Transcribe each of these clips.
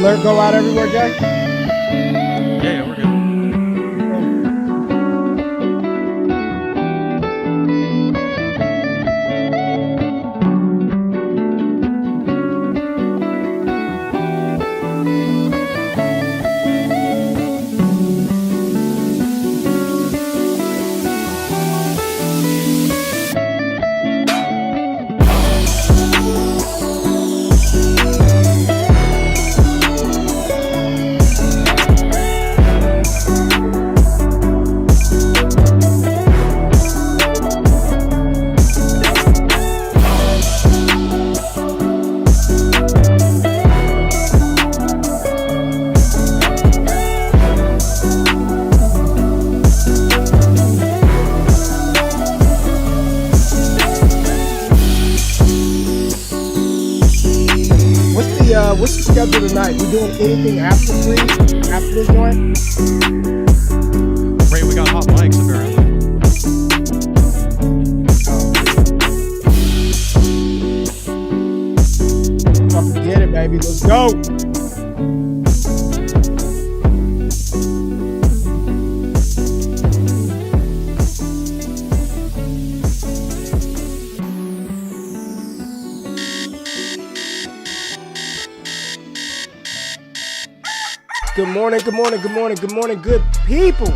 alert go out everywhere, Jay? Yeah, we're good. What's the schedule tonight? We doing anything after 3? After this joint? Ray, we got hot mics apparently. Fucking get it, baby. Let's go. Good morning, good morning, good morning, good morning, good people.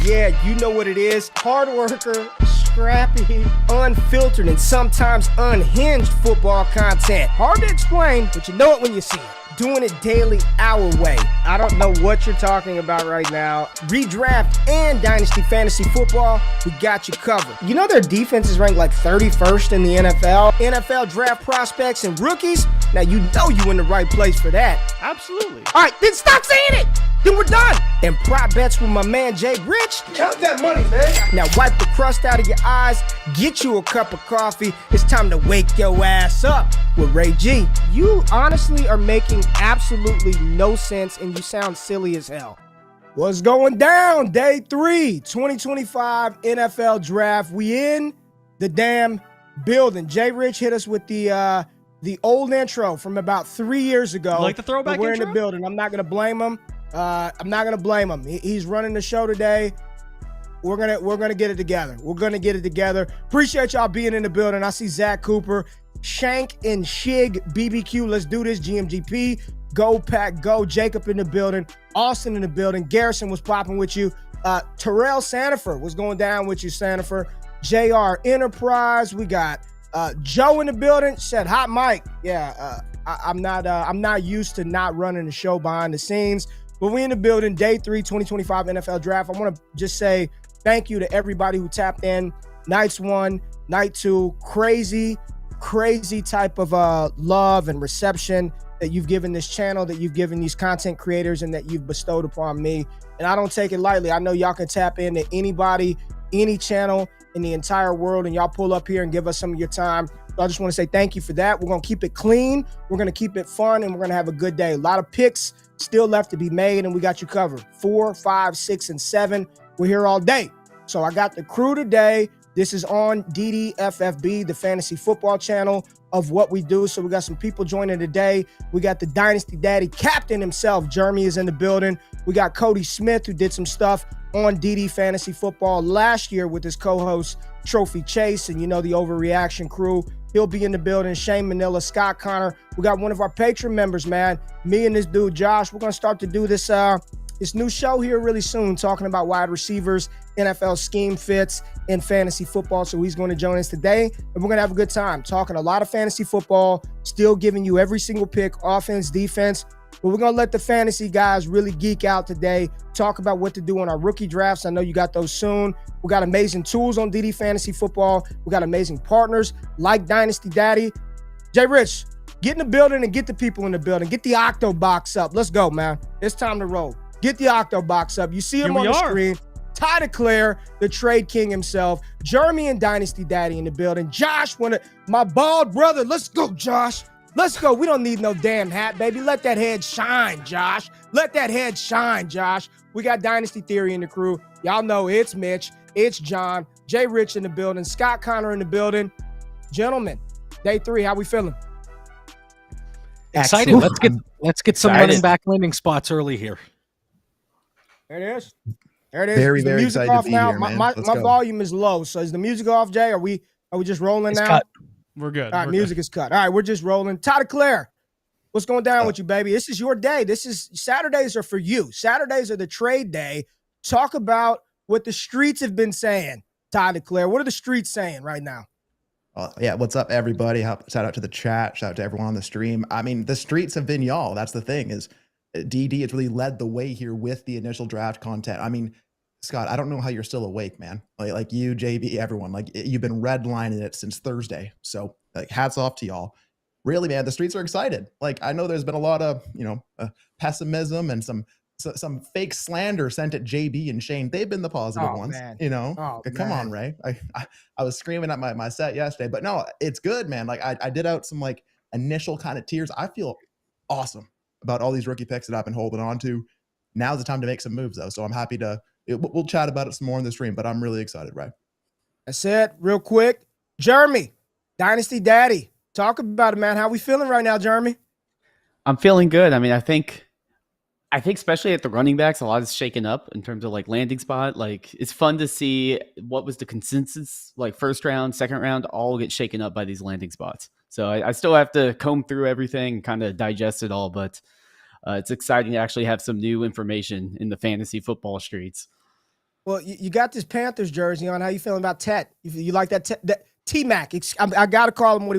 Yeah, you know what it is. Hard worker, scrappy, unfiltered, and sometimes unhinged football content. Hard to explain, but you know it when you see it. Doing it daily our way. I don't know what you're talking about right now. Redraft and Dynasty Fantasy Football, we got you covered. You know their defense is ranked like 31st in the NFL? NFL draft prospects and rookies? Now you know you in the right place for that. Absolutely. All right, then stop saying it. Then we're done. And prop bets with my man Jay Rich. Count that money, man. Now wipe the crust out of your eyes. Get you a cup of coffee. It's time to wake your ass up with Ray G. You honestly are making absolutely no sense and you sound silly as hell. What's going down? Day 3, 2025 NFL Draft. We in the damn building. Jay Rich hit us with the old intro from about 3 years ago. You like the throwback We're intro? in the building. I'm not going to blame him. I'm not going to blame him. He's running the show today. We're gonna get it together. We're gonna get it together. Appreciate y'all being in the building. I see Zach Cooper, Shank and Shig BBQ. Let's do this. GMGP. Go Pack Go. Jacob in the building. Austin in the building. Garrison was popping with you. Terrell Sandifer was going down with you, Sandifer. JR Enterprise. We got Joe in the building. Said hot mic. Yeah, I'm not used to not running the show behind the scenes. But we in the building, day 3, 2025 NFL Draft. I want to just say thank you to everybody who tapped in. Nights 1, night 2, crazy type of love and reception that you've given this channel, that you've given these content creators, and that you've bestowed upon me. And I don't take it lightly. I know y'all can tap into anybody, any channel in the entire world, and y'all pull up here and give us some of your time. So I just want to say thank you for that. We're going to keep it clean. We're going to keep it fun, and we're going to have a good day. A lot of picks still left to be made, and we got you covered. 4, 5, 6, and 7. We're here all day. So I got the crew today. This is on DDFFB, the fantasy football channel of what we do. So we got some people joining today. We got the Dynasty Daddy captain himself. Jeremy is in the building. We got Cody Smith, who did some stuff on DD Fantasy Football last year with his co-host Trophy Chase, and you know the Overreaction crew. He'll be in the building. Shane Manila, Scott Connor. We got one of our Patreon members, man. Me and this dude, Josh, we're going to start to do this new show here really soon, talking about wide receivers, NFL scheme fits in fantasy football. So he's going to join us today, and we're going to have a good time talking a lot of fantasy football, still giving you every single pick, offense, defense. But we're going to let the fantasy guys really geek out today, talk about what to do on our rookie drafts. I know you got those soon. We got amazing tools on DD Fantasy Football. We got amazing partners like Dynasty Daddy. Jay Rich, get in the building and get the people in the building. Get the Octo box up. Let's go, man. It's time to roll. Get the Octo box up. You see him on the screen. Ty DeClaire, the trade king himself. Jeremy and Dynasty Daddy in the building. Josh, my bald brother. Let's go, Josh. Let's go. We don't need no damn hat, baby. Let that head shine, Josh. Let that head shine, Josh. We got Dynasty Theory in the crew. Y'all know it's Mitch. It's John. Jay Rich in the building. Scott Connor in the building. Gentlemen, day 3, how we feeling? Excited. Let's get some running back landing spots early here. There it is. There it is. Very, Is the very music excited off to be now? here, man. My Let's go. volume is low. So is the music off, Jay? Are we just rolling It's now? cut. We're good. All right, We're music is cut. All right, we're just rolling. Todd Claire, what's going down with you, baby? This is your day. Saturdays are for you. Saturdays are the trade day. Talk about what the streets have been saying, Todd Claire. What are the streets saying right now? Yeah, what's up, everybody? Shout out to the chat. Shout out to everyone on the stream. I mean, the streets have been y'all. That's the thing is DD has really led the way here with the initial draft content. I mean, Scott, I don't know how you're still awake, man. Like you, JB, everyone. Like you've been redlining it since Thursday. So like hats off to y'all. Really, man, the streets are excited. Like I know there's been a lot of, pessimism and some fake slander sent at JB and Shane. They've been the positive ones, man. Come on, Ray. I was screaming at my set yesterday, but no, it's good, man. Like I did out some like initial kind of tears. I feel awesome about all these rookie picks that I've been holding on to. Now's the time to make some moves though. So I'm happy we'll chat about it some more in the stream, but I'm really excited, Ray. That's it. Real quick. Jeremy, Dynasty Daddy. Talk about it, man. How we feeling right now, Jeremy? I'm feeling good. I mean, I think especially at the running backs, a lot is shaken up in terms of like landing spot. Like it's fun to see what was the consensus, like first round, second round, all get shaken up by these landing spots. So I still have to comb through everything, kind of digest it all, but it's exciting to actually have some new information in the fantasy football streets. Well, you got this Panthers jersey on. How you feeling about Tet? You like that T-Mac? I got to call him what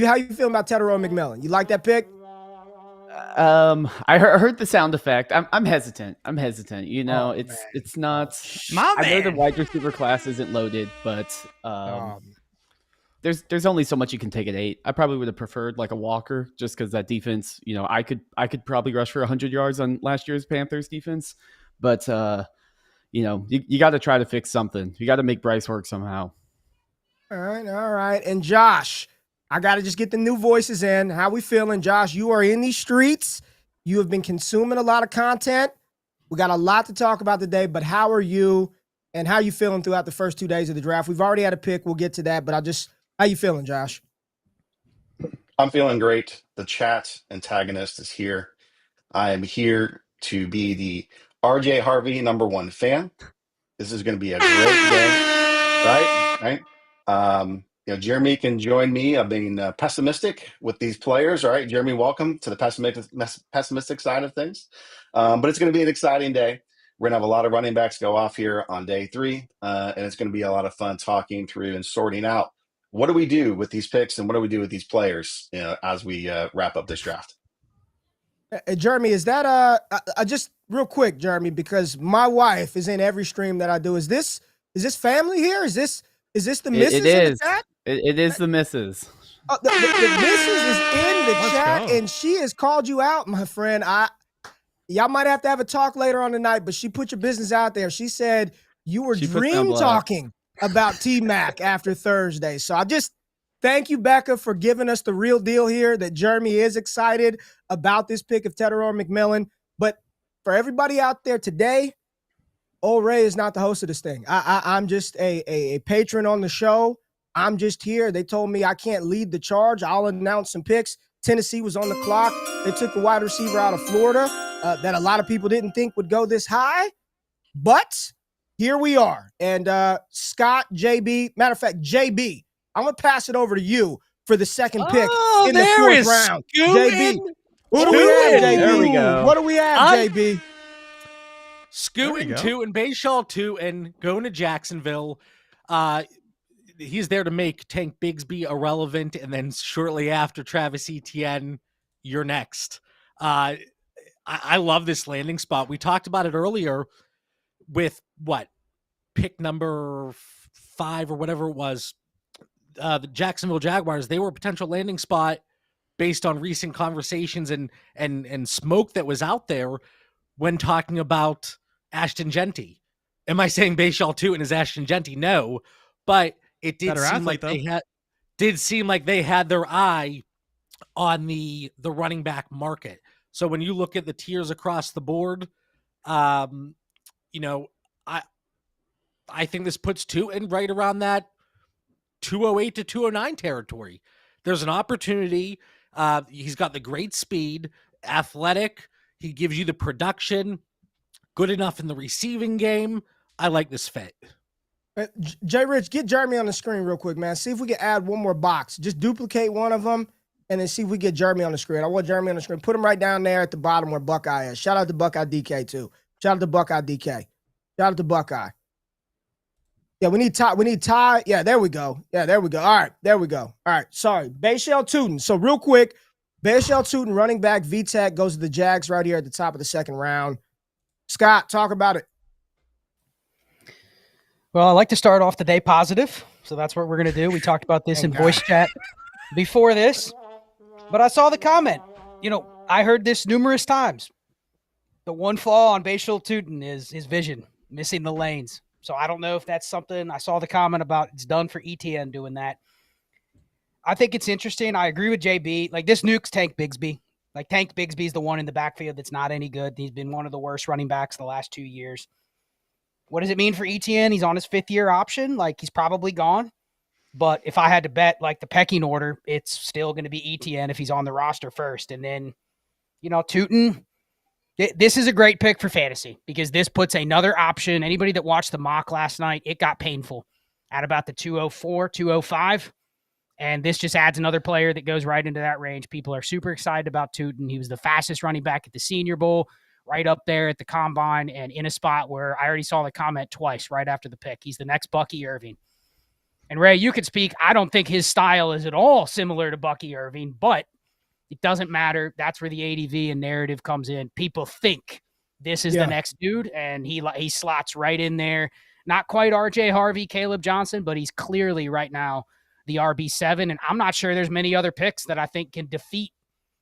how you feeling about Tedero McMillan? You like that pick? I heard the sound effect. I'm hesitant. It's not. I know the wide receiver class isn't loaded, but there's only so much you can take at 8. I probably would have preferred like a Walker, just because that defense. I could probably rush for 100 yards on last year's Panthers defense, but you got to try to fix something. You got to make Bryce work somehow. All right. And Josh, I got to just get the new voices in. How we feeling, Josh? You are in these streets. You have been consuming a lot of content. We got a lot to talk about today, but how are you and how you feeling throughout the first 2 days of the draft? We've already had a pick. We'll get to that, but how you feeling, Josh? I'm feeling great. The chat antagonist is here. I am here to be the RJ Harvey #1 fan. This is going to be a great day, right? Jeremy can join me. I'm being pessimistic with these players. All right, Jeremy, welcome to the pessimistic side of things. But it's going to be an exciting day. We're going to have a lot of running backs go off here on day 3, and it's going to be a lot of fun talking through and sorting out what do we do with these picks and what do we do with these players as we wrap up this draft. Jeremy, is that just real quick, Jeremy, because my wife is in every stream that I do. Is this family here? Is this the missus? It is. In the chat? It is the missus. The missus is in the chat, and she has called you out, my friend. Y'all might have to have a talk later on tonight, but she put your business out there. She said you were dream talking about T-Mac after Thursday. So I just thank you, Becca, for giving us the real deal here that Jeremy is excited about this pick of Tedero McMillan. But for everybody out there today, old Ray is not the host of this thing. I'm just a patron on the show. I'm just here. They told me I can't lead the charge. I'll announce some picks. Tennessee was on the clock. They took a wide receiver out of Florida that a lot of people didn't think would go this high. But here we are. And Scott, JB, matter of fact, JB, I'm going to pass it over to you for the second pick in the 4th round. JB, what do we have, JB? There we go. What do we have, JB? Scooting Tutin, Bashel Tutin, going to Jacksonville. He's there to make Tank Bigsby irrelevant, and then shortly after, Travis Etienne, you're next. I love this landing spot. We talked about it earlier with pick number 5 or whatever it was. The Jacksonville Jaguars, they were a potential landing spot based on recent conversations and smoke that was out there when talking about Ashton Genty. Am I saying Bashel Tutin is Ashton Genty? No, but it did seem like they had their eye on the running back market. So when you look at the tiers across the board, I think this puts Tutin right around that 208 to 209 territory. There's an opportunity. He's got the great speed. athletic. He gives you the production, good enough in the receiving game. I like this fit. Jay Rich, get Jeremy on the screen real quick, man. See if we can add one more box. Just duplicate one of them and then see if we get Jeremy on the screen. I want Jeremy on the screen. Put him right down there at the bottom where Buckeye is. Shout out to Buckeye DK too. Shout out to Buckeye DK. Shout out to Buckeye. Yeah, we need Ty. Yeah, there we go. Yeah, there we go. All right, there we go. All right, sorry. Bashel Tutin. So real quick, Bashel Tutin, running back, VTech, goes to the Jags right here at the top of the second round. Scott, talk about it. Well, I like to start off the day positive, so that's what we're going to do. We talked about this in voice chat before this, but I saw the comment. I heard this numerous times. The one flaw on Bashel Tutin is his vision, missing the lanes. So I don't know if that's something. I saw the comment about it's done for ETN doing that. I think it's interesting. I agree with JB. Like, this nukes Tank Bigsby. Like, Tank Bigsby's the one in the backfield that's not any good. He's been one of the worst running backs the last 2 years. What does it mean for ETN? He's on his 5th-year option. Like, he's probably gone. But if I had to bet, like, the pecking order, it's still going to be ETN if he's on the roster first. And then, Tutin, this is a great pick for fantasy because this puts another option. Anybody that watched the mock last night, it got painful at about the 204, 205. And this just adds another player that goes right into that range. People are super excited about Tutin. He was the fastest running back at the Senior Bowl, right up there at the Combine, and in a spot where I already saw the comment twice right after the pick. He's the next Bucky Irving. And Ray, you could speak. I don't think his style is at all similar to Bucky Irving, but it doesn't matter. That's where the ADV and narrative comes in. People think this is the next dude, and he slots right in there. Not quite RJ Harvey, Caleb Johnson, but he's clearly right now the RB7, and I'm not sure there's many other picks that I think can defeat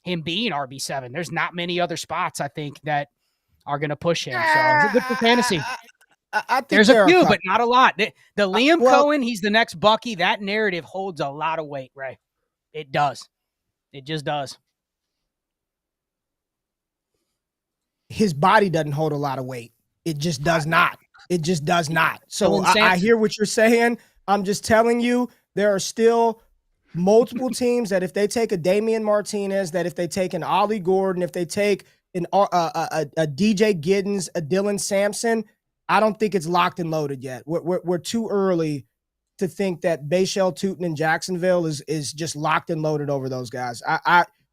him being RB7. There's not many other spots I think that are going to push him. So it's good for fantasy. I think there's a few, but not a lot. The Liam Cohen, he's the next Bucky. That narrative holds a lot of weight, Ray. It does. It just does. His body doesn't hold a lot of weight. It just does not. It just does not. So I hear what you're saying. I'm just telling you, there are still multiple teams that if they take a Damian Martinez, that if they take an Ollie Gordon, if they take a DJ Giddens, a Dylan Sampson, I don't think it's locked and loaded yet. We're too early to think that Bashel Tutin in Jacksonville is just locked and loaded over those guys.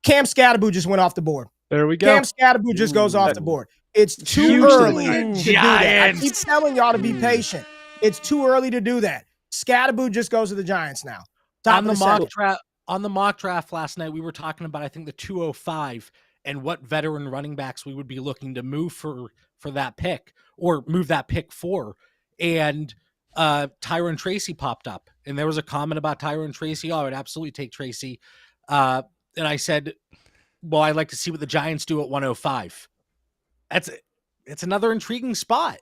Cam Skataboo just went off the board. There we go. Cam Skataboo just goes off the board. It's too early to do that. I keep telling y'all to be patient. It's too early to do that. Skataboo just goes to the Giants now. On the mock draft last night, we were talking about, I think, the 205 and what veteran running backs we would be looking to move for that pick or move that pick for. And Tyron Tracy popped up, and there was a comment about Tyron Tracy. Oh, I would absolutely take Tracy. And I said, well, I'd like to see what the Giants do at 105. It's another intriguing spot.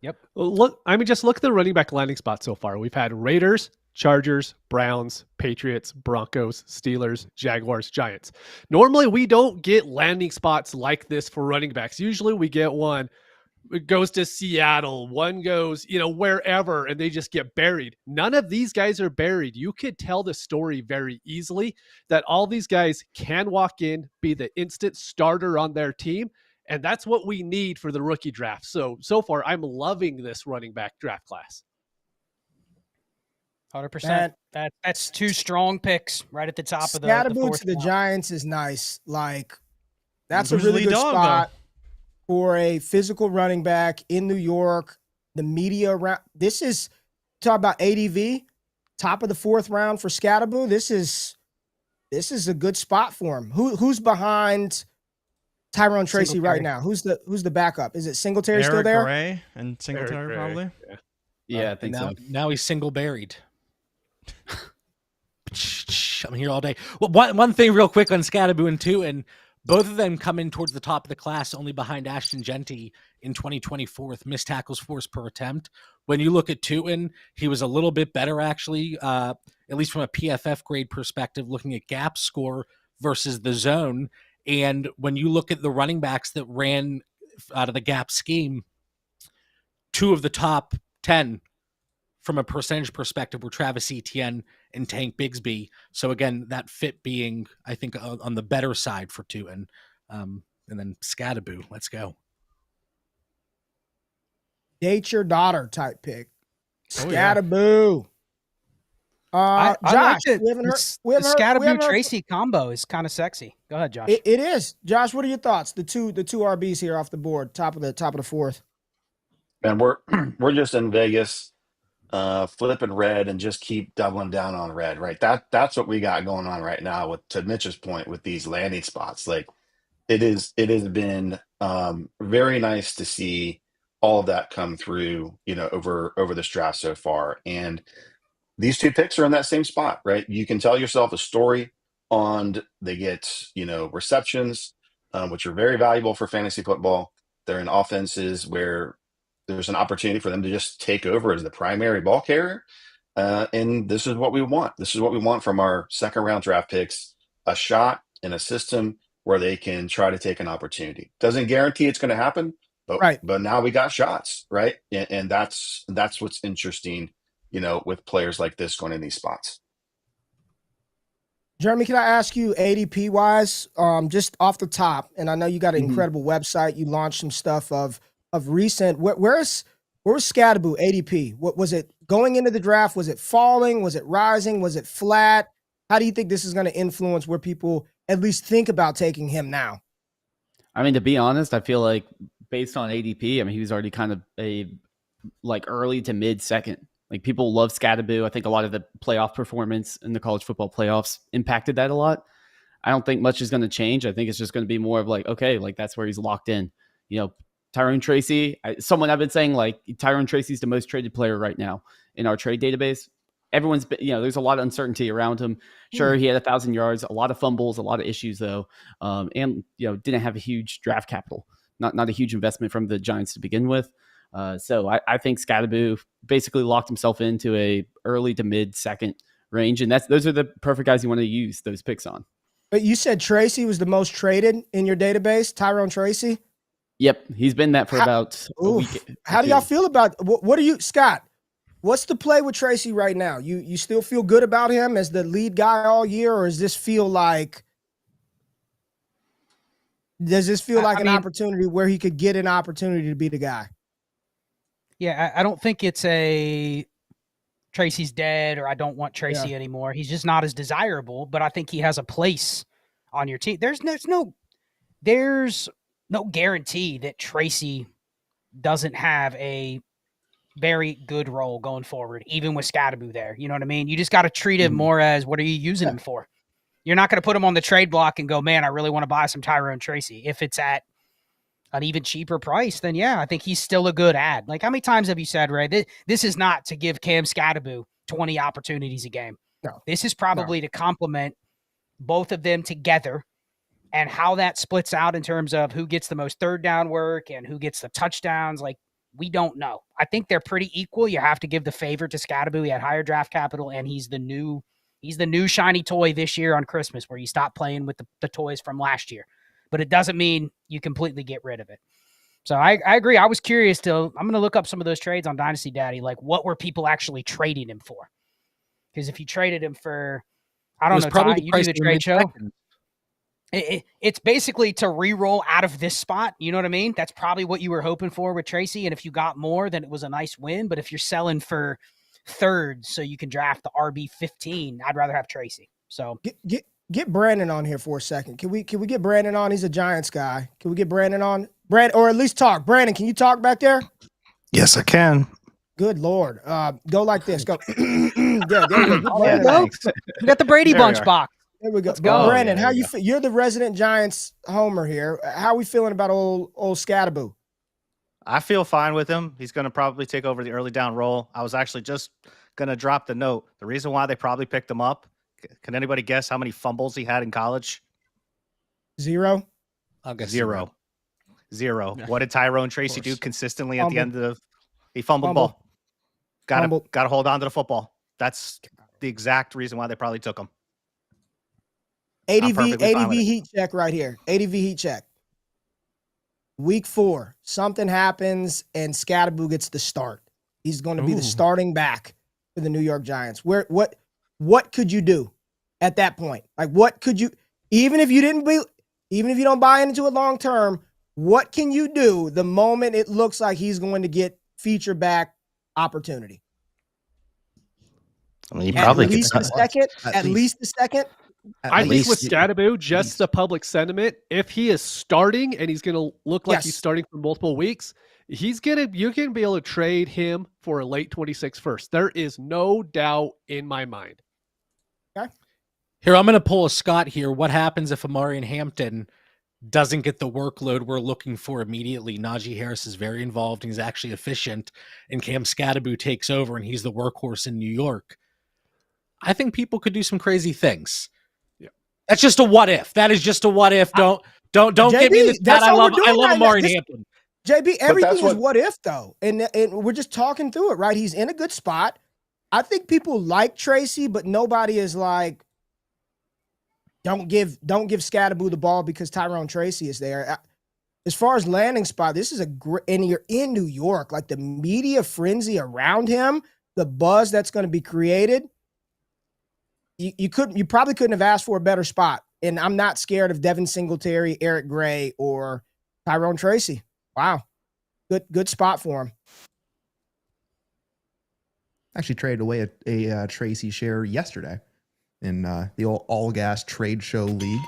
Yep. Well, just look at the running back landing spot so far. We've had Raiders, Chargers, Browns, Patriots, Broncos, Steelers, Jaguars, Giants. Normally, we don't get landing spots like this for running backs. Usually, we get one. It goes to Seattle. One goes, wherever, and they just get buried. None of these guys are buried. You could tell the story very easily that all these guys can walk in, be the instant starter on their team, and that's what we need for the rookie draft. So far, I'm loving this running back draft class. 100%. That's two strong picks right at the top of the fourth. To the Giants is nice. Like, that's a really good spot for a physical running back in New York. The media around. This is talk about ADV, top of the 4th round for Skataboo. This is a good spot for him. Who's behind Tyron Tracy right now? Who's the backup? Is it Singletary still there? Gray and Singletary probably. Yeah, I think so. Now he's single buried. I'm here all day. Well, one thing real quick on Skataboo and Tutin, both of them come in towards the top of the class, only behind Ashton Genty in 2024 with missed tackles forced per attempt. When you look at Tutin, he was a little bit better actually, at least from a PFF grade perspective, looking at gap score versus the zone. And when you look at the running backs that ran out of the gap scheme, 2 of the top 10 from a percentage perspective were Travis Etienne and Tank Bigsby. So again, that fit being, I think, on the better side for Tutin. And then Skataboo. Let's go. Date your daughter type pick. Oh, yeah. Skataboo. I Josh, like it. we haven't heard. The Skataboo Tracy combo is kind of sexy. Go ahead, Josh. It is. Josh, what are your thoughts? The two RBs here off the board, top of the fourth. And we're just in Vegas, flipping red and just keep doubling down on red, right? That's what we got going on right now. With to Mitch's point, with these landing spots, like it has been very nice to see all of that come through, over this draft so far. And these two picks are in that same spot, right? You can tell yourself a story on they get, receptions, which are very valuable for fantasy football. They're in offenses where there's an opportunity for them to just take over as the primary ball carrier. And this is what we want. This is what we want from our second round draft picks, a shot in a system where they can try to take an opportunity. Doesn't guarantee it's going to happen, but Right. But now we got shots, right? And that's what's interesting, with players like this going in these spots. Jeremy, can I ask you ADP wise, just off the top, and I know you got an incredible website. You launched some stuff of recent. Where's Skataboo ADP? What was it going into the draft? Was it falling? Was it rising? Was it flat? How do you think this is going to influence where people at least think about taking him now? I mean, to be honest, I feel like based on ADP, I mean, he was already kind of a early to mid second. Like people love Skataboo. I think a lot of the playoff performance in the college football playoffs impacted that a lot. I don't think much is going to change. I think it's just going to be more of okay, that's where he's locked in. Tyrone Tracy, someone I've been saying Tyrone Tracy's the most traded player right now in our trade database. Everyone's been, there's a lot of uncertainty around him. Sure, he had 1,000 yards, a lot of fumbles, a lot of issues though. And didn't have a huge draft capital, not a huge investment from the Giants to begin with. So I think Skataboo basically locked himself into a early to mid second range. And those are the perfect guys you want to use those picks on. But you said Tracy was the most traded in your database, Tyrone Tracy? Yep. He's been that for about a week. How do y'all feel about what are you, Scott? What's the play with Tracy right now? You still feel good about him as the lead guy all year, or does this feel like an opportunity where he could get an opportunity to be the guy? Yeah, I don't think it's a Tracy's dead or I don't want Tracy anymore. He's just not as desirable, but I think he has a place on your team. There's no guarantee that Tracy doesn't have a very good role going forward, even with Skataboo there. You know what I mean? You just got to treat him more as, what are you using him for? You're not going to put him on the trade block and go, man, I really want to buy some Tyrone Tracy. If it's at an even cheaper price, then I think he's still a good ad. How many times have you said, Ray, this is not to give Cam Skataboo 20 opportunities a game. No. This is probably to complement both of them together, and how that splits out in terms of who gets the most third down work and who gets the touchdowns. We don't know. I think they're pretty equal. You have to give the favor to Skataboo. He had higher draft capital, and he's the new shiny toy this year on Christmas, where you stop playing with the toys from last year. But it doesn't mean you completely get rid of it. So I agree. I was curious I'm going to look up some of those trades on Dynasty Daddy. What were people actually trading him for? Because if you traded him for, I don't know, Ty, you do the trade show. It's basically to re-roll out of this spot. You know what I mean? That's probably what you were hoping for with Tracy. And if you got more, then it was a nice win. But if you're selling for thirds so you can draft the RB15, I'd rather have Tracy. So get Brandon on here for a second. Can we get Brandon on? He's a Giants guy. Can we get Brandon on? Or at least talk. Brandon, can you talk back there? Yes, I can. Good Lord. Go like this. Go. There we go. There we go. We got the Brady Bunch box. There we go. Let's go. Brandon, how you feel? You're the resident Giants homer here. How are we feeling about old Skataboo? I feel fine with him. He's going to probably take over the early down role. I was actually just going to drop the note. The reason why they probably picked him up, can anybody guess how many fumbles he had in college? 0? I'll guess 0. What did Tyrone Tracy do consistently at the end of he fumbled Fumble. ball? Got to hold on to the football. That's the exact reason why they probably took him. ADV heat check right here. ADV heat check. Week 4, something happens and Skataboo gets the start. He's going to be the starting back for the New York Giants. What could you do at that point? What could you, even if you didn't even if you don't buy into it long term, what can you do the moment it looks like he's going to get feature back opportunity? I mean, he At probably least could. the second. At least the second. I think with least- Skataboo, just the public sentiment, if he is starting and he's going to look like he's starting for multiple weeks, you can be able to trade him for a late 26 first. There is no doubt in my mind. Okay. Here, I'm going to pull a Scott here. What happens if Amari Hampton doesn't get the workload we're looking for immediately? Najee Harris is very involved and he's actually efficient, and Cam Skataboo takes over and he's the workhorse in New York. I think people could do some crazy things. Yeah. That's just a what if. That is just a what if. Don't JB, get me in this. I love Amari Hampton. JB, everything is what if though. And we're just talking through it, right? He's in a good spot. I think people like Tracy, but nobody is like, don't give Skataboo the ball because Tyrone Tracy is there. As far as landing spot, this is a great, and you're in New York, like the media frenzy around him, the buzz that's going to be created. You probably couldn't have asked for a better spot. And I'm not scared of Devin Singletary, Eric Gray, or Tyrone Tracy. Wow. Good spot for him. Actually traded away a Tracy share yesterday in the old All Gas Trade Show League.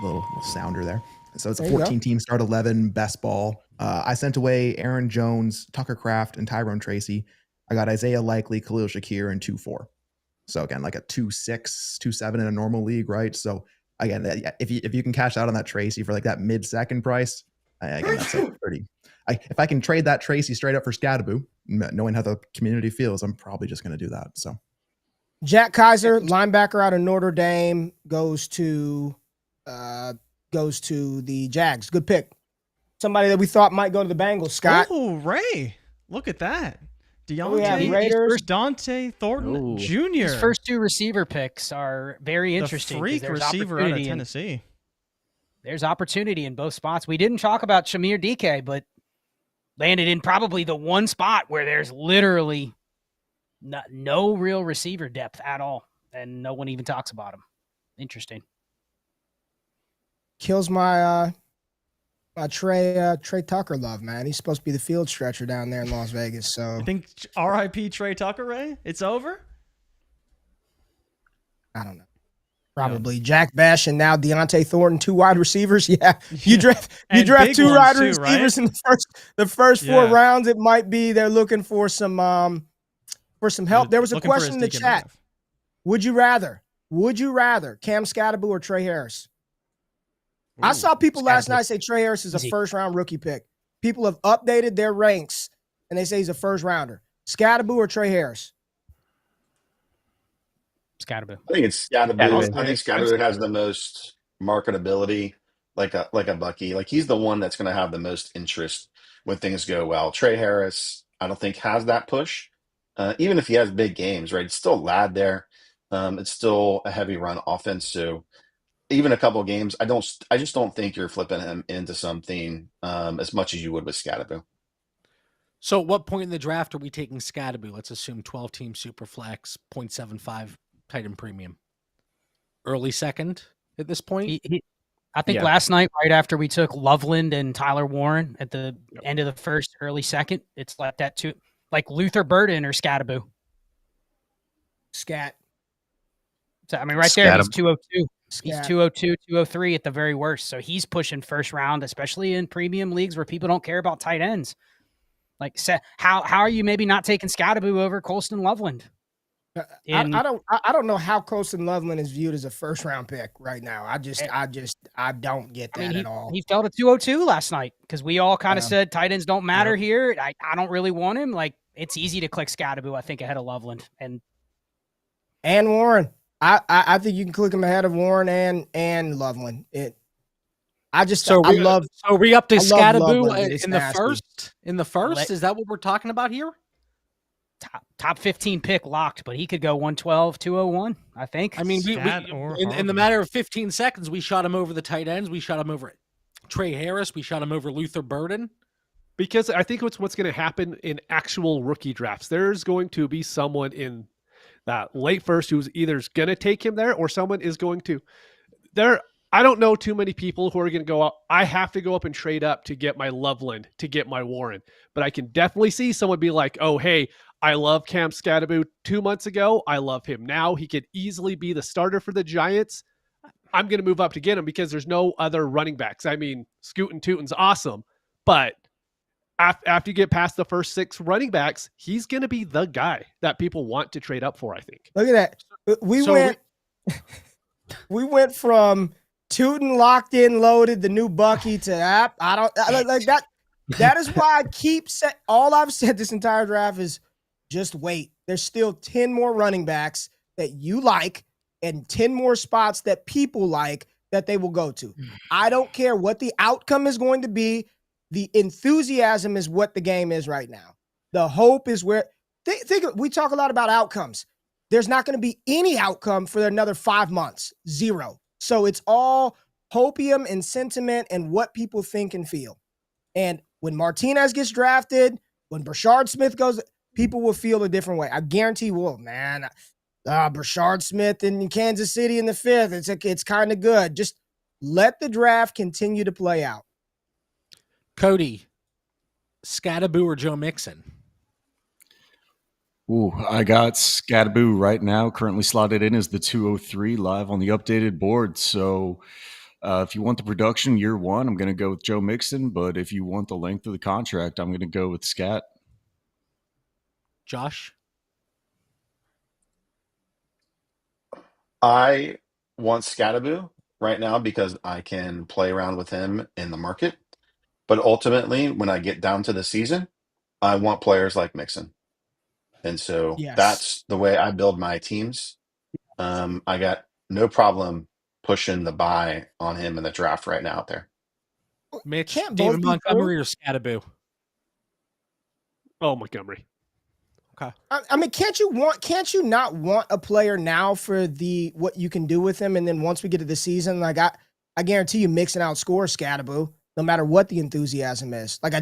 A little sounder there. So it's a 14-team start 11 best ball. I sent away Aaron Jones, Tucker Kraft, and Tyrone Tracy. I got Isaiah Likely, Khalil Shakir, and 2-4. So again, like a 2-6, 2-7 in a normal league, right? So again, if you can cash out on that Tracy for like that mid-second price, again, that's a pretty. If I can trade that Tracy straight up for Skataboo, knowing how the community feels, I'm probably just going to do that. So Jack Kaiser, linebacker out of Notre Dame, goes to the Jags. Good pick. Somebody that we thought might go to the Bengals. Scott. Oh, Ray, look at that. Dante Thornton Jr. His first two receiver picks are very interesting. The freak receiver out of Tennessee. There's opportunity in both spots. We didn't talk about Shamir DK, but landed in probably the one spot where there's literally no real receiver depth at all, and no one even talks about him. Interesting. Kills my Trey Tucker love, man. He's supposed to be the field stretcher down there in Las Vegas. So I think RIP Trey Tucker, Ray. It's over. I don't know. Probably Jack Bash and now Deontay Thornton, 2 wide receivers. Yeah, you draft 2 wide receivers in the first 4 rounds. It might be they're looking for some help. There was a question in the chat. Would you rather Cam Skataboo or Trey Harris? I saw people last night say Trey Harris is a first-round rookie pick. People have updated their ranks, and they say he's a first-rounder. Skataboo or Trey Harris? Skataboo. I think it's Skataboo. I think Skataboo has the most marketability, like a Bucky. Like he's the one that's going to have the most interest when things go well. Trey Harris, I don't think has that push. Even if he has big games, right? It's still a lad there. It's still a heavy run offense. So even a couple of games, I just don't think you're flipping him into something as much as you would with Skataboo. So at what point in the draft are we taking Skataboo? Let's assume 12-team Superflex, 0.75 tight end premium. Early second at this point? I think last night, right after we took Loveland and Tyler Warren at the end of the first, early second, it's like that too. Like Luther Burden or Skataboo. Scat. So, I mean, right there, he's 202. He's 202, 203 at the very worst. So he's pushing first round, especially in premium leagues where people don't care about tight ends. Like, how are you maybe not taking Skataboo over Colston Loveland? I don't know how Colston Loveland is viewed as a first round pick right now. I don't get that at all. He fell to 202 last night because we all kind of said tight ends don't matter here. I don't really want him. Like, it's easy to click Skataboo, I think, ahead of Loveland and Warren. I think you can click him ahead of Warren and Loveland. So we up to Skataboo in the first? In the first? Is that what we're talking about here? Top 15 pick locked, but he could go 112, 201, I think. I mean, in the matter of 15 seconds, we shot him over the tight ends. We shot him over Trey Harris. We shot him over Luther Burden. Because I think what's going to happen in actual rookie drafts, there's going to be someone in that late first who's either going to take him there or someone is going to. I don't know too many people who are going to go up. I have to go up and trade up to get my Loveland, to get my Warren. But I can definitely see someone be like, oh, hey, I love Cam Skataboo 2 months ago. I love him now. He could easily be the starter for the Giants. I'm going to move up to get him because there's no other running backs. I mean, Scootin' Tutin's awesome, but after you get past the first 6 running backs, he's going to be the guy that people want to trade up for, I think. Look at that. We went from Tutin locked in, loaded, the new Bucky to that. I like that. That is why I keep all I've said this entire draft is just wait. There's still 10 more running backs that you like and 10 more spots that people like that they will go to. I don't care what the outcome is going to be. The enthusiasm is what the game is right now. The hope is where we talk a lot about outcomes. There's not going to be any outcome for another 5 months. 0. So it's all hopium and sentiment and what people think and feel. And when Martinez gets drafted, when Brashard Smith goes, people will feel a different way. I guarantee you will, man. Brashard Smith in Kansas City in the 5th. It's kind of good. Just let the draft continue to play out. Cody, Skataboo or Joe Mixon? Ooh, I got Skataboo right now, currently slotted in as the 203 live on the updated board. So if you want the production year 1, I'm going to go with Joe Mixon. But if you want the length of the contract, I'm going to go with Scat. Josh? I want Skataboo right now because I can play around with him in the market. But ultimately, when I get down to the season, I want players like Mixon. And so that's the way I build my teams. I got no problem pushing the buy on him in the draft right now out there. Mitch, David Montgomery or Skataboo? Oh, Montgomery. Okay. I mean, can't you not want a player now for what you can do with him? And then once we get to the season, like I guarantee you Mixon outscores Skataboo, no matter what the enthusiasm is. Like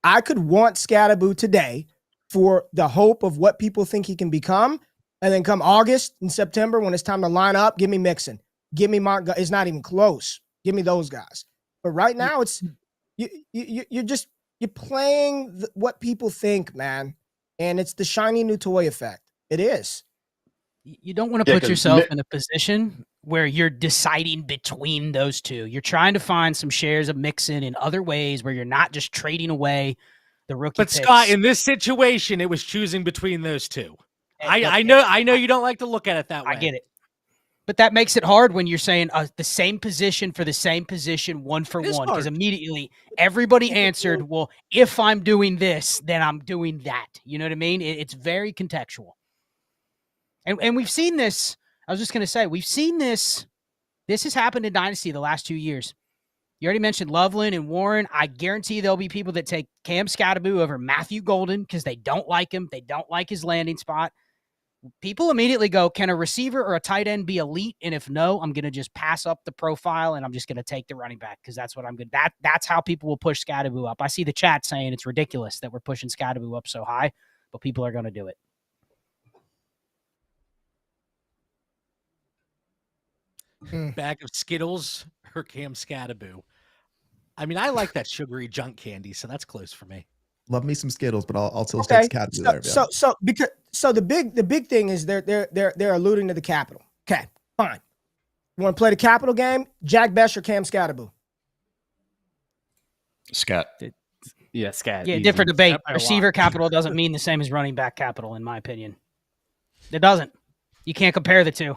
I could want Skataboo today for the hope of what people think he can become. And then come August and September, when it's time to line up, give me Mixon. Give me Montgomery. It's not even close. Give me those guys. But right now, it's you're playing what people think, man. And it's the shiny new toy effect. It is. You don't want to put yourself in a position where you're deciding between those two. You're trying to find some shares of Mixon in other ways where you're not just trading away the rookie But picks. Scott, in this situation, it was choosing between those two. I know you don't like to look at it that way. I get it. But that makes it hard when you're saying the same position for the same position, 1 for 1. Because immediately everybody answered, well, if I'm doing this, then I'm doing that. You know what I mean? It's very contextual. And we've seen this. I was just going to say, we've seen this. This has happened in Dynasty the last 2 years. You already mentioned Loveland and Warren. I guarantee there'll be people that take Cam Skataboo over Matthew Golden because they don't like him. They don't like his landing spot. People immediately go, can a receiver or a tight end be elite? And if no, I'm going to just pass up the profile and I'm just going to take the running back because that's what I'm good. That's how people will push Skataboo up. I see the chat saying it's ridiculous that we're pushing Skataboo up so high, but people are going to do it. Bag of Skittles or Cam Skataboo? I mean, I like that sugary junk candy, so that's close for me. Love me some Skittles, but I'll still stick Skataboo there. Yeah. So the big thing is they're alluding to the capital. Okay, fine. You want to play the capital game? Jack Besh or Cam Skataboo? Scat. Yeah, Scat. Yeah, easy. different debate. Receiver capital doesn't mean the same as running back capital, in my opinion. It doesn't. You can't compare the two.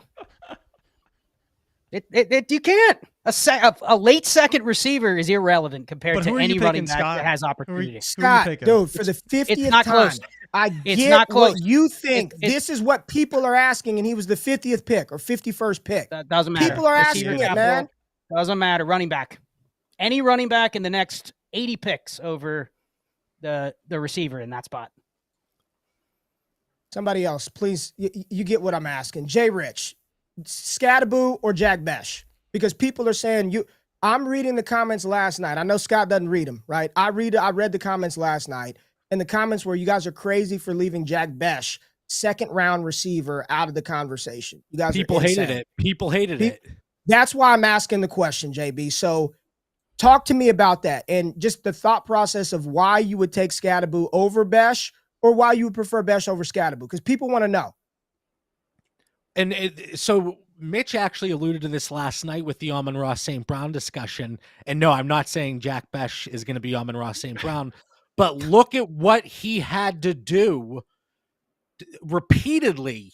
You can't. A late second receiver is irrelevant compared to any running back that has opportunity. Scott, dude, for the 50th not time, close. I It's get not close. what you think. This is what people are asking, and he was the 50th pick or 51st pick. That doesn't matter. People are asking Receiver it, capital man. Doesn't matter. Running back. Any running back in the next 80 picks over the receiver in that spot. Somebody else, please. You get what I'm asking. Jay Rich, Skataboo or Jack Besh? Because people are saying I'm reading the comments last night. I know Scott doesn't read them, right? I read the comments last night, and the comments were, you guys are crazy for leaving Jack Besh, 2nd round receiver, out of the conversation. You guys, people hated it. People hated it. That's why I'm asking the question, JB. So talk to me about that and just the thought process of why you would take Skataboo over Besh or why you would prefer Besh over Skataboo, because people want to know. And so Mitch actually alluded to this last night with the Amon-Ra St. Brown discussion. And no, I'm not saying Jack Besh is going to be Amon-Ra St. Brown, but look at what he had to do repeatedly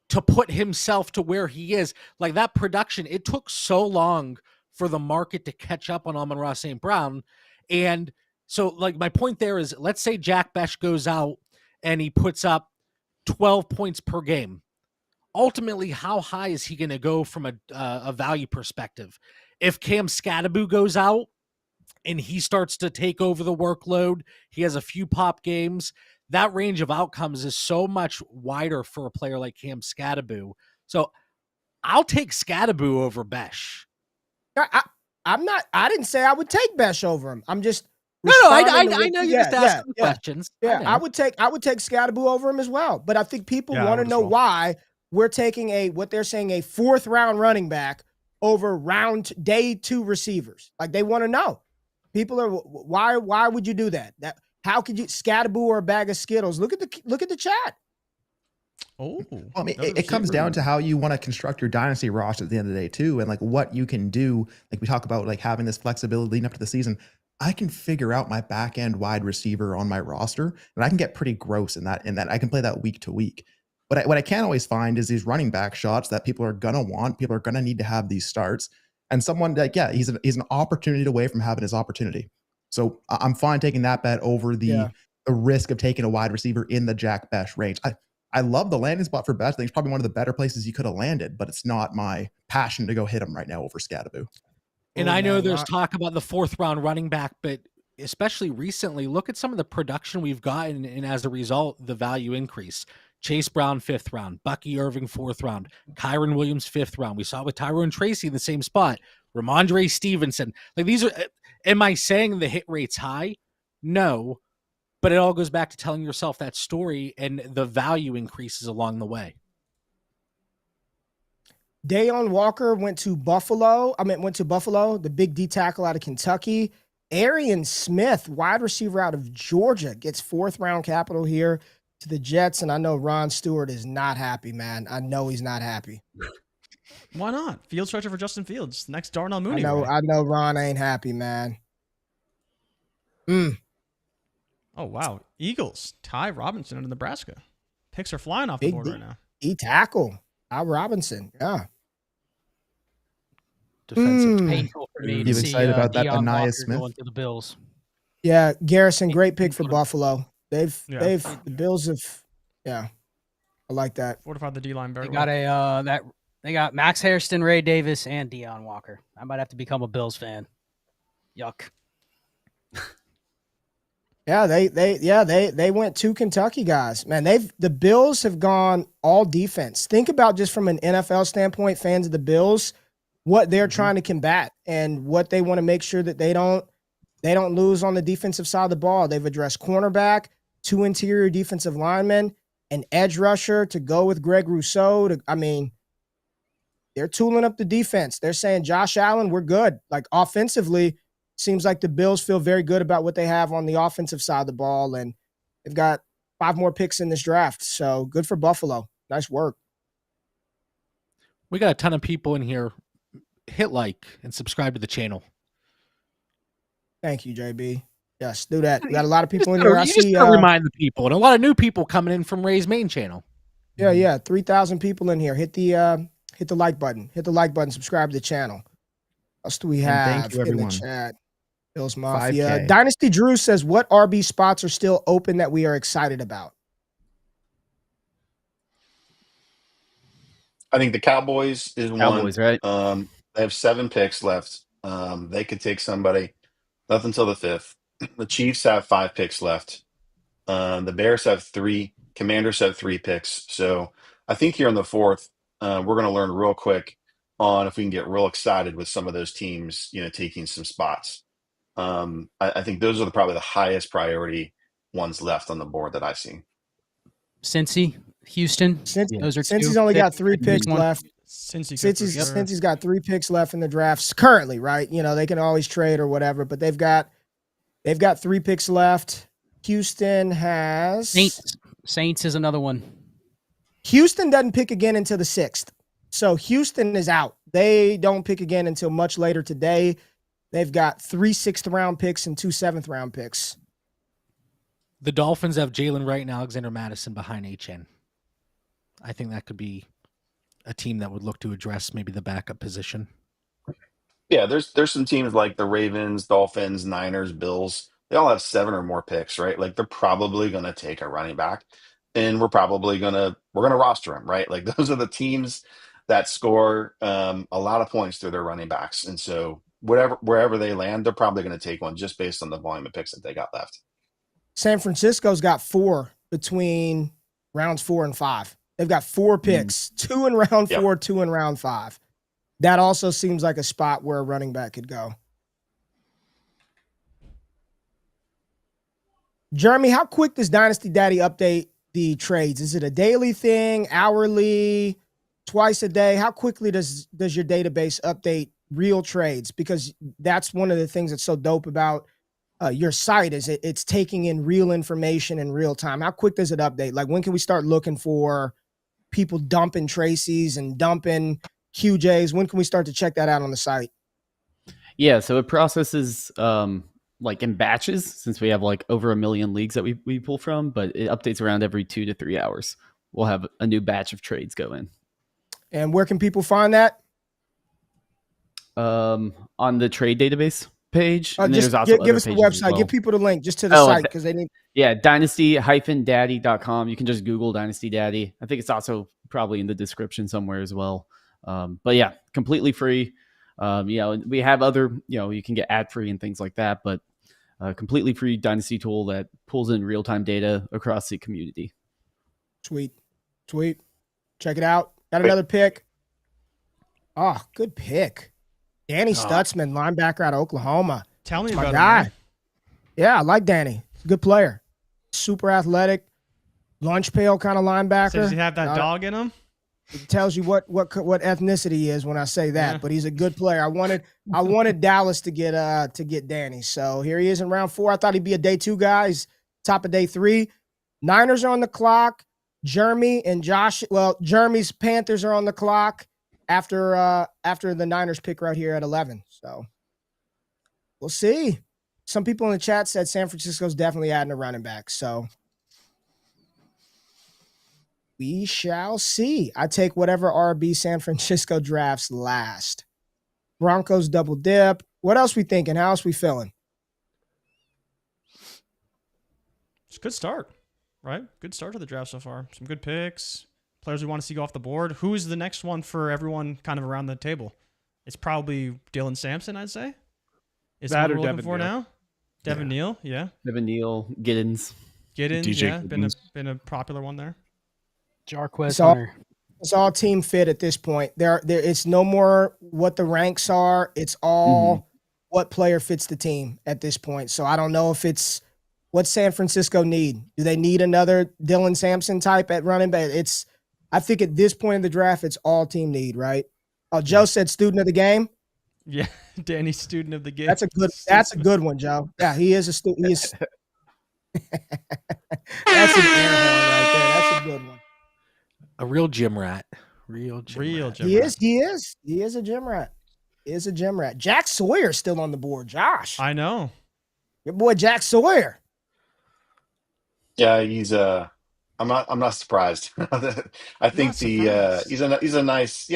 to put himself to where he is. Like that production, it took so long for the market to catch up on Amon-Ra St. Brown. And so like my point there is, let's say Jack Besh goes out and he puts up 12 points per game. Ultimately, how high is he going to go from a value perspective? If Cam Skataboo goes out and he starts to take over the workload, he has a few pop games, that range of outcomes is so much wider for a player like Cam Skataboo. So I'll take Skataboo over Besh. I didn't say I would take Besh over him. I'm just I know you're just asking questions. Yeah, I would take Skataboo over him as well. But I think people want to know why we're taking what they're saying a 4th round running back over day 2 receivers. Like they want to know. People are why would you do that? How could you Skataboo or a bag of Skittles? Look at the chat. Oh, well, I mean, it comes down to how you want to construct your dynasty roster at the end of the day too, and like what you can do. Like we talk about, like having this flexibility leading up to the season. I can figure out my back end wide receiver on my roster, and I can get pretty gross in that. I can play that week to week. But what I can't always find is these running back shots that people are gonna want. People are gonna need to have these starts, and someone like he's an opportunity away from having his opportunity. So I'm fine taking that bet over the risk of taking a wide receiver in the Jack Besh range. I love the landing spot for Besh. I think it's probably one of the better places you could have landed, but it's not my passion to go hit him right now over Skataboo. And I know there's talk about the 4th round running back, but especially recently, look at some of the production we've gotten, and as a result, the value increase. Chase Brown, 5th round. Bucky Irving, 4th round. Kyron Williams, 5th round. We saw with Tyrone Tracy in the same spot. Ramondre Stevenson. Like these are, am I saying the hit rate's high? No. But it all goes back to telling yourself that story, and the value increases along the way. Dayon Walker went to Buffalo, the big D tackle out of Kentucky. Arian Smith, wide receiver out of Georgia, gets 4th round capital here to the Jets. And I know Ron Stewart is not happy, man. I know he's not happy. Why not? Field stretcher for Justin Fields. Next Darnell Mooney. I know Ron ain't happy, man. Oh, wow. Eagles, Ty Robinson out of Nebraska. Picks are flying off the board right now. Tackle. Ty Robinson. Yeah. Defensive painful for me to see excited about that Deion Anaya Walker Smith going to the Bills. Yeah, Garrison, great pick for Buffalo. The Bills have, I like that. Fortified the D-line very well. They got Max Hairston, Ray Davis, and Deion Walker. I might have to become a Bills fan. Yuck. Yeah, they went 2 Kentucky guys. Man, the Bills have gone all defense. Think about just from an NFL standpoint, fans of the Bills, what they're trying to combat and what they want to make sure that they don't lose on the defensive side of the ball. They've addressed cornerback, 2 interior defensive linemen, an edge rusher to go with Greg Rousseau. They're tooling up the defense. They're saying, Josh Allen, we're good. Like offensively, seems like the Bills feel very good about what they have on the offensive side of the ball, and they've got 5 more picks in this draft. So good for Buffalo. Nice work. We got a ton of people in here. Hit like and subscribe to the channel. Thank you, JB. Yes, do that. We got a lot of people in here. I see. Remind the people, and a lot of new people coming in from Ray's main channel. Yeah, 3,000 people in here. Hit the like button. Hit the like button. Subscribe to the channel. What else do we have thank you, everyone. in the chat? Bills Mafia. 5K. Dynasty Drew says, what RB spots are still open that we are excited about? I think the Cowboys is Cowboys, one. right? They have 7 picks left. They could take somebody. Left until the 5th. The Chiefs have 5 picks left. The Bears have 3. Commanders have 3 picks. So I think here in the 4th, we're going to learn real quick on if we can get real excited with some of those teams, taking some spots. I think those are probably the highest priority ones left on the board that I see. Cincy, Houston. Those are Cincy's only got 3 picks left. Cincy's got 3 picks left in the drafts currently, right? You know, they can always trade or whatever, but they've got 3 picks left. Houston has Saints is another one. Houston doesn't pick again until the 6th. So Houston is out. They don't pick again until much later today. They've got 3 6th-round picks and 2 7th-round picks. The Dolphins have Jalen Wright and Alexander Madison behind HN. I think that could be a team that would look to address maybe the backup position. Yeah, there's some teams like the Ravens, Dolphins, Niners, Bills. They all have 7 or more picks, right? Like they're probably going to take a running back, and we're gonna roster him, right? Like those are the teams that score a lot of points through their running backs, and so wherever they land, they're probably going to take one just based on the volume of picks that they got left. San Francisco's got 4 between rounds 4 and 5. They've got 4 picks, 2 in round 4, 2 in round 5. That also seems like a spot where a running back could go. Jeremy, how quick does Dynasty Daddy update the trades? Is it a daily thing, hourly, twice a day? How quickly does your database update real trades? Because that's one of the things that's so dope about your site is it's taking in real information in real time. How quick does it update? Like when can we start looking for people dumping Tracy's and dumping QJs? When can we start to check that out on the site? Yeah, so it processes like in batches, since we have like over 1 million leagues that we pull from, but it updates around every 2 to 3 hours. We'll have a new batch of trades go in. And where can people find that? On the trade database page. And just give us the website. Give people the link just to the site because they need. Yeah, dynasty-daddy.com. You can just Google Dynasty Daddy. I think it's also probably in the description somewhere as well. But yeah, completely free. We have other, you can get ad free and things like that, but completely free Dynasty tool that pulls in real time data across the community. Sweet. Check it out. Got another pick. Oh, good pick. Danny Stutzman, linebacker out of Oklahoma. Tell me That's about my guy. him. Yeah, I like Danny. He's a good player. Super athletic, lunch pail kind of linebacker. So does he have that dog in him? It tells you what ethnicity he is when I say that. Yeah. But he's a good player. I wanted Dallas to get Danny. So here he is in round 4. I thought he'd be a day 2 guy. He's top of day 3. Niners are on the clock. Jeremy and Josh. Well, Jeremy's Panthers are on the clock after the Niners pick right here at 11. So we'll see. Some people in the chat said San Francisco's definitely adding a running back. So we shall see. I take whatever RB San Francisco drafts last. Broncos double dip. What else we thinking? How else we feeling? It's a good start, right? Good start to the draft so far. Some good picks. Players we want to see go off the board. Who is the next one for everyone kind of around the table? It's probably Dylan Sampson, I'd say. Is that what we're looking for now? Devin Neal, yeah. Devin Neal, Giddens, DJ Giddens. Been a popular one there. Jarquez Hunter. It's all team fit at this point. There it's no more what the ranks are. It's all what player fits the team at this point. So I don't know if it's what San Francisco need. Do they need another Dylan Sampson type at running back? I think at this point in the draft, it's all team need, right? Oh, Joe said student of the game. Yeah, Danny, student of the game. That's a good one, Joe. Yeah, he is a student. That's an air horn right there. That's a good one. A real gym rat. Real gym rat. He is a gym rat. Jack Sawyer's still on the board, Josh. I know. Your boy Jack Sawyer. Yeah, he's I'm not surprised. I think he's a nice,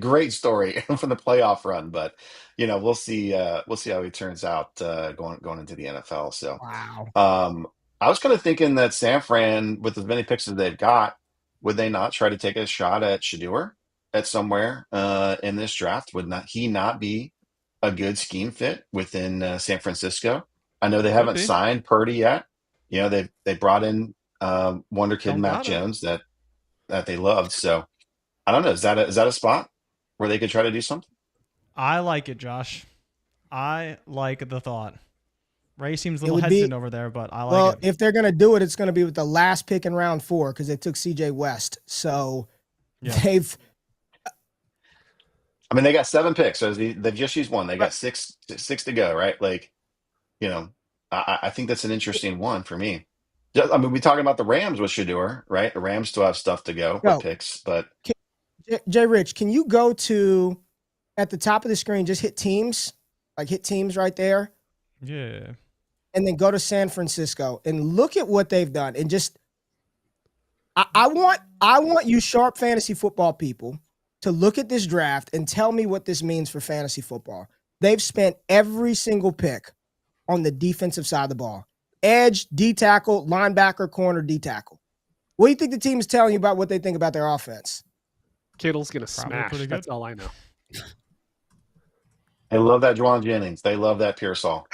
great story from the playoff run, but we'll see how he turns out going into the NFL. So wow. I was kind of thinking that San Fran, with as many picks as they've got, would they not try to take a shot at Shedeur at somewhere in this draft? Would he not be a good scheme fit within San Francisco? I know they haven't signed Purdy yet. They brought in wonder kid Mac Jones that they loved. So I don't know. Is that a spot where they could try to do something? I like it, Josh. I like the thought. Ray seems a little hesitant over there, but I like it. Well, if they're going to do it, it's going to be with the last pick in round 4 because they took CJ West. So I mean, they got 7 picks, so they've just used one. They got six to go, right? Like, you know, I think that's an interesting one for me. I mean, we're talking about the Rams with Shador, right? The Rams still have stuff to go with picks, but Jay Rich, can you go to at the top of the screen, just hit teams, like hit teams right there. Yeah. And then go to San Francisco and look at what they've done. And just I want you sharp fantasy football people to look at this draft and tell me what this means for fantasy football. They've spent every single pick on the defensive side of the ball. Edge, D tackle, linebacker, corner, D tackle. What do you think the team is telling you about what they think about their offense? Kittle's going to smash. That's all I know. They love that Juwan Jennings. They love that Pearsall.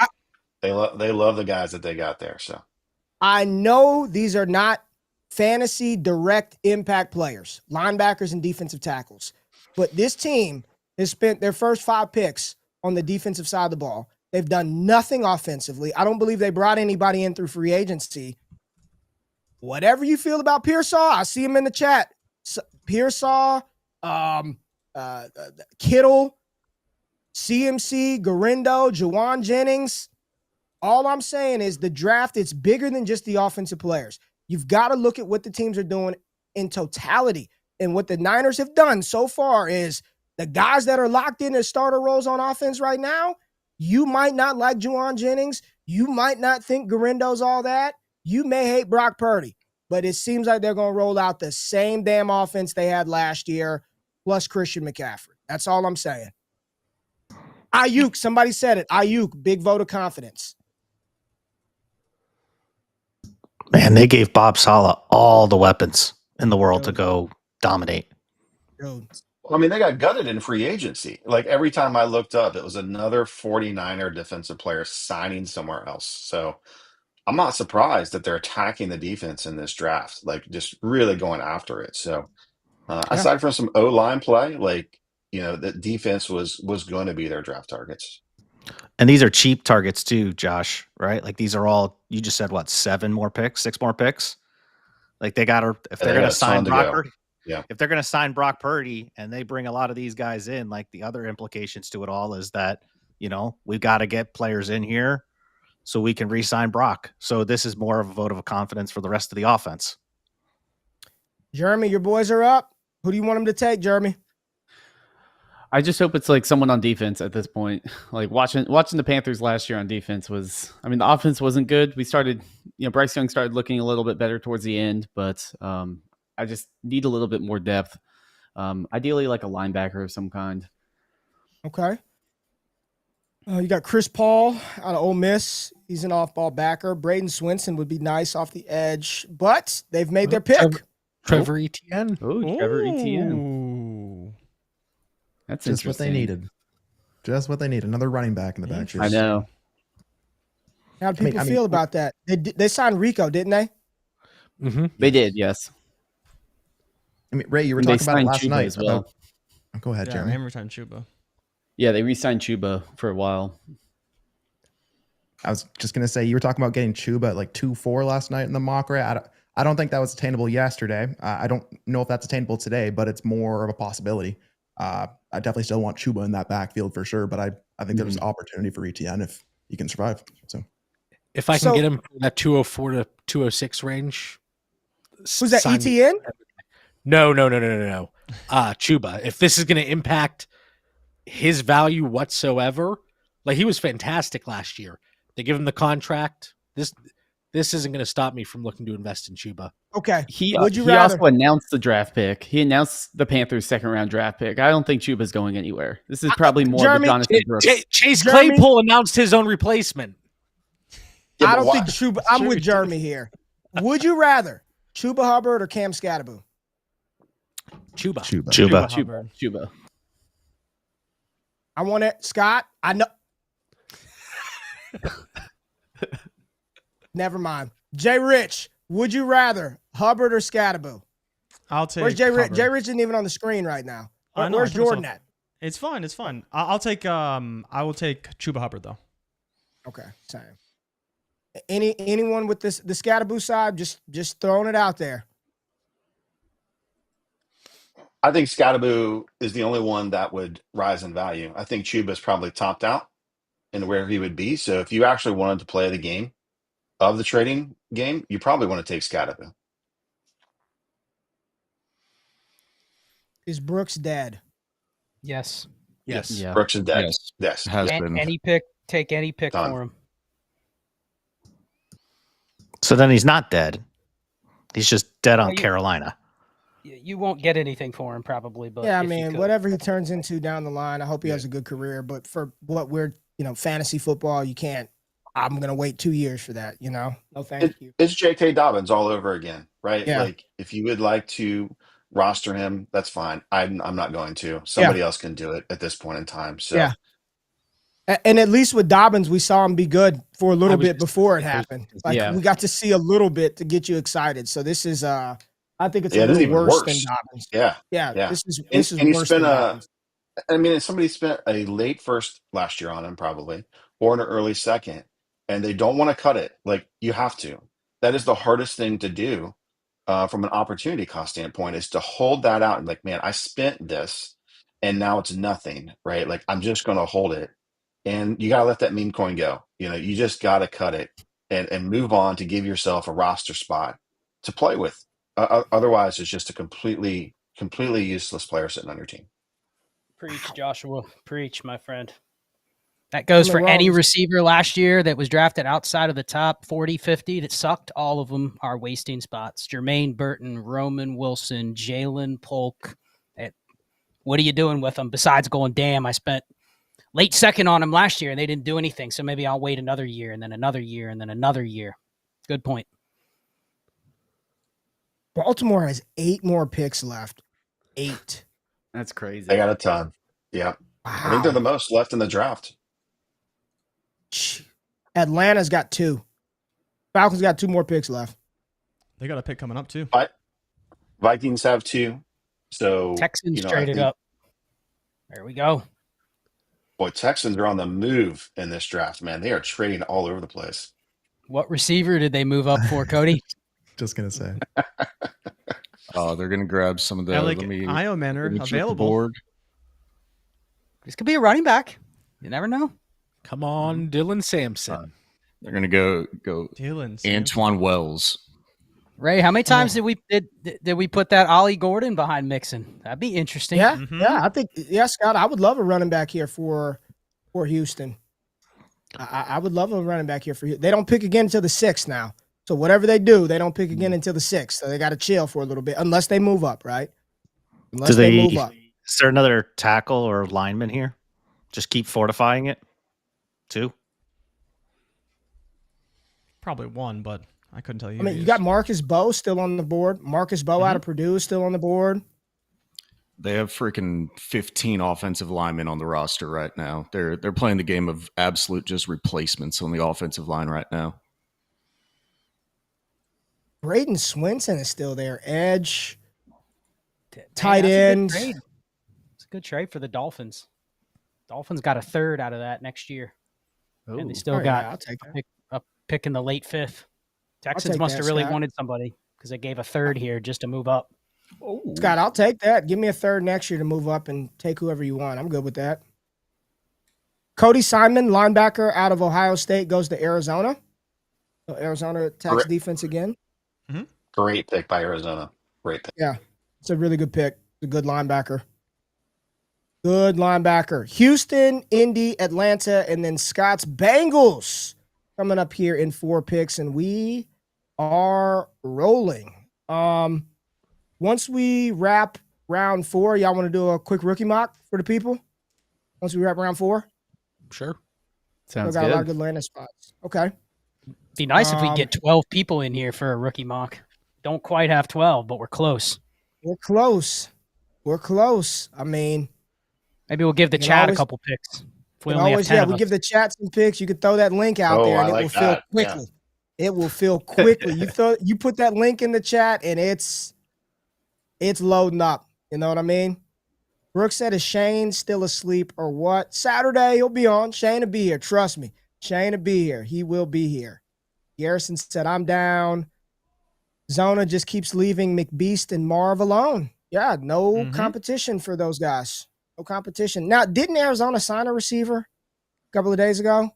They love the guys that they got there. So I know these are not fantasy direct impact players, linebackers and defensive tackles, but this team has spent their first 5 picks on the defensive side of the ball. They've done nothing offensively. I don't believe they brought anybody in through free agency. Whatever you feel about Pearsall, I see him in the chat. Pearsall, Kittle, CMC, Garindo, Juwan Jennings. All I'm saying is the draft, it's bigger than just the offensive players. You've got to look at what the teams are doing in totality. And what the Niners have done so far is the guys that are locked in as starter roles on offense right now, you might not like Juwan Jennings. You might not think Garindo's all that. You may hate Brock Purdy. But it seems like they're going to roll out the same damn offense they had last year, plus Christian McCaffrey. That's all I'm saying. Ayuk, somebody said it. Ayuk, big vote of confidence. Man, they gave Bob Saleh all the weapons in the world to go dominate. Dude. I mean, they got gutted in free agency. Like every time I looked up, it was another 49er defensive player signing somewhere else. So I'm not surprised that they're attacking the defense in this draft, like just really going after it. So aside from some O-line play, like, you know, the defense was going to be their draft targets. And these are cheap targets too, Josh, right? Like these are all, you just said what, 6 more picks? Like they got to, if they're going to sign Brock Purdy, if they're going to sign Brock Purdy and they bring a lot of these guys in, like the other implications to it all is that, you know, we've got to get players in here so we can re-sign Brock. So this is more of a vote of confidence for the rest of the offense. Jeremy, your boys are up. Who do you want them to take, Jeremy? I just hope it's like someone on defense at this point. Like watching the Panthers last year on defense was, I mean, the offense wasn't good. We started, you know, Bryce Young started looking a little bit better towards the end, but I just need a little bit more depth. Ideally like a linebacker of some kind. Okay. You got Chris Paul out of Ole Miss. He's an off-ball backer. Braden Swinson would be nice off the edge, but they've made their pick. Trevor Etienne. Oh, Trevor Etienne. That's just what they needed. Just what they need. Another running back in the back. I know. How do people feel about that? They signed Rico, didn't they? Mm-hmm. They did, yes. I mean, Ray, you were talking about it last Chuba night as well. Go ahead, Jeremy. I remember signed Chuba. Yeah, they re-signed Chuba for a while. I was just going to say, you were talking about getting Chuba at like 2-4 last night in the mock rate. I don't think that was attainable yesterday. I don't know if that's attainable today, but it's more of a possibility. I definitely still want Chuba in that backfield for sure, but I think there's opportunity for Etienne if he can survive. So if I can get him in that 204 to 206 range. Was that Etienne? No. Chuba. If this is going to impact his value whatsoever, like he was fantastic last year. They give him the contract. This isn't going to stop me from looking to invest in Chuba. Okay. He also announced the draft pick. He announced the Panthers' 2nd round draft pick. I don't think Chuba's going anywhere. This is probably more of a Jonathan Brooks. Chase Claypool announced his own replacement. I don't think Chuba. I'm with Jeremy here. Would you rather Chuba Hubbard or Cam Skataboo? Chuba. I want it, Scott. I know. Never mind. Jay Rich, would you rather Hubbard or Skataboo? I'll take. Where's Jay Rich? Jay Rich isn't even on the screen right now. Where's Jordan at? It's fine. It's fine. I'll take. I will take Chuba Hubbard though. Okay, same. Anyone with the Skataboo side? Just throwing it out there. I think Skataboo is the only one that would rise in value. I think Chuba's probably topped out in where he would be. So if you actually wanted to play the game of the trading game, you probably want to take Skataboo. Is Brooks dead? Yes. Yes. Yeah. Brooks is dead. Yes. Yes. Has been. Any pick, take any pick Done. for him. So then he's not dead. He's just dead on Well, Carolina. You won't get anything for him probably, but Yeah, I if you mean, could. whatever he turns into down the line, I hope he has a good career. But for what we're, fantasy football, you can't. I'm gonna wait 2 years for that. No, thank you. It's J.K. Dobbins all over again, right? Yeah. Like if you would like to roster him, that's fine. I'm not going to. Somebody else can do it at this point in time. So Yeah. And at least with Dobbins, we saw him be good for a little bit before it happened. Like we got to see a little bit to get you excited. So this is, I think it's a this is little even worse than Dobbins. Yeah. Yeah. This is And he worse spent than Dobbins. I mean, somebody spent a late first last year on him probably, or an early second, and they don't want to cut it. Like you have to. That is the hardest thing to do from an opportunity cost standpoint, is to hold that out and like, man, I spent this and now it's nothing, right? Like I'm just going to hold it. And you got to let that meme coin go. You just got to cut it and move on to give yourself a roster spot to play with. Otherwise, it's just a completely useless player sitting on your team. Preach, Joshua. Preach, my friend. That goes for any receiver last year that was drafted outside of the top 40, 50 that sucked. All of them are wasting spots. Jermaine Burton, Roman Wilson, Jalen Polk. What are you doing with them besides going, damn, I spent late second on them last year and they didn't do anything, so maybe I'll wait another year and then another year and then another year. Good point. Baltimore has 8 more picks left. 8. That's crazy. They got a ton. Yeah. Wow. I think they're the most left in the draft. Atlanta's got 2. Falcons got 2 more picks left. They got a pick coming up too. Vikings have 2. So Texans traded up. There we go. Boy, Texans are on the move in this draft, man. They are trading all over the place. What receiver did they move up for, Cody? Just gonna say. They're gonna grab some of the Io Manor available. Board. This could be a running back. You never know. Come on, Dylan Sampson. They're gonna go Dylan Antoine Wells. Ray, how many times did we put that Ollie Gordon behind Mixon? That'd be interesting. Yeah, I think Scott. I would love a running back here for Houston. I would love a running back here for Houston. They don't pick again until the 6th now. So whatever they do, they don't pick again until the 6th. So they got to chill for a little bit unless they move up, right? Unless they move up. Is there another tackle or lineman here? Just keep fortifying it. 2. Probably 1, but I couldn't tell you. I mean, you got Marcus Bowe still on the board. Marcus Bowe out of Purdue is still on the board. They have freaking 15 offensive linemen on the roster right now. They're playing the game of absolute just replacements on the offensive line right now. Braden Swinson is still there. Edge, tight end. It's a good trade for the Dolphins. Dolphins got a 3rd out of that next year. Ooh. And they still got a pick in the late 5th. Texans must have really wanted somebody because they gave a 3rd here just to move up. Oh. Scott, I'll take that. Give me a 3rd next year to move up and take whoever you want. I'm good with that. Cody Simon, linebacker out of Ohio State, goes to Arizona. So Arizona attacks defense again. Mm-hmm. Great pick by Arizona. Great pick. Yeah, it's a really good pick. It's a good linebacker. Good linebacker. Houston, Indy, Atlanta, and then Scott's Bengals coming up here in 4 picks, and we are rolling. Once we wrap round 4, y'all want to do a quick rookie mock for the people? Once we wrap round 4? Sure. Sounds good. Got a lot of good landing spots. Okay. Be nice if we get 12 people in here for a rookie mock. Don't quite have 12, but we're close. We're close. I mean, maybe we'll give the chat a couple picks. If we only have 10 we give the chat some picks. You could throw that link out there, and it will fill quickly. Yeah. It will fill quickly. You put that link in the chat, and it's loading up. You know what I mean? Brooks said, is Shane still asleep or what? Saturday, he'll be on. Shane will be here. Trust me. Shane will be here. He will be here. Garrison said, I'm down. Zona just keeps leaving McBeast and Marv alone. Yeah, no competition for those guys. No competition. Now, didn't Arizona sign a receiver a couple of days ago?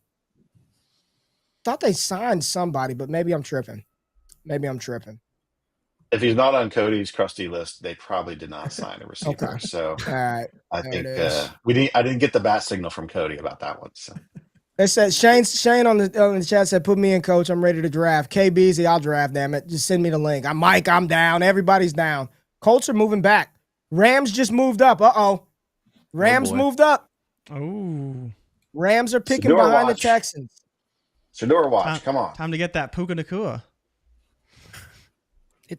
Thought they signed somebody, but maybe I'm tripping. If he's not on Cody's crusty list, they probably did not sign a receiver. Okay. So All right. I There think it is. I didn't get the bat signal from Cody about that one. So They said Shane on the chat said, "Put me in, coach. I'm ready to draft." KBZ, I'll draft. Damn it, just send me the link. I'm Mike. I'm down. Everybody's down. Colts are moving back. Rams just moved up. Rams moved up. Oh. Rams are picking Shedeur behind watch. the Texans. Shedeur watch. Come on. Time to get that Puka Nakua.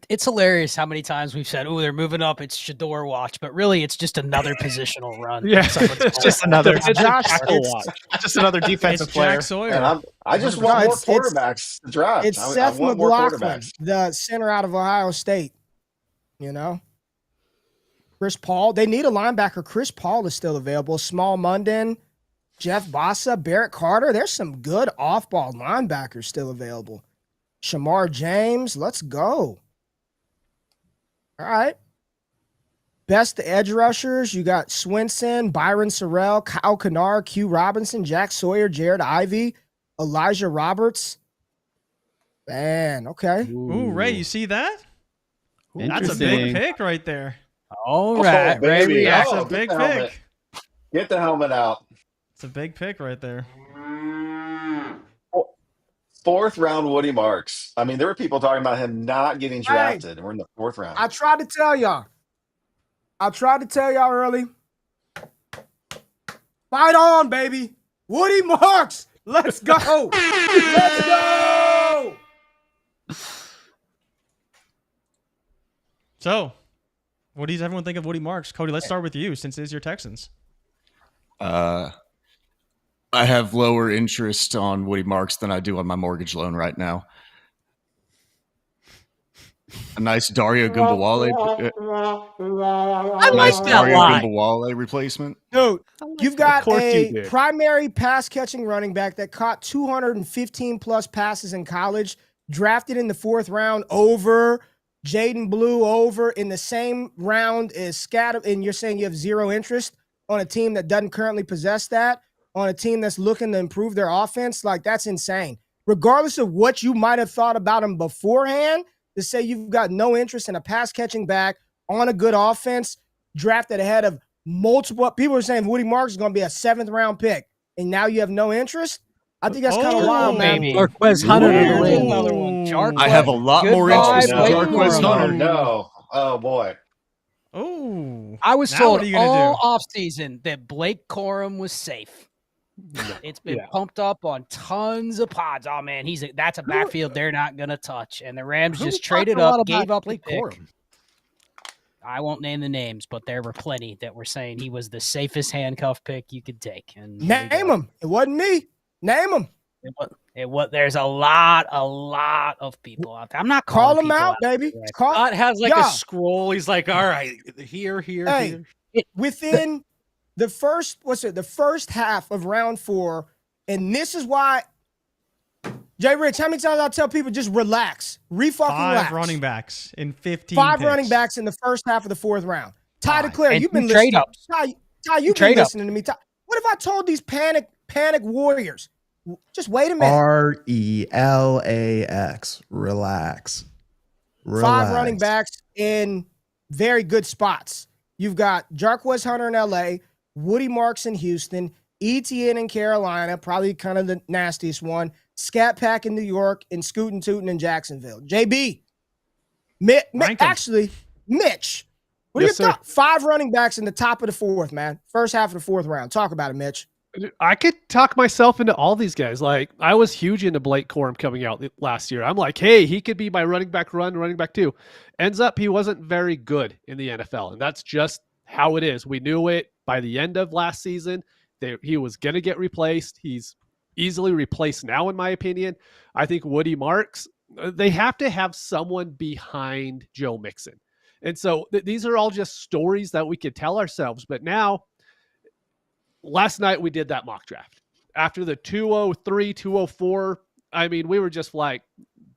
It's hilarious how many times we've said, "Oh, they're moving up." It's Shedeur watch, but really, it's just another positional run. Yeah, it's just another. It's just another defensive player. Jack Sawyer. And I just want more quarterbacks to draft. It's I Seth want more McLaughlin, quarterbacks. the center out of Ohio State. You know, Chris Paul. They need a linebacker. Chris Paul is still available. Small Munden, Jeff Bossa, Barrett Carter. There's some good off-ball linebackers still available. Shamar James. Let's go. All right. Best edge rushers. You got Swinson, Byron Sorrell, Kyle Kennard, Q Robinson, Jack Sawyer, Jared Ivey, Elijah Roberts. Man, okay. Ooh, Ray, you see that? That's a big pick right there. All right, Ray. That's a big pick. Get the helmet out. It's a big pick right there. 4th round Woody Marks. I mean, there were people talking about him not getting drafted, and we're in the 4th round. I tried to tell y'all early. Fight on, baby. Woody Marks. Let's go. Let's go. So, what does everyone think of Woody Marks? Cody, let's start with you since it is your Texans. I have lower interest on Woody Marks than I do on my mortgage loan right now. A nice Dario Gumbawale. I like that line. Gumbawale replacement. Dude, you've got a primary pass catching running back that caught 215 plus passes in college, drafted in the 4th round over Jaden Blue, over in the same round as Skataboo, and you're saying you have zero interest on a team that doesn't currently possess that, on a team that's looking to improve their offense? Like, that's insane. Regardless of what you might have thought about him beforehand, to say you've got no interest in a pass-catching back on a good offense, drafted ahead of multiple – people are saying Woody Marks is going to be a 7th-round pick, and now you have no interest? I think that's kind of wild, man. Jarquez Hunter. Another one. I have a lot more interest in Jarquez Hunter. No. Oh, boy. Oh. I was told all offseason that Blake Corum was safe. It's been pumped up on tons of pods. Oh man, that's a backfield they're not gonna touch. And the Rams just traded up, gave up Blake Corum. I won't name the names, but there were plenty that were saying he was the safest handcuff pick you could take. And name him. It wasn't me. Name him. There's a lot of people out there. I'm not call them out, baby. Scott has like a scroll. He's like, all right, here. Within the first half of round 4, and this is why, Jay Rich, how many times I tell people just relax, relax. 5 running backs in 15 5 picks. running backs in the first half of the 4th round. Ty DeClaire, you've been listening. Ty, you've been listening to me. Ty, what if I told these panic warriors? Just wait a minute. RELAX. Relax. 5 running backs in very good spots. You've got Jarquez Hunter in LA, Woody Marks in Houston, ETN in Carolina, probably kind of the nastiest one, Scat Pack in New York, and Scootin' Tootin' in Jacksonville. JB, Mitch, what do you thought? 5 running backs in the top of the 4th, man. First half of the 4th round. Talk about it, Mitch. I could talk myself into all these guys. Like, I was huge into Blake Corum coming out last year. I'm like, hey, he could be my running back 2. Ends up, he wasn't very good in the NFL, and that's just how it is. We knew it by the end of last season. He was going to get replaced. He's easily replaced now, in my opinion. I think Woody Marks, they have to have someone behind Joe Mixon. And so these are all just stories that we could tell ourselves. But now, last night we did that mock draft. After the 203, 204, I mean, we were just like,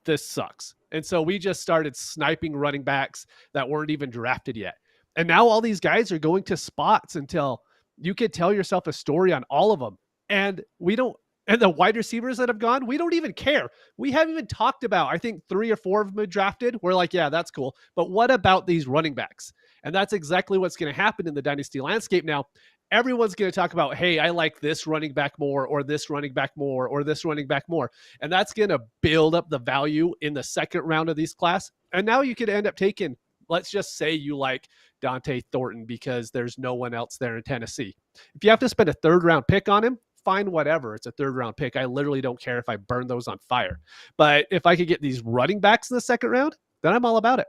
this sucks. And so we just started sniping running backs that weren't even drafted yet. And now all these guys are going to spots until you could tell yourself a story on all of them. And the wide receivers that have gone, we don't even care. We haven't even talked about, I think 3 or 4 of them drafted. We're like, yeah, that's cool. But what about these running backs? And that's exactly what's going to happen in the dynasty landscape now. Everyone's going to talk about, hey, I like this running back more, or this running back more, or this running back more. And that's going to build up the value in the second round of these class. And now you could end up taking, let's just say you like Dante Thornton because there's no one else there in Tennessee. If you have to spend a 3rd round pick on him, fine, whatever. It's a 3rd round pick. I literally don't care if I burn those on fire. But if I could get these running backs in the 2nd round, then I'm all about it.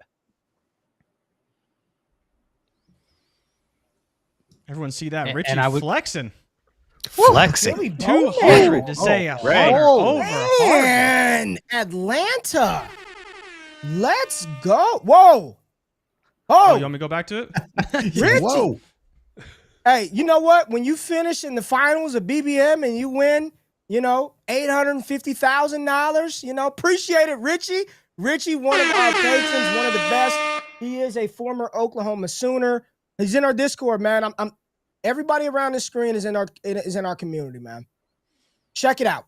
Everyone see that? Richie flexing. Flexing. Really 200 to say a over. Man, Atlanta. Let's go. Whoa. Oh, you want me to go back to it? Richie. Whoa. Hey, you know what? When you finish in the finals of BBM and you win, $850,000, appreciate it, Richie. Richie, one of our patrons, one of the best. He is a former Oklahoma Sooner. He's in our Discord, man. I'm everybody around the screen is in our community, man. Check it out.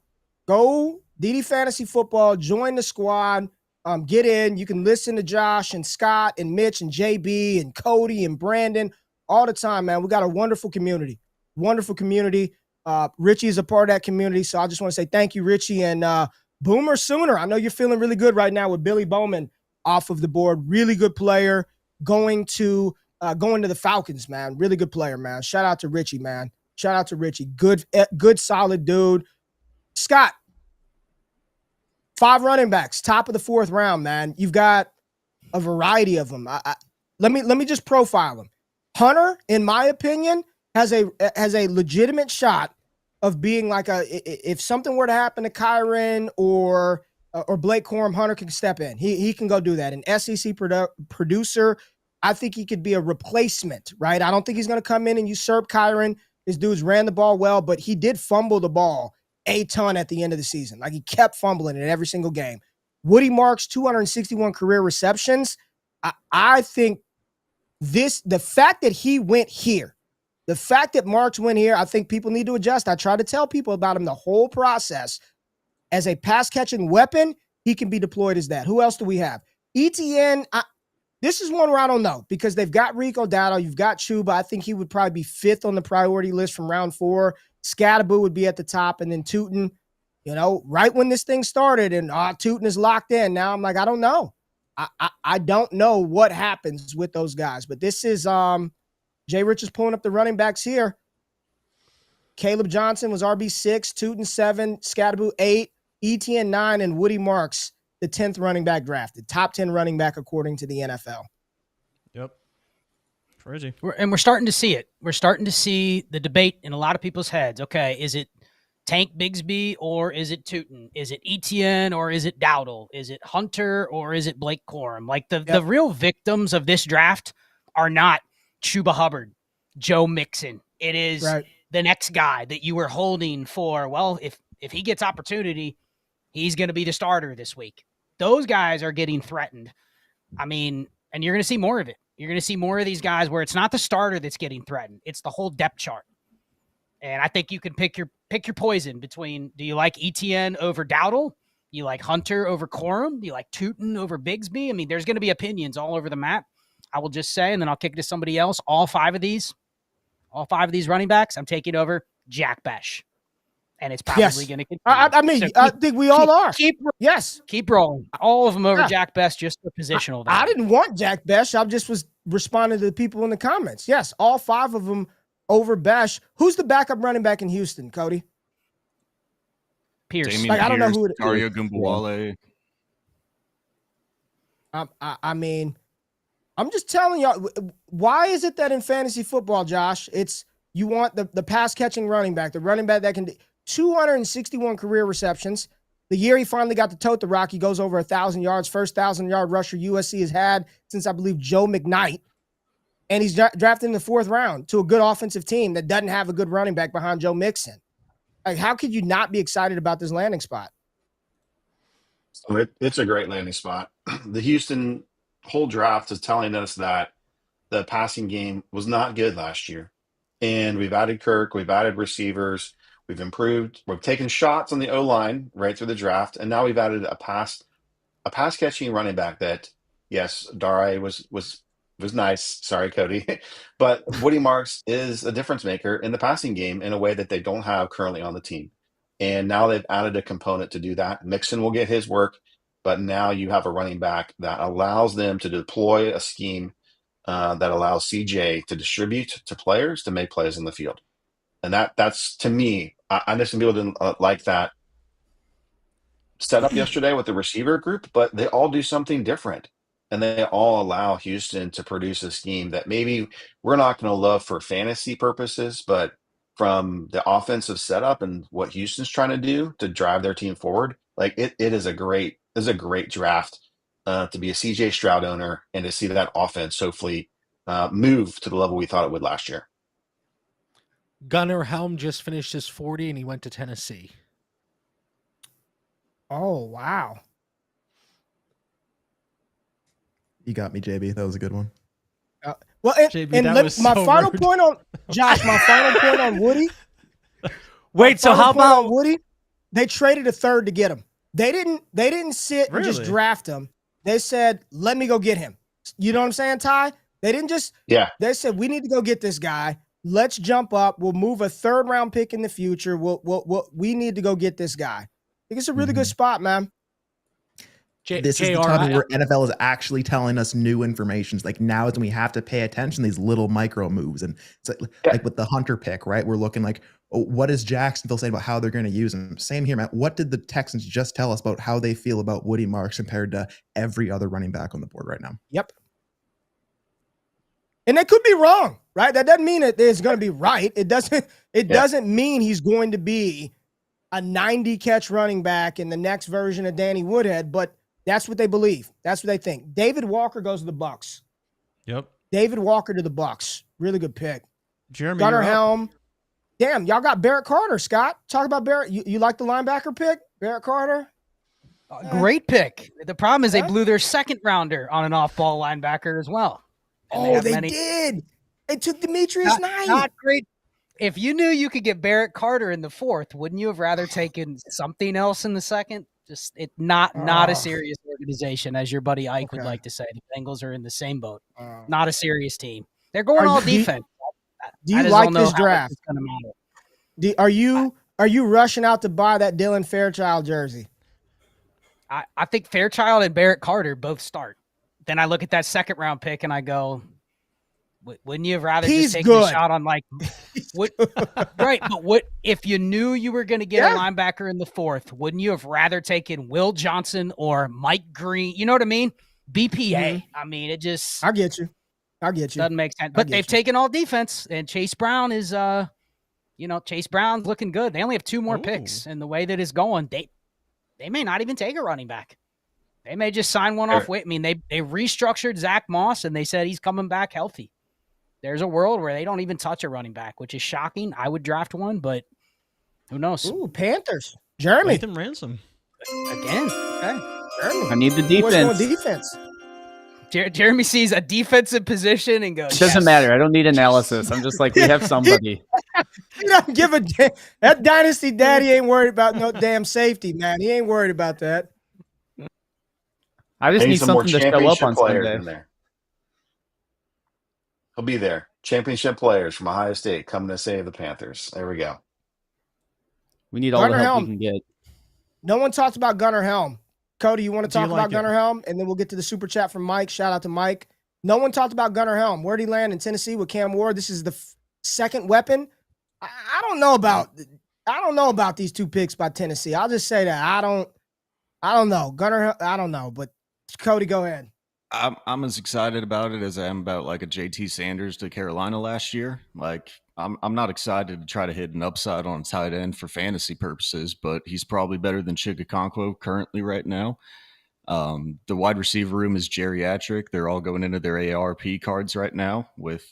Go DD Fantasy Football, join the squad. Get in. You can listen to Josh and Scott and Mitch and JB and Cody and Brandon all the time, man. We got a wonderful community. Wonderful community. Richie is a part of that community, so I just want to say thank you, Richie. And Boomer Sooner, I know you're feeling really good right now with Billy Bowman off of the board. Really good player going to the Falcons, man. Really good player, man. Shout out to Richie, man. Shout out to Richie. Good, solid dude. Scott, 5 running backs, top of the 4th round, man. You've got a variety of them. Let me just profile them. Hunter, in my opinion, has a legitimate shot of being like if something were to happen to Kyron or Blake Corum, Hunter can step in. He can go do that. An SEC producer, I think he could be a replacement, right? I don't think he's going to come in and usurp Kyron. His dudes ran the ball well, but he did fumble the ball a ton at the end of the season. Like, he kept fumbling it every single game. Woody Marks, 261 career receptions. I think the fact that he went here, the fact that Marks went here, I think people need to adjust. I try to tell people about him the whole process. As a pass-catching weapon, he can be deployed as that. Who else do we have? ETN, this is one where I don't know, because they've got Rico Dowdle, you've got Chuba. I think he would probably be 5th on the priority list from round 4. Skataboo would be at the top, and then Tutin, right when this thing started, and Tutin is locked in. Now I'm like, I don't know. I don't know what happens with those guys, but this is Jay Rich is pulling up the running backs here. Caleb Johnson was RB6, Tutin 7, Skataboo 8, ETN 9, and Woody Marks, the 10th running back drafted. Top 10 running back according to the NFL. Yep. Crazy. We're starting to see it. We're starting to see the debate in a lot of people's heads. Okay, is it Tank Bigsby or is it Tutin? Is it ETN or is it Dowdle? Is it Hunter or is it Blake Corum? Like the real victims of this draft are not Chuba Hubbard, Joe Mixon. It is the next guy that you were holding for. Well, if he gets opportunity, he's going to be the starter this week. Those guys are getting threatened. I mean, and you're going to see more of it. You're going to see more of these guys where it's not the starter that's getting threatened. It's the whole depth chart. And I think you can pick your poison between, do you like ETN over Dowdle? You like Hunter over Corum? Do you like Tutin over Bigsby? I mean, there's going to be opinions all over the map. I will just say, and then I'll kick it to somebody else. All five of these running backs, I'm taking over Jack Besh. And it's probably going to continue. I think we all are. Keep rolling. All of them over Jack Besh just for positional value. I didn't want Jack Besh. I just was responding to the people in the comments. Yes, all 5 of them over Besh. Who's the backup running back in Houston, Cody? Pierce. Damian I don't know who it is. Dario Gumbawale. I mean, I'm just telling y'all, why is it that in fantasy football, Josh, it's you want the pass-catching running back, the running back that can – 261 career receptions. The year he finally got to tote the rock, he goes over 1,000 yards, first 1,000-yard rusher USC has had since, I believe, Joe McKnight. And he's drafted in the 4th round to a good offensive team that doesn't have a good running back behind Joe Mixon. Like, how could you not be excited about this landing spot? So it's a great landing spot. The Houston whole draft is telling us that the passing game was not good last year. And we've added Kirk, we've added receivers, we've improved, we've taken shots on the O-line right through the draft, and now we've added a pass catching running back that, yes, Dare was nice. Sorry, Cody. But Woody Marks is a difference maker in the passing game in a way that they don't have currently on the team. And now they've added a component to do that. Mixon will get his work, but now you have a running back that allows them to deploy a scheme that allows CJ to distribute to players to make plays in the field. And that's to me, I know some people didn't like that setup yesterday with the receiver group, but they all do something different. And they all allow Houston to produce a scheme that maybe we're not going to love for fantasy purposes, but from the offensive setup and what Houston's trying to do to drive their team forward, like it is a great draft to be a CJ Stroud owner and to see that offense hopefully move to the level we thought it would last year. Gunnar Helm just finished his 40 and he went to Tennessee. Oh, wow. You got me, JB. That was a good one. Well, JB, my final point on Josh, my final point on Woody. Wait, so how about Woody? They traded a third to get him. They didn't sit and just draft him. They said, "Let me go get him." You know what I'm saying, Ty? They didn't just They said, "We need to go get this guy. Let's jump up. We'll move a 3rd round pick in the future. We need to go get this guy." I think it's a really good spot, man. This is the time where NFL is actually telling us new information. It's like now is when we have to pay attention to these little micro moves. And it's like with the Hunter pick, right? We're looking like, oh, what is Jacksonville saying about how they're going to use him? Same here, Matt. What did the Texans just tell us about how they feel about Woody Marks compared to every other running back on the board right now? Yep. And they could be wrong, right? That doesn't mean that it's going to be right. It doesn't mean he's going to be a 90 catch running back in the next version of Danny Woodhead, but that's what they believe. That's what they think. David Walker goes to the Bucks. Yep. David Walker to the Bucks. Really good pick. Jeremy Gunnar Helm. Damn, y'all got Barrett Carter, Scott. Talk about Barrett. You like the linebacker pick? Barrett Carter? Great pick. The problem is they blew their 2nd rounder on an off-ball linebacker as well. And they did. They took Demetrius Knight. Not great. If you knew you could get Barrett Carter in the 4th, wouldn't you have rather taken something else in the 2nd? Just not a serious organization, as your buddy Ike would like to say. The Bengals are in the same boat. Not a serious team. They're going all defense. Do you like this draft? Are you rushing out to buy that Dylan Fairchild jersey? I think Fairchild and Barrett Carter both start. Then I look at that 2nd round pick and I go, wouldn't you have rather just taken a shot on right? But what if you knew you were going to get a linebacker in the 4th? Wouldn't you have rather taken Will Johnson or Mike Green? You know what I mean? BPA. I mean, it just. I get you. Doesn't make sense. But they've taken all defense, and Chase Brown is, Chase Brown's looking good. They only have 2 more picks, and the way that it's going, they may not even take a running back. They may just sign one off. I mean, they restructured Zach Moss, and they said he's coming back healthy. There's a world where they don't even touch a running back, which is shocking. I would draft one, but who knows? Ooh, Panthers. Jeremy. Nathan Ransom. Again. Okay. Jeremy. I need the defense. Defense. Jeremy sees a defensive position and goes, it doesn't matter. I don't need analysis. I'm just like, we have somebody. He doesn't give a damn. That Dynasty daddy ain't worried about no damn safety, man. He ain't worried about that. I just need something to show up on Sunday. There. He'll be there. Championship players from Ohio State coming to save the Panthers. There we go. We need all the help we can get. No one talked about Gunnar Helm. Cody, you want to talk about Gunnar Helm? And then we'll get to the super chat from Mike. Shout out to Mike. No one talked about Gunnar Helm. Where'd he land in Tennessee with Cam Ward? This is the 2nd weapon. I don't know about these 2 picks by Tennessee. I'll just say that I don't know. Gunnar, I don't know. But Cody, go ahead. I'm as excited about it as I am about like a JT Sanders to Carolina last year. Like I'm not excited to try to hit an upside on a tight end for fantasy purposes, but he's probably better than Chigakonkwo currently right now. The wide receiver room is geriatric. They're all going into their ARP cards right now with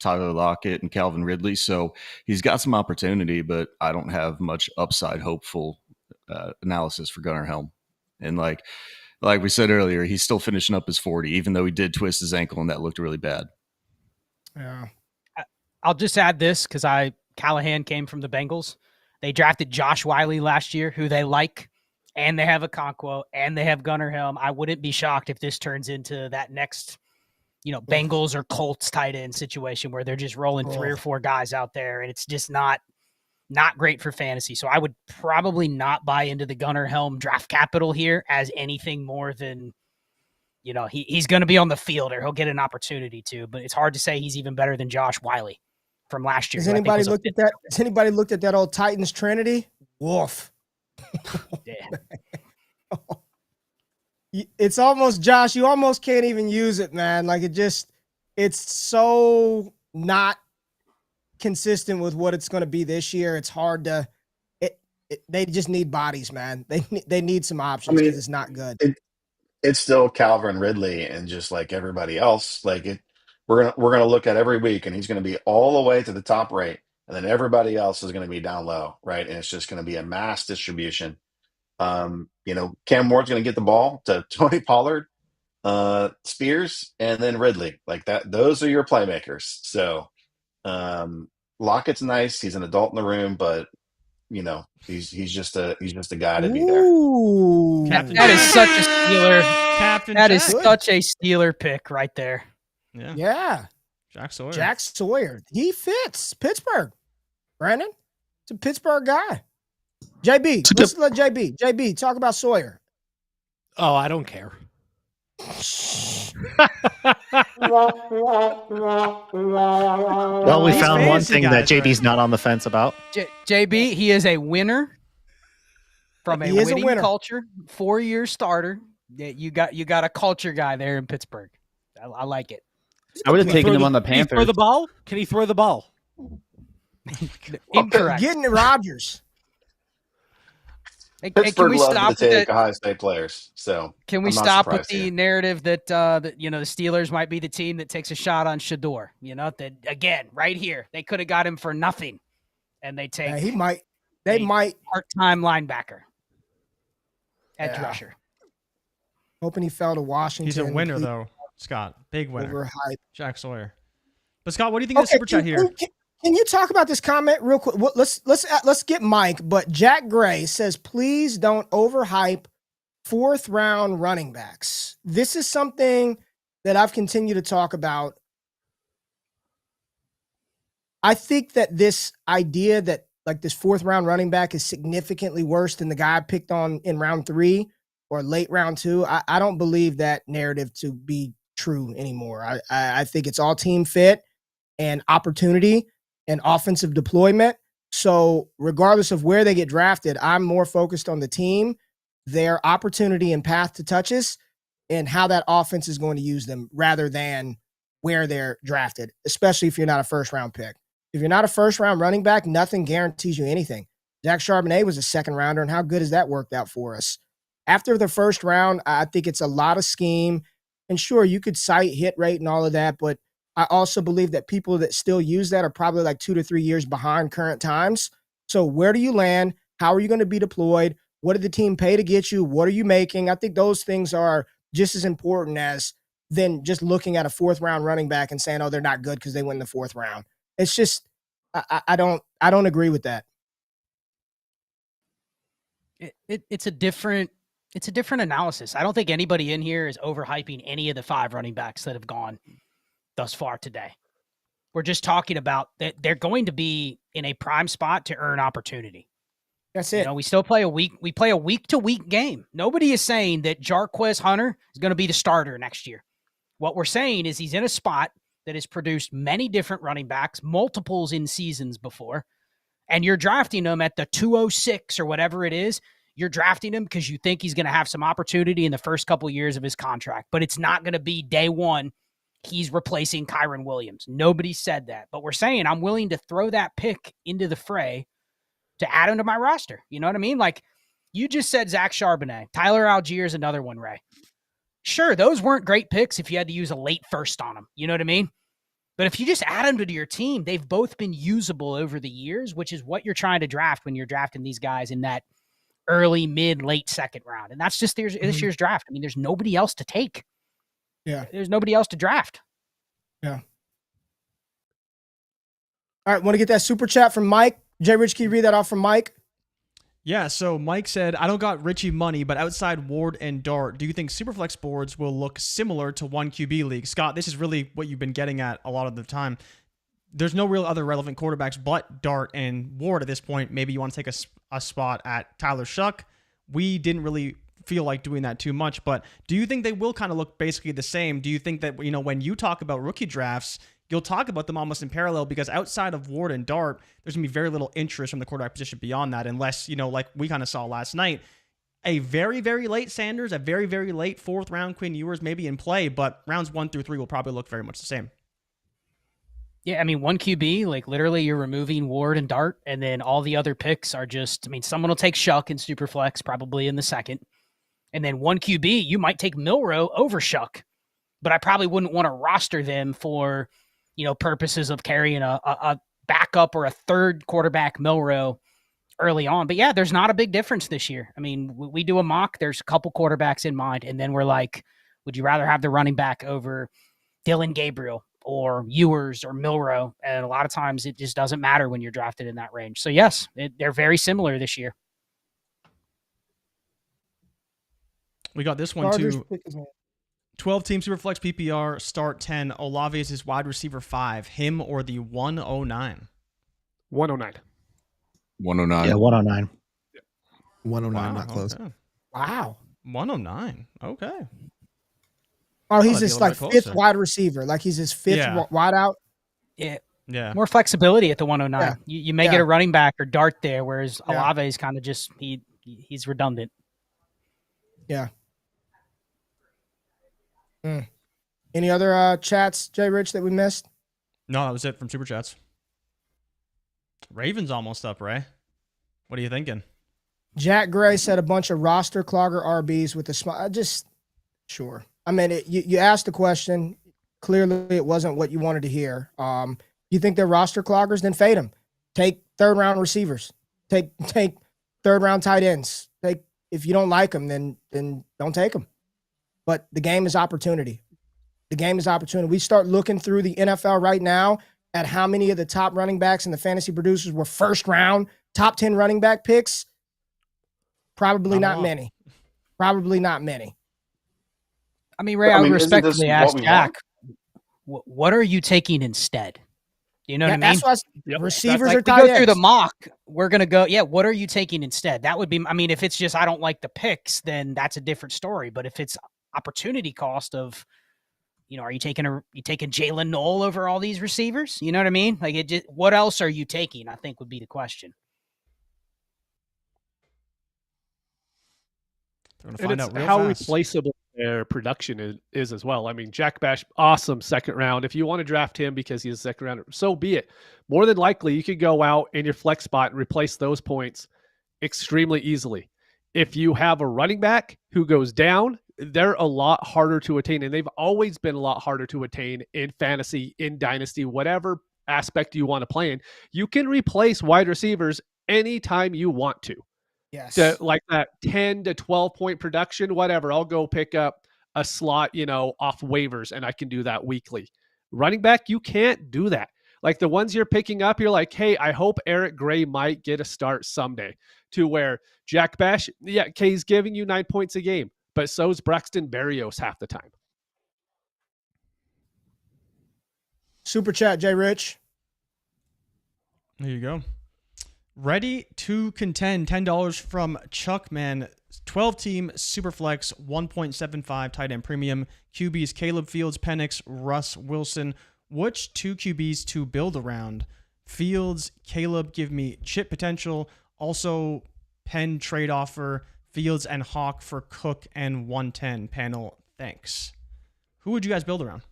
Tyler Lockett and Calvin Ridley. So he's got some opportunity, but I don't have much upside hopeful analysis for Gunnar Helm. And like we said earlier, he's still finishing up his 40, even though he did twist his ankle and that looked really bad. Yeah. I'll just add this because Callahan came from the Bengals. They drafted Josh Wiley last year, who they like, and they have Okonkwo, and they have Gunnar Helm. I wouldn't be shocked if this turns into that next, Bengals or Colts tight end situation where they're just rolling 3 or 4 guys out there, and it's just not great for fantasy. So I would probably not buy into the Gunnar Helm draft capital here as anything more than, he's going to be on the field or he'll get an opportunity to, but it's hard to say he's even better than Josh Wiley from last year. Has anybody looked at that? Has anybody looked at that old Titans Trinity? Woof. Yeah. It's almost, Josh, you almost can't even use it, man. Like it's so not consistent with what it's going to be this year. It's hard to, they just need bodies, man. They need some options because it's not good. It's still Calvin Ridley, and just like everybody else, we're gonna look at every week, and he's gonna be all the way to the top right, and then everybody else is gonna be down low, right? And it's just gonna be a mass distribution. Cam Ward's gonna get the ball to Tony Pollard, Spears, and then Ridley. Like that, those are your playmakers. So Lockett's nice. He's an adult in the room, but he's just a guy to be there. That is such a Steeler. That is such a Steeler pick right there. Yeah. Jack Sawyer. He fits Pittsburgh. Brandon, it's a Pittsburgh guy. JB, let's let JB talk about Sawyer. Oh, I don't care. Well, we found one thing that JB's not on the fence about. JB, he is a winner from a winning culture, 4-year starter. You got a culture guy there in Pittsburgh. I like it. I would have taken him on the Panthers. Can he throw the ball? Can he throw the ball? Incorrect. Getting to Rodgers. Pittsburgh loves to take Ohio State players. So can we stop with the narrative that the Steelers might be the team that takes a shot on Shador? That again, right here, they could have got him for nothing, and they take they might part-time linebacker, edge rusher. Hoping he fell to Washington. He's a winner though, Scott. Big winner. Overhyped. Jack Sawyer. But Scott, what do you think of the super chat here? Can you talk about this comment real quick? Let's get Mike. But Jack Gray says, please don't overhype 4th round running backs. This is something that I've continued to talk about. I think that this idea that like this 4th round running back is significantly worse than the guy I picked on in round 3 or late round 2. I don't believe that narrative to be true anymore. I think it's all team fit and opportunity and offensive deployment. So regardless of where they get drafted, I'm more focused on the team, their opportunity and path to touches, and how that offense is going to use them rather than where they're drafted, especially if you're not a 1st-round pick. If you're not a 1st-round running back, nothing guarantees you anything. Zach Charbonnet was a 2nd-rounder, and how good has that worked out for us? After the 1st round, I think it's a lot of scheme. And sure, you could cite hit rate and all of that, but I also believe that people that still use that are probably like 2 to 3 years behind current times. So where do you land? How are you going to be deployed? What did the team pay to get you? What are you making? I think those things are just as important as then just looking at a 4th round running back and saying, oh, they're not good because they win the 4th round. It's just, I don't agree with that. It's a different analysis. I don't think anybody in here is overhyping any of the 5 running backs that have gone thus far today. We're just talking about that they're going to be in a prime spot to earn opportunity. That's it. We still play a week-to-week game. Nobody is saying that Jarquez Hunter is going to be the starter next year. What we're saying is he's in a spot that has produced many different running backs, multiples in seasons before, and you're drafting him at the 206 or whatever it is. You're drafting him because you think he's going to have some opportunity in the first couple years of his contract, but it's not going to be day one he's replacing Kyron Williams. Nobody said that, but we're saying I'm willing to throw that pick into the fray to add him to my roster. You know what I mean? Like you just said, Zach Charbonnet, Tyler Algier is another one, Ray. Sure, those weren't great picks if you had to use a late 1st on them. You know what I mean? But if you just add them to your team, they've both been usable over the years, which is what you're trying to draft when you're drafting these guys in that early, mid, late 2nd round. And that's just this year's draft. I mean, there's nobody else to take. Yeah. There's nobody else to draft. Yeah. All right, want to get that super chat from Mike? Jay Rich, can you read that off from Mike? Yeah, so Mike said, I don't got Richie money, but outside Ward and Dart, do you think Superflex boards will look similar to 1QB league? Scott, this is really what you've been getting at a lot of the time. There's no real other relevant quarterbacks but Dart and Ward at this point. Maybe you want to take a spot at Tyler Shuck. We didn't really feel like doing that too much, but do you think they will kind of look basically the same? Do you think that, when you talk about rookie drafts, you'll talk about them almost in parallel, because outside of Ward and Dart, there's going to be very little interest from the quarterback position beyond that, unless, like we kind of saw last night, a very, very late Sanders, a very, very late 4th round Quinn Ewers maybe in play, but rounds 1 through 3 will probably look very much the same. Yeah, 1 QB, like literally you're removing Ward and Dart, and then all the other picks are just, someone will take Shuck in Superflex, probably in the second. And then 1 QB, you might take Milrow over Shuck, but I probably wouldn't want to roster them for, purposes of carrying a backup or a third quarterback Milrow early on. But yeah, there's not a big difference this year. We do a mock, there's a couple quarterbacks in mind, and then we're like, would you rather have the running back over Dylan Gabriel or Ewers or Milrow? And a lot of times it just doesn't matter when you're drafted in that range. So yes, they're very similar this year. We got this one too. 12-team Superflex PPR, start 10. Olave is his wide receiver 5. Him or the 109? 109. 109. Yeah, 109. 109, not close. Okay. Wow. 109. Okay. Oh, he's his like 5th wide receiver. Like he's his 5th wide out. Yeah. More flexibility at the 109. Yeah. You may get a running back or Dart there, whereas Olave is kind of just, he's redundant. Yeah. Any other chats, Jay Rich, that we missed? No, that was it from Super Chats. Ravens almost up, Ray. What are you thinking? Jack Gray said a bunch of roster clogger RBs with a smile. Sure. You asked the question. Clearly, it wasn't what you wanted to hear. You think they're roster cloggers? Then fade them. Take 3rd round receivers. Take 3rd round tight ends. If you don't like them, then don't take them. But the game is opportunity. The game is opportunity. We start looking through the NFL right now at how many of the top running backs and the fantasy producers were 1st round, top 10 running back picks. Probably not many. Probably not many. Ray, I would respectfully ask Jack, what are you taking instead? You know what I mean? That's why receivers are tight ends. Go through the mock. We're going to go, what are you taking instead? That would be, if it's just I don't like the picks, then that's a different story. But if it's opportunity cost of, are you taking Jalen Noel over all these receivers? You know what I mean? What else are you taking? I think would be the question. They're going to find out real how fast. Replaceable their production is as well. Jack Bash, awesome 2nd round. If you want to draft him because he's a 2nd rounder, so be it. More than likely, you could go out in your flex spot and replace those points extremely easily. If you have a running back who goes down, they're a lot harder to attain, and they've always been a lot harder to attain in fantasy, in Dynasty, whatever aspect you want to play in. You can replace wide receivers anytime you want to. Yes. Like that 10 to 12 point production, whatever. I'll go pick up a slot, off waivers, and I can do that weekly. Running back, you can't do that. Like the ones you're picking up, you're like, hey, I hope Eric Gray might get a start someday. To where Jack Bash, he's giving you 9 points a game, but so's Braxton Berrios half the time. Super chat, Jay Rich. There you go. Ready to contend, $10 from Chuckman. 12-team Superflex, 1.75 tight end premium. QBs Caleb Fields, Penix, Russ Wilson. Which 2 QBs to build around? Fields, Caleb, give me chip potential. Also, Penn trade offer. Fields and Hawk for Cook and 110 panel. Thanks. Who would you guys build around?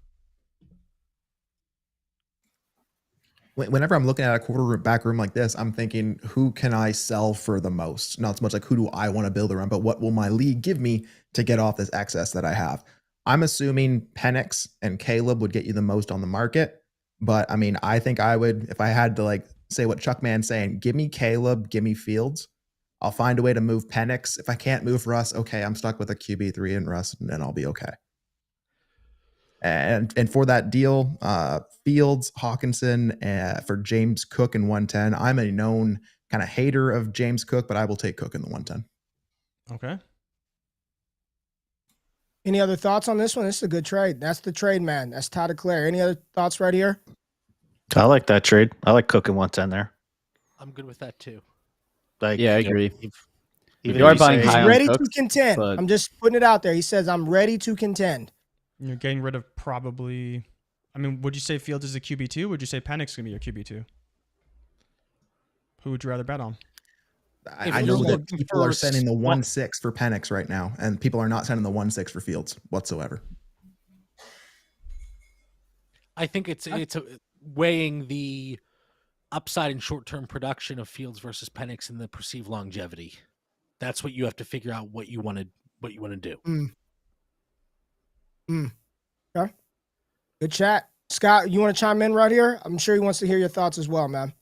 Whenever I'm looking at a quarterback room like this, I'm thinking, who can I sell for the most? Not so much like who do I want to build around, but what will my league give me to get off this excess that I have? I'm assuming Penix and Caleb would get you the most on the market. But I think I would, if I had to say what Chuckman's saying, give me Caleb, give me Fields. I'll find a way to move Penix. If I can't move Russ, okay, I'm stuck with a QB3 and Russ, and then I'll be okay. And for that deal, Fields, Hawkinson for James Cook in 110. I'm a known kind of hater of James Cook, but I will take Cook in the 110. Okay. Any other thoughts on this one? This is a good trade. That's the trade, man. That's Todd DeClaire. Any other thoughts right here? I like that trade. I like Cook in 110 there. I'm good with that too. Like, yeah, I agree. Even you are buying high on ready Cook, to contend. but... I'm just putting it out there. He says, I'm ready to contend. You're getting rid of probably, I mean, would you say Fields is a QB2? Would you say Penix going to be your QB2? Who would you rather bet on? I know that people are sending the 1-6 for Penix right now, and people are not sending the 1-6 for Fields whatsoever. I think it's weighing the upside and short-term production of Fields versus Penix and the perceived longevity. That's what you have to figure out what you want to do. Okay. Good chat. Scott, you want to chime in right here? I'm sure he wants to hear your thoughts as well, man.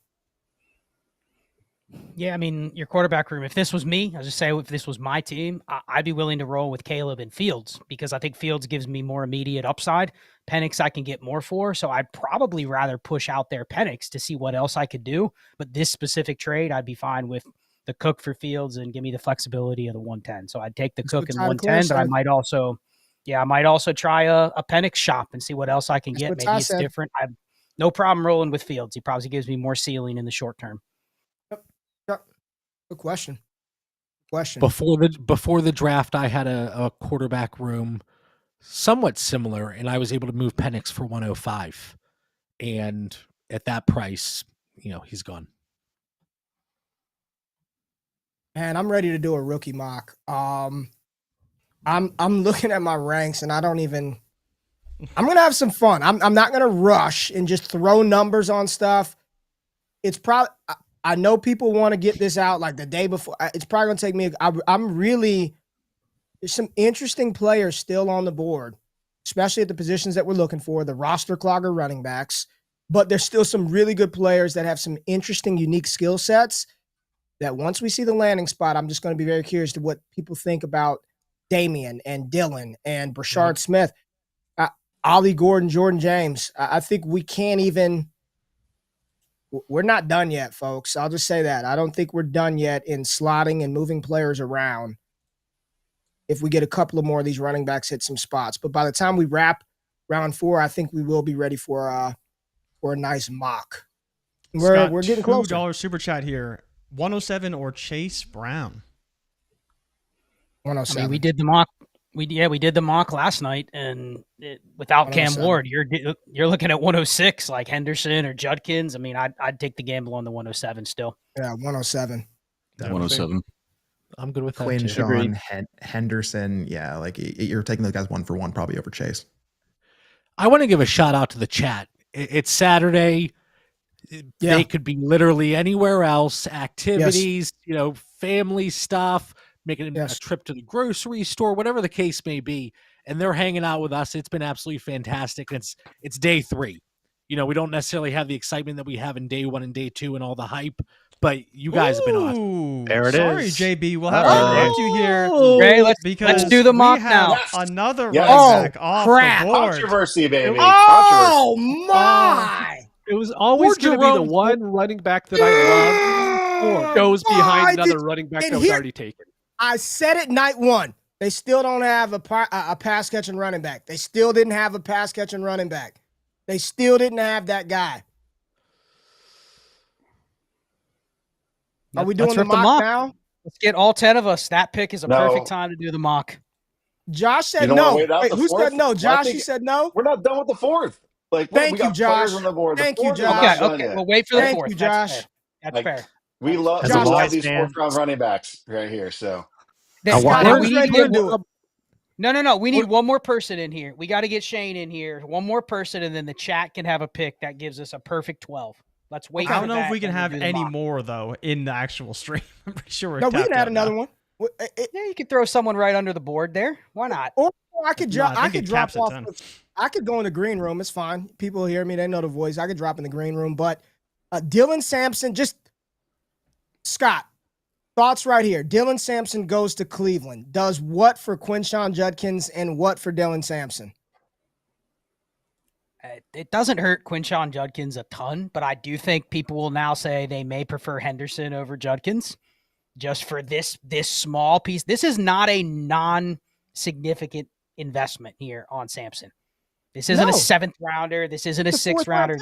Yeah, I mean, your quarterback room, if this was me, I'll just say if this was my team, I'd be willing to roll with Caleb and Fields because I think Fields gives me more immediate upside. Penix I can get more for, so I'd probably rather push out there Penix to see what else I could do. But this specific trade, I'd be fine with the Cook for Fields and give me the flexibility of the 110. So I'd take the Cook in 110, but I might also try a Penix shop and see what else I can get. Maybe it's different. I've no problem rolling with Fields. He probably gives me more ceiling in the short term. Good question. Before the draft, I had a quarterback room somewhat similar, and I was able to move Penix for 105. And at that price, he's gone. Man, I'm ready to do a rookie mock. I'm looking at my ranks, and I'm gonna have some fun. I'm not gonna rush and just throw numbers on stuff. It's probably. I know people want to get this out like the day before. It's probably going to take me. There's some interesting players still on the board, especially at the positions that we're looking for, the roster clogger running backs. But there's still some really good players that have some interesting, unique skill sets that once we see the landing spot, I'm just going to be very curious to what people think about Damian and Dylan and Brashard Smith, Ollie Gordon, Jordan James. I think we can't even. We're not done yet, folks. I'll just say that. I don't think we're done yet in slotting and moving players around if we get a couple of more of these running backs hit some spots. But by the time we wrap round 4, I think we will be ready for a nice mock. We're getting closer. $2 super chat here. 107 or Chase Brown? 107. I mean, we did the mock. We did the mock last night, and without Cam Ward, you're looking at 106, like Henderson or Judkins. I mean, I'd take the gamble on the 107 still. Yeah, 107. 107. I'm good with that. Quinn, Henderson. Yeah, like you're taking those guys 1 for 1 probably over Chase. I want to give a shout out to the chat. It's Saturday. Yeah. They could be literally anywhere else, activities, family stuff, making a trip to the grocery store, whatever the case may be, and they're hanging out with us. It's been absolutely fantastic. It's day 3. We don't necessarily have the excitement that we have in day 1 and day 2 and all the hype, but you guys have been awesome. There it Sorry, is. JB. We'll have to interrupt you here. Okay, let's do the mock now. Another running back off the board. Controversy, baby. Oh, my. It was always going to be the one running back that I love or goes behind another running back that was already taken. I said it night 1. They still don't have a pass catching running back. They still didn't have a pass catching running back. They still didn't have that guy. Are we doing the mock now? Let's get all 10 of us. That pick is a perfect time to do the mock. Josh said no. Wait, who said no? Josh, you said no? We're not done with the 4th. Thank you, Josh. Thank you, Josh. Okay. We'll wait for the 4th. Thank you, Josh. That's fair. We love these 4th round running backs right here. So no. We need one more person in here. We got to get Shane in here. One more person, and then the chat can have a pick that gives us a perfect 12. Let's wait. I don't know if we can have any more though in the actual stream. I'm pretty sure we can add another one. Yeah, you could throw someone right under the board there. Why not? Or I could drop off. I could go in the green room. It's fine. People hear me. They know the voice. I could drop in the green room. But Dylan Sampson, Scott, thoughts right here. Dylan Sampson goes to Cleveland. Does what for Quinshon Judkins and what for Dylan Sampson? It doesn't hurt Quinshon Judkins a ton, but I do think people will now say they may prefer Henderson over Judkins just for this small piece. This is not a non-significant investment here on Sampson. This isn't a 7th rounder. This isn't a 6th rounder.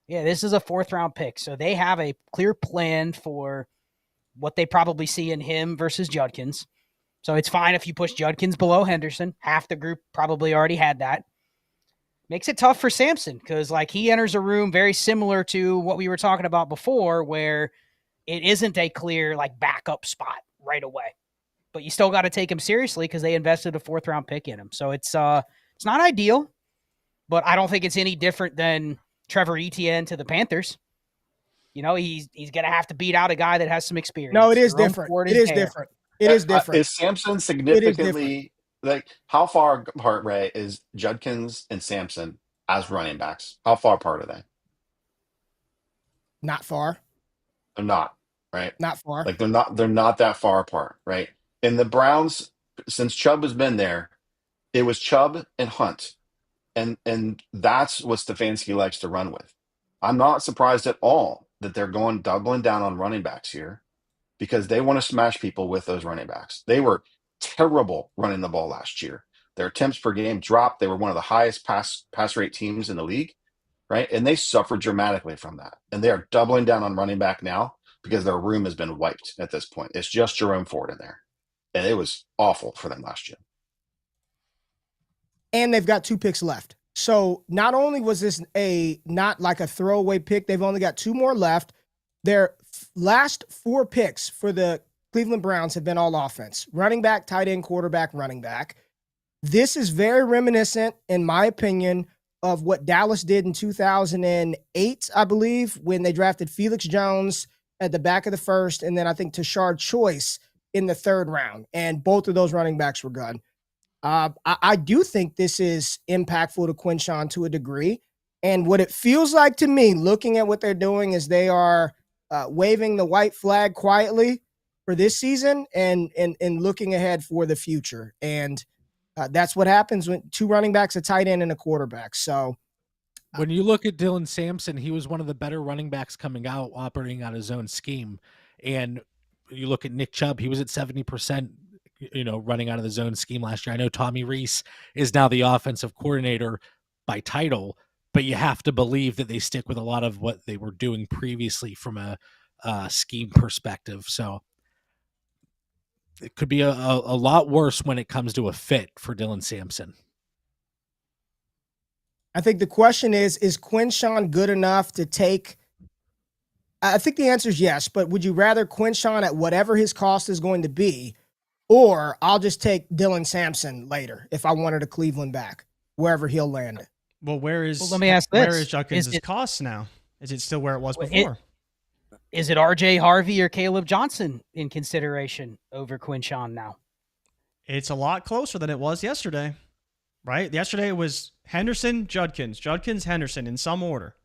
This is a 4th round pick. So they have a clear plan for what they probably see in him versus Judkins. So it's fine if you push Judkins below Henderson. Half the group probably already had that. Makes it tough for Sampson because like he enters a room very similar to what we were talking about before, where it isn't a clear like backup spot right away, but you still got to take him seriously because they invested a 4th round pick in him. So it's not ideal, but I don't think it's any different than Trevor Etienne to the Panthers. You know, he's going to have to beat out a guy that has some experience. No, it is different. It is different. It is different. Is Sampson significantly like how far apart, Ray, is Judkins and Sampson as running backs? How far apart are they? Not far. They're not, right? Not far. Like they're not that far apart, right? In the Browns, since Chubb has been there, it was Chubb and Hunt. And that's what Stefanski likes to run with. I'm not surprised at all that they're doubling down on running backs here because they want to smash people with those running backs. They were terrible running the ball last year. Their attempts per game dropped. They were one of the highest pass rate teams in the league, right? And they suffered dramatically from that. And they are doubling down on running back now because their room has been wiped at this point. It's just Jerome Ford in there. And it was awful for them last year. And they've got 2 picks left. So not only was this not like a throwaway pick, they've only got 2 more left. Their last 4 picks for the Cleveland Browns have been all offense. Running back, tight end, quarterback, running back. This is very reminiscent, in my opinion, of what Dallas did in 2008, I believe, when they drafted Felix Jones at the back of the 1st, and then I think Tashard Choice in the 3rd round. And both of those running backs were good. I do think this is impactful to Quinshon to a degree. And what it feels like to me, looking at what they're doing, is they are waving the white flag quietly for this season and looking ahead for the future. And that's what happens when 2 running backs, a tight end, and a quarterback. So when you look at Dylan Sampson, he was one of the better running backs coming out, operating on his own scheme. And you look at Nick Chubb, he was at 70%. Running out of the zone scheme last year. I know Tommy Rees is now the offensive coordinator by title, but you have to believe that they stick with a lot of what they were doing previously from a scheme perspective. So it could be a lot worse when it comes to a fit for Dylan Sampson. I think the question is Quinshon good enough to take? I think the answer is yes, but would you rather Quinshon at whatever his cost is going to be, or I'll just take Dylan Sampson later if I wanted a Cleveland back, wherever he'll land? Well, let me ask this. Where is Judkins' cost now? Is it still where it was before? Is it RJ Harvey or Caleb Johnson in consideration over Quinshon now? It's a lot closer than it was yesterday, right? Yesterday it was Henderson, Judkins, Henderson in some order.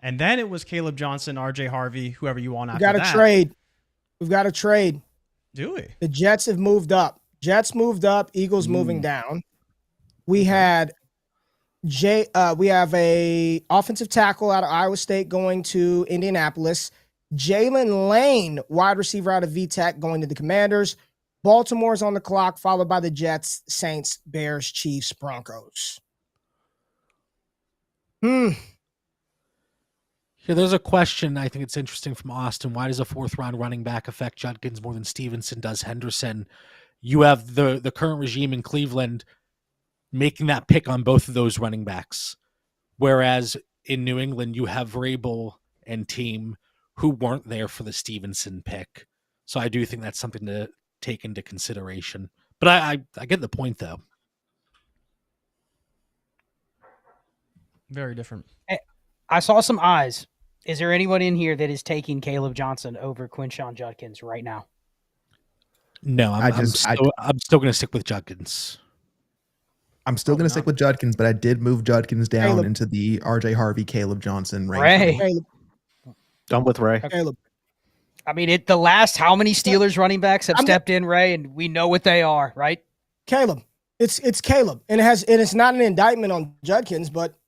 And then it was Caleb Johnson, RJ Harvey, whoever you want after that. We've got to trade. Do we? The Jets have moved up. Jets moved up. Eagles moving down. We had we have a offensive tackle out of Iowa State going to Indianapolis. Jalen Lane, wide receiver out of VTech, going to the Commanders. Baltimore's on the clock, followed by the Jets, Saints, Bears, Chiefs, Broncos. Here, there's a question I think it's interesting from Austin. Why does a 4th round running back affect Judkins more than Stevenson does Henderson? You have the current regime in Cleveland making that pick on both of those running backs, whereas in New England you have Vrabel and team who weren't there for the Stevenson pick. So I do think that's something to take into consideration. But I get the point, though. Very different. I saw some eyes. Is there anyone in here that is taking Caleb Johnson over Quinshon Judkins right now? No, I'm still going to stick with Judkins. I'm still going to stick with Judkins, but I did move Judkins down into the RJ Harvey, Caleb Johnson range. Ray. Done with Ray. Caleb. I mean, the last how many Steelers running backs have stepped in, Ray, and we know what they are, right? Caleb. It's Caleb. And it's not an indictment on Judkins, but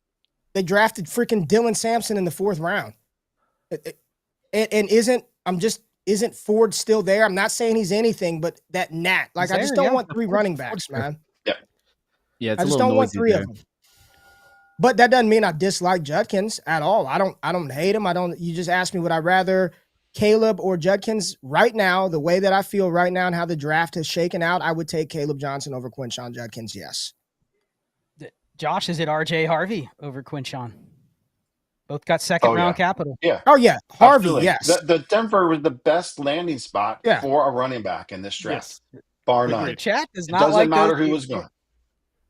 They drafted freaking Dylan Sampson in the 4th round. And isn't Ford still there? I'm not saying he's anything, but that gnat. Like, I just don't want 3 running backs, man. Yeah, it's I a just little don't want noisy 3 there. of them. But that doesn't mean I dislike Judkins at all. I don't hate him. You just asked me, would I rather Caleb or Judkins right now, the way that I feel right now and how the draft has shaken out, I would take Caleb Johnson over Quinshon Judkins. Yes. Josh, is it RJ Harvey over Quinshon? Both got second round capital. Yeah. Oh yeah. Harvey. Absolutely. Yes. The Denver was the best landing spot for a running back in this draft, bar none. The chat does It not doesn't like matter those, who was going.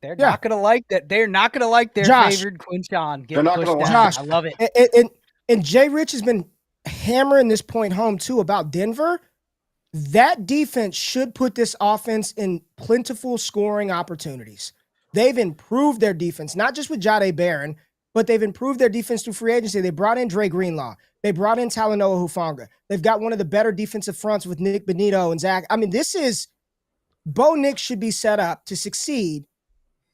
They're not going to like that. They're not going to like their favored Quinshon getting pushed down. Josh, I love it. And Jay Rich has been hammering this point home too about Denver. That defense should put this offense in plentiful scoring opportunities. They've improved their defense, not just with Jahdae Barron, but they've improved their defense through free agency. They brought in Dre Greenlaw. They brought in Talanoa Hufanga. They've got one of the better defensive fronts with Nick Benito and Zach. I mean, Bo Nix should be set up to succeed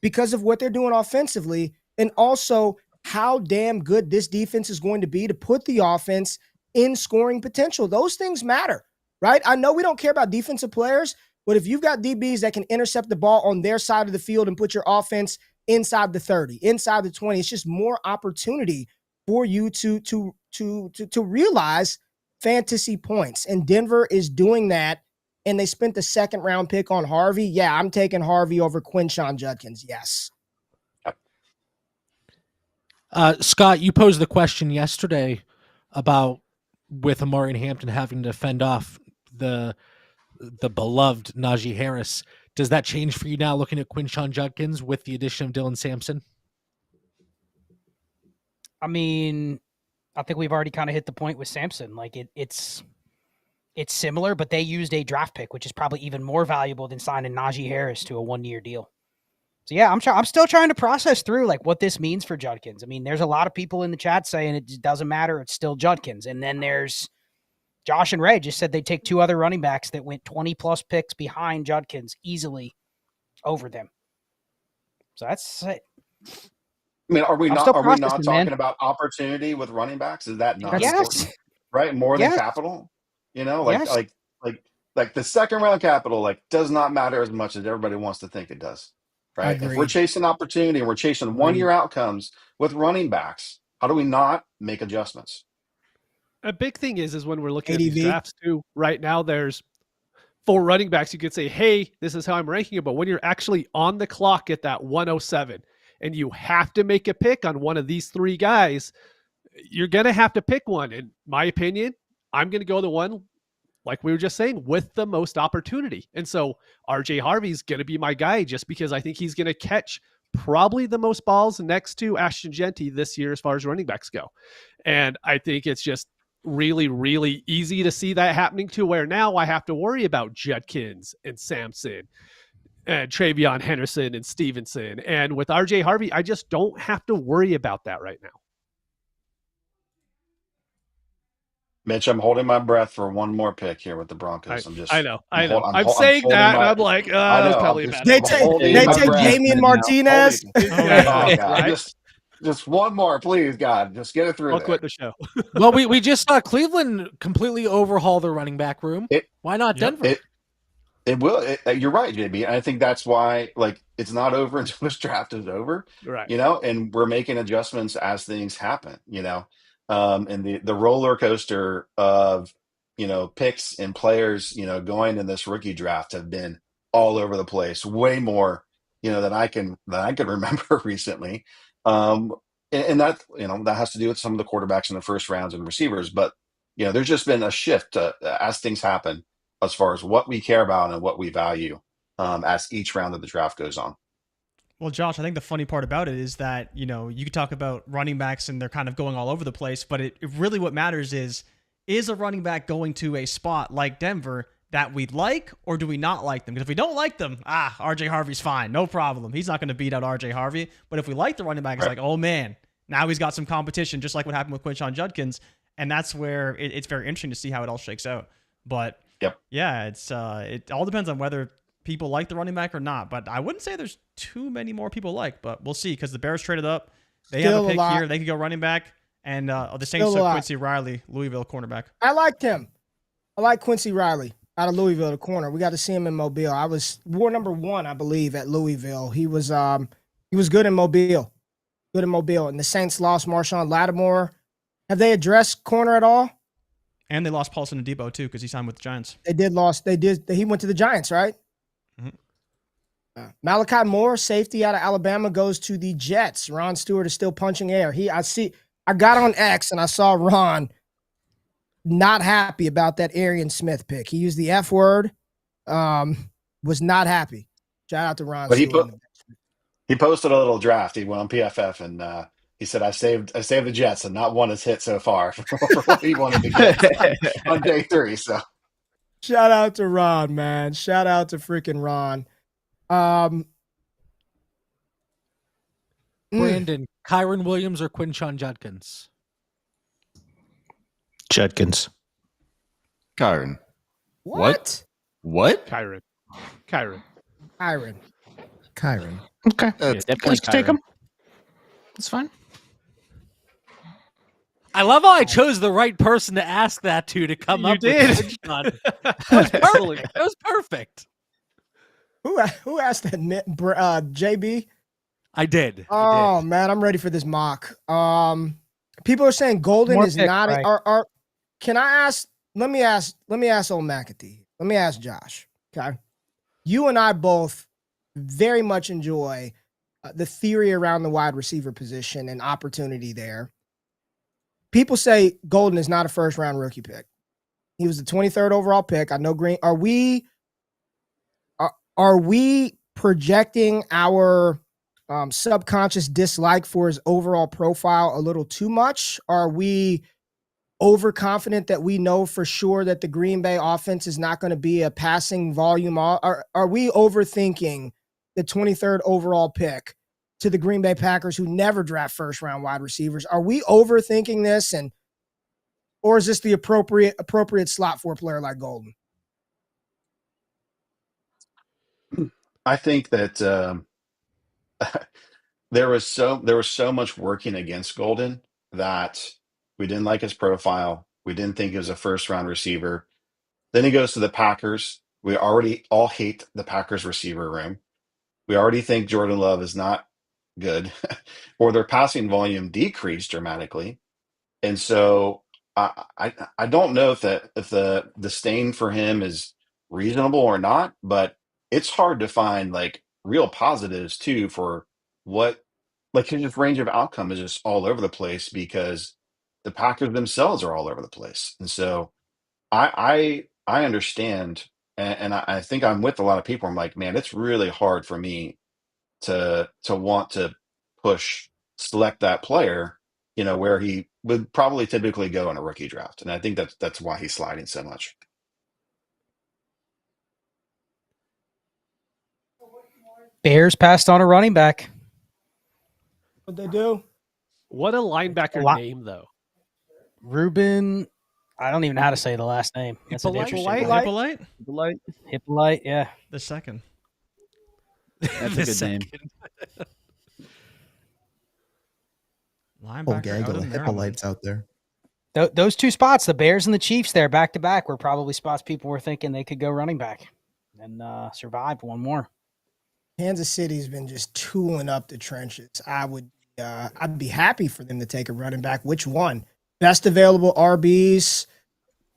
because of what they're doing offensively, and also how damn good this defense is going to be to put the offense in scoring potential. Those things matter, right? I know we don't care about defensive players, but if you've got DBs that can intercept the ball on their side of the field and put your offense inside the 30, inside the 20, it's just more opportunity for you to realize fantasy points. And Denver is doing that. And they spent the 2nd round pick on Harvey. Yeah, I'm taking Harvey over Quinshon Judkins. Yes. Scott, you posed the question yesterday about with Amari Hampton having to fend off the beloved Najee Harris. Does that change for you now looking at Quinshon Judkins with the addition of Dylan Sampson? I mean, I think we've already kind of hit the point with Sampson. Like it's similar, but they used a draft pick, which is probably even more valuable than signing Najee Harris to a 1-year deal. So yeah, I'm still trying to process through like what this means for Judkins. I mean, there's a lot of people in the chat saying it doesn't matter. It's still Judkins. And then there's Josh and Ray just said they'd take 2 other running backs that went 20 plus picks behind Judkins easily over them. So that's it. I mean, are we not talking man. about opportunity with running backs? Is that not Yes. important? Right? More than capital? You know, like the 2nd round capital, like, does not matter as much as everybody wants to think it does. Right? If we're chasing opportunity and we're chasing 1-year outcomes with running backs, how do we not make adjustments? A big thing is when we're looking at these drafts too, right now there's 4 running backs. You could say, hey, this is how I'm ranking it. But when you're actually on the clock at that 107 and you have to make a pick on one of these 3 guys, you're going to have to pick one. In my opinion, I'm going to go the one, like we were just saying, with the most opportunity. And so RJ Harvey's going to be my guy just because I think he's going to catch probably the most balls next to Ashton Genty this year as far as running backs go. And I think it's just really, really easy to see that happening to where now I have to worry about Judkins and Sampson and Travion Henderson and Stevenson. And with RJ Harvey, I just don't have to worry about that right now. Mitch, I'm holding my breath for one more pick here with the Broncos. I know. I'm saying that, and I'm like, that's probably a bad idea. They take Damian Martinez. Just one more, please, God. Just get it through. I'll quit the show. Well, we just saw Cleveland completely overhaul the running back room. Why not Denver? It will. You're right, JB. And I think that's why, like, it's not over until this draft is over. Right. You know, and we're making adjustments as things happen. You know, and the roller coaster of, you know, picks and players, you know, going in this rookie draft have been all over the place, way more, you know, than I can remember recently. And that, you know, that has to do with some of the quarterbacks in the first rounds and receivers. But, you know, there's just been a shift as things happen as far as what we care about and what we value as each round of the draft goes on. Well, Josh, I think the funny part about it is that, you know, you could talk about running backs and they're kind of going all over the place, but it really what matters is a running back going to a spot like Denver that we like, or do we not like them? Because if we don't like them, RJ Harvey's fine. No problem. He's not going to beat out RJ Harvey. But if we like the running back, it's like, oh man, now he's got some competition, just like what happened with Quinshon Judkins. And that's where it's very interesting to see how it all shakes out. But yeah, it all depends on whether people like the running back or not. But I wouldn't say there's too many more people like, but we'll see, because the Bears traded up They have a pick here. They could go running back. And the Saints took Quincy Riley, Louisville cornerback. I liked him. I like Quincy Riley out of Louisville, the corner. We got to see him in Mobile. I was war number 1, I believe, at Louisville. He was good in Mobile. Good in Mobile. And the Saints lost Marshawn Lattimore. Have they addressed corner at all? And they lost Paulson Adebo too because he signed with the Giants. They did. He went to the Giants, right? Mm-hmm. Malachi Moore, safety out of Alabama, goes to the Jets. Ron Stewart is still punching air. I got on X and I saw Ron not happy about that Arian Smith pick. He used the F word. Was not happy. Shout out to Ron. But he posted a little draft. He went on PFF and he said, "I saved the Jets, and not one has hit so far for what he wanted to get on day 3." So, shout out to Ron, man. Shout out to freaking Ron. Brandon, Kyron Williams or Quinshon Judkins? Judkins. Kyron. What? Kyron. Okay. Definitely take him. That's fine. I love how I chose the right person to ask that to come up with Quinshon. That was perfect. Who asked that? JB? I did. Man, I'm ready for this mock. People are saying Golden More is pick, not. right. Can I ask? Let me ask old McAtee. Let me ask Josh. Okay, you and I both very much enjoy the theory around the wide receiver position and opportunity there. People say Golden is not a first round rookie pick. He was the 23rd overall pick. I know Green. Are we projecting our subconscious dislike for his overall profile a little too much? Are we overconfident that we know for sure that the Green Bay offense is not going to be a passing volume? Are we overthinking the 23rd overall pick to the Green Bay Packers, who never draft first round wide receivers? Are we overthinking this, or is this the appropriate slot for a player like Golden? I think that there was so much working against Golden that we didn't like his profile. We didn't think he was a first round receiver. Then he goes to the Packers. We already all hate the Packers receiver room. We already think Jordan Love is not good, or their passing volume decreased dramatically. And so I don't know if the disdain for him is reasonable or not, but it's hard to find like real positives too for what, like, his range of outcome is just all over the place because the Packers themselves are all over the place. And so I understand, and I think I'm with a lot of people. I'm like, man, it's really hard for me to want to select that player, where he would probably typically go in a rookie draft. And I think that's why he's sliding so much. Bears passed on a running back. What they do? What a linebacker name, though. Ruben, I don't even know how to say the last name. That's an interesting one. Hippolyte, yeah. The second. That's a good name. Whole gaggle of Hippolytes out there. Those two spots, the Bears and the Chiefs there back to back, were probably spots people were thinking they could go running back and survive one more. Kansas City's been just tooling up the trenches. I'd be happy for them to take a running back. Which one? Best available RBs.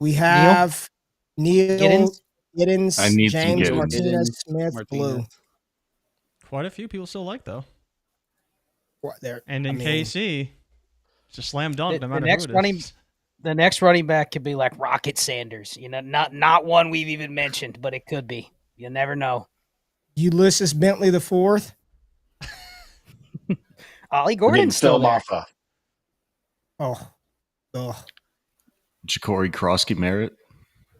We have Neal, Giddens, James, Martinez, Smith, Blue. Quite a few people still like, though. And in KC, it's a slam dunk no matter who it is. The next running back could be like Rocket Sanders. Not one we've even mentioned, but it could be. You never know. Ulysses Bentley the fourth. Ollie Gordon's still there. Oh. Ja'Cory Krosky Merritt.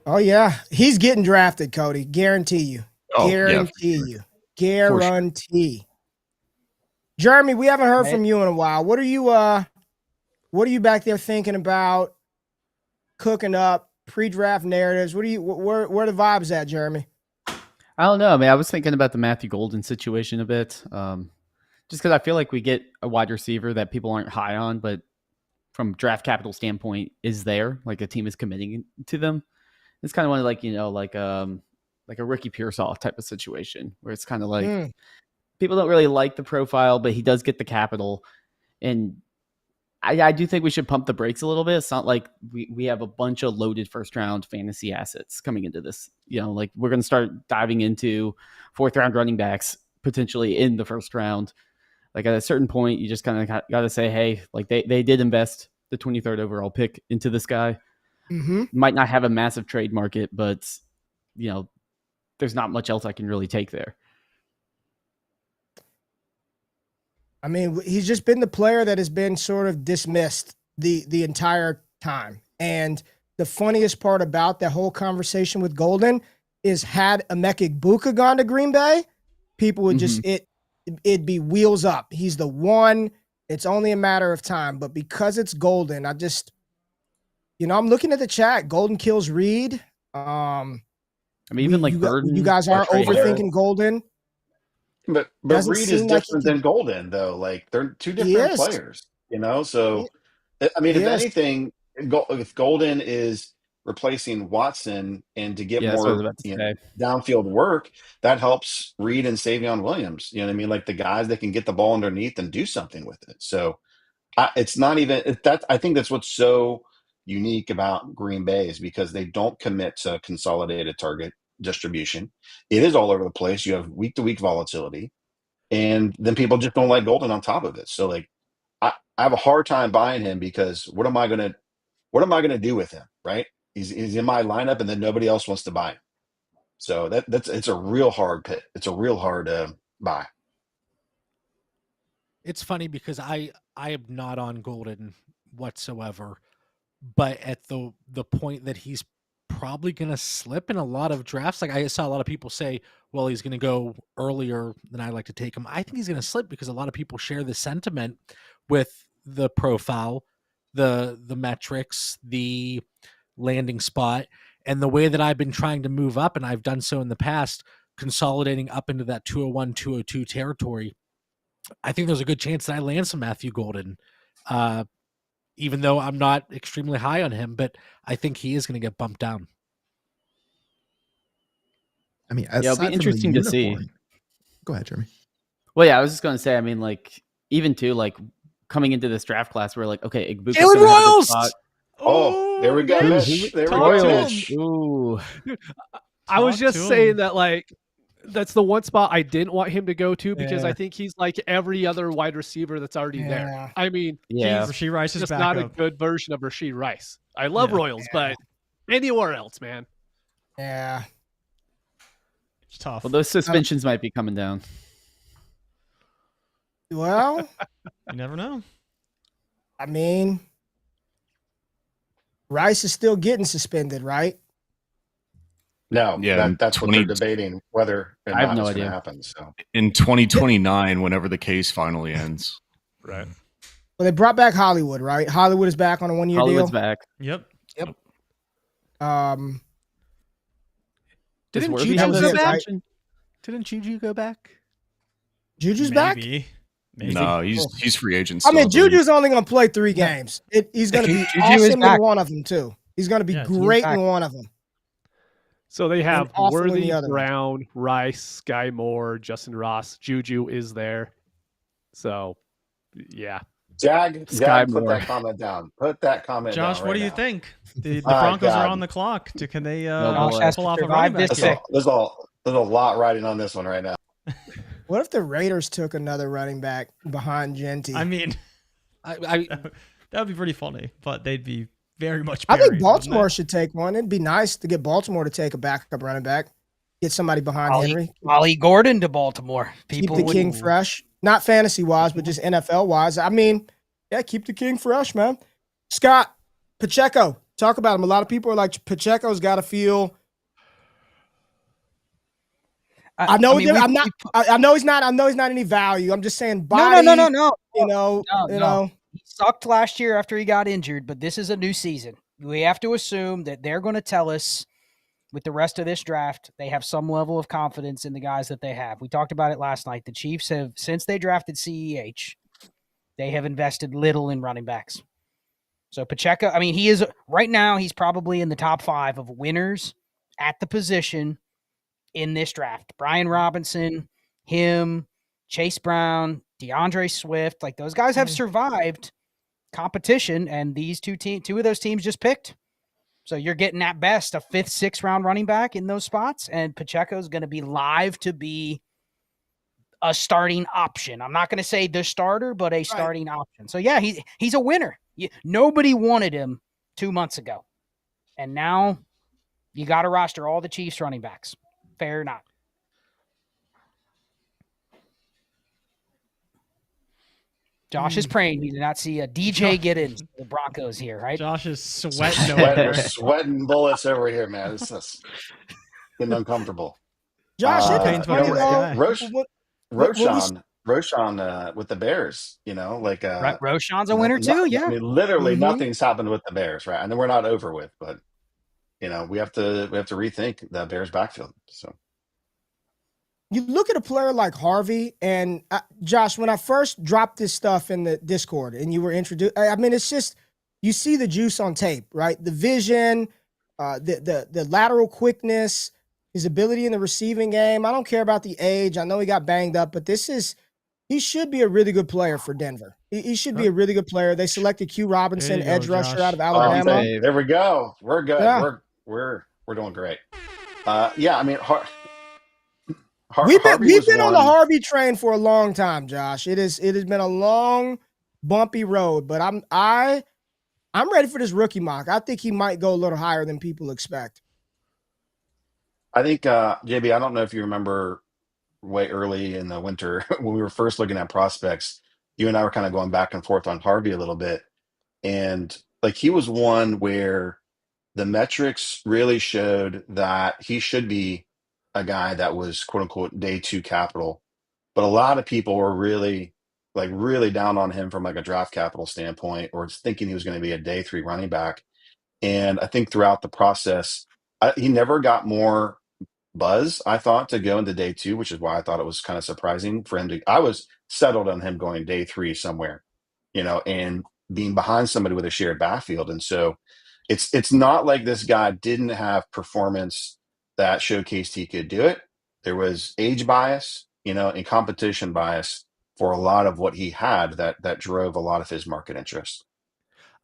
Oh yeah, he's getting drafted, Cody. Guarantee you. Guarantee. Jeremy, we haven't heard from you in a while. What are you back there thinking about? Cooking up pre-draft narratives. Where are the vibes at, Jeremy? I don't know. I mean, I was thinking about the Matthew Golden situation a bit. just because I feel like we get a wide receiver that people aren't high on, but from draft capital standpoint is there, like a team is committing to them. It's kind of one of like a Ricky Pearsall type of situation where it's kind of like people don't really like the profile, but he does get the capital. And I do think we should pump the brakes a little bit. It's not like we have a bunch of loaded first round fantasy assets coming into this. Like we're going to start diving into 4th round running backs potentially in the first round. Like at a certain point, you just kind of got to say, hey, like they did invest the 23rd overall pick into this guy. Might not have a massive trade market, but there's not much else I can really take there. I mean, he's just been the player that has been sort of dismissed the entire time. And the funniest part about that whole conversation with Golden is had Emeka Egbuka gone to Green Bay, people would just, it'd be wheels up. He's the one. It's only a matter of time. But because it's Golden, I just, I'm looking at the chat. Golden kills Reed. I mean, even like Burden. You guys aren't overthinking Golden. But Reed is different than Golden, though. Like they're two different players, So, I mean, if anything, if Golden is replacing Watson and to get more downfield work, that helps Reed and Savion Williams. You know what I mean? Like the guys that can get the ball underneath and do something with it. So, it's not even that. I think that's what's so unique about Green Bay is because they don't commit to consolidated target distribution. It is all over the place. You have week to week volatility, and then people just don't like Golden on top of it. So like I have a hard time buying him because what am I gonna do with him? Right? He's in my lineup and then nobody else wants to buy him. So it's a real hard pit. It's a real hard buy. It's funny because I am not on Golden whatsoever, but at the point that he's probably going to slip in a lot of drafts. Like I saw a lot of people say, well, he's going to go earlier than I like to take him. I think he's going to slip because a lot of people share the sentiment with the profile, the metrics, the landing spot, and the way that I've been trying to move up, and I've done so in the past, consolidating up into that 201, 202 territory. I think there's a good chance that I land some Matthew Golden, even though I'm not extremely high on him, but I think he is going to get bumped down. I mean, it'll be interesting to see. Go ahead, Jeremy. Well, yeah, I was just going to say, I mean, like, even too, like, coming into this draft class, we're like, okay, Egbuka's Jalen Royals! Oh, there we go. There we go. Ooh. I was just saying that, like, that's the one spot I didn't want him to go to because I think he's like every other wide receiver that's already there. I mean, he's Rashee Rice is just not a good version of Rashee Rice. I love Royals, but anywhere else, man. Yeah. It's tough. Well, those suspensions might be coming down. Well, you never know. I mean, Rice is still getting suspended, right? No, that's what they're debating whether or not it's going to happen. So in 2029, whenever the case finally ends, right? Well, they brought back Hollywood, right? Hollywood is back on a 1-year deal. Hollywood's back. Yep. Didn't Juju go back? Didn't Juju go back? Juju's back? Maybe. No, he's free agent. I mean, Juju's only going to play 3 games. He's going to be awesome in one of them too. He's going to be great in one of them. So they have Worthy, Brown, Rice, Sky Moore, Justin Ross. Juju is there. So, yeah. Jag, put that comment down. Put that comment down. Josh, what do you think? The Broncos are on the clock. Can they pull off a running back? There's a lot riding on this one right now. What if the Raiders took another running back behind Genty? I mean, that would be pretty funny, but they'd be very much buried. I think Baltimore should take one. It'd be nice to get Baltimore to take a backup running back. Get somebody behind Henry. Ollie Gordon to Baltimore. Keep the king fresh. Not fantasy-wise, but just NFL-wise. I mean, keep the king fresh, man. Scott, Pacheco, talk about him. A lot of people are like, Pacheco's got to feel. I know he's not any value. I'm just saying body. No. You know. He sucked last year after he got injured, but this is a new season. We have to assume that they're going to tell us with the rest of this draft, they have some level of confidence in the guys that they have. We talked about it last night. The Chiefs have, since they drafted CEH, they have invested little in running backs. So Pacheco, I mean, he is right now, he's probably in the top 5 of winners at the position in this draft. Brian Robinson, him, Chase Brown, DeAndre Swift, like those guys have survived competition, and these two of those teams just picked. So you're getting at best a 5th, 6th round running back in those spots, and Pacheco is going to be live to be a starting option. I'm not going to say the starter, but a starting option. So yeah, he's a winner. Nobody wanted him 2 months ago, and now you got to roster all the Chiefs running backs. Fair or not? Josh is praying he did not see a DJ get in the Broncos here, right? Josh is sweating. Sweating bullets over here, man. It's just getting uncomfortable. Josh, Roshan with the Bears, like Roshan's a winner too. Yeah, I mean, literally nothing's happened with the Bears, right? And then we're not over with, but we have to rethink the Bears backfield. So you look at a player like Harvey, and Josh, when I first dropped this stuff in the Discord and you were introduced, I mean, it's just, you see the juice on tape, right? The vision, the lateral quickness, his ability in the receiving game. I don't care about the age. I know he got banged up, but he should be a really good player for Denver. He should be a really good player. They selected Q Robinson, edge rusher out of Alabama. There we go. We're good. Yeah. We're doing great. I mean, we've been on the Harvey train for a long time, Josh. It has been a long, bumpy road, but I'm ready for this rookie mock. I think he might go a little higher than people expect. I think JB, I don't know if you remember way early in the winter when we were first looking at prospects, you and I were kind of going back and forth on Harvey a little bit. And like, he was one where the metrics really showed that he should be a guy that was quote unquote day 2 capital. But a lot of people were really down on him from like a draft capital standpoint, or thinking he was going to be a day 3 running back. And I think throughout the process, he never got more buzz, I thought, to go into day 2, which is why I thought it was kind of surprising for him I was settled on him going day 3 somewhere, and being behind somebody with a shared backfield. And so it's not like this guy didn't have performance that showcased he could do it. There was age bias, and competition bias for a lot of what he had that drove a lot of his market interest.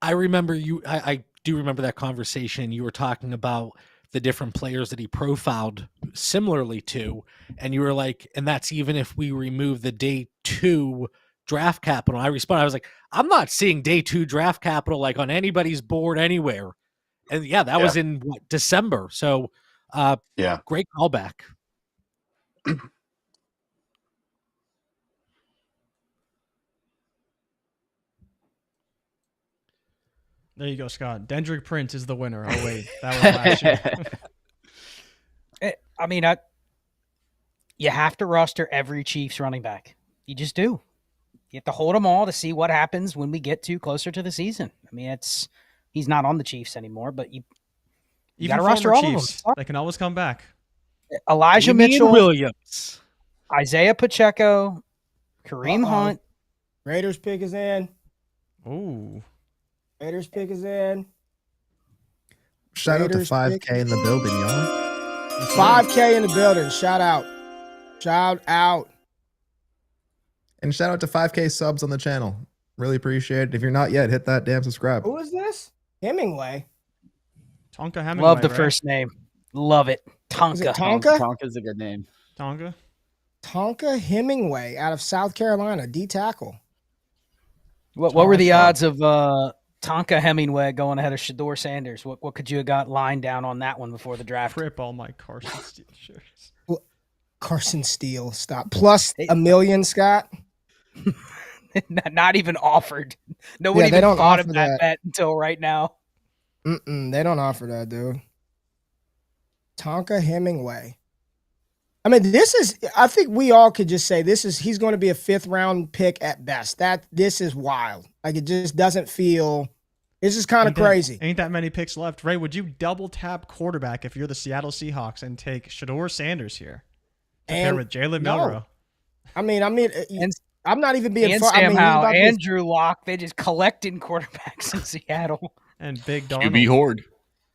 I remember I do remember that conversation. You were talking about the different players that he profiled similarly to, and you were like, and that's even if we remove the day 2 draft capital. I responded, I was like, I'm not seeing day 2 draft capital like on anybody's board anywhere. And that was in December. So great callback. There you go, Scott. Dendrick Prince is the winner. Oh wait, that was last year. I mean, you have to roster every Chiefs running back. You just do. You have to hold them all to see what happens when we get closer to the season. I mean, he's not on the Chiefs anymore, but you got to roster all Chiefs, of them. They can always come back. Elijah Mitchell, Williams, Isaiah Pacheco, Kareem Hunt. Raiders pick is in. Ooh. Raiders pick is in. Shout out to 5K in the building, y'all. 5K in the building. Shout out. And shout out to 5K subs on the channel. Really appreciate it. If you're not yet, hit that damn subscribe. Who is this? Hemingway. Tonka Hemingway. Love the first name. Love it. Tonka. Is it Tonka? Tonka's a good name. Tonka Hemingway out of South Carolina, D tackle. What were the odds of Tonka Hemingway going ahead of Shador Sanders? What could you have got lined down on that one before the draft? Rip all my Carson Steele shirts. Carson Steele, stop. Plus $1 million, Scott. Not even offered. Nobody even thought of that bet until right now. They don't offer that, dude. Tonka Hemingway. I mean, I think we all could just say he's going to be a 5th round pick at best. This is wild. Like, it just doesn't feel This is kind of crazy. Ain't that many picks left. Ray, would you double tap quarterback if you're the Seattle Seahawks and take Shedeur Sanders here to pair with Jalen Milroe? I mean, And I'm not even being and far. Sam Howell, I mean, and Drew Lock, they just collecting quarterbacks in Seattle. And Big Darnold. QB horde.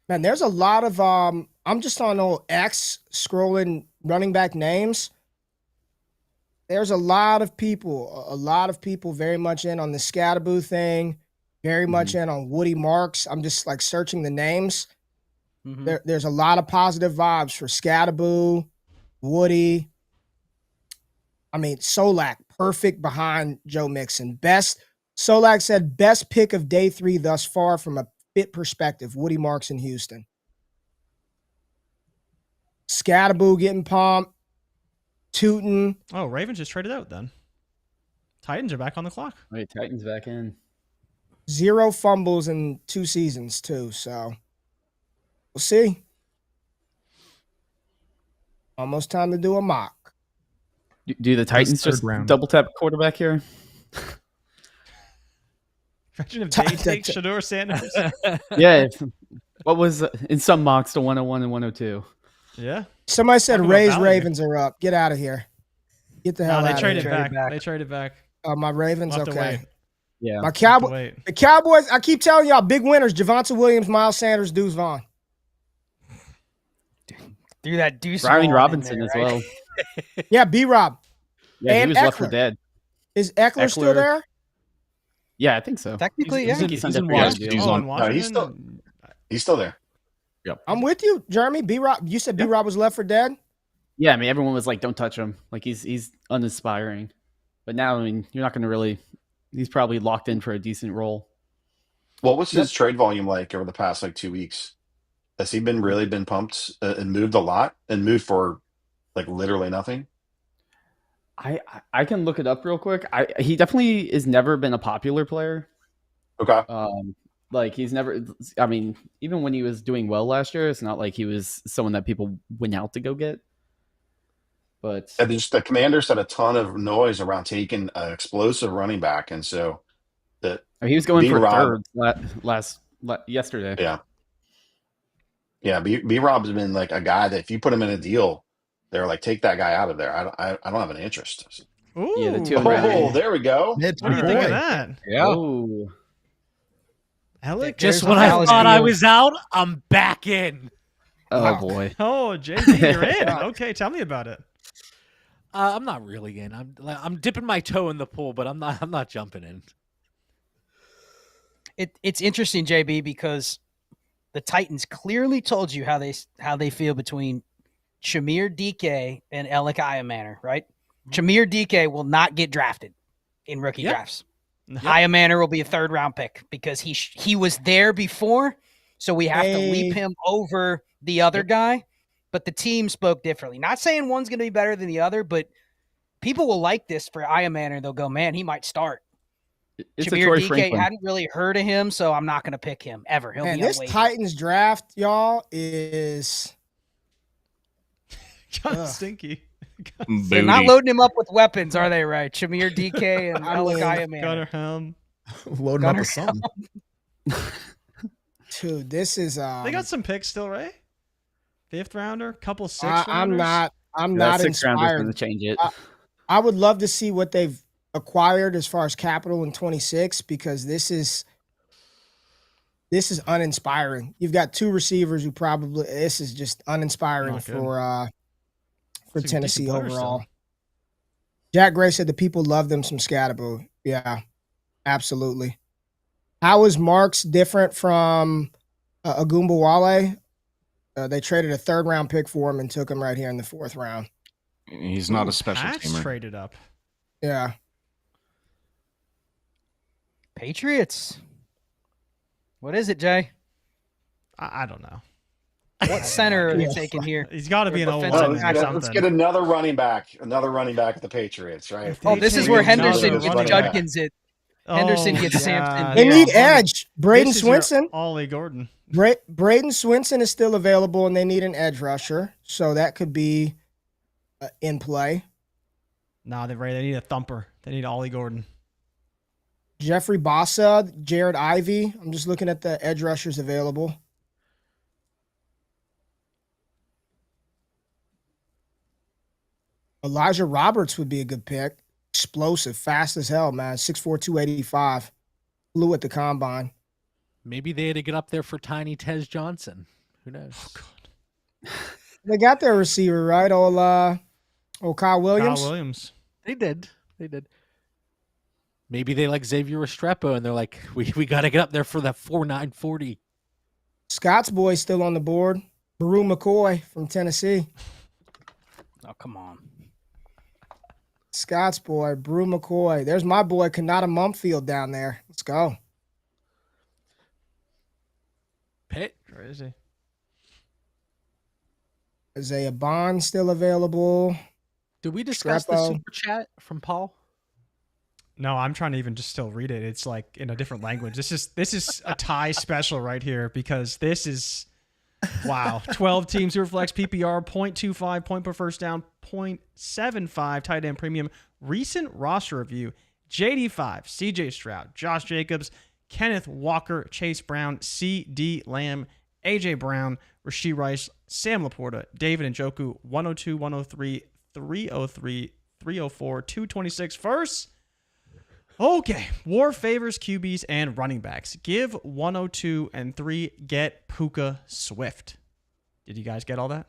Man, there's a lot of I'm just on old X scrolling running back names. There's a lot of people very much in on the Skataboo thing, very much in on Woody Marks. I'm just like searching the names. There's a lot of positive vibes for Skataboo, Woody. I mean, Solak, perfect behind Joe Mixon. Solak said best pick of day 3 thus far from a fit perspective, Woody Marks in Houston. Skataboo getting pumped. Tutin. Oh, Ravens just traded out then. Titans are back on the clock. Wait, Titans back in. 0 fumbles in 2 seasons too, so we'll see. Almost time to do a mock. Do the Titans just double tap quarterback here? Imagine if they take Shedeur Sanders. Yeah. What was in some mocks the 101 and 102? Yeah. Somebody said Ray's Ravens are up. Get out of here. Get the hell out of here. They traded back. My Ravens, okay. Yeah. My the Cowboys, I keep telling y'all, big winners, Javonte Williams, Miles Sanders, Deuce Vaughn. Threw that Deuce Brian Vaughn Robinson in as there, well. right? Yeah, B-Rob. Yeah, and he was left for Eckler. dead. Is Eckler still there? Yeah, I think so. Technically, I think he signed up for a deal. He's still there. Yep. I'm with you, Jeremy. B-Rob, you said B-Rob was left for dead? Yeah, I mean, everyone was like, don't touch him. Like, he's uninspiring. But now, I mean, you're not going to really... He's probably locked in for a decent role. What was his trade volume like over the past 2 weeks? Has he really been pumped and moved a lot and moved for literally nothing? I can look it up real quick. He definitely has never been a popular player. Okay. He's never. I mean, even when he was doing well last year, it's not like he was someone that people went out to go get. But and just the Commanders had a ton of noise around taking an explosive running back, and so he was going for third yesterday. Yeah. B-Rob's been a guy that if you put him in a deal, they're like, take that guy out of there. I don't have an interest. Ooh. Yeah, there we go. What do you think of that? Yeah. Ooh. Just when I thought I was out, I'm back in. Oh boy. Oh, JD, you're in. Okay, tell me about it. I'm not really in. I'm dipping my toe in the pool, but I'm not jumping in. It's interesting, JB, because the Titans clearly told you how they feel between Shamir DK and Alec Iamaner, right? Shamir DK will not get drafted in rookie drafts. Iamaner will be a 3rd-round pick because he was there before, so we have to leap him over the other guy. But the team spoke differently. Not saying one's going to be better than the other, but people will like this for Iamaner. They'll go, man, he might start. It's Shamir DK hadn't really heard of him, so I'm not going to pick him ever. He'll be this Titans draft, y'all, is kind of stinky. They're not loading him up with weapons, are they? Right, Shamir DK and Alec Iamaner. Gunnar Helm. Loading up with something. Dude, this is they got some picks still, right? 5th rounder, couple 6th rounders. I'm not 6th rounder's inspired. going to change it. I would love to see what they've acquired as far as capital in 26 because this is uninspiring. You've got 2 receivers who this is just uninspiring for Tennessee overall. Jack Gray said the people love them some Skataboo. Yeah, absolutely. How is Marks different from Agumbawale? They traded a 3rd-round pick for him and took him right here in the 4th round. He's not a special teamer. Traded up. Yeah. Patriots. What is it, Jay? I don't know. What center are they taking here? He's got to be an offensive let's get another running back at the Patriots, right? Oh, this is where Henderson gets Judkins it. Henderson gets Sampson. They need edge. Braden Swinson. Ollie Gordon. Braden Swinson is still available, and they need an edge rusher, so that could be in play. No, they need a thumper. They need Ollie Gordon. Jeffrey Bossa, Jared Ivey. I'm just looking at the edge rushers available. Elijah Roberts would be a good pick. Explosive, fast as hell, man. 6'4", 285. Flew at the combine. Maybe they had to get up there for tiny Tez Johnson. Who knows? Oh, God. They got their receiver, right? Old Kyle Williams. Kyle Williams. They did. Maybe they like Xavier Restrepo, and they're like, we got to get up there for that 4.9 40. Scott's boy still on the board. Baru McCoy from Tennessee. Oh, come on. Scott's boy, Brew McCoy. There's my boy, Kanata Mumfield down there. Let's go. Pitt. Crazy. Isaiah Bond still available. Did we discuss the super chat from Paul? No, I'm trying to even just still read it. It's like in a different language. This is a tie special right here because this is wow. 12 team Superflex PPR, 0.25 point per first down, 0.75 tight end premium. Recent roster review: JD5, CJ Stroud, Josh Jacobs, Kenneth Walker, Chase Brown, CD Lamb, AJ Brown, Rashee Rice, Sam Laporta, David Njoku, 102, 103, 303, 304, 226 first. Okay, war favors QBs and running backs. Give 102 and 3, get Puka Swift. Did you guys get all that?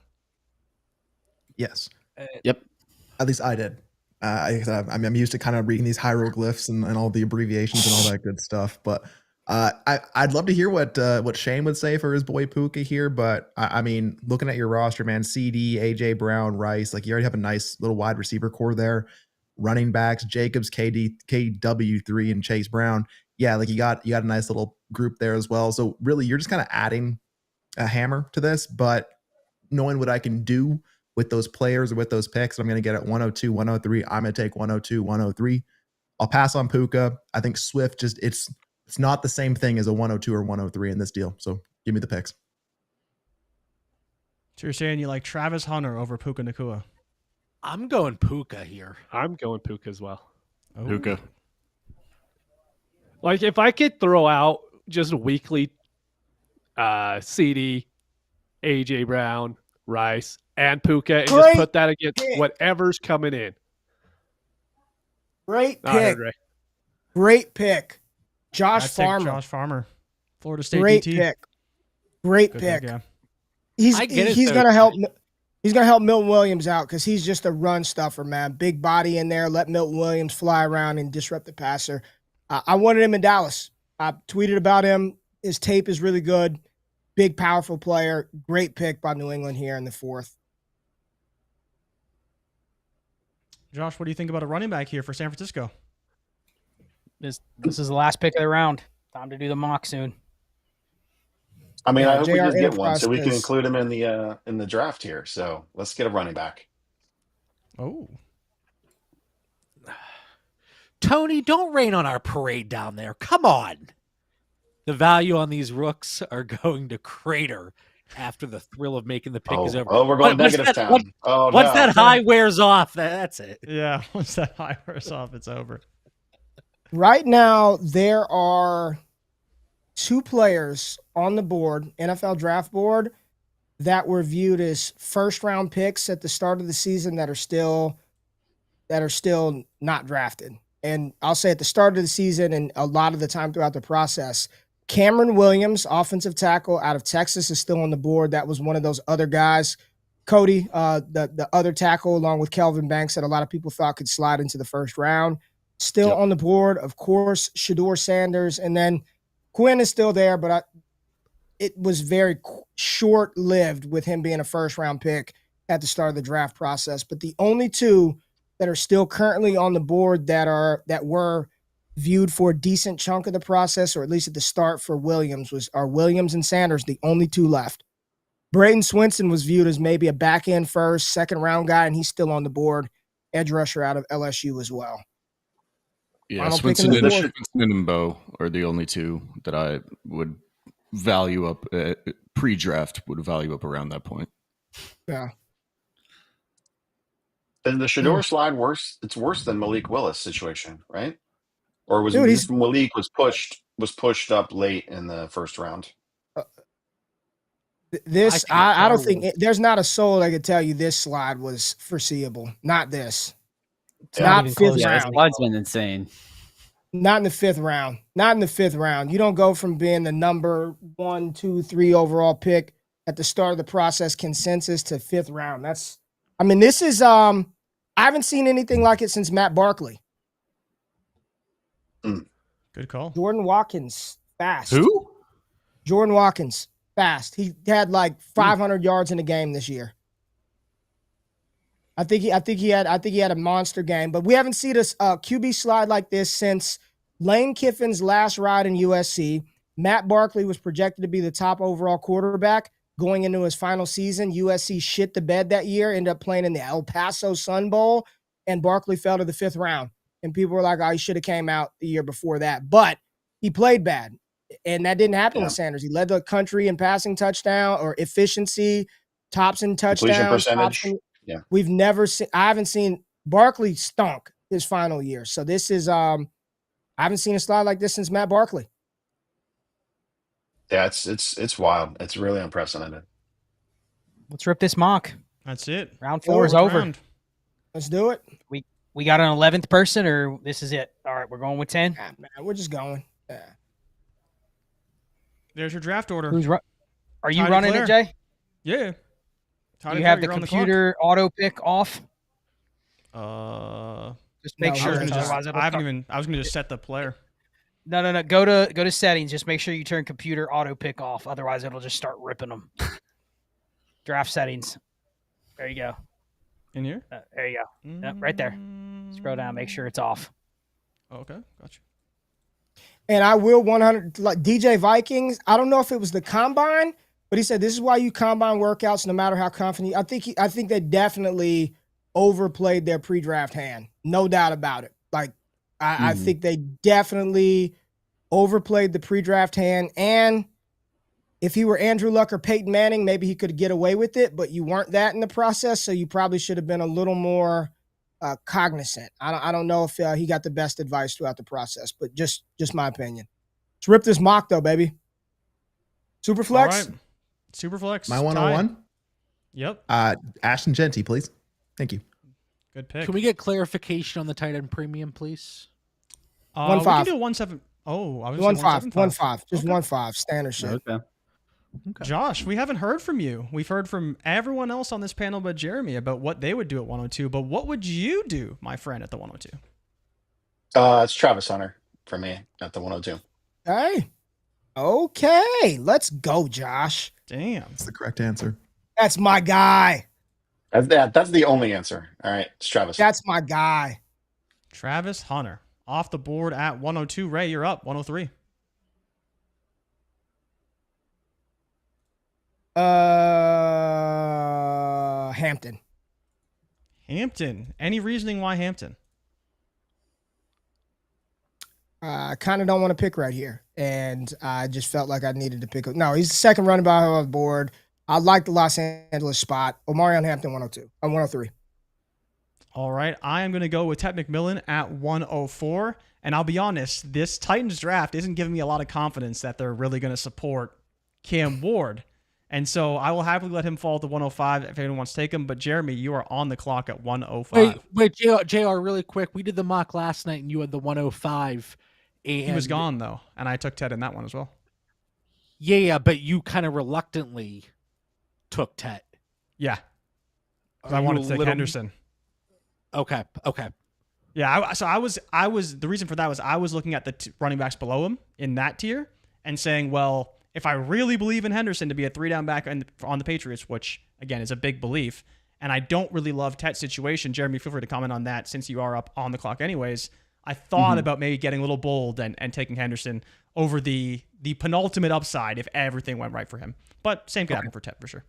Yes. Yep. At least I did. I'm used to kind of reading these hieroglyphs and all the abbreviations and all that good stuff. But I'd love to hear what Shane would say for his boy Puka here. But I mean, looking at your roster, man, CD, AJ Brown, Rice, like you already have a nice little wide receiver core there. Running backs, Jacobs, KW3, and Chase Brown. Yeah, like you got a nice little group there as well. So really, you're just kind of adding a hammer to this. But knowing what I can do with those players or with those picks, I'm going to get at 102, 103. I'm going to take 102, 103. I'll pass on Puka. I think Swift it's not the same thing as a 102 or 103 in this deal. So give me the picks. So you're saying you like Travis Hunter over Puka Nacua? I'm going Puka here. I'm going Puka as well. Oh. Puka. Like if I could throw out just weekly CD, AJ Brown, Rice, and Puka and just put that against whatever's coming in. Great pick. Great pick. Josh Farmer. Josh Farmer. Florida State Great DT. pick. Great Good pick. Yeah. He's going to help. He's going to help Milton Williams out because he's just a run stuffer, man. Big body in there. Let Milton Williams fly around and disrupt the passer. I wanted him in Dallas. I tweeted about him. His tape is really good. Big, powerful player. Great pick by New England here in the 4th. Josh, what do you think about a running back here for San Francisco? This is the last pick of the round. Time to do the mock soon. I mean, I hope we just get one so we can include him in the draft here. So let's get a running back. Oh. Tony, don't rain on our parade down there. Come on. The value on these rooks are going to crater after the thrill of making the pick is over. Oh, we're going negative town. Once that high wears off, that's it. Yeah, once that high wears off, it's over. Right now, there are 2 players on the board, NFL draft board, that were viewed as first-round picks at the start of the season that are still not drafted. And I'll say at the start of the season and a lot of the time throughout the process, Cameron Williams, offensive tackle out of Texas, is still on the board. That was one of those other guys. Cody, the other tackle, along with Kelvin Banks, that a lot of people thought could slide into the first round, still on the board. Of course, Shedeur Sanders, and then Quinn is still there, but it was very short-lived with him being a first-round pick at the start of the draft process. But the only 2 that are still currently on the board that were viewed for a decent chunk of the process, or at least at the start for Williams, are Williams and Sanders, the only 2 left. Braden Swinson was viewed as maybe a back-end first, second-round guy, and he's still on the board. Edge rusher out of LSU as well. Yeah, Swinson and Bo are the only 2 that I would value up pre-draft, would value up around that point. Yeah. And the Shedeur slide worse? It's worse than Malik Willis situation, right? Or was Dude, Malik was pushed up late in the first round? This, I don't think terrible. there's not a soul that could tell you this slide was foreseeable. Not this. It's not Not even fifth close. Yeah, this round. slide's been insane. Not in the fifth round. Not in the fifth round. You don't go from being the number 1, 2, 3 overall pick at the start of the process consensus to fifth round. This is I haven't seen anything like it since Matt Barkley. Good call. Jordan Watkins, fast. Who? Jordan Watkins, fast. He had like 500 yards in a game this year. I think he had a monster game, but we haven't seen a QB slide like this since Lane Kiffin's last ride in USC. Matt Barkley was projected to be the top overall quarterback going into his final season. USC shit the bed that year, ended up playing in the El Paso Sun Bowl, and Barkley fell to the fifth round. And people were like, "Oh, he should have came out the year before that," but he played bad, and that didn't happen with Sanders. He led the country in passing touchdown or efficiency, tops in touchdowns, percentage. Yeah. We've never seen. I haven't seen Barkley stunk his final year. So this is I haven't seen a slide like this since Matt Barkley. Yeah, it's wild. It's really unprecedented. Let's rip this mock. That's it. Round 4 is over. Round. Let's do it. We got an 11th person, or this is it? All right, we're going with 10. We're just going. Yeah. There's your draft order. Are you Tidy running Claire. it, Jay? Yeah. Do you have the computer auto pick off? Just make sure. I was gonna just set the player. No. Go to settings. Just make sure you turn computer auto pick off. Otherwise, it'll just start ripping them. Draft settings. There you go. In here? There you go. Yep, right there. Scroll down. Make sure it's off. Oh, okay, gotcha. And I will 100 like DJ Vikings. I don't know if it was the combine, but he said this is why you combine workouts, no matter how confident. I think they definitely overplayed their pre-draft hand, no doubt about it. Like I think they definitely overplayed the pre-draft hand. And if he were Andrew Luck or Peyton Manning, maybe he could get away with it. But you weren't that in the process, so you probably should have been a little more cognizant. I don't know if he got the best advice throughout the process, but just my opinion. Let's rip this mock though, baby. Superflex. All right. Superflex. My 101. Tie. Yep. Ashton Genty, please. Thank you. Good pick. Can we get clarification on the tight end premium, please? 1.5. We can do a 1.7. Oh, I was 1.5. 1.5. Just 1.5. Standard shit. Okay. Josh, we haven't heard from you. We've heard from everyone else on this panel but Jeremy about what they would do at 102. But what would you do, my friend, at the 102? It's Travis Hunter for me at the 102. Hey. Okay. Let's go, Josh. Damn. That's the correct answer. That's my guy. That's the only answer. All right, it's Travis. That's my guy. Travis Hunter. Off the board at 102. Ray, you're up. 103. Hampton. Hampton. Any reasoning why Hampton? I kind of don't want to pick right here. And I just felt like I needed to pick. No, he's the second running back on the board. I like the Los Angeles spot. Omarion Hampton, 102. I'm 103. All right. I am going to go with Ted McMillan at 104. And I'll be honest, this Titans draft isn't giving me a lot of confidence that they're really going to support Cam Ward. And so I will happily let him fall to 105 if anyone wants to take him. But Jeremy, you are on the clock at 105. Wait, JR, really quick. We did the mock last night and you had the 105. And he was gone, though. And I took Ted in that one as well. Yeah, but you kind of reluctantly took Ted. Yeah. I wanted to take Henderson. Okay. Yeah, I was the reason for that was I was looking at the running backs below him in that tier and saying, well, if I really believe in Henderson to be a 3-down back on the Patriots, which again is a big belief, and I don't really love Tet's situation, Jeremy, feel free to comment on that since you are up on the clock anyways. I thought about maybe getting a little bold and taking Henderson over the penultimate upside if everything went right for him. But same could happen for Tet for sure.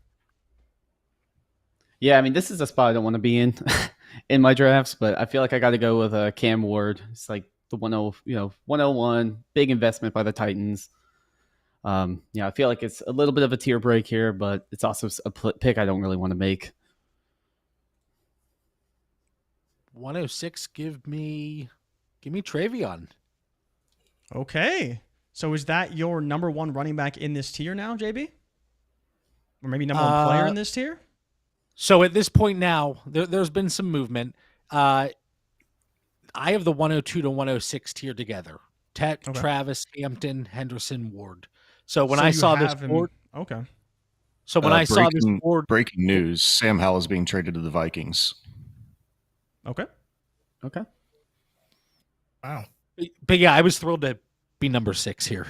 Yeah, I mean, this is a spot I don't want to be in in my drafts, but I feel like I got to go with Cam Ward. It's like the 101, big investment by the Titans. I feel like it's a little bit of a tier break here, but it's also a pick I don't really want to make. 106, give me Travion. Okay. So is that your number one running back in this tier now, JB? Or maybe number one player in this tier? So at this point now, there's been some movement. I have the 102 to 106 tier together. Tet, Okay. Travis, Hampton, Henderson, Ward. So when I saw this board, okay. So when I saw this board, breaking news: Sam Howell is being traded to the Vikings. Okay. Wow. But yeah, I was thrilled to be number 6 here.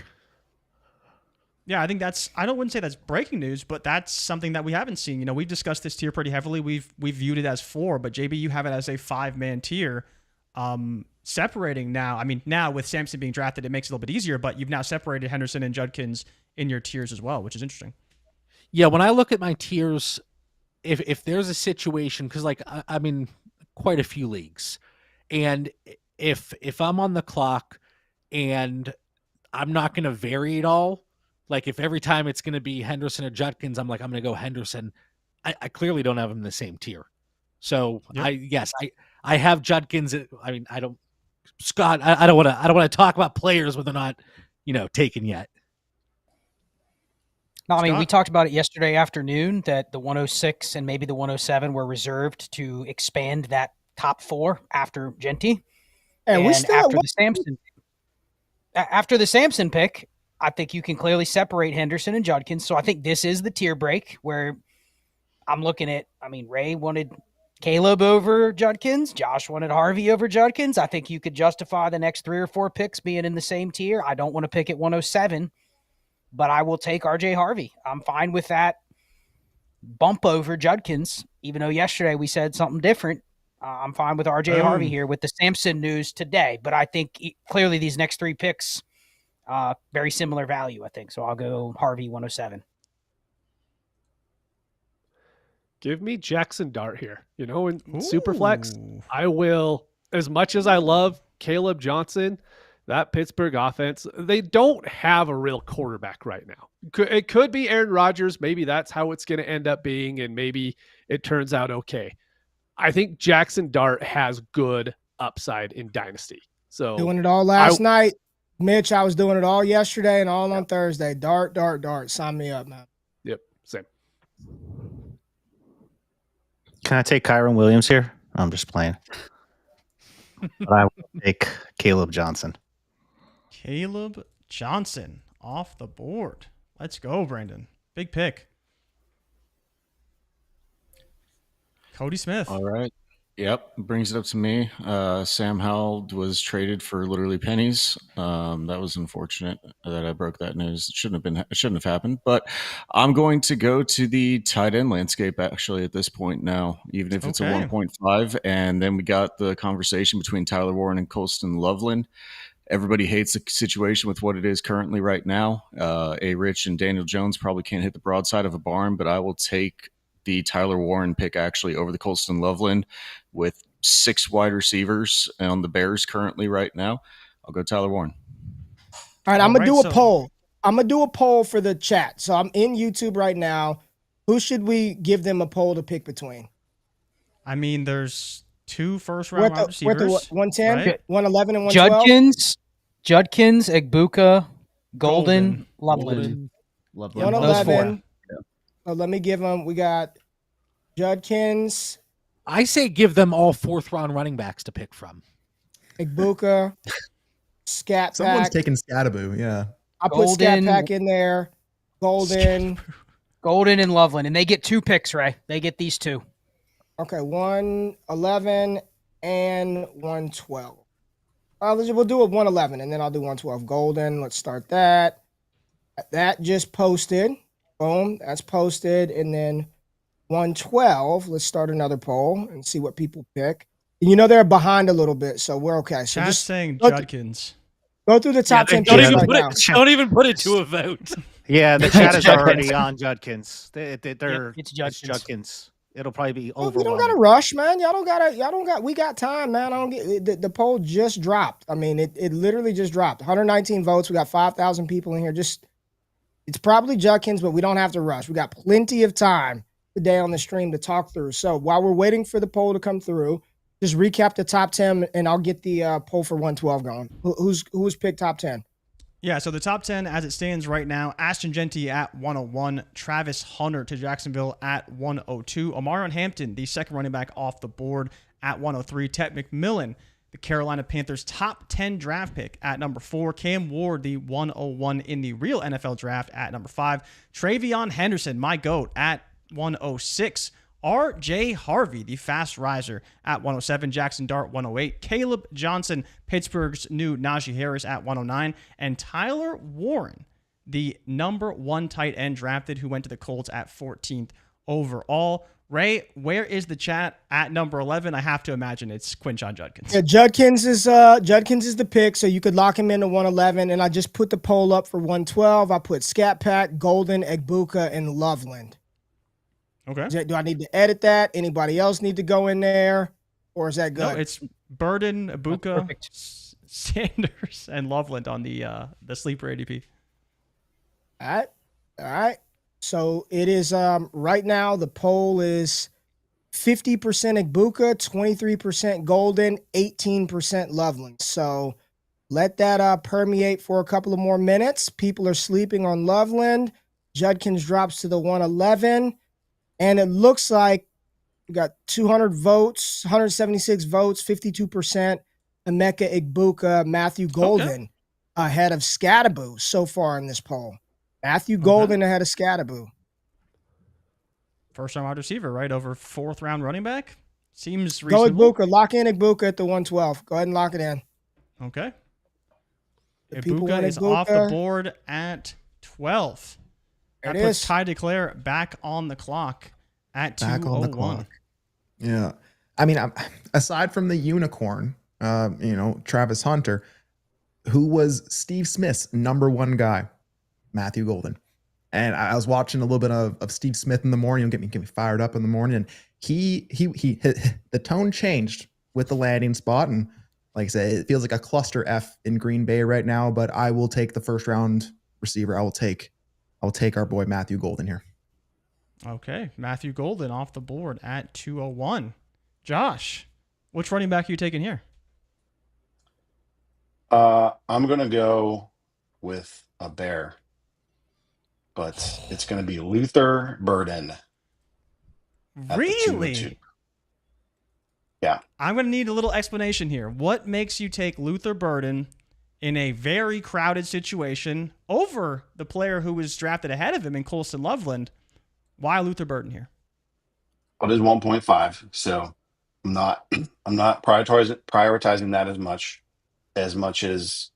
Yeah, I think I wouldn't say that's breaking news, but that's something that we haven't seen. You know, we've discussed this tier pretty heavily. We've viewed it as 4, but JB, you have it as a 5-man tier. Separating now, I mean, now with Sampson being drafted, it makes it a little bit easier, but you've now separated Henderson and Judkins in your tiers as well, which is interesting. Yeah, when I look at my tiers, if there's a situation, because like I'm in quite a few leagues, and if I'm on the clock and I'm not going to vary it all, like if every time it's going to be Henderson or Judkins, I'm going to go Henderson. I clearly don't have them in the same tier. So yep. I have Judkins. I mean, Scott, I don't want to talk about players when they're not, taken yet. No, I mean, we talked about it yesterday afternoon that the 106 and maybe the 107 were reserved to expand that top 4 after Genty. And we still after the Sampson pick, I think you can clearly separate Henderson and Judkins. So I think this is the tier break where I'm looking at, I mean, Ray wanted Caleb over Judkins. Josh wanted Harvey over Judkins. I think you could justify the next 3 or 4 picks being in the same tier. I don't want to pick at 107, but I will take RJ Harvey. I'm fine with that bump over Judkins, even though yesterday we said something different. I'm fine with RJ Harvey here with the Sampson news today, but I think clearly these next 3 picks, very similar value, I think. So I'll go Harvey 107. Give me Jackson Dart here. In Superflex, I will, as much as I love Caleb Johnson, that Pittsburgh offense, they don't have a real quarterback right now. It could be Aaron Rodgers. Maybe that's how it's going to end up being, and maybe it turns out okay. I think Jackson Dart has good upside in Dynasty. So doing it all last night. Mitch, I was doing it all yesterday and all on Thursday. Dart. Sign me up, man. Yep, same. Can I take Kyron Williams here? I'm just playing. But I will take Caleb Johnson. Caleb Johnson off the board. Let's go, Brandon. Big pick. Cody Smith. All right. Yep. Brings it up to me. Sam Howell was traded for literally pennies. That was unfortunate that I broke that news. It shouldn't have happened, but I'm going to go to the tight end landscape actually at this point now, even if it's a 1.5. And then we got the conversation between Tyler Warren and Colston Loveland. Everybody hates the situation with what it is currently right now. A Rich and Daniel Jones probably can't hit the broadside of a barn, but I will take the Tyler Warren pick actually over the Colston Loveland with 6 wide receivers on the Bears currently right now. I'll go Tyler Warren. All right, I'm going to do a poll. I'm going to do a poll for the chat. So I'm in YouTube right now. Who should we give them a poll to pick between? I mean, there's 2 first-round wide receivers. We're at 110, right? 111, and 112? Judkins, Egbuka, Golden, Loveland. 111. Let me give them. We got Judkins. I say give them all 4th-round running backs to pick from. Egbuka, Scat Someone's Pack. taking Skataboo, yeah. I put Scat Pack in there. Golden, and Loveland, and they get 2 picks, Ray. They get these 2. Okay, 111 and 112. We'll do a 111, and then I'll do 112. Golden. Let's start that. That just posted. Boom, that's posted. And then 112, let's start another poll and see what people pick. And they're behind a little bit, so we're okay. So just saying Judkins. Go through the top 10 don't picks even right now. Don't even put it to a vote. Yeah, the chat is already on Judkins. It's Judkins. It'll probably be Well, overwhelming. you don't gotta rush, man. We got time, man. I don't get the poll just dropped. I mean, it literally just dropped. 119 votes. We got 5,000 people in here. It's probably Judkins, but we don't have to rush. We got plenty of time today on the stream to talk through. So while we're waiting for the poll to come through, just recap the top 10, and I'll get the poll for 112 going. Who's picked top 10? Yeah, so the top 10 as it stands right now, Ashton Genty at 101, Travis Hunter to Jacksonville at 102, Omarion Hampton, the second running back off the board at 103, Ted McMillan, the Carolina Panthers top 10 draft pick at number 4, Cam Ward, the 101 in the real NFL draft at number 5, Travion Henderson, my GOAT, at 106, R.J. Harvey, the fast riser, at 107. Jackson Dart, 108. Caleb Johnson, Pittsburgh's new Najee Harris, at 109. And Tyler Warren, the number 1 tight end drafted, who went to the Colts at 14th overall. Ray, where is the chat at number 11? I have to imagine it's Quinshon Judkins. Yeah, Judkins is the pick, so you could lock him into 111. And I just put the poll up for 112. I put Scat Pack, Golden, Egbuka, and Loveland. Okay. Do I need to edit that? Anybody else need to go in there? Or is that good? No, it's Burden, Ibuka, Sanders, and Loveland on the sleeper ADP. All right. So it is right now the poll is 50% Egbuka, 23% Golden, 18% Loveland. So let that permeate for a couple of more minutes. People are sleeping on Loveland. Judkins drops to the 111. And it looks like we got 200 votes, 176 votes, 52%. Emeka Egbuka, Matthew Golden ahead of Skataboo so far in this poll. Matthew Golden ahead of Skataboo. First round wide receiver, right? Over 4th round running back? Seems reasonable. Go Egbuka. Lock in Egbuka at the 112. Go ahead and lock it in. Okay. Egbuka is off the board at 12. That puts Ty DeClaire back on the clock at 201. Yeah. I mean, aside from the unicorn, Travis Hunter, who was Steve Smith's number 1 guy, Matthew Golden. And I was watching a little bit of Steve Smith in the morning, get me fired up in the morning. And he the tone changed with the landing spot. And like I said, it feels like a cluster F in Green Bay right now, but I will take the first round receiver. I'll take our boy Matthew Golden here. Okay, Matthew Golden off the board at 201. Josh, which running back are you taking here? I'm going to go with a bear, but it's going to be Luther Burden. Really? Yeah. I'm going to need a little explanation here. What makes you take Luther Burden in a very crowded situation over the player who was drafted ahead of him in Colston Loveland? Why Luther Burden here? Well, it is 1.5, so I'm not prioritizing that as much as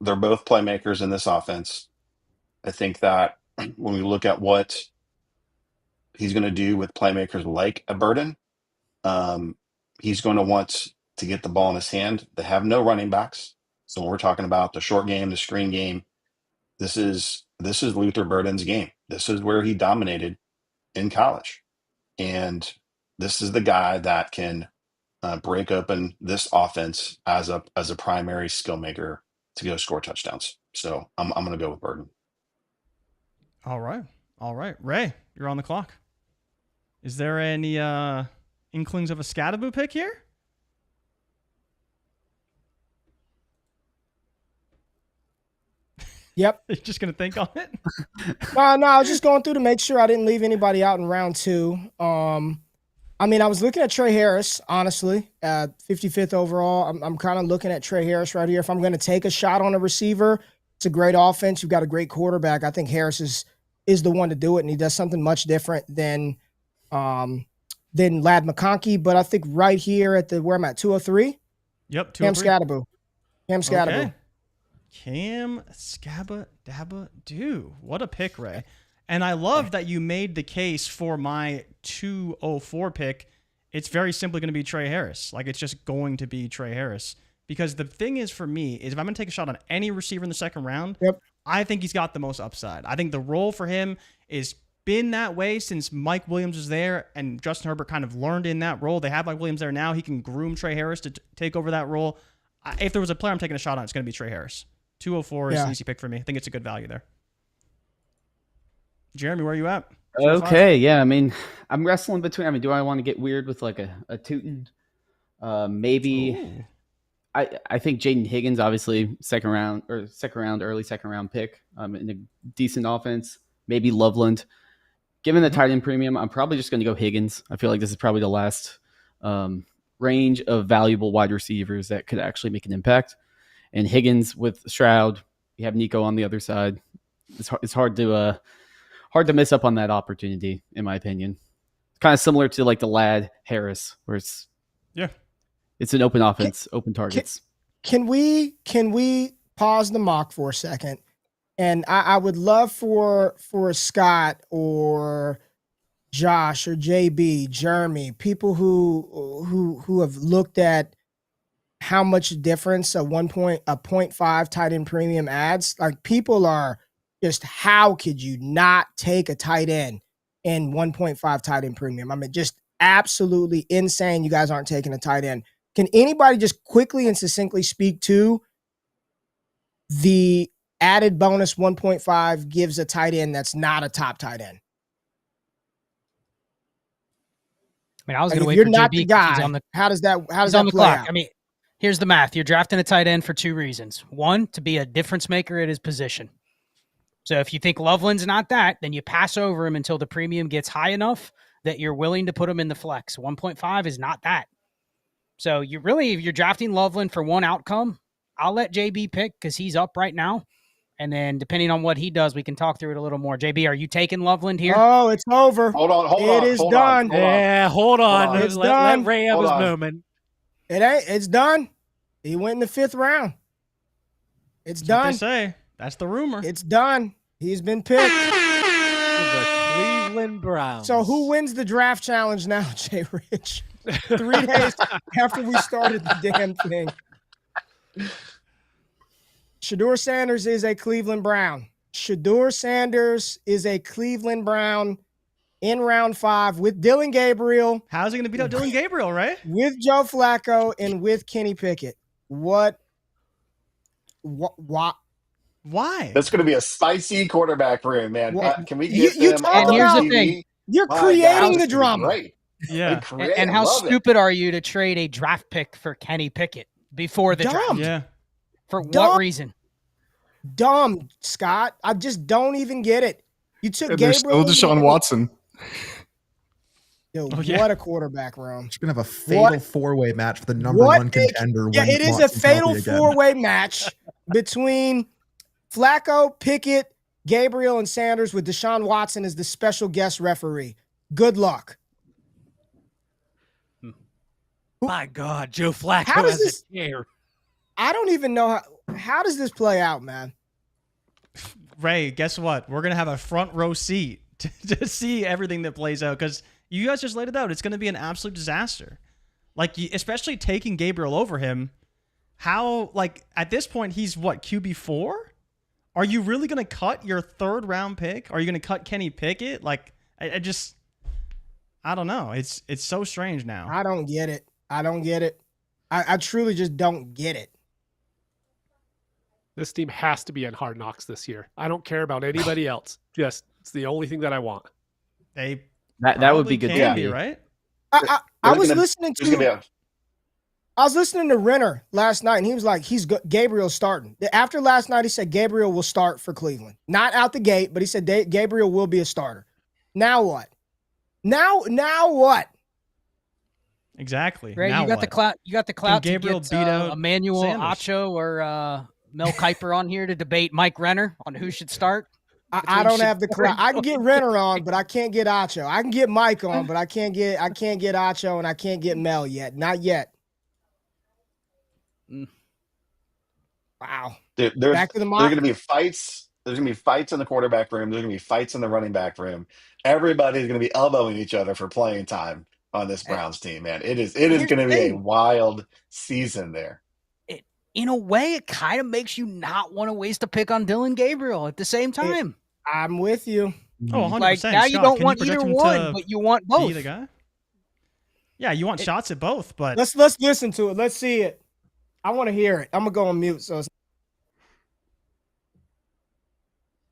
they're both playmakers in this offense. I think that when we look at what he's going to do with playmakers like a Burden, he's going to want to get the ball in his hand. They have no running backs. So when we're talking about the short game, the screen game, this is Luther Burden's game. This is where he dominated in college. And this is the guy that can break open this offense as a primary skill maker to go score touchdowns. So I'm going to go with Burden. All right. Ray, you're on the clock. Is there any inklings of a Skataboo pick here? Yep. You're just going to think on it? No, I was just going through to make sure I didn't leave anybody out in round 2. I mean, I was looking at Trey Harris, honestly, at 55th overall. I'm kind of looking at Trey Harris right here. If I'm going to take a shot on a receiver, it's a great offense. You've got a great quarterback. I think Harris is the one to do it, and he does something much different than Lad McConkey. But I think right here at where I'm at, 203. Yep, 203. Cam Skataboo. Okay. Cam Skataboo. What a pick, Ray. And I love that you made the case for my 204 pick. It's very simply going to be Trey Harris. Like, it's just going to be Trey Harris. Because the thing is, for me, is if I'm going to take a shot on any receiver in the second round, I think he's got the most upside. I think the role for him is been that way since Mike Williams was there and Justin Herbert kind of learned in that role. They have Mike Williams there now. He can groom Trey Harris to take over that role. If there was a player I'm taking a shot on, it's going to be Trey Harris. 204 is an easy pick for me. I think it's a good value there. Jeremy, where are you at? Okay, yeah. I mean, I'm wrestling between. Do I want to get weird with like a Tutin Maybe Ooh. I think Jaden Higgins, obviously second round, early second round pick in a decent offense. Maybe Loveland. Given the tight end premium, I'm probably just going to go Higgins. I feel like this is probably the last range of valuable wide receivers that could actually make an impact. And Higgins with Stroud, you have Nico on the other side. It's hard to miss up on that opportunity, in my opinion. It's kind of similar to like the Ladd Harris, where it's an open offense, open targets. Can we pause the mock for a second? And I would love for Scott or Josh or JB, Jeremy, people who have looked at how much difference a 0.5 tight end premium adds. Like, people are just, how could you not take a tight end in 1.5 tight end premium? I mean, just absolutely insane. You guys aren't taking a tight end. Can anybody just quickly and succinctly speak to the added bonus 1.5 gives a tight end that's not a top tight end? I mean, I was going to wait you're for not JB. the guy. He's on the, how does that on the play clock. out? I mean, here's the math. You're drafting a tight end for two reasons. One, to be a difference maker at his position. So if you think Loveland's not that, then you pass over him until the premium gets high enough that you're willing to put him in the flex. 1.5 is not that. So if you're drafting Loveland for one outcome, I'll let JB pick because he's up right now. And then depending on what he does, we can talk through it a little more. JB, are you taking Loveland here? Oh, it's over. Hold on. It is done. Yeah, hold on. It's Let done. Ray have Hold his on. moment. It's done. He went in the 5th round. It's That's done. what they say. That's the rumor. It's done. He's been picked. The Cleveland Browns. So who wins the draft challenge now, Jay Rich? 3 days after we started the damn thing. Shedeur Sanders is a Cleveland Brown. Shedeur Sanders is a Cleveland Brown in round 5 with Dylan Gabriel. How's he going to beat up Dylan Gabriel, right? With Joe Flacco and with Kenny Pickett. What? Why? That's going to be a spicy quarterback room, man. Can we You get them talk on here's the TV? thing. You're My creating God, the it's gonna be drama. great. Yeah. And how stupid are you to trade a draft pick for Kenny Pickett before the draft? Yeah. For Dumb. what reason? Dumb, Scott. I just don't even get it. You took And there's Gabriel. still Deshaun Watson. Dude, Oh, yeah. what a quarterback room. It's going to have a fatal four-way match for the number one contender. Yeah, it is a fatal four-way match between Flacco, Pickett, Gabriel, and Sanders with Deshaun Watson as the special guest referee. Good luck. My God, Joe Flacco How does has this- a chair. I don't even know how does this play out, man? Ray, guess what? We're going to have a front row seat to see everything that plays out because you guys just laid it out. It's going to be an absolute disaster. Like, especially taking Gabriel over him. How, like, at this point, he's what, QB4? Are you really going to cut your 3rd round pick? Are you going to cut Kenny Pickett? Like, I don't know. It's so strange now. I don't get it. I truly just don't get it. This team has to be in Hard Knocks this year. I don't care about anybody else. Just, it's the only thing that I want. They That would be good can to be, see. right? I was listening to Renner last night, and he was like, Gabriel's starting. After last night, he said Gabriel will start for Cleveland. Not out the gate, but he said Gabriel will be a starter. Now what? Now what? Exactly. Ray, Now you got what? the clout. You got the clout to Gabriel get beat out Emmanuel Sanders? Acho or Mel Kiper on here to debate Mike Renner on who should start? I don't have the clout. I can get Renner on, but I can't get Acho. I can get Mike on, but I can't get Acho, and I can't get Mel yet. Not yet. Wow. Dude, Back to the there's mock. going to be fights. There's going to be fights in the quarterback room. There's going to be fights in the running back room. Everybody's going to be elbowing each other for playing time on this Browns team, man. It is going to be a wild season there. In a way, it kind of makes you not want to waste a pick on Dylan Gabriel at the same time. I'm with you. Oh, 100%. Like, now you Scott, don't can want project either him one, to but you want be both. the guy? Yeah, you want shots at both, but Let's listen to it. Let's see it. I want to hear it. I'm gonna go on mute.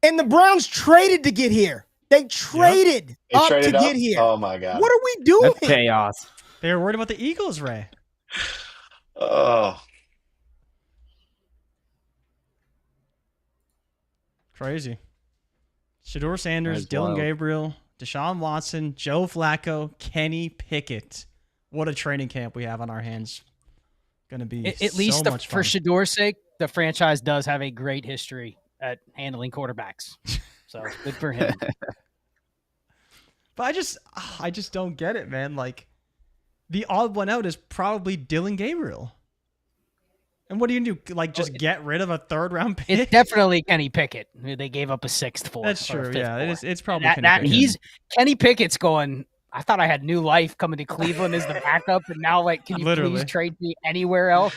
And the Browns traded to get here. They traded They up traded to up? get here. Oh my God. What are we doing? That's chaos. they were worried about the Eagles, Ray. Oh, Crazy. Shedeur Sanders, That's Dylan wild. Gabriel, Deshaun Watson, Joe Flacco, Kenny Pickett. What a training camp we have on our hands. Going to be At least so much for fun. Shedeur's sake, the franchise does have a great history at handling quarterbacks. So good for him. But I just don't get it, man. Like, the odd one out is probably Dylan Gabriel. And what do you do? Like, just get rid of a third-round pick? It's definitely Kenny Pickett, who they gave up a sixth for. That's true. Yeah, it's probably Kenny Pickett. Kenny Pickett's going, I thought I had new life coming to Cleveland as the backup, and now, like, can you please trade me anywhere else?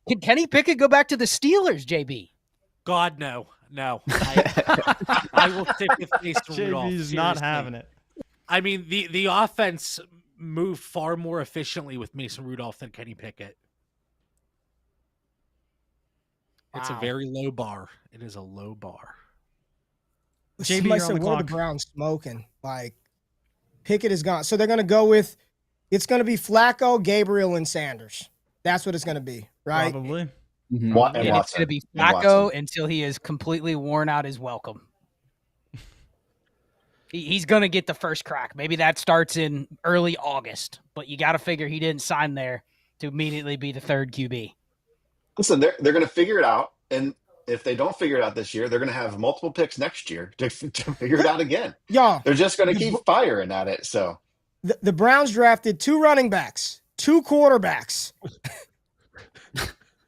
Can Kenny Pickett go back to the Steelers, JB? God, no. No. I will stick with Mason Rudolph. JB's not having it. I mean, the offense moved far more efficiently with Mason Rudolph than Kenny Pickett. It's a very low bar. It is a low bar. JB, Somebody said, what are the Browns smoking? Like, Pickett is gone. So they're going to go with, it's going to be Flacco, Gabriel, and Sanders. That's what it's going to be, right? Probably. Mm-hmm. And it's going to be Flacco until he is completely worn out his welcome. He's going to get the first crack. Maybe that starts in early August, but you got to figure he didn't sign there to immediately be the third QB. Listen, they're going to figure it out, and if they don't figure it out this year, they're going to have multiple picks next year to figure it out again. Yeah, they're just going to keep firing at it. So the Browns drafted 2 running backs, 2 quarterbacks,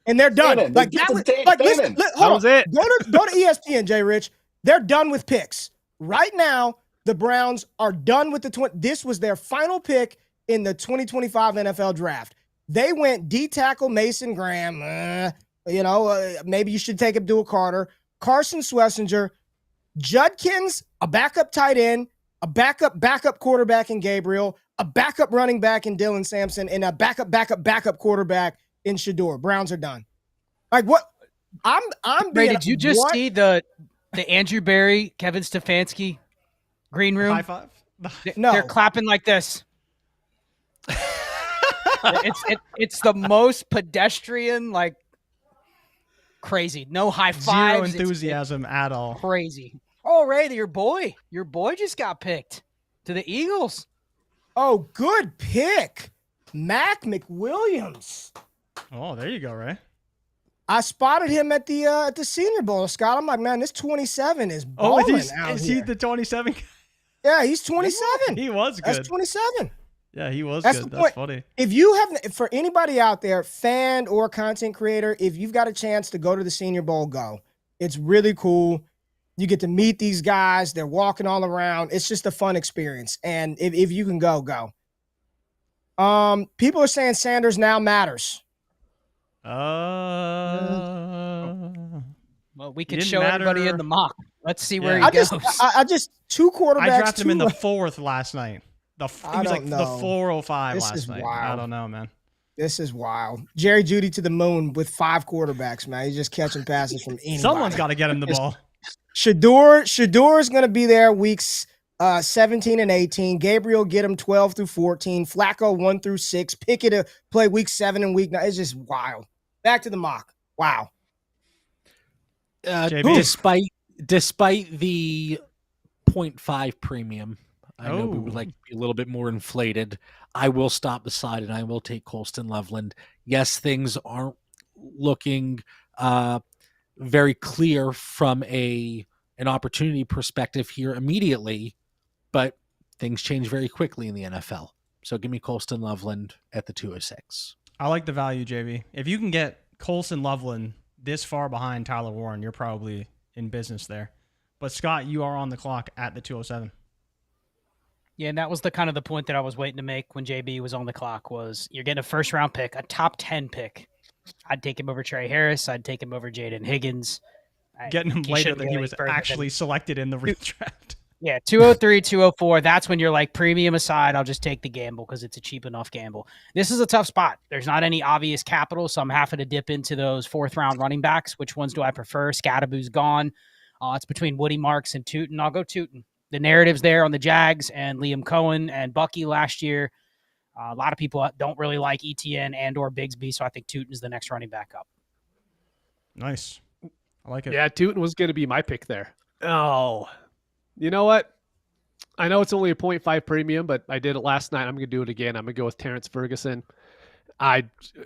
and they're done. Bannon, like that was like listen, hold on. It. Go to ESPN, Jay Rich. They're done with picks right now. The Browns are done with this was their final pick in the 2025 NFL draft. They went D tackle Mason Graham. Maybe you should take Abdul Carter, Carson Schlesinger, Judkins, a backup tight end, a backup quarterback in Gabriel, a backup running back in Dylan Sampson, and a backup quarterback in Shedeur. Browns are done. Like what? I'm Ray, did you just see the Andrew Berry, Kevin Stefanski green room? High five? No. They're clapping like this. It's the most pedestrian, like crazy. No high fives. Zero enthusiasm at all. Crazy. Oh, Ray, your boy just got picked to the Eagles. Oh, good pick, Mac McWilliams. Oh, there you go, Ray. I spotted him at the Senior Bowl, Scott. I'm like, man, this 27 is balling is he the 27? Yeah, he's 27. He was good. That's 27. Yeah, he was good. That's funny. If you have, for anybody out there, fan or content creator, if you've got a chance to go to the Senior Bowl, go. It's really cool. You get to meet these guys. They're walking all around. It's just a fun experience. And if you can go. People are saying Sanders now matters. Well, we could show everybody in the mock. Let's see where he goes. I just 2 quarterbacks. I drafted him in the 4th last night. He was like the 405 last night. Wild. I don't know, man. This is wild. Jerry Jeudy to the moon with 5 quarterbacks, man. He's just catching passes from anybody. Someone's got to get him the ball. Shedeur is going to be there weeks 17 and 18. Gabriel get him 12 through 14. Flacco 1 through 6. Pickett to play week 7 and week 9. It's just wild. Back to the mock. Wow. Despite the 0.5 premium, I know we would like to be a little bit more inflated. I will stop the side and I will take Colston Loveland. Yes, things aren't looking very clear from an opportunity perspective here immediately, but things change very quickly in the NFL. So give me Colston Loveland at the 206. I like the value, JB. If you can get Colston Loveland this far behind Tyler Warren, you're probably in business there. But Scott, you are on the clock at the 207. Yeah, and that was the kind of the point that I was waiting to make when JB was on the clock was you're getting a first-round pick, a top 10 pick. I'd take him over Trey Harris. I'd take him over Jaden Higgins. Getting him later than he was actually selected in the redraft. Yeah, 203, 204. That's when you're like, premium aside, I'll just take the gamble because it's a cheap enough gamble. This is a tough spot. There's not any obvious capital, so I'm having to dip into those 4th-round running backs. Which ones do I prefer? Skataboo's gone. It's between Woody Marks and Tutin. I'll go Tutin. The narrative's there on the Jags and Liam Cohen and Bucky last year. A lot of people don't really like ETN and or Bigsby, so I think Tutin is the next running back up. Nice. I like it. Yeah, Tutin was going to be my pick there. Oh, you know what? I know it's only a 0.5 premium, but I did it last night. I'm going to do it again. I'm going to go with Terrence Ferguson.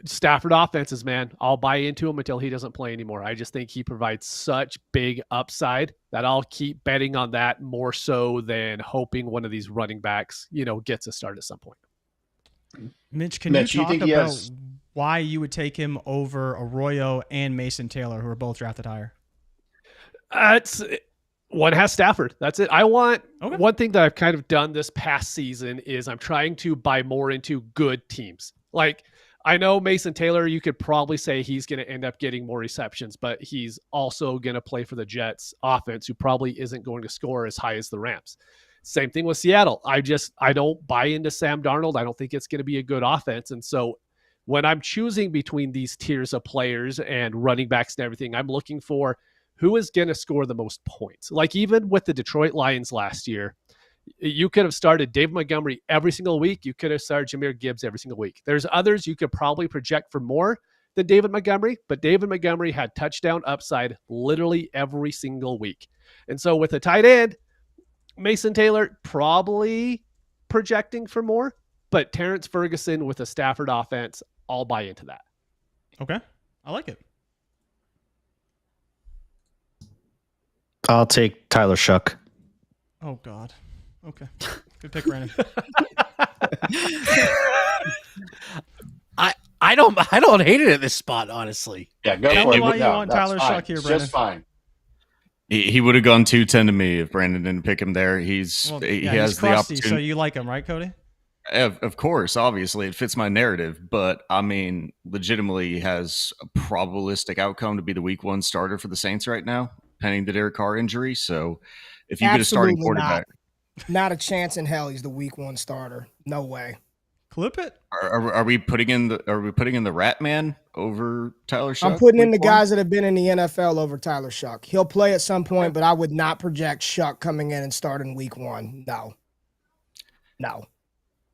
Stafford offenses, man. I'll buy into him until he doesn't play anymore. I just think he provides such big upside that I'll keep betting on that more so than hoping one of these running backs, gets a start at some point. Mitch, can you talk about why you would take him over Arroyo and Mason Taylor, who are both drafted higher? One has Stafford. That's it. One thing that I've kind of done this past season is I'm trying to buy more into good teams. Like, I know Mason Taylor, you could probably say he's going to end up getting more receptions, but he's also going to play for the Jets offense, who probably isn't going to score as high as the Rams. Same thing with Seattle. I don't buy into Sam Darnold. I don't think it's going to be a good offense. And so when I'm choosing between these tiers of players and running backs and everything, I'm looking for who is going to score the most points. Like even with the Detroit Lions last year, you could have started David Montgomery every single week. You could have started Jahmyr Gibbs every single week. There's others you could probably project for more than David Montgomery, but David Montgomery had touchdown upside literally every single week. And so with a tight end, Mason Taylor probably projecting for more, but Terrence Ferguson with a Stafford offense, I'll buy into that. Okay. I like it. I'll take Tyler Shuck. Oh, God. Okay. Good pick, Brandon. I don't hate it at this spot, honestly. Yeah, go Tell for me it. why you No, want that's Tyler fine. Shuck here, It's Brandon. just fine. He would have gone 210 to me if Brandon didn't pick him there. He He's has crusty, the opportunity. so you like him, right, Cody? Of course, obviously, it fits my narrative, but I mean, legitimately has a probabilistic outcome to be the week 1 starter for the Saints right now, pending the Derek Carr injury. So if you get a starting quarterback, not a chance in hell he's the week 1 starter. No way. Clip it. are we putting in the Rat Man over Tyler Shuck? I'm putting in the week 1? guys that have been in the NFL over Tyler Shuck. He'll play at some point, but I would not project Shuck coming in and starting week 1. No.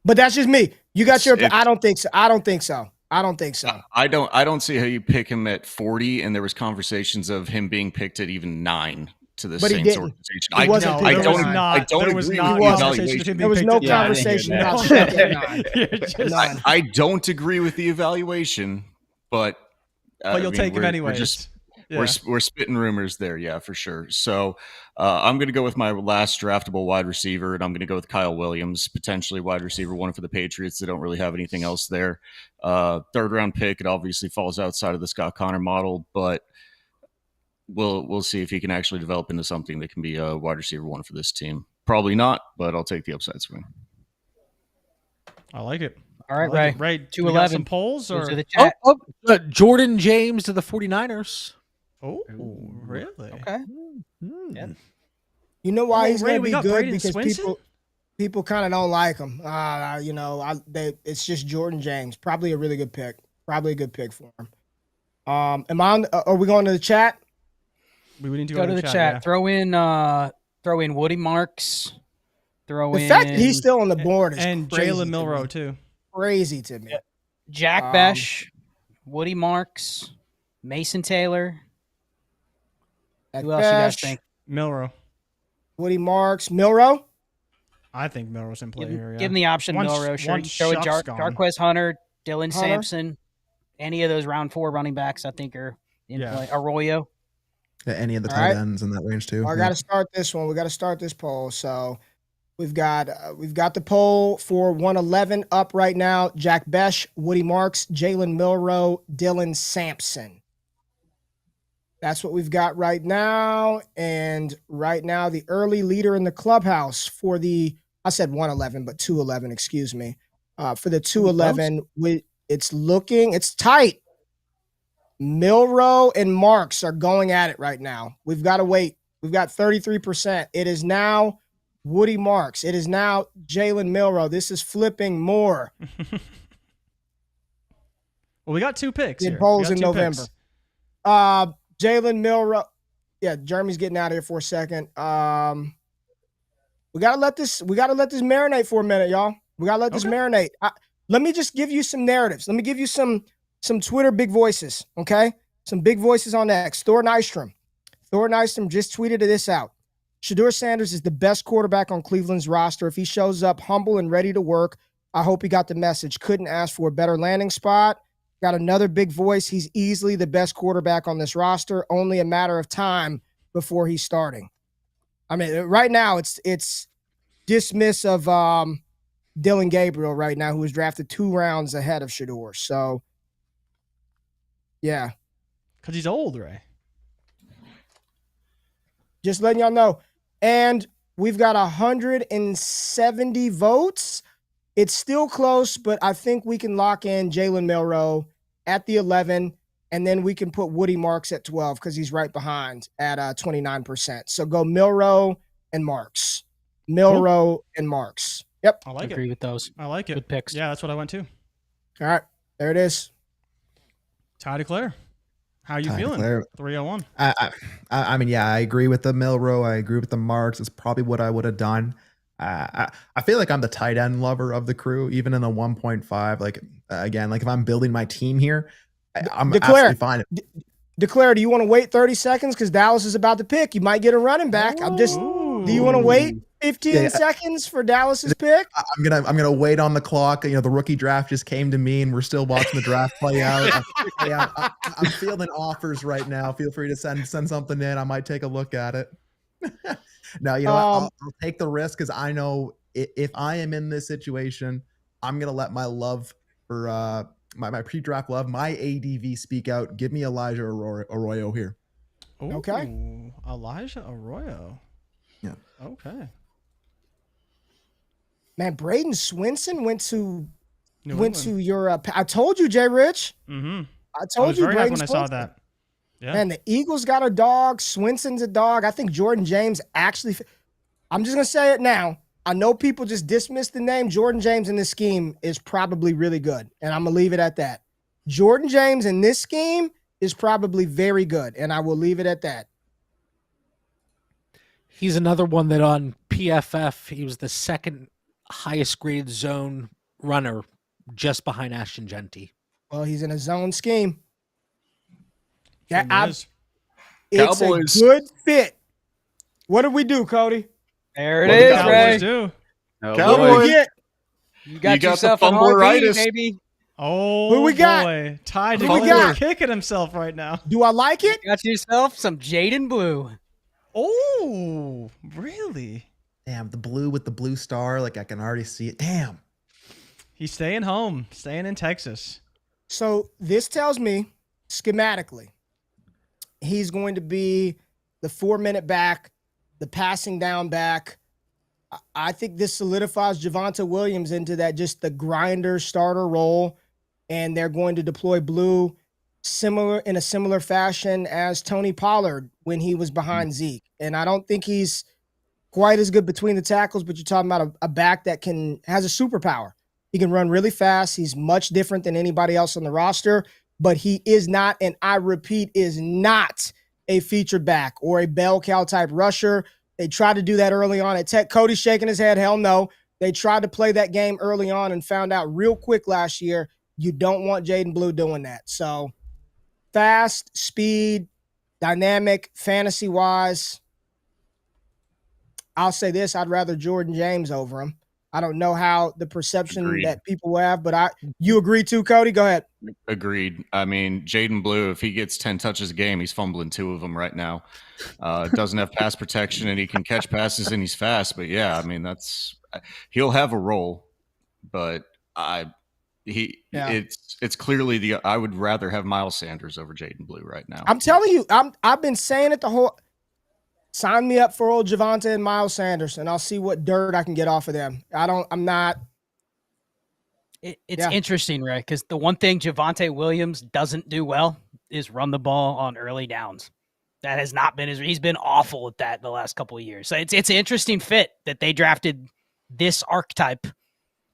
But that's just me. You got your. I don't think so. I don't think so. I don't see how you pick him at 40, and there was conversations of him being picked at even 9 to the Saints organization. I don't agree with the evaluation. There was no conversation about Shuck at 9. I don't agree with the evaluation, but you'll take him anyway. We're spitting rumors there, yeah, for sure. So I'm going to go with my last draftable wide receiver, and I'm going to go with Kyle Williams, potentially wide receiver 1 for the Patriots. They don't really have anything else there. 3rd round pick. It obviously falls outside of the Scott Connor model, but we'll see if he can actually develop into something that can be a wide receiver 1 for this team. Probably not, but I'll take the upside swing. I like it. All right, Ray. Ray, 211 some polls or the chat. Jordan James to the 49ers. Oh, really? Okay. Yeah. You know why he's going to be good? Braden Because Swinson? people kind of don't like him. It's just Jordan James. Probably a really good pick. Probably a good pick for him. Are we going to the chat? We need to go to the chat. Yeah. Throw in Woody Marks. The fact that he's still on the board is and Jalen Milroe too. Crazy to me. Jack Besh, Woody Marks, Mason Taylor. Who else you guys think? Milroe. Woody Marks. Milroe? I think Milroe's in play here. Yeah. Give him the option, Milroe. Sure. Throw in Jarquez Hunter, Dylan Sampson. Any of those round 4 running backs, I think, are in play. Arroyo. Yeah, any of the tight ends in that range too. I got to start this one. We got to start this poll. So we've got the poll for 111 up right now. Jack Besh, Woody Marks, Jalen Milroe, Dylan Sampson. That's what we've got right now. And right now, the early leader in the clubhouse for I said 111, but 211, excuse me. For the 211, it's tight. Milroe and Marks are going at it right now. We've got to wait. We've got 33%. It is now Woody Marks. It is now Jalen Milroe. This is flipping more. Well, we got 2 picks. Did polls in November. Jalen Milroe. Yeah, Jeremy's getting out of here for a second. We gotta let this marinate for a minute, y'all. We gotta let this marinate. let me just give you some narratives. Let me give you some Twitter big voices, okay? Some big voices on X. Thor Nystrom just tweeted this out. Shedeur Sanders is the best quarterback on Cleveland's roster. If he shows up humble and ready to work, I hope he got the message. Couldn't ask for a better landing spot. Got another big voice. He's easily the best quarterback on this roster. Only a matter of time before he's starting. I mean, right now it's dismiss of Dylan Gabriel right now, who was drafted 2 rounds ahead of Shedeur. So, yeah. Because he's old, Ray. Just letting y'all know. And we've got 170 votes. It's still close, but I think we can lock in Jalen Milroe at the 11, and then we can put Woody Marks at 12 because he's right behind at 29%. So go Milroe and Marks. And Marks. Yep. I like Agree with those. I like it. Good picks. Yeah, that's what I went to. All right. There it is. Ty DeClaire. How you feeling? 301. I mean, yeah, I agree with the Milroe. I agree with the Marks. It's probably what I would have done. I feel like I'm the tight end lover of the crew, even in the 1.5. Like, again, like if I'm building my team here, I'm absolutely fine. DeClaire, do you want to wait 30 seconds? Because Dallas is about to pick. You might get a running back. Do you want to wait 15 seconds for Dallas's pick? I'm gonna wait on the clock. You know, the rookie draft just came to me, and we're still watching the draft play out. I'm fielding offers right now. Feel free to send something in. I might take a look at it. No, you know what? I'll take the risk because I know if I am in this situation, I'm gonna let my love for my pre-draft love, my ADV speak out. Give me Elijah Arroyo here. Ooh, okay, Elijah Arroyo. Yeah. Okay. Man, Braden Swinson went to Europe. I told you, Jay Rich. Mm-hmm. I told you, very happy Braden when I saw that. Yeah. Man, the Eagles got a dog. Swinson's a dog. I think Jordan James actually. I'm just gonna say it now. I know people just dismiss the name. Jordan James in this scheme is probably really good, and I'm gonna leave it at that. Jordan James in this scheme is probably very good, and I will leave it at that. He's another one that on PFF, he was the second highest graded zone runner, just behind Ashton Genty. Well, he's in a zone scheme. It's Cowboys. A good fit. What did we do, Cody? There it is, Ray. Do. What did we get? You got yourself an RB, baby. Oh, who we got? Boy. Ty DeClaire kicking himself right now. Do I like it? You got yourself some Jaden Blue. Oh, really? Damn, the blue with the blue star. Like I can already see it. Damn. He's staying home, staying in Texas. So this tells me, schematically, he's going to be the 4-minute back, the passing down back. I think this solidifies Javonte Williams into that just the grinder starter role, and they're going to deploy Blue in a similar fashion as Tony Pollard when he was behind Zeke. And I don't think he's quite as good between the tackles, but you're talking about a back that has a superpower. He can run really fast. He's much different than anybody else on the roster, but he is not, and I repeat, is not a featured back or a bell cow type rusher. They tried to do that early on at Tech. Cody's shaking his head. Hell no. They tried to play that game early on and found out real quick last year, you don't want Jaden Blue doing that. So fast, speed, dynamic, fantasy-wise, I'll say this, I'd rather Jordan James over him. I don't know how the perception that people have, but you agree too, Cody? Go ahead. Agreed. I mean, Jaden Blue, if he gets 10 touches a game, he's fumbling 2 of them right now. Doesn't have pass protection, and he can catch passes, and he's fast. But yeah, I mean, he'll have a role, but it's clearly I would rather have Miles Sanders over Jaden Blue right now. I'm telling you, I've been saying it the whole. Sign me up for old Javonte and Miles Sanders, and I'll see what dirt I can get off of them. It's interesting, right? Because the one thing Javonte Williams doesn't do well is run the ball on early downs. That has not been he's been awful at that the last couple of years. So it's an interesting fit that they drafted this archetype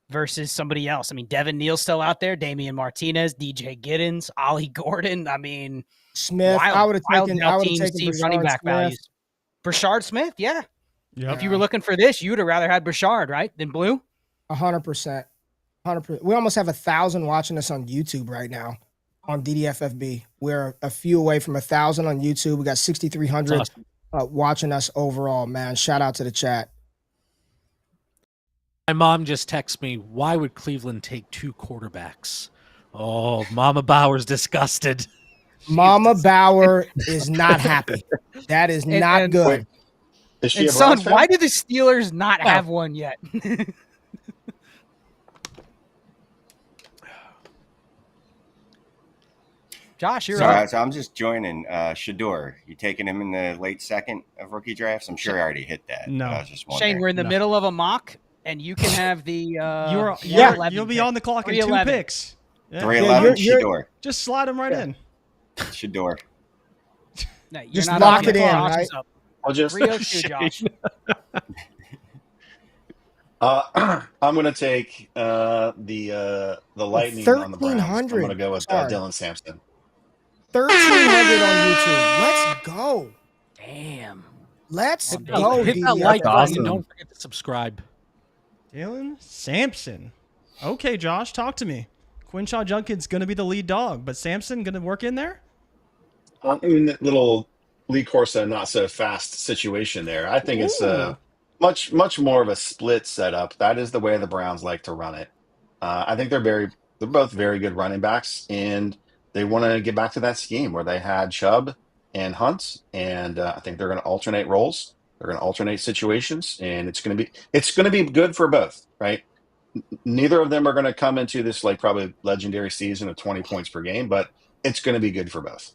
versus somebody else. I mean, Devin Neal's still out there, Damian Martinez, DJ Giddens, Ollie Gordon. I mean, Smith. I would have taken running back values. Brashard Smith, yeah. If you were looking for this, you would have rather had Brashard, right, than Blue? 100%. 100%. We almost have 1,000 watching us on YouTube right now on DDFFB. We're a few away from 1,000 on YouTube. We got 6,300 awesome. Watching us overall, man. Shout out to the chat. My mom just texted me, why would Cleveland take 2 quarterbacks? Oh, Mama Bauer's disgusted. Mama Bauer is not happy. That is not good. Wait, is she And a son, Browns fan? why do the Steelers not have one yet? Josh, you're up. So I'm just joining Shador. You taking him in the late second of rookie drafts? I'm sure I already hit that. No. I was just Shane, wondering. we're in the middle of a mock, and you can have the You'll be on the clock in 2 picks. Yeah. 311 Shador. Just slide him right in. Shador. No, you're Just not lock on the it in, clock. right? I'll just 302, Josh. I'm going to take the Lightning on the Browns. I'm going to go with Dylan Sampson. 1,300 on YouTube. Let's go. Damn. Let's go. Hit that like button and don't forget to subscribe. Dylan Sampson. Okay, Josh, talk to me. Quinshaw Junkin's going to be the lead dog, but Sampson going to work in there? In that little Lee Corsa not so fast situation there. I think it's much more of a split setup. That is the way the Browns like to run it. I think they're both very good running backs, and they want to get back to that scheme where they had Chubb and Hunt, and I think they're going to alternate roles. They're going to alternate situations, and it's going to be good for both, right? Neither of them are going to come into this like probably legendary season of 20 points per game, but it's going to be good for both.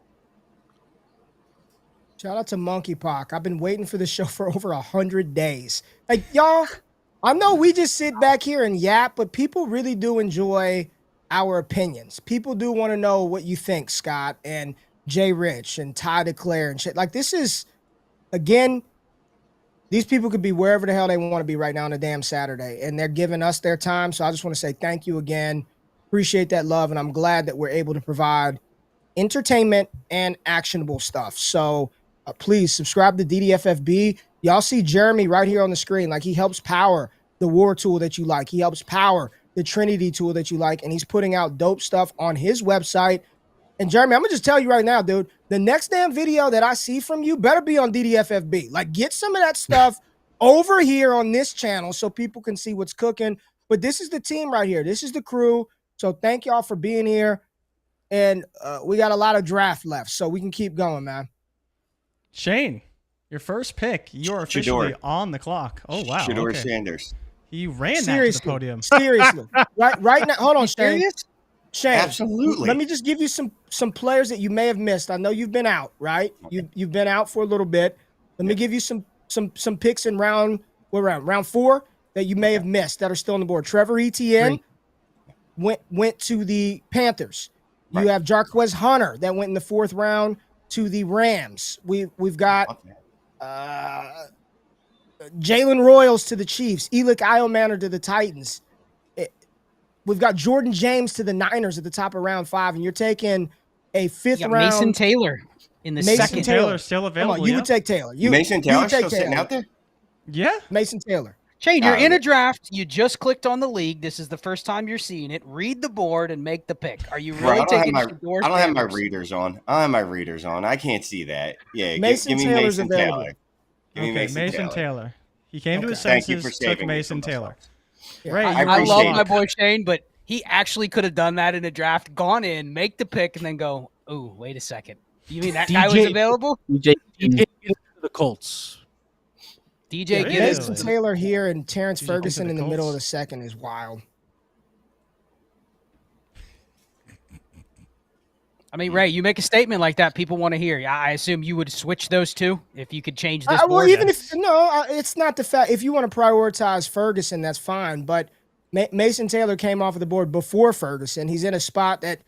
Shout out to Monkeypox. I've been waiting for this show for over 100 days. Like, y'all, I know we just sit back here and yap, but people really do enjoy our opinions. People do want to know what you think, Scott, and Jay Rich, and Ty DeClaire, and shit. Like, this is, again, these people could be wherever the hell they want to be right now on a damn Saturday, and they're giving us their time. So I just want to say thank you again. Appreciate that love, and I'm glad that we're able to provide entertainment and actionable stuff. So please subscribe to DDFFB. Y'all see Jeremy right here on the screen. Like, he helps power the war tool that you like. He helps power the Trinity tool that you like, and he's putting out dope stuff on his website. And Jeremy, I'm gonna just tell you right now, dude, the next damn video that I see from you better be on DDFFB. Like, get some of that stuff over here on this channel so people can see what's cooking. But this is the team right here. This is the crew. So thank y'all for being here. And we got a lot of draft left, so we can keep going, man. Shane, your first pick. You're officially on the clock. Oh, wow. Shador okay. Sanders. He ran that to the podium. Seriously. Right now. Hold on, Shane. Shane, absolutely. Let me just give you some players that you may have missed. I know you've been out, right? You've been out for a little bit. Let me give you some picks in round 4 that you may have missed that are still on the board. Trevor Etienne went to the Panthers. You have Jarquez Hunter that went in the 4th round to the Rams. We've got Jalen Royals to the Chiefs. Elick Iomanner to the Titans. We've got Jordan James to the Niners at the top of round 5, and you're taking a 5th round. Mason Taylor in the second. Mason Taylor still available. Come on, you would take Taylor. Mason Taylor still sitting out there? Yeah. Mason Taylor. Shane, you're in a draft. You just clicked on the league. This is the first time you're seeing it. Read the board and make the pick. Are you really taking Shador? I don't have my readers on. I can't see that. Yeah, give me Taylor's Mason available. Taylor. Give me Mason Taylor. He came to his Thank you senses, for took saving Mason Taylor. Yeah. Ray, I love my boy Shane, but he actually could have done that in a draft, gone in, make the pick, and then go, oh, wait a second. You mean that guy was available? DJ the Colts. DJ Mason Taylor here and Terrence Ferguson in the middle of the second is wild. I mean, Ray, you make a statement like that, people want to hear. I assume you would switch those two if you could change this board. Well, even if it's not the fact. If you want to prioritize Ferguson, that's fine. But Mason Taylor came off of the board before Ferguson. He's in a spot that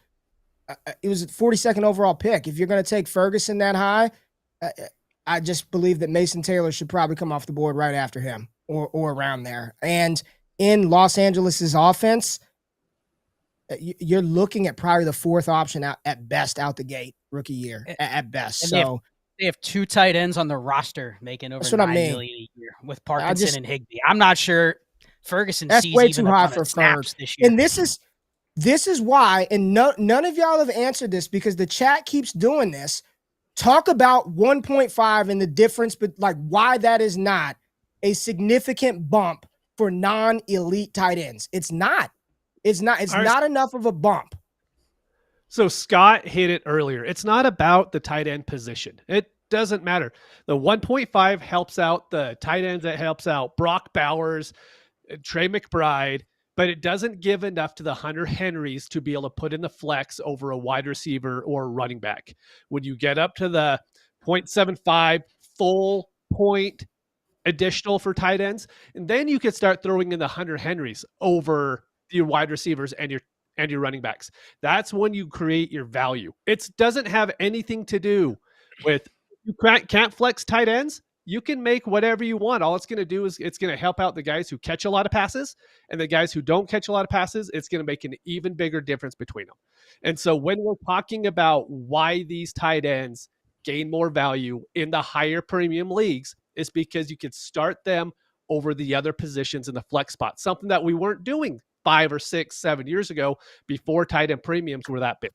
it was a 42nd overall pick. If you're going to take Ferguson that high, I just believe that Mason Taylor should probably come off the board right after him or around there. And in Los Angeles's offense, you're looking at probably the 4th option out at best out the gate rookie year at best. And so they have 2 tight ends on the roster making over $9 million a year with Parkinson and Higbee. I'm not sure. Ferguson That's sees way even too a high ton for of snaps Ferg. this year. And this is why, and none of y'all have answered this because the chat keeps doing this. Talk about 1.5 and the difference, but like why that is not a significant bump for non-elite tight ends. It's not. It's not enough of a bump. So Scott hit it earlier. It's not about the tight end position. It doesn't matter. The 1.5 helps out the tight ends. That helps out Brock Bowers, Trey McBride, but it doesn't give enough to the Hunter Henrys to be able to put in the flex over a wide receiver or running back. When you get up to the 0.75 full point additional for tight ends, and then you could start throwing in the Hunter Henrys over your wide receivers and your running backs. That's when you create your value. It doesn't have anything to do with you can't flex tight ends. You can make whatever you want. All it's going to do is it's going to help out the guys who catch a lot of passes, and the guys who don't catch a lot of passes, it's going to make an even bigger difference between them. And so when we're talking about why these tight ends gain more value in the higher premium leagues, it's because you could start them over the other positions in the flex spot, something that we weren't doing 5 or 6, 7 years ago before tight end premiums were that big.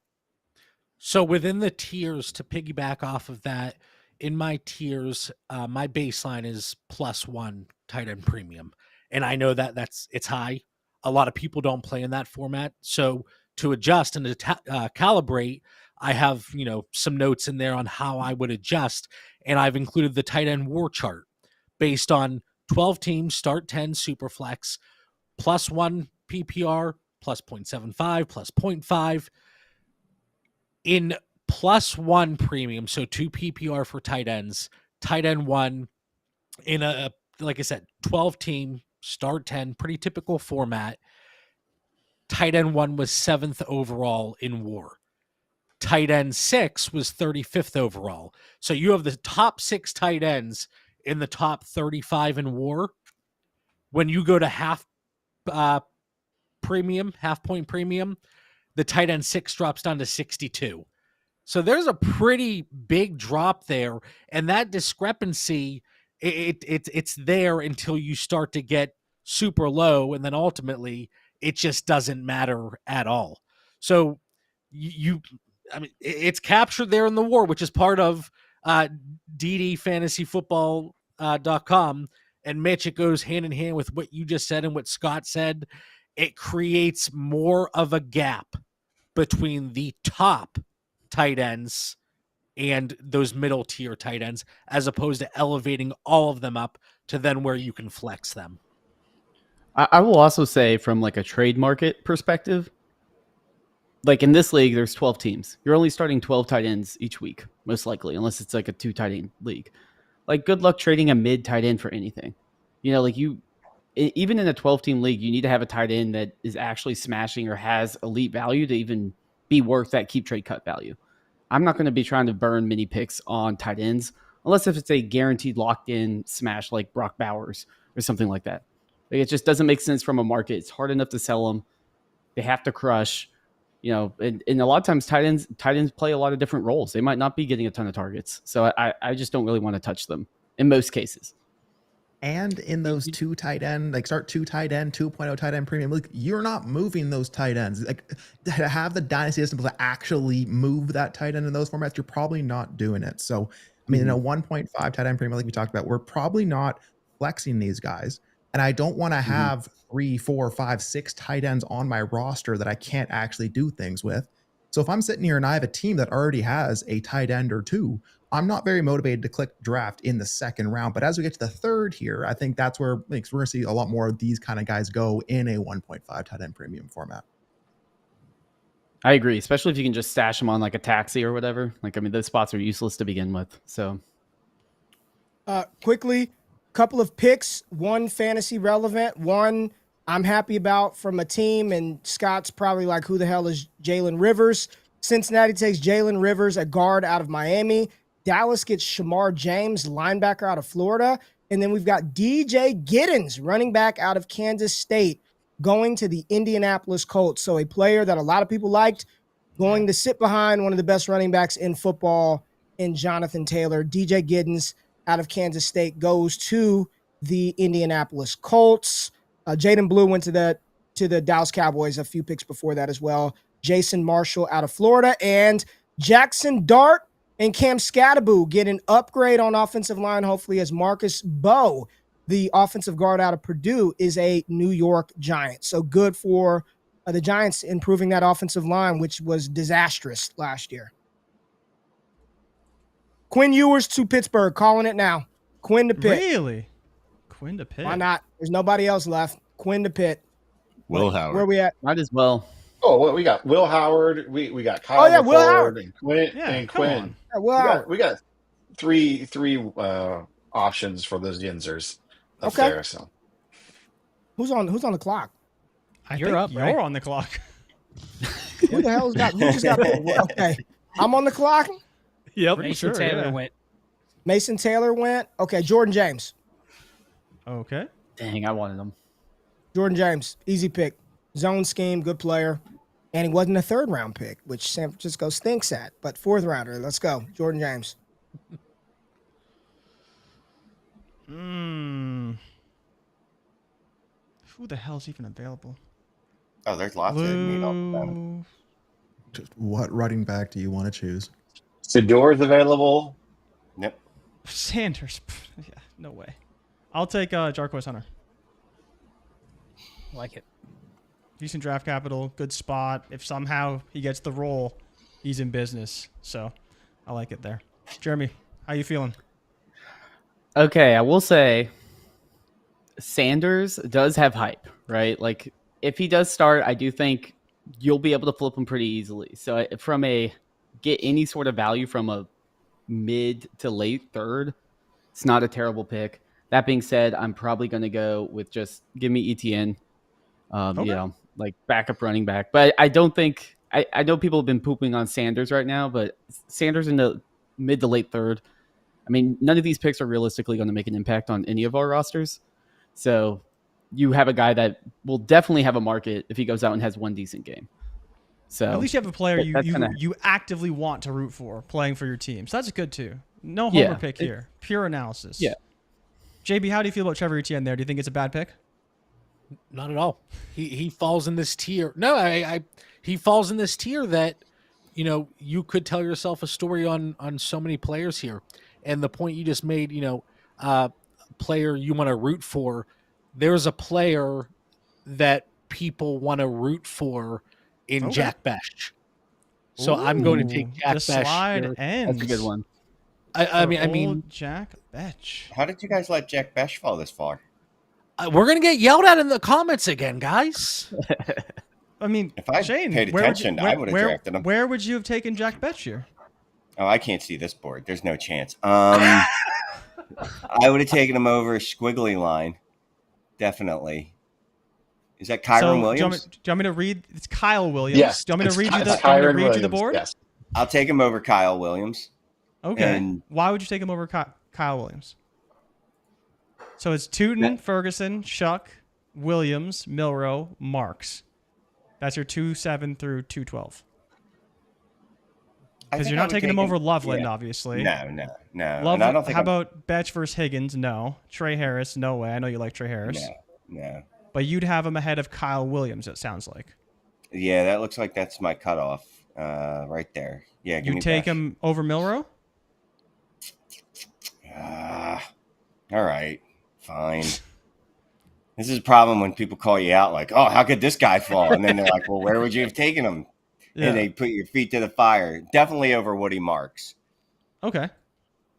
So within the tiers, to piggyback off of that, in my tiers, my baseline is +1 tight end premium. And I know that it's high. A lot of people don't play in that format. So to adjust and to calibrate, I have, some notes in there on how I would adjust. And I've included the tight end war chart based on 12 teams, start 10 Superflex, +1 PPR, +0.75, +0.5. In +1 premium, so 2 PPR for tight ends, tight end 1 in a, like I said, 12 team, start 10, pretty typical format. Tight end 1 was 7th overall in war. Tight end 6 was 35th overall. So you have the top 6 tight ends in the top 35 in war. When you go to half point premium, the tight end 6 drops down to 62. So there's a pretty big drop there, and that discrepancy, it's there until you start to get super low, and then ultimately it just doesn't matter at all. So it's captured there in the war, which is part of ddfantasyfootball.com. And Mitch, it goes hand in hand with what you just said and what Scott said. It creates more of a gap between the top tight ends and those middle tier tight ends, as opposed to elevating all of them up to then where you can flex them. I will also say from like a trade market perspective, like in this league, there's 12 teams. You're only starting 12 tight ends each week, most likely, unless it's like a 2 tight end league. Like good luck trading a mid tight end for anything. Even in a 12 team league, you need to have a tight end that is actually smashing or has elite value to even be worth that keep trade cut value. I'm not going to be trying to burn many picks on tight ends unless if it's a guaranteed locked in smash like Brock Bowers or something like that. Like, it just doesn't make sense from a market. It's hard enough to sell them. They have to crush, and a lot of times tight ends play a lot of different roles. They might not be getting a ton of targets. So I just don't really want to touch them in most cases. And in those 2 tight end, like start 2 tight end, 2.0 tight end premium, look, you're not moving those tight ends. Like to have the dynasty system to actually move that tight end in those formats, you're probably not doing it. So, in a 1.5 tight end premium, like we talked about, we're probably not flexing these guys. And I don't want to have 3, 4, 5, 6 tight ends on my roster that I can't actually do things with. So if I'm sitting here and I have a team that already has a tight end or 2, I'm not very motivated to click draft in the second round. But as we get to the third here, I think that's where we're going to see a lot more of these kind of guys go in a 1.5 tight end premium format. I agree, especially if you can just stash them on like a taxi or whatever. Those spots are useless to begin with. So quickly, couple of picks, one fantasy relevant, one I'm happy about from a team, and Scott's probably like, who the hell is Jalen Rivers? Cincinnati takes Jalen Rivers, a guard out of Miami. Dallas gets Shamar James, linebacker out of Florida. And then we've got DJ Giddens, running back out of Kansas State, going to the Indianapolis Colts. So a player that a lot of people liked, going to sit behind one of the best running backs in football in Jonathan Taylor. DJ Giddens out of Kansas State goes to the Indianapolis Colts. Jaden Blue went to the Dallas Cowboys a few picks before that as well. Jason Marshall out of Florida, and Jackson Dart and Cam Skataboo get an upgrade on offensive line, hopefully, as Marcus Bowe, the offensive guard out of Purdue, is a New York Giant. So good for the Giants improving that offensive line, which was disastrous last year. Quinn Ewers to Pittsburgh, calling it now. Quinn to Pitt. Really? Quinn to Pitt? Why not? There's nobody else left. Quinn to Pitt. Will Howard. Where are we at? Might as well. Oh, well, we got Will Howard. We got Kyle Will Howard. and Quinn. Yeah, and come Quinn. on. Yeah, Will Howard. We got three options for those Yinzers up there. So who's on the clock? You're on the clock. Who the hell's got? Who just got? Okay, I'm on the clock. Yep. Mason Taylor went. Mason Taylor went. Okay, Jordan James. Okay. Dang, I wanted him. Jordan James, easy pick. Zone scheme, good player. And he wasn't a third round pick, which San Francisco stinks at. But fourth rounder. Let's go. Jordan James. Who the hell's even available? Oh, there's lots of meat on them. Just what running back do you want to choose? Sidor's available. Yep. Sanders. Yeah, no way. I'll take Jarquez Hunter. Like it. Decent draft capital, good spot. If somehow he gets the role, he's in business. So I like it there. Jeremy, how you feeling? Okay, I will say Sanders does have hype, right? Like, if he does start, I do think you'll be able to flip him pretty easily. So from get any sort of value from a mid to late third, it's not a terrible pick. That being said, I'm probably going to go with just give me ETN, like backup running back. But I don't think I know people have been pooping on Sanders right now, but Sanders in the mid to late third. I mean, none of these picks are realistically going to make an impact on any of our rosters. So you have a guy that will definitely have a market if he goes out and has one decent game. So at least you have a player you actively want to root for playing for your team. So that's good too. No homer pick here. Pure analysis. Yeah. JB, how do you feel about Trevor Etienne there? Do you think it's a bad pick? Not at all. He falls in this tier. No, he falls in this tier that, you could tell yourself a story on so many players here. And the point you just made, player you want to root for, there's a player that people want to root for in Jack Besh. So I'm going to take Jack Besh. Slide ends. That's a good one. I mean, Jack Besh. How did you guys let Jack Besh fall this far? We're going to get yelled at in the comments again, guys. I mean, if I paid attention, I would have drafted him. Where would you have taken Jack Besh here? Oh, I can't see this board. There's no chance. I would have taken him over squiggly line. Definitely. Is that Kyron Williams? Do you want me to read? It's Kyle Williams. Yes. Do you want me to read you the board? Yes. I'll take him over Kyle Williams. Okay. And why would you take him over Kyle Williams? So it's Tutin, Ferguson, Shuck, Williams, Milrow, Marks. That's your 2-7 through 2-12. Because you're not taking him over Loveland, obviously. No. Loveland, how about Betch versus Higgins? No. Trey Harris? No way. I know you like Trey Harris. No. But you'd have him ahead of Kyle Williams, it sounds like. Yeah, that looks like that's my cutoff right there. Yeah, you take him over Milrow? All right. Fine. This is a problem when people call you out like, oh, how could this guy fall? And then they're like, well, where would you have taken him? Yeah. And they put your feet to the fire. Definitely over Woody Marks. Okay.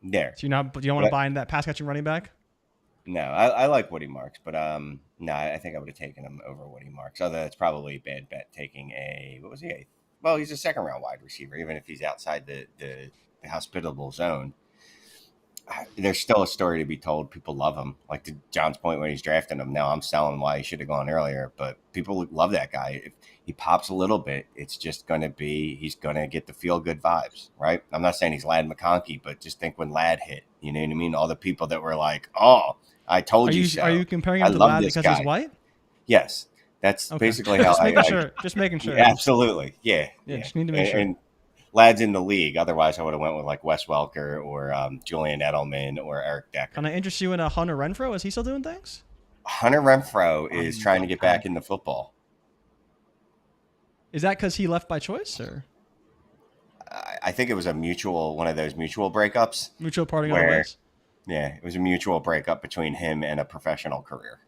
There. So you don't want to buy into that pass catching running back? No, I like Woody Marks, but no, I think I would have taken him over Woody Marks. Although it's probably a bad bet taking he's a second round wide receiver, even if he's outside the hospitable zone. There's still a story to be told. People love him. Like to John's point when he's drafting him. Now I'm selling why he should have gone earlier, but people love that guy. If he pops a little bit, it's just going to be, he's going to get the feel good vibes, right? I'm not saying he's Lad McConkey, but just think when Lad hit, you know what I mean? All the people that were like, oh, I told you so. Are you comparing him to Lad because he's white? Yes. That's basically how Just making sure. Yeah, absolutely. Yeah. Just need to make sure. And Lad's in the league. Otherwise, I would have went with like Wes Welker or Julian Edelman or Eric Decker. Can I interest you in a Hunter Renfrow? Is he still doing things? Hunter Renfrow is trying to get back into football. Is that because he left by choice, or? I think it was one of those mutual breakups. Mutual parting of the ways. Yeah, it was a mutual breakup between him and a professional career.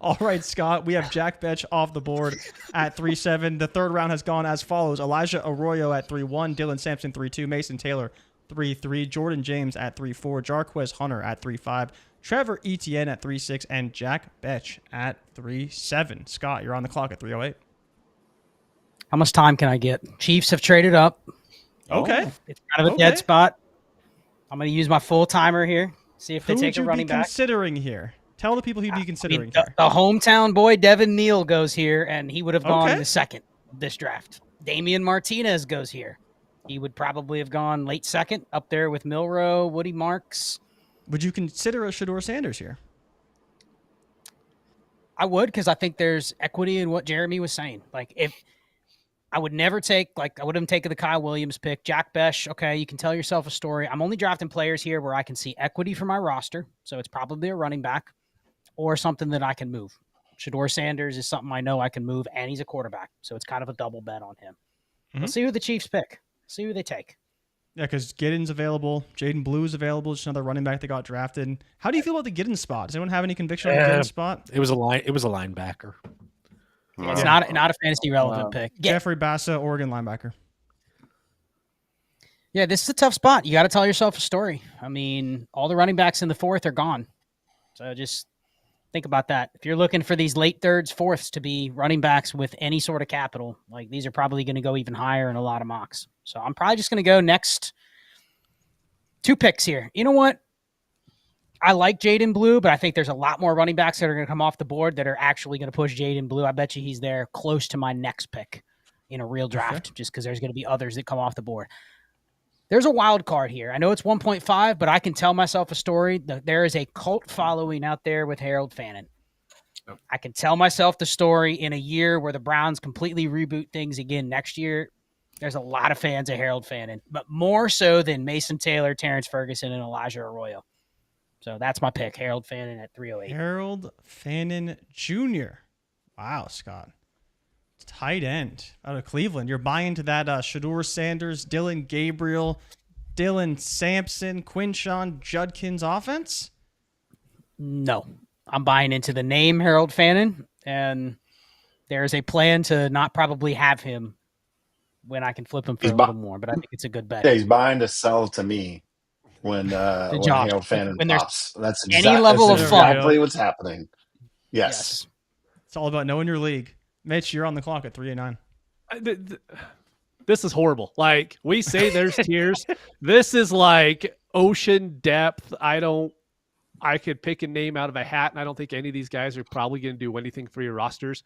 All right, Scott, we have Jack Betch off the board at 3-7. The third round has gone as follows. Elijah Arroyo at 3-1, Dylan Sampson 3-2, Mason Taylor 3-3, Jordan James at 3-4, Jarquez Hunter at 3-5, Trevor Etienne at 3-6, and Jack Betch at 3-7. Scott, you're on the clock at 3:08. How much time can I get? Chiefs have traded up. Okay. It's kind of a dead spot. I'm going to use my full timer here. See if they take a running back. Who would you be considering here? Tell the people who'd be considering here. The hometown boy, Devin Neal, goes here, and he would have gone in the second this draft. Damian Martinez goes here. He would probably have gone late second, up there with Milroe, Woody Marks. Would you consider a Shedeur Sanders here? I would, because I think there's equity in what Jeremy was saying. Like, if I would never take, I wouldn't have taken the Kyle Williams pick. Jack Betch, okay, you can tell yourself a story. I'm only drafting players here where I can see equity for my roster, so it's probably a running back or something that I can move. Shedeur Sanders is something I know I can move, and he's a quarterback, so it's kind of a double bet on him. Let's see who the Chiefs pick. See who they take. Yeah, because Giddens available. Jaden Blue's available. Just another running back that got drafted. How do you feel about the Giddens spot? Does anyone have any conviction on the Giddens spot? It was a linebacker. It's not a fantasy relevant pick. Jeffrey Bassa, Oregon linebacker. Yeah, this is a tough spot. You got to tell yourself a story. I mean, all the running backs in the fourth are gone. So just think about that. If you're looking for these late thirds, fourths to be running backs with any sort of capital, like these are probably going to go even higher in a lot of mocks. So I'm probably just going to go next 2 picks here. You know what? I like Jaden Blue, but I think there's a lot more running backs that are going to come off the board that are actually going to push Jaden Blue. I bet you he's there close to my next pick in a real draft, just because there's going to be others that come off the board. There's a wild card here. I know it's 1.5, but I can tell myself a story. There is a cult following out there with Harold Fannin. I can tell myself the story in a year where the Browns completely reboot things again next year. There's a lot of fans of Harold Fannin, but more so than Mason Taylor, Terrence Ferguson, and Elijah Arroyo. So that's my pick, Harold Fannin at 308. Harold Fannin Jr. Wow, Scott. Tight end out of Cleveland. You're buying into that Shedeur Sanders, Dylan Gabriel, Dylan Sampson, Quinshon Judkins offense? No. I'm buying into the name Harold Fannin, and there's a plan to not probably have him when I can flip him for a little more, but I think it's a good bet. Yeah, he's buying to sell to me when Harold Fannin pops. That's exactly what's happening. Yes. It's all about knowing your league. Mitch, you're on the clock at 3:09. This is horrible. Like, we say there's tiers. This is like ocean depth. I could pick a name out of a hat, and I don't think any of these guys are probably going to do anything for your rosters.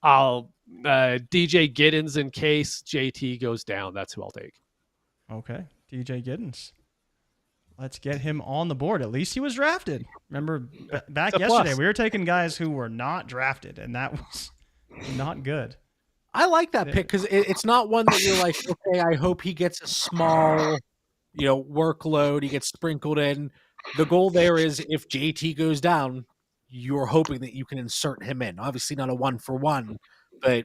I'll DJ Giddens in case JT goes down. That's who I'll take. Okay, DJ Giddens. Let's get him on the board. At least he was drafted. Remember, back yesterday, we were taking guys who were not drafted, and that was not good. I like that pick because it's not one that you're like, okay, I hope he gets a small, workload. He gets sprinkled in. The goal there is if JT goes down, you're hoping that you can insert him in. Obviously not a 1-for-1, but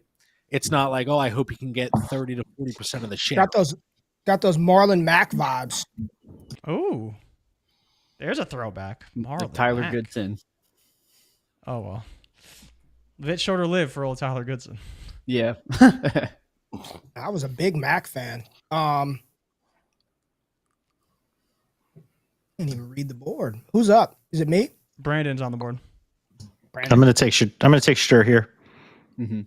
it's not like, oh, I hope he can get 30 to 40% of the share. Got those Marlon Mack vibes. Oh, there's a throwback. Marlon Tyler Mack. Goodson. Oh, well. A bit shorter lived for old Tyler Goodson. Yeah. I was a big Mac fan. Can't even read the board. Who's up? Is it me? Brandon's on the board. I'm going to take Shedeur here. Mm-hmm.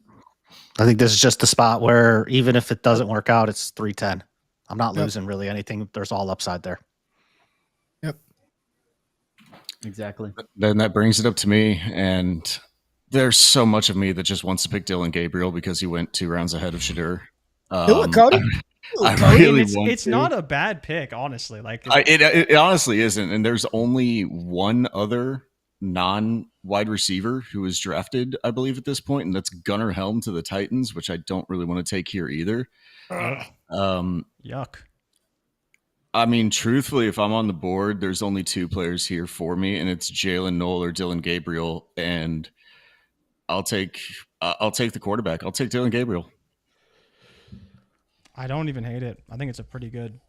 I think this is just the spot where even if it doesn't work out, it's 310. I'm not losing really anything. There's all upside there. Yep. Exactly. Then that brings it up to me, and there's so much of me that just wants to pick Dylan Gabriel because he went 2 rounds ahead of Shedeur. Do it, Cody. It's not a bad pick, honestly. It honestly isn't. And there's only one other non-wide receiver who was drafted, I believe, at this point, and that's Gunnar Helm to the Titans, which I don't really want to take here either. Yuck. I mean, truthfully, if I'm on the board, there's only 2 players here for me, and it's Jalen Noel or Dylan Gabriel, and I'll take the quarterback. I'll take Dylan Gabriel. I don't even hate it. I think it's a pretty good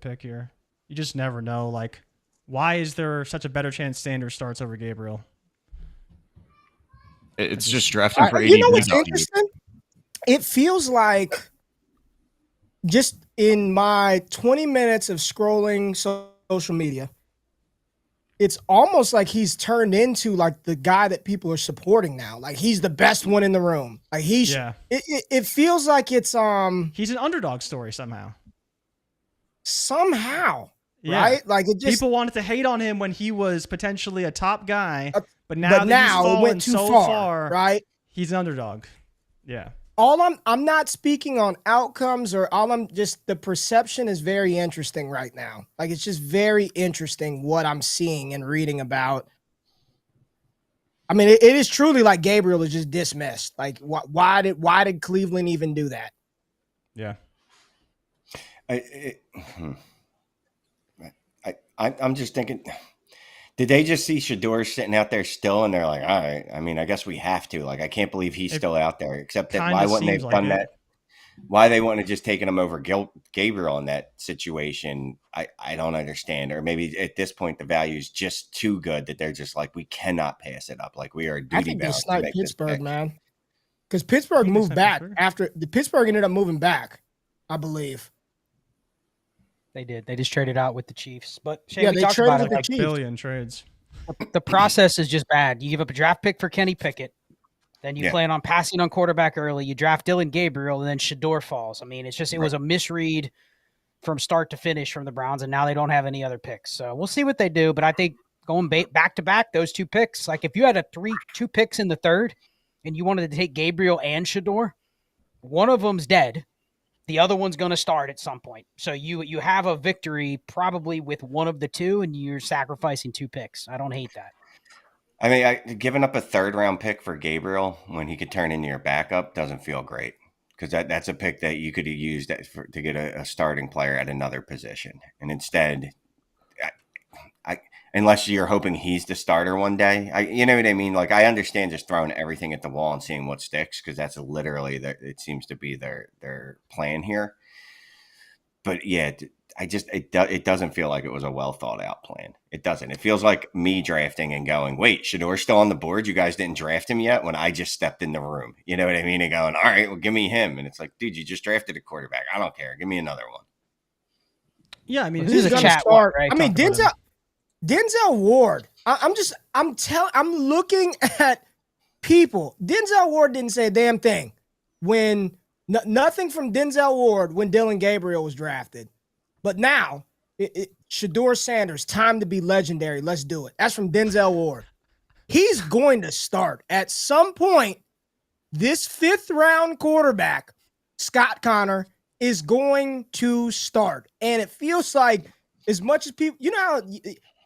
pick here. You just never know. Like, why is there such a better chance Sanders starts over Gabriel? It's just drafting for 80. You know what's interesting? It feels like just in my 20 minutes of scrolling social media, it's almost like he's turned into like the guy that people are supporting now. Like he's the best one in the room. Like it feels like it's he's an underdog story somehow. Right? Like it just people wanted to hate on him when he was potentially a top guy, but now he's fallen it went too so far, right? He's an underdog. Yeah. I'm not speaking on outcomes the perception is very interesting right now. Like it's just very interesting what I'm seeing and reading about. I mean, it is truly like Gabriel is just dismissed. Like why did Cleveland even do that? Yeah. I'm just thinking, did they just see Shador sitting out there still, and they're like, all right, I mean, I guess we have to. Like, I can't believe he's still out there. Except that why wouldn't they have done that? Why they wouldn't have just taken him over Gabriel in that situation? I don't understand. Or maybe at this point the value is just too good that they're just like, we cannot pass it up. Like we are duty bound. I think they Pittsburgh, man, because Pittsburgh moved back after the Pittsburgh ended up moving back, I believe. They did. They just traded out with the Chiefs. But Shane, we talked about it. Like billion trades. The process is just bad. You give up a draft pick for Kenny Pickett. Then you plan on passing on quarterback early. You draft Dylan Gabriel, and then Shador falls. I mean, it was a misread from start to finish from the Browns, and now they don't have any other picks. So we'll see what they do. But I think going back to back, those 2 picks, like if you had 2 picks in the third and you wanted to take Gabriel and Shador, one of them's dead. The other one's going to start at some point. So you have a victory probably with one of the 2, and you're sacrificing 2 picks. I don't hate that. I mean, giving up a 3rd-round pick for Gabriel when he could turn into your backup doesn't feel great, because that's a pick that you could have used to get a starting player at another position. And instead, unless you're hoping he's the starter one day, you know what I mean? Like, I understand just throwing everything at the wall and seeing what sticks, because that's literally it seems to be their plan here. But yeah, it doesn't feel like it was a well thought out plan. It doesn't. It feels like me drafting and going, wait, Shador's still on the board? You guys didn't draft him yet? When I just stepped in the room, you know what I mean? And going, all right, well, give me him. And it's like, dude, you just drafted a quarterback. I don't care. Give me another one. Yeah, I mean, this is a chat start. Right? I mean, Denzel Ward. I'm looking at people. Denzel Ward didn't say a damn thing when nothing from Denzel Ward when Dylan Gabriel was drafted. But now, Shador Sanders, time to be legendary. Let's do it. That's from Denzel Ward. He's going to start at some point. This 5th-round quarterback, Scott Connor, is going to start. And it feels like as much as people, you know how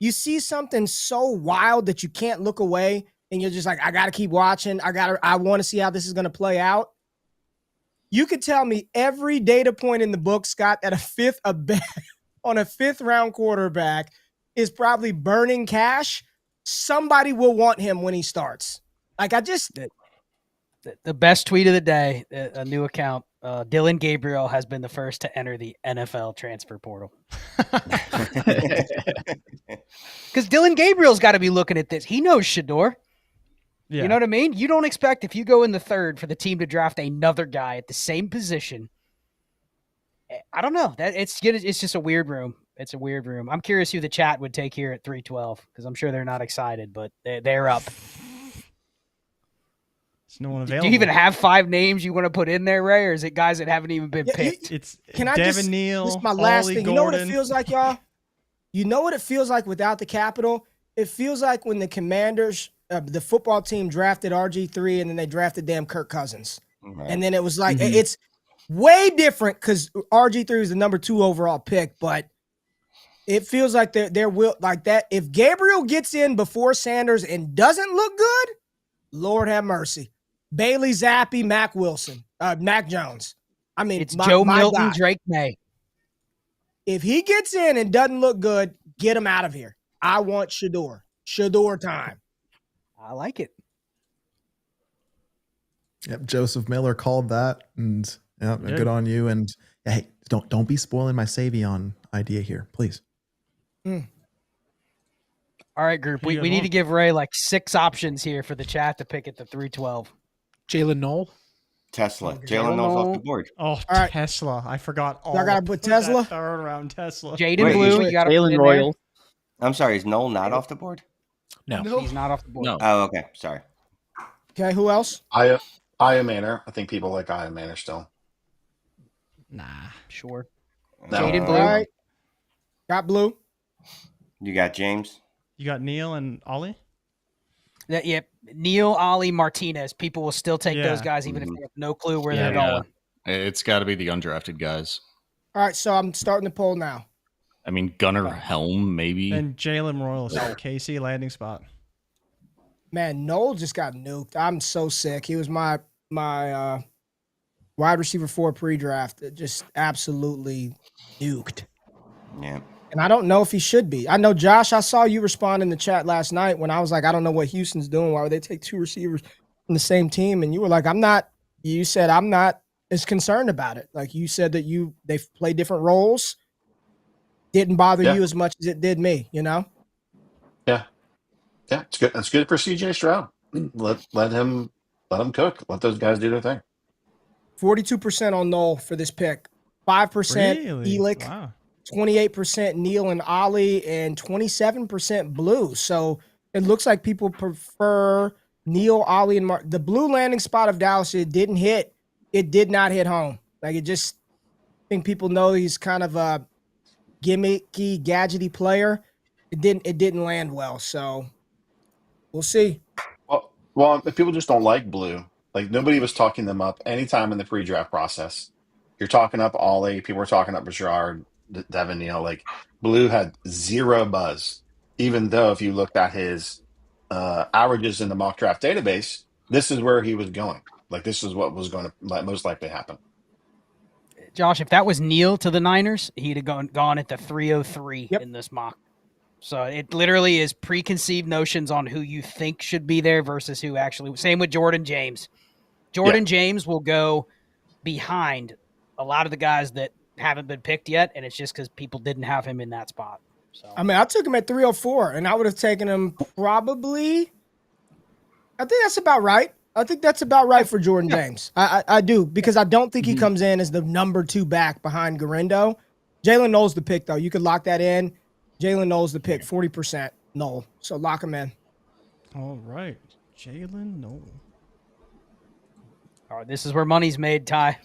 you see something so wild that you can't look away and you're just like, I got to keep watching. I want to see how this is going to play out. You could tell me every data point in the book, Scott, that a bet on a 5th-round quarterback is probably burning cash. Somebody will want him when he starts. Like the best tweet of the day, a new account. Dylan Gabriel has been the first to enter the NFL transfer portal. Because Dylan Gabriel's got to be looking at this. He knows Shador. Yeah. You know what I mean? You don't expect if you go in the 3rd for the team to draft another guy at the same position. I don't know. It's just a weird room. It's a weird room. I'm curious who the chat would take here at 312 because I'm sure they're not excited, but they're up. There's no one available. Do you even have 5 names you want to put in there, Ray, or is it guys that haven't even been picked? It's Devin Neal. This is my last Ollie thing. Gordon. You know what it feels like, y'all? You know what it feels like without the capital? It feels like when the Commanders, the football team drafted RG3 and then they drafted damn Kirk Cousins. Right. And then it was like, it's way different because RG3 was the number 2 overall pick, but it feels like there will like that. If Gabriel gets in before Sanders and doesn't look good, Lord have mercy. Bailey Zappi, Mac Jones. I mean, it's Joe Milton, God. Drake May. If he gets in and doesn't look good, get him out of here. I want Shador. Shador time. I like it. Yep, Joseph Miller called that, and good on you. And hey, don't be spoiling my Savion idea here, please. All right, group. We need to give Ray like 6 options here for the chat to pick at the 312. Jalen Knoll. Tesla. Jalen Knoll's off the board. Oh, right. Tesla. I forgot all. I gotta put Tesla. Third round Tesla. Jaden Blue, you got to put in Royal. I'm sorry, is Knoll not off the board? No. He's not off the board. No. Oh, okay. Sorry. Okay, who else? Aya Manor. I think people like Aya Manor still. Nah. Sure. No. Jaden Blue. All right. Got Blue. You got James. You got Neil and Ollie? Yep. Neil, Ollie, Martinez. People will still take those guys even if they have no clue where they're going. It's got to be the undrafted guys. All right, so I'm starting the poll now. I mean, Gunnar Helm, maybe. And Jalen Royals, KC landing spot. Man, Noel just got nuked. I'm so sick. He was my wide receiver 4 pre-draft. Just absolutely nuked. Yeah. And I don't know if he should be. I know, Josh, I saw you respond in the chat last night when I was like, I don't know what Houston's doing. Why would they take 2 receivers from the same team? And you were like, I'm not as concerned about it. Like you said that they play different roles. Didn't bother you as much as it did me, you know? Yeah. Yeah, it's good. It's good for CJ Stroud. Let him cook. Let those guys do their thing. 42% on Noel for this pick. 5% Really? Elick. Wow. 28% Neil and Ollie, and 27% Blue. So it looks like people prefer Neil, Ollie, and the Blue landing spot of Dallas. It didn't hit. It did not hit home. Like I think people know he's kind of a gimmicky, gadgety player. It didn't land well. So we'll see. Well, if people just don't like Blue, like nobody was talking them up anytime in the pre-draft process. You're talking up Ollie. People were talking up Bashard, Devin Neal. Like Blue had 0 buzz, even though if you looked at his averages in the mock draft database, this is where he was going. Like this is what was going to most likely happen. Josh, if that was Neil to the Niners, he'd have gone at the 303 in this mock. So it literally is preconceived notions on who you think should be there versus who actually. Same with Jordan James. Jordan James will go behind a lot of the guys that haven't been picked yet, and it's just because people didn't have him in that spot. So I mean, I took him at 304, and I would have taken him probably. I think that's about right. I think that's about right for Jordan James. I do, because I don't think he comes in as the number 2 back behind Garendo. Jalen Noel's the pick, though. You could lock that in. Jalen Noel's the pick, 40% Noel. So lock him in. All right. Jalen Noel. All right, this is where money's made, Ty.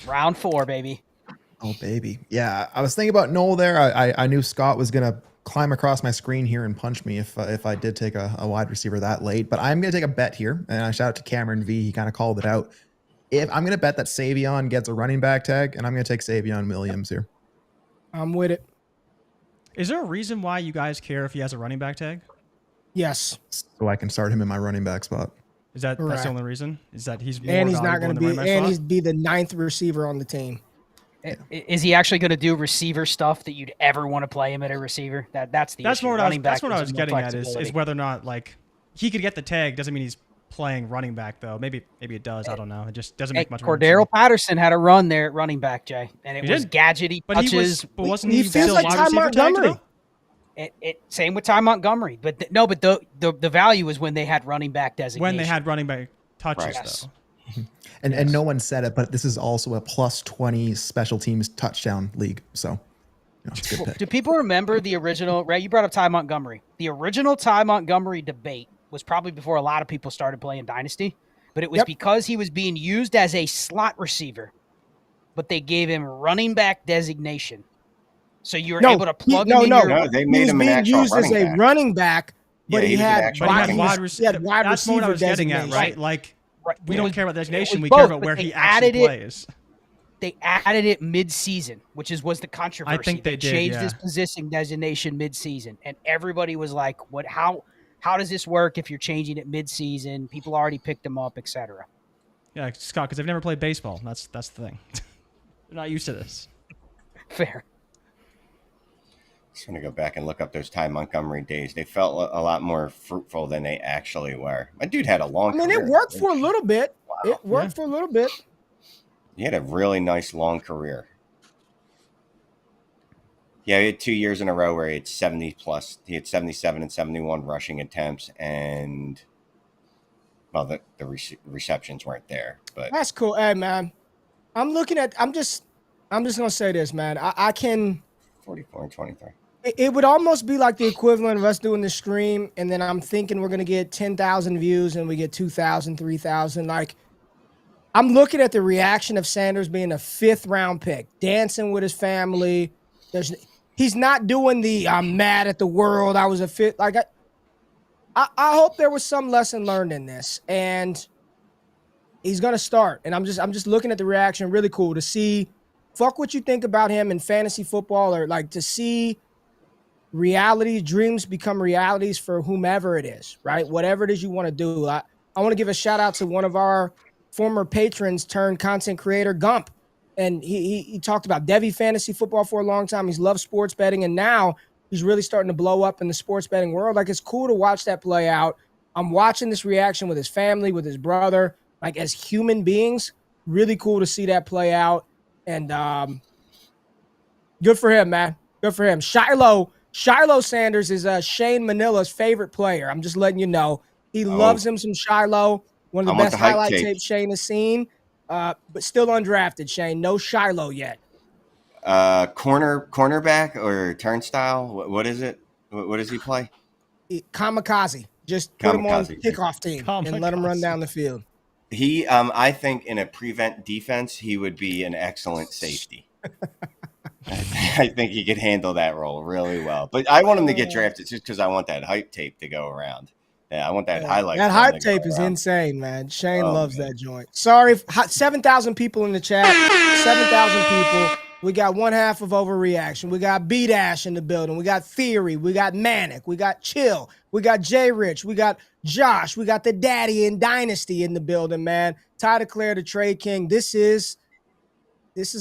Round 4, baby. Oh, baby. Yeah, I was thinking about Noel there. I knew Scott was going to climb across my screen here and punch me if I did take a wide receiver that late. But I'm going to take a bet here. And I shout out to Cameron V. He kind of called it out. If I'm going to bet that Savion gets a running back tag, and I'm going to take Savion Williams here. I'm with it. Is there a reason why you guys care if he has a running back tag? Yes. So I can start him in my running back spot. Is that's Correct. the only reason? Is that he's and he's not going to be, and he's be the 9th receiver on the team. Is he actually going to do receiver stuff that you'd ever want to play him at a receiver? That's issue. More running back. That's what I was getting at is whether or not like he could get the tag doesn't mean he's playing running back though. Maybe it does. I don't know. It just doesn't make much. Cordero Patterson had a run there at running back, Jay, and it was gadgety touches. But wasn't he feels like Ty Montgomery? Same with Ty Montgomery, but the value was when they had running back designation. When they had running back touches, though. And no one said it, but this is also a +20 special teams touchdown league. So, it's a good pick. Do people remember the original? Right, you brought up Ty Montgomery. The original Ty Montgomery debate was probably before a lot of people started playing Dynasty, but it was because he was being used as a slot receiver, but they gave him running back designation. So you were able to plug him in. No, they made him an actual used as a running back, but he had wide receiver. That's what I was getting at, right? Like, we don't care about designation. We care about where he actually plays. They added it mid-season, which was the controversy. I think they did, changed his position designation mid-season, and everybody was like, "What? How does this work if you're changing it mid-season? People already picked him up, etc." Yeah, Scott, because they've never played baseball. That's the thing. They're not used to this. Fair. Just going to go back and look up those Ty Montgomery days. They felt a lot more fruitful than they actually were. My dude had a long career. It worked for a little bit. Wow. It worked for a little bit. He had a really nice long career. Yeah, he had 2 years in a row where he had 70 plus. He had 77 and 71 rushing attempts, and well, the receptions weren't there. But that's cool. Hey, man, I'm just gonna say this, man. I can 44 and 23. It would almost be like the equivalent of us doing the stream, and then I'm thinking we're gonna get 10,000 views, and we get 2,000, 3,000. Like, I'm looking at the reaction of Sanders being a 5th round pick, dancing with his family. He's not doing the "I'm mad at the world, I was a 5th." Like, I hope there was some lesson learned in this, and he's gonna start. And I'm just looking at the reaction. Really cool to see. Fuck what you think about him in fantasy football, or like to see reality dreams become realities for whomever it is, right? Whatever it is you want to do. I want to give a shout out to one of our former patrons turned content creator, Gump. And he talked about Devi fantasy football for a long time. He's loved sports betting, and now he's really starting to blow up in the sports betting world. Like, it's cool to watch that play out. I'm watching this reaction with his family, with his brother, like as human beings. Really cool to see that play out. And good for him, man. Good for him. Shiloh Sanders is Shane Manila's favorite player. I'm just letting you know. He loves him some Shiloh. One of the best highlight tapes Shane has seen. But still undrafted, Shane. No Shiloh yet. Cornerback or turnstile? What is it? What does he play? Kamikaze. Just put him on kickoff team and let him run down the field. He, I think in a prevent defense, he would be an excellent safety. I think he could handle that role really well. But I want him to get drafted just because I want that hype tape to go around. Yeah, I want that highlight. That hype tape is insane, man. Shane loves that joint. Sorry, 7,000 people in the chat. 7,000 people. We got one half of overreaction. We got B-Dash in the building. We got Theory. We got Manic. We got Chill. We got J Rich. We got Josh. We got the Daddy in Dynasty in the building, man. Ty Declare, the Trade King. This is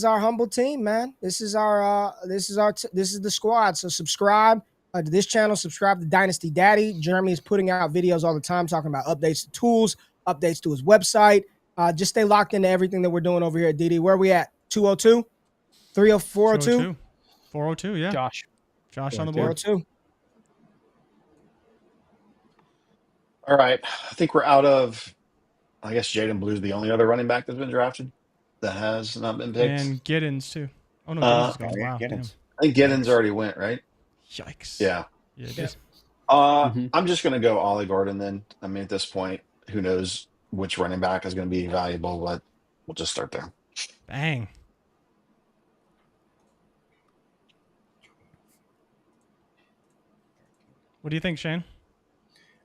our humble team, man. This is the squad. So subscribe to this channel. Subscribe to Dynasty Daddy. Jeremy is putting out videos all the time talking about updates to tools, updates to his website. Just stay locked into everything that we're doing over here at DD. Where are we at? 202? 402? 402, yeah. Josh on the board. 402. All right. I think we're out of, I guess Jaden Blue's the only other running back that's been drafted that has not been picked. And Giddens, too. Oh, no, Giddens is gone. Wow. Giddens. I think Giddens already went, right? Yikes. Yeah. Yeah, it is. I'm just going to go Ollie Gordon then. I mean, at this point, who knows which running back is going to be valuable, but we'll just start there. Bang. What do you think, Shane?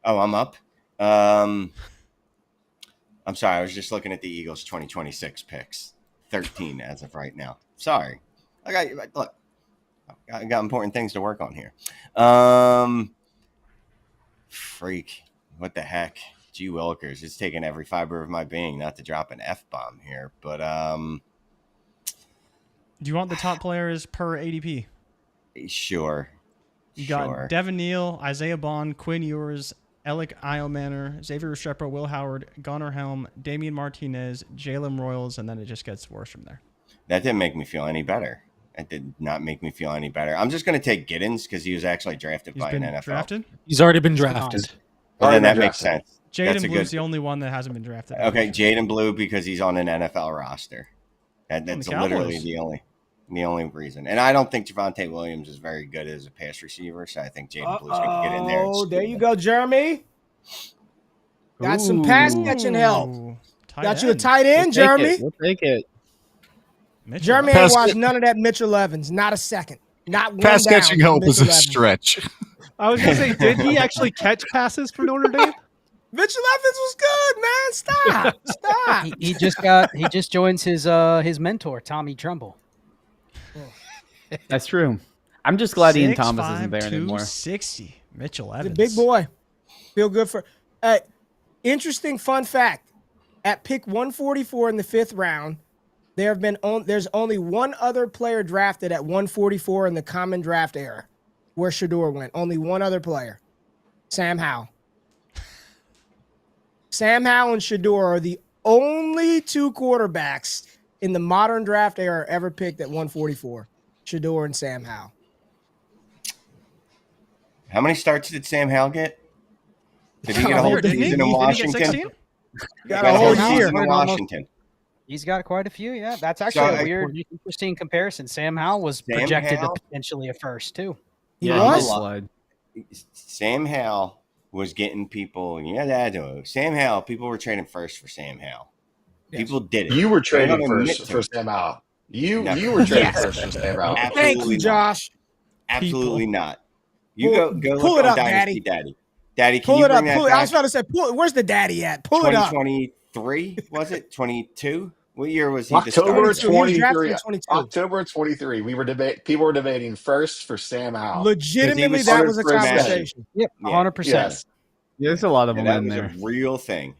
Oh, I'm up. I'm sorry. I was just looking at the Eagles 2026 picks. 13 as of right now. Sorry. I got important things to work on here. Freak. What the heck? Gee Willikers. It's taking every fiber of my being not to drop an F-bomb here. But do you want the top players per ADP? Sure. You got Devin Neal, Isaiah Bond, Quinn Ewers, Alec Iomanor, Xavier Restrepo, Will Howard, Gunnar Helm, Damian Martinez, Jalen Royals, and then it just gets worse from there. That didn't make me feel any better. It did not make me feel any better. I'm just going to take Giddens because he was actually drafted by an NFL. Drafted? He's already been drafted. Well, then that makes sense. Jaden Blue's the only one that hasn't been drafted. Okay, Jaden Blue because he's on an NFL roster. That's literally the only reason. And I don't think Javonte Williams is very good as a pass receiver, so I think Jaden Blue's going to get in there. Oh, there you go, Jeremy. Got some pass catching help. Got you a tight end, Jeremy. We'll take it. Jeremy ain't watched none of that Mitchell Evans. Not a second. Not one pass down catching help is a Evans. stretch. I was going to say, did he actually catch passes for Notre Dame? Mitchell Evans was good, man. Stop. He just joins his mentor, Tommy Trumbull. That's true. I'm just glad Ian Thomas isn't there anymore. 260. Mitchell Evans. He's a big boy. Feel good for. Interesting fun fact: at pick 144 in the 5th round, there's only one other player drafted at 144 in the common draft era. where Shedeur went. Only one other player, Sam Howell. Sam Howell and Shedeur are the only two quarterbacks in the modern draft era ever picked at 144. Shedeur and Sam Howell. How many starts did Sam Howell get? Did he get a whole season in Washington? Got a whole year in Washington. He's got quite a few. Yeah, that's actually a weird, interesting comparison. Sam Howell was projected to potentially a first too. He was. Sam Howell was getting people. Sam Howell. People were trading first for Sam Howell. Yes. People did it. You were trading first for Sam Howell. You were trading first for Sam Howell. Thank you, Josh. Absolutely not. You go pull look it on up, Dynasty, Daddy. Daddy, can pull you it bring up. that Pull back? I was about to say, where's the daddy at? Pull it up. 2023 was it? 22? What year was he? October 23. October 23. People were debating first for Sam Howell. Legitimately, that was a conversation. Yep, 100%. Yes. There's a lot of them in there. That was a real thing.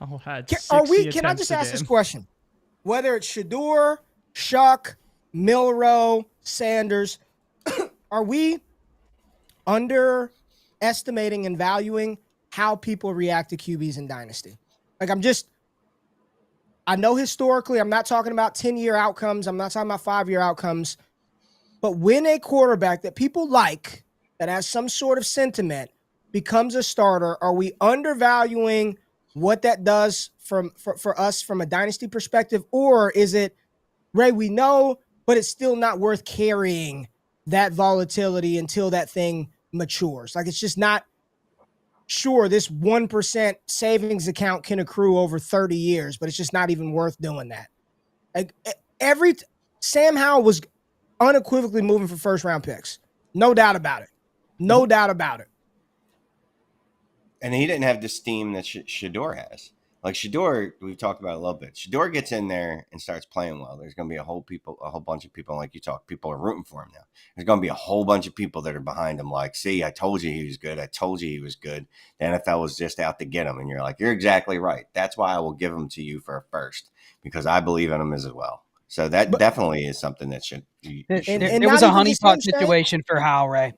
Can I just ask this question? Whether it's Shedeur, Shuck, Milroe, Sanders, are we underestimating and valuing how people react to QBs in Dynasty? Like, I know historically, I'm not talking about 10-year outcomes. I'm not talking about 5-year outcomes. But when a quarterback that people like, that has some sort of sentiment, becomes a starter, are we undervaluing what that does for us from a Dynasty perspective? Or is it, Ray, we know, but it's still not worth carrying that volatility until that thing matures? Like, it's just not, sure, this 1% savings account can accrue over 30 years, but it's just not even worth doing that. Like, Sam Howell was unequivocally moving for first-round picks. No doubt about it. No doubt about it. And he didn't have the steam that Shedeur has. Like Shedeur, we've talked about a little bit. Shedeur gets in there and starts playing well. There's going to be a whole bunch of people, like you talk, people are rooting for him now. There's going to be a whole bunch of people that are behind him. Like, see, I told you he was good. I told you he was good. The NFL was just out to get him. And you're like, you're exactly right. That's why I will give him to you for a first, because I believe in him as well. So that definitely is something that should. There was a honeypot situation for Howell, Ray.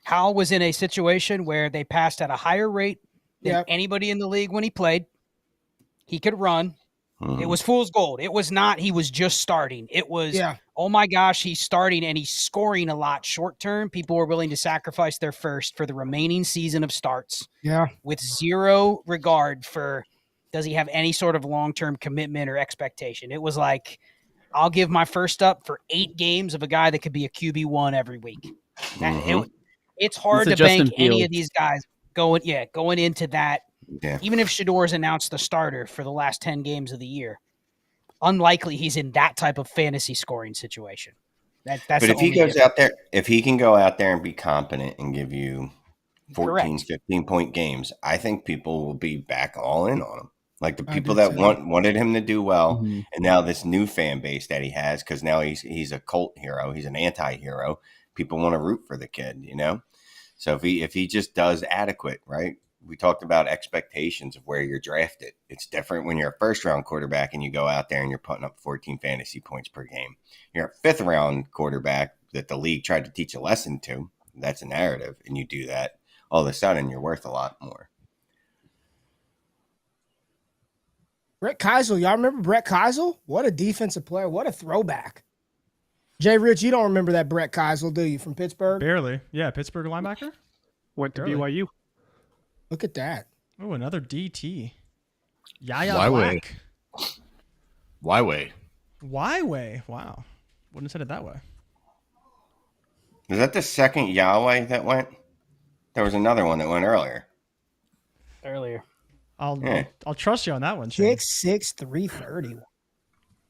Howell was in a situation where they passed at a higher rate than anybody in the league when he played. He could run. It was fool's gold. It was not he was just starting. It was, oh my gosh, he's starting and he's scoring a lot short term. People were willing to sacrifice their first for the remaining season of starts. Yeah. With zero regard for, does he have any sort of long-term commitment or expectation? It was like, I'll give my first up for 8 games of a guy that could be a QB1 every week. It's hard to bank any of these guys going into that. Yeah. Even if Shedor's announced the starter for the last 10 games of the year, unlikely he's in that type of fantasy scoring situation. That's but if he goes out there, if he can go out there and be competent and give you 14, 15-point games, I think people will be back all in on him. Like the people that wanted him to do well, and now this new fan base that he has, because now he's a cult hero, he's an anti-hero. People want to root for the kid, you know. So if he just does adequate, right? We talked about expectations of where you're drafted. It's different when you're a first-round quarterback and you go out there and you're putting up 14 fantasy points per game. You're a fifth-round quarterback that the league tried to teach a lesson to. That's a narrative, and you do that. All of a sudden, you're worth a lot more. Brett Keisel. Y'all remember Brett Keisel? What a defensive player. What a throwback. Jay Rich, you don't remember that Brett Keisel, do you, from Pittsburgh? Barely. Yeah, Pittsburgh linebacker. Went to BYU. Look at that. Oh, another DT. Yaya Black. Why? Wow. Wouldn't have said it that way. Was that the second Yahweh that went? There was another one that went earlier. I'll trust you on that one. 6'6", 330.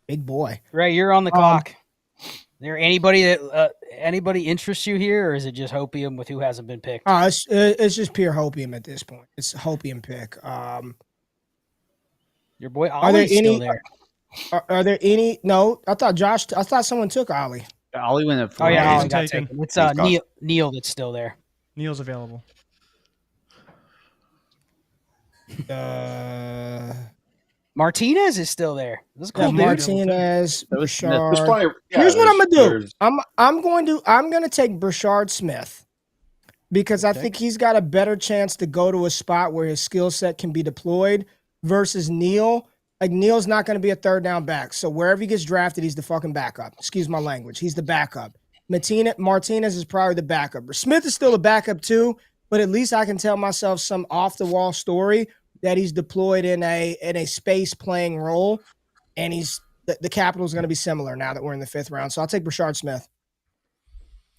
Big boy. Ray, you're on the clock. Is there anybody that anybody interests you here, or is it just hopium with who hasn't been picked? It's just pure hopium at this point. It's a hopium pick. Your boy Ollie's still there. Are there any? No, I thought someone took Ollie. Ollie went at 4. Oh yeah, Ollie got taken. It's Neil that's still there. Neil's available. Martinez is still there. This is cool. Martinez, Brashard. Yeah, Here's what I'm gonna do. I'm gonna take Brashard Smith because I think he's got a better chance to go to a spot where his skill set can be deployed versus Neal. Like Neal's not going to be a third down back. So wherever he gets drafted, he's the fucking backup. Excuse my language. He's the backup. Martinez is probably the backup. Smith is still a backup too, but at least I can tell myself some off the wall story that he's deployed in a space playing role, and the capital is going to be similar now that we're in the 5th round. So I'll take Brashard Smith.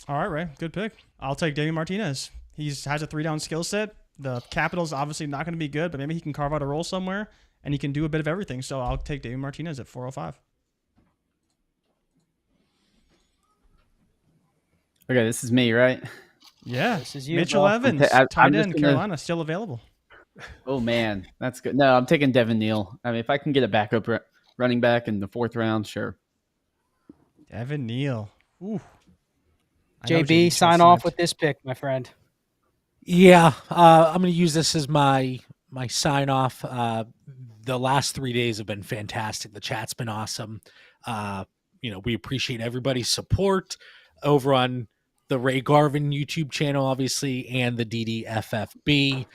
All right, Ray, good pick. I'll take Damian Martinez. He has a 3-down skill set. The capital's obviously not going to be good, but maybe he can carve out a role somewhere, and he can do a bit of everything. So I'll take Damian Martinez at 405. Okay, this is me, right? Yeah, this is you. Mitchell Evans, tight end, Carolina, still available. Oh man, that's good. No, I'm taking Devin Neal. I mean, if I can get a backup running back in the 4th round, sure. Devin Neal. Ooh. JB, sign off with this pick, my friend. Yeah, I'm going to use this as my sign off. The last 3 days have been fantastic. The chat's been awesome. We appreciate everybody's support over on the Ray Garvin YouTube channel, obviously, and the DDFFB.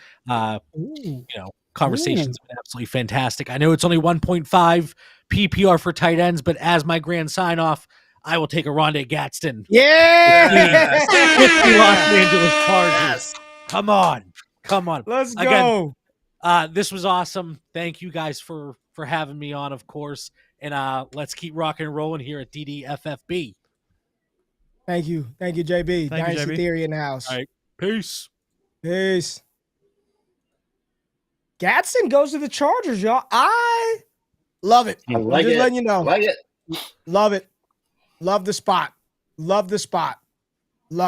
Conversations have been absolutely fantastic. I know it's only 1.5 PPR for tight ends, but as my grand sign off, I will take a Rondé Gadsden. Yeah! With the Los Angeles Chargers. Come on. Let's go. Again, this was awesome. Thank you guys for having me on, of course. And let's keep rocking and rolling here at DDFFB. Thank you, JB. Dynasty Theory in the house. All right. Peace. Gadsden goes to the Chargers, y'all. I love it. I like I'm just it. letting you know. Like it. Love it. Love the spot. Love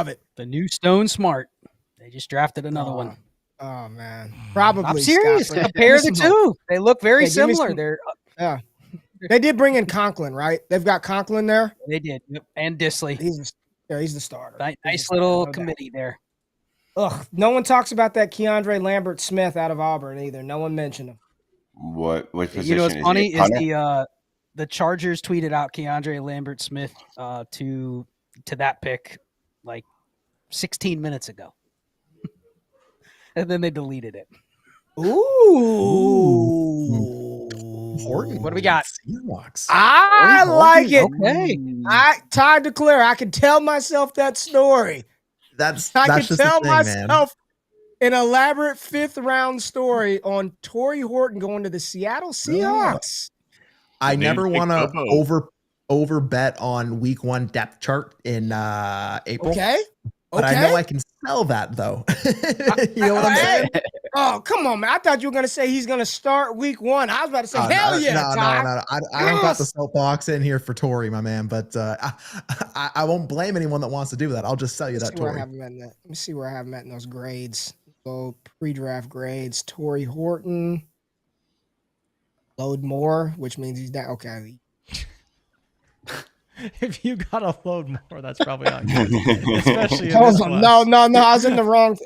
it. The new Stone Smart. They just drafted another one. Oh man, probably. I'm serious. Scott, compare the two. They look very similar. They're They did bring in Conklin, right? They've got Conklin there. They did. Yep. And Disley. He's the starter. Nice little committee there. Ugh, no one talks about that Keandre Lambert Smith out of Auburn either. No one mentioned him. What position? You know what's funny is the Chargers tweeted out Keandre Lambert Smith to that pick like 16 minutes ago. And then they deleted it. Ooh. What do we got? I like it. Okay. Time to clear. I can tell myself that story. I can tell myself an elaborate 5th round story on Torrey Horton going to the Seattle Seahawks. I never want to over bet on week 1 depth chart in April. Okay. But I know I can sell that though. You know what I'm saying? Oh, come on, man. I thought you were going to say he's going to start week 1. I was about to say, hell yeah. No. I don't got the soapbox in here for Torrey, my man, but I won't blame anyone that wants to do that. I'll just sell you that, Torrey. Let me see where I have him at in those grades. Go pre-draft grades. Torrey Horton. Load more, which means he's down. Okay. If you got to load more, that's probably not good. Especially in this class. No. I was in the wrong.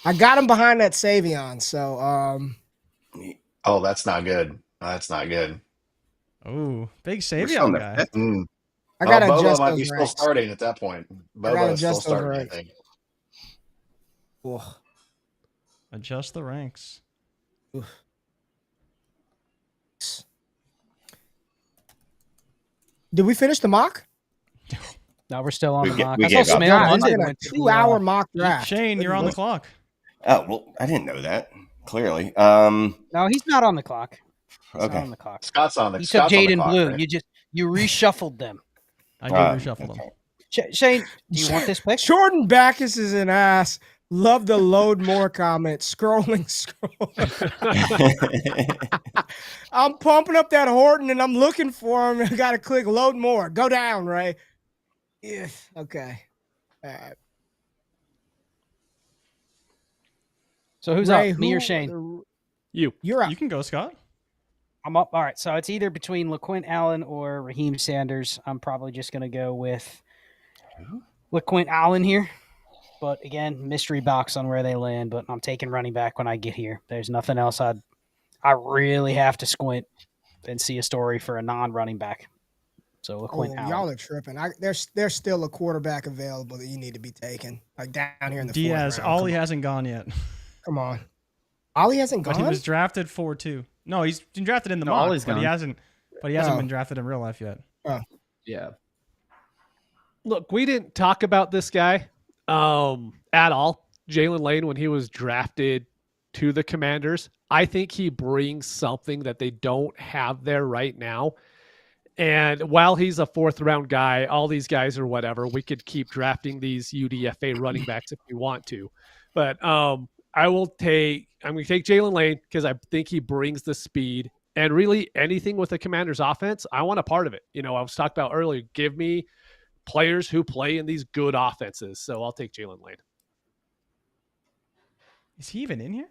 I got him behind that Savion. So, oh, that's not good. That's not good. Oh, big Savion guy. I got to Bobo adjust might those be still ranks. starting at that point. Bobo is still starting, I think. Ooh. Adjust the ranks. Ooh. Did we finish the mock? No, we're still on the mock. I saw Smale Monday. A 2-hour mock draft. Shane, you're on the clock. Oh, well, I didn't know that. Clearly. No, he's not on the clock. Okay. Not on the clock. Scott's on the clock. You took Jaden Blue. Right? You reshuffled them. I did reshuffle them. Shane, do you want this pick? Jordan Backus is an ass. Love the load more comment. Scrolling. I'm pumping up that Horton and I'm looking for him. I got to click load more. Go down, Ray. Yeah. Okay. All right. So who's Ray, up? Me or Shane? You're up. You can go, Scott. I'm up. All right. So it's either between LaQuint Allen or Raheem Sanders. I'm probably just going to go with LaQuint Allen here. But again, mystery box on where they land. But I'm taking running back when I get here. There's nothing else I really have to squint. and see a story for a non-running back. So LaQuint Allen. Y'all are tripping. There's still a quarterback available that you need to be taking, like down here in the Diaz. fourth round. Ollie hasn't gone yet. Come on. Ollie hasn't gone? But he was drafted 4-2. No, he's been drafted in the mock, but he hasn't been drafted in real life yet. Oh. Yeah. Look, we didn't talk about this guy at all. Jalen Lane, when he was drafted to the Commanders, I think he brings something that they don't have there right now. And while he's a fourth round guy, all these guys or whatever, we could keep drafting these UDFA running backs if we want to. But I'm going to take Jalen Lane because I think he brings the speed, and really anything with the Commanders offense, I want a part of it. I was talking about earlier, give me players who play in these good offenses. So I'll take Jalen Lane. Is he even in here?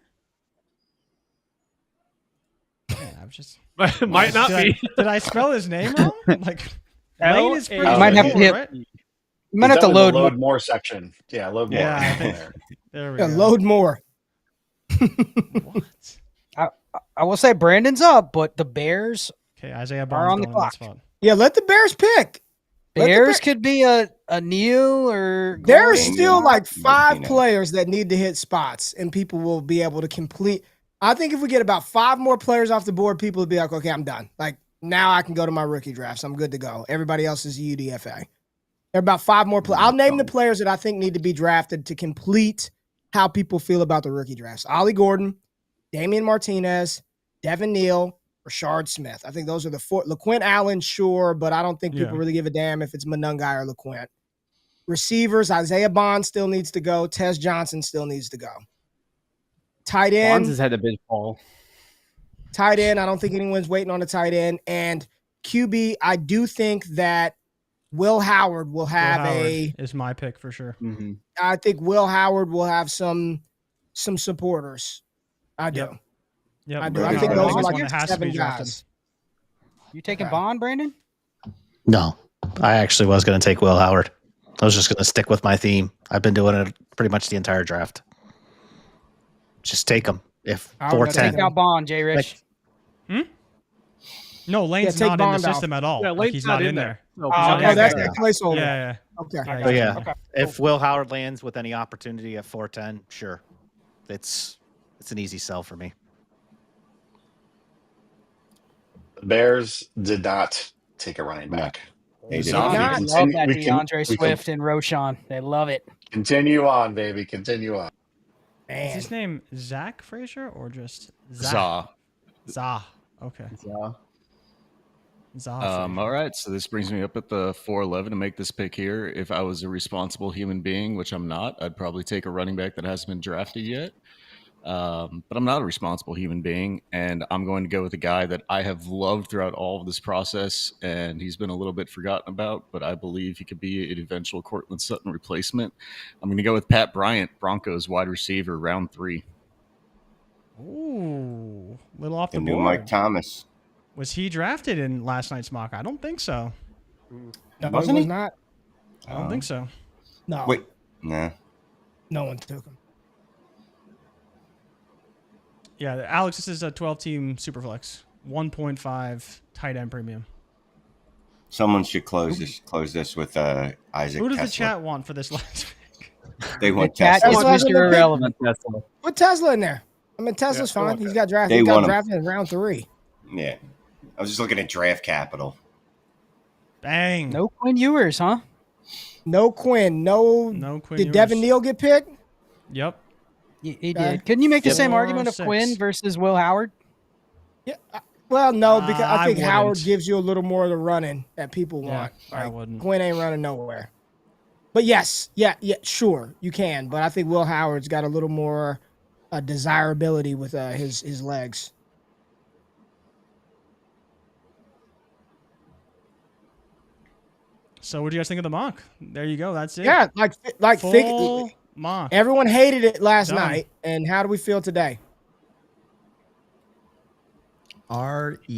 Man, I'm just might not be. Did I spell his name wrong? Like Lane is pretty. Might have to hit. Right? You might have to load more section. Yeah, load more. Yeah, I think there we go. Load more. What? I will say Brandon's up, but the Bears Isaiah are on the going clock. that spot. Yeah, let the Bears pick. Bears could be a Neal or There's Gordon. still like 5 players that need to hit spots, and people will be able to complete. I think if we get about 5 more players off the board, people will be like, okay, I'm done. Like, now I can go to my rookie drafts. I'm good to go. Everybody else is UDFA. There are about 5 more players. I'll name the players that I think need to be drafted to complete how people feel about the rookie drafts. Ollie Gordon, Damian Martinez, Devin Neal, Rashard Smith. I think those are the 4. LaQuint Allen, sure, but I don't think people really give a damn if it's Monungai or LaQuint. Receivers, Isaiah Bond still needs to go. Tez Johnson still needs to go. Tight end. Bonds has had a big fall. Tight end. I don't think anyone's waiting on a tight end. And QB, I do think that Will Howard will have is my pick for sure. Mm-hmm. I think Will Howard will have some supporters. I do. Yep. I do. I think those are like has to 7 be drafted. guys. You taking Bond, Brandon? No, I actually was going to take Will Howard. I was just going to stick with my theme. I've been doing it pretty much the entire draft. Just take him. If 410. Take out Bond, Jay Rich. No, Lane's not in the system at all. Yeah, Lane's he's not in there. Oh, that's the placeholder. Yeah. Okay. But yeah, Okay. if Will Howard lands with any opportunity at 410, sure. It's an easy sell for me. The Bears did not take a running back. They did I not. love that DeAndre Swift and Roshan. They love it. Continue on, baby. Continue on. Man. Is his name Zach Frazier or just Zah. Zah. Okay. Zah. All right, so this brings me up at the 411 to make this pick here. If I was a responsible human being, which I'm not, I'd probably take a running back that hasn't been drafted yet. But I'm not a responsible human being, and I'm going to go with a guy that I have loved throughout all of this process, and he's been a little bit forgotten about, but I believe he could be an eventual Cortland Sutton replacement. I'm going to go with Pat Bryant, Broncos wide receiver, round 3. Ooh, little off the And new board. Mike Thomas. Was he drafted in last night's mock? I don't think so. No, Wasn't he he? was not. I don't think so. No. Wait, nah. No one took him. Yeah, Alex, this is a 12-team Superflex. 1.5 tight end premium. Someone should close this with Isaac Who does Tesla. the chat want for this last pick? They want That Tesla. is Mr. Irrelevant. Put Tesla in there. I mean, Tesla's fine. He's got drafted. They He got want him. drafted in round 3. Yeah. I was just looking at draft capital. Bang. No Quinn Ewers, huh? No Quinn. No Quinn Did Devin Ewers. Neal get picked? Yep. He did. Couldn't you make the same argument of 4-6. Quinn versus Will Howard? Yeah. Well, no, because I think wouldn't. Howard gives you a little more of the running that people Yeah, want. I Like, wouldn't. Quinn ain't running nowhere. But yes, yeah, sure, you can. But I think Will Howard's got a little more desirability with his legs. So what do you guys think of the mock? There you go. That's it. Yeah, like Full think mock. everyone hated it last Done. night, and how do we feel today? RELAX,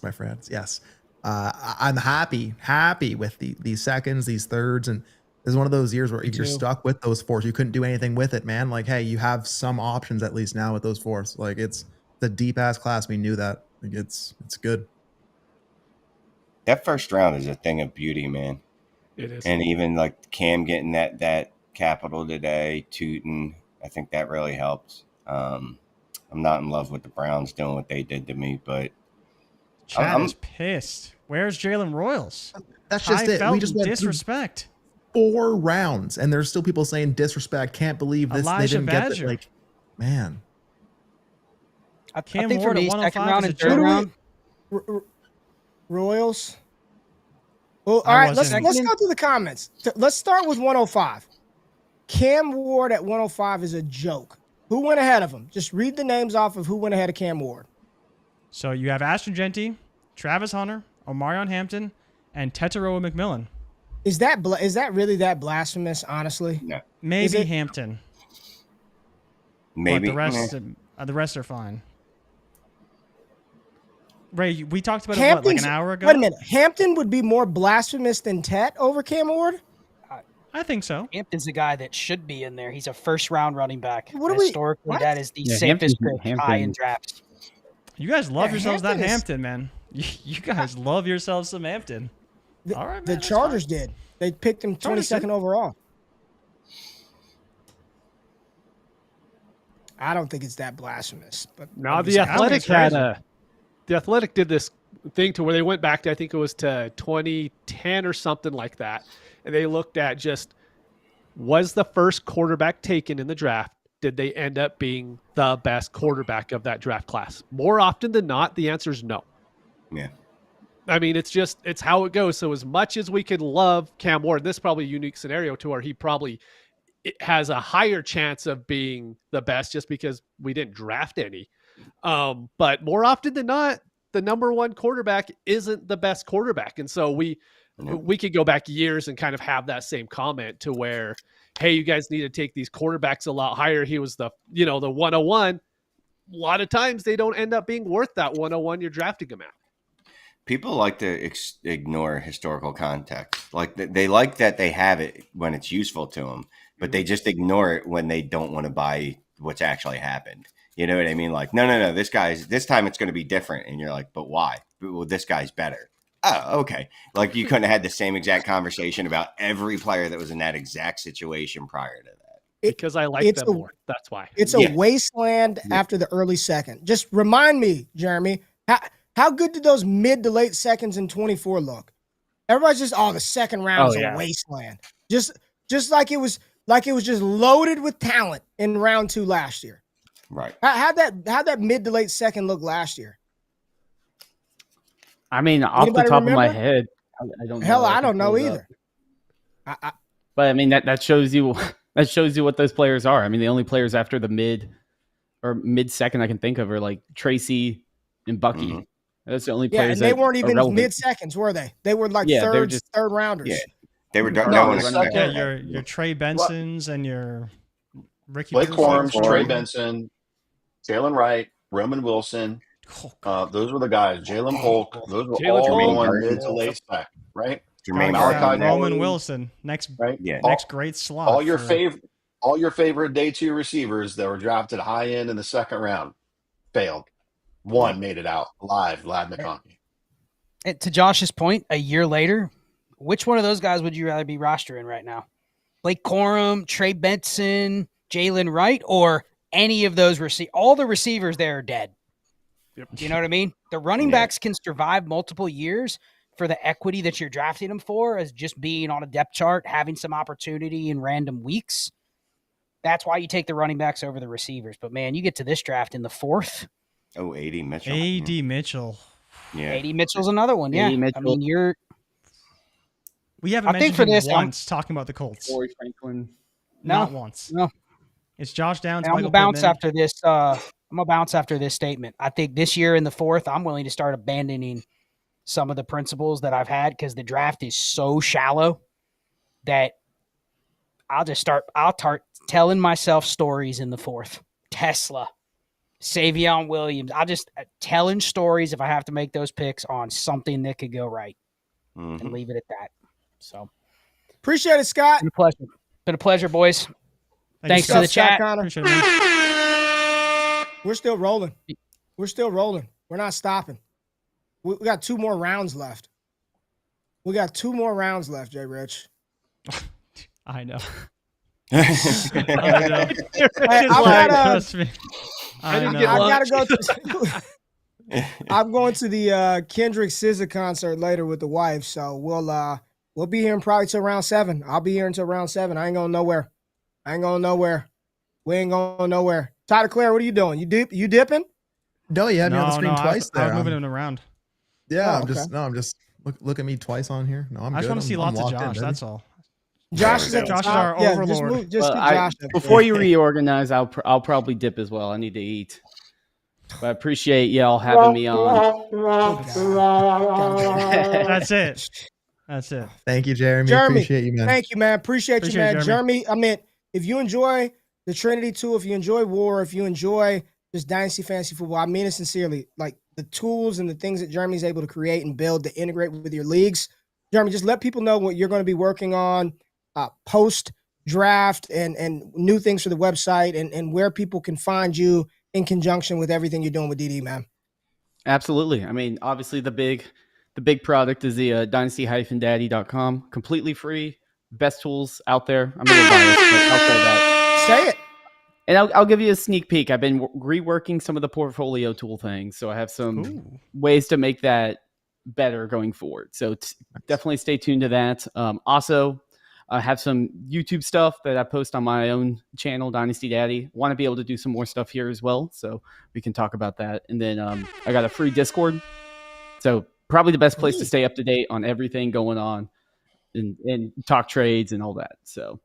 my friends. Yes. I'm happy with these seconds, these thirds. And this is one of those years where if you're stuck with those fourths, you couldn't do anything with it, man. Like, hey, you have some options at least now with those fourths. Like, it's the deep ass class. We knew that. Like it's good. That first round is a thing of beauty, man. It is. And even like Cam getting that capital today, Tutin, I think that really helped. I'm not in love with the Browns doing what they did to me, but Chad is pissed. Where's Jalen Royals? That's just it. We just went disrespect. 4 rounds, and there's still people saying disrespect. Can't believe this. Elijah they didn't Badger. get that. Like, man. I Cam think Ward for me, at second 105 round is and a third joke. round. Royals. Well, all right, let's go through the comments. Let's start with 105. Cam Ward at 105 is a joke. Who went ahead of him? Just read the names off of who went ahead of Cam Ward. So you have Ashton Genty, Travis Hunter, Omarion Hampton, and Tetaroa McMillan. Is that really that blasphemous? Honestly, no. Maybe Hampton. Maybe but the rest are fine. Ray, we talked about it like an hour ago. Wait a minute. Hampton would be more blasphemous than Tet over Cam Ward? I think so. Hampton's the guy that should be in there. He's a first-round running back. Historically, that is the safest pick high in drafts. You guys love yourselves Hampton Hampton, man. You guys love yourselves some Hampton. All right, man, the Chargers did. They picked him 22nd overall. I don't think it's that blasphemous. But now the Athletic the Athletic did this thing to where they went back to, I think it was to 2010 or something like that. And they looked at just, was the first quarterback taken in the draft, did they end up being the best quarterback of that draft class? More often than not, the answer is no. Yeah. I mean, it's how it goes. So as much as we could love Cam Ward, this is probably a unique scenario to where he probably has a higher chance of being the best just because we didn't draft any. But more often than not, the number one quarterback isn't the best quarterback. And so we could go back years and kind of have that same comment to where, hey, you guys need to take these quarterbacks a lot higher. He was the 101. A lot of times they don't end up being worth that 101 you're drafting them at. People like to ignore historical context. Like they like that they have it when it's useful to them, but they just ignore it when they don't want to buy what's actually happened. You know what I mean? Like, no, this time it's going to be different. And you're like, but why? Well, this guy's better. Oh, okay. Like you couldn't have had the same exact conversation about every player that was in that exact situation prior to that. Because I like them more. That's why. It's a wasteland after the early second. Just remind me, Jeremy, how good did those mid to late seconds in 24 look? Everybody's just, the second round is a wasteland. Just like it was just loaded with talent in round 2 last year. Right. How'd that mid to late second look last year? I mean, off the top of my head, I don't know. Hell, I don't know either. But I mean, that shows you what those players are. I mean, the only players after the mid second I can think of are like Tracy and Bucky. Mm-hmm. That's the only players. Yeah, and they weren't even mid seconds, were they? They were like third rounders. Yeah, they were. Your Trey Bensons and your Ricky Blake Corums, Trey Benson, Jalen Wright, Roman Wilson. Those were the guys. Jalen Polk. Those were all going mid to late spec, right? Roman Wilson. Next great slot. All your favorite day 2 receivers that were drafted high end in the second round failed. One made it out alive, Lad McConkey. And to Josh's point, a year later, which one of those guys would you rather be rostering right now? Blake Corum, Trey Benson, Jalen Wright, or any of those all the receivers there are dead. Yep. You know what I mean? The running backs can survive multiple years for the equity that you're drafting them for as just being on a depth chart, having some opportunity in random weeks. That's why you take the running backs over the receivers. But, man, you get to this draft in the 4th. Oh, A.D. Mitchell. A.D. Mitchell. Yeah. A.D. Mitchell's another one, yeah. I mean, we haven't mentioned him once talking about the Colts. Corey Franklin. Not once. No. It's Josh Downs. I'm going to bounce after this. I'm going to bounce after this statement. I think this year in the 4th, I'm willing to start abandoning some of the principles that I've had because the draft is so shallow that I'll start telling myself stories in the 4th. Tesla, Savion Williams. I'll just telling stories if I have to make those picks on something that could go right and leave it at that. So appreciate it, Scott. Been a pleasure, boys. Thanks to the chat. We're still rolling. We're We're not stopping. We got 2 more rounds left. We got 2 more rounds left, Jay Rich. I know. I know. Trust me. I gotta go. I'm going to the Kendrick SZA concert later with the wife, so we'll be here probably till around 7. I'll be here until around 7. I ain't going nowhere. We ain't going nowhere. Tyler Claire, what are you doing? You dipping? No, you had me on the screen twice there. I was moving him around. Yeah, I'm just look at me twice on here. No, I just want to see lots of Josh. That's all. Josh is our overlord. Just Josh. Before you reorganize, I'll probably dip as well. I need to eat. But I appreciate y'all having me on. That's it. Thank you, Jeremy. Appreciate you, man. Thank you, man. Appreciate you, man. Jeremy, I mean, if you enjoy the Trinity tool, if you enjoy War, if you enjoy just Dynasty Fantasy Football, I mean it sincerely. Like the tools and the things that Jeremy's able to create and build to integrate with your leagues. Jeremy, just let people know what you're going to be working on post draft and new things for the website and where people can find you in conjunction with everything you're doing with DD, man. Absolutely. I mean, obviously the big product is the dynasty-daddy.com, completely free, best tools out there. I'm a little biased, but I'll say that. Say it. And I'll give you a sneak peek. I've been reworking some of the portfolio tool things, so I have some ways to make that better going forward. So definitely stay tuned to that. Also, I have some YouTube stuff that I post on my own channel, Dynasty Daddy. Want to be able to do some more stuff here as well, so we can talk about that. And then I got a free Discord, so probably the best place to stay up to date on everything going on and talk trades and all that. So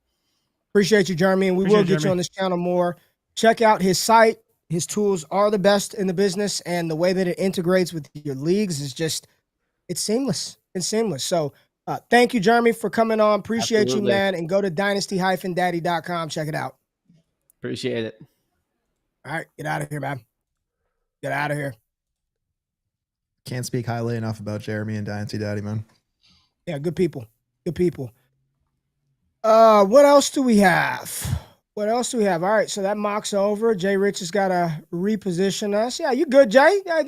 appreciate you, Jeremy, and we will get you on this channel more. Check out his site. His tools are the best in the business, and the way that it integrates with your leagues is just, it's seamless. It's seamless. So thank you, Jeremy, for coming on. Appreciate you, man. And go to dynasty-daddy.com. Check it out. Appreciate it. All right. Get out of here, man. Get out of here. Can't speak highly enough about Jeremy and Dynasty Daddy, man. Yeah, good people. Good people. What else do we have? All right, so that mock's over. Jay Rich has got to reposition us. Yeah, you good, Jay? Hey,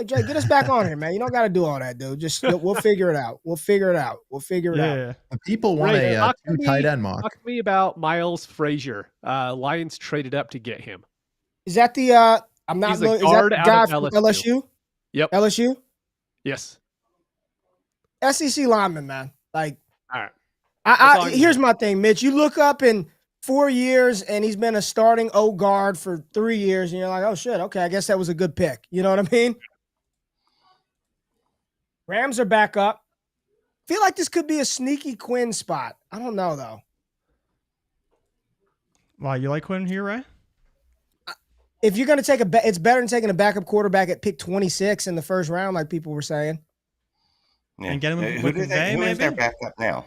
Jay, get us back on here, man. You don't got to do all that, dude. Just we'll figure it out. We'll figure it out. People want a 2 tight end mock. Talk to me about Miles Frazier. Lions traded up to get him. Is that the I'm not looking. Is that the guy from LSU? Yep. LSU? Yes. SEC lineman, man. Like, all right. Here's my thing, Mitch. You look up in 4 years and he's been a starting O guard for 3 years, and you're like, oh shit, okay, I guess that was a good pick. You know what I mean? Rams are back up. Feel like this could be a sneaky Quinn spot. I don't know though. Wow, you like Quinn here, right? If you're gonna take it's better than taking a backup quarterback at pick 26 in the first round, like people were saying. Yeah. And get him who is their backup now?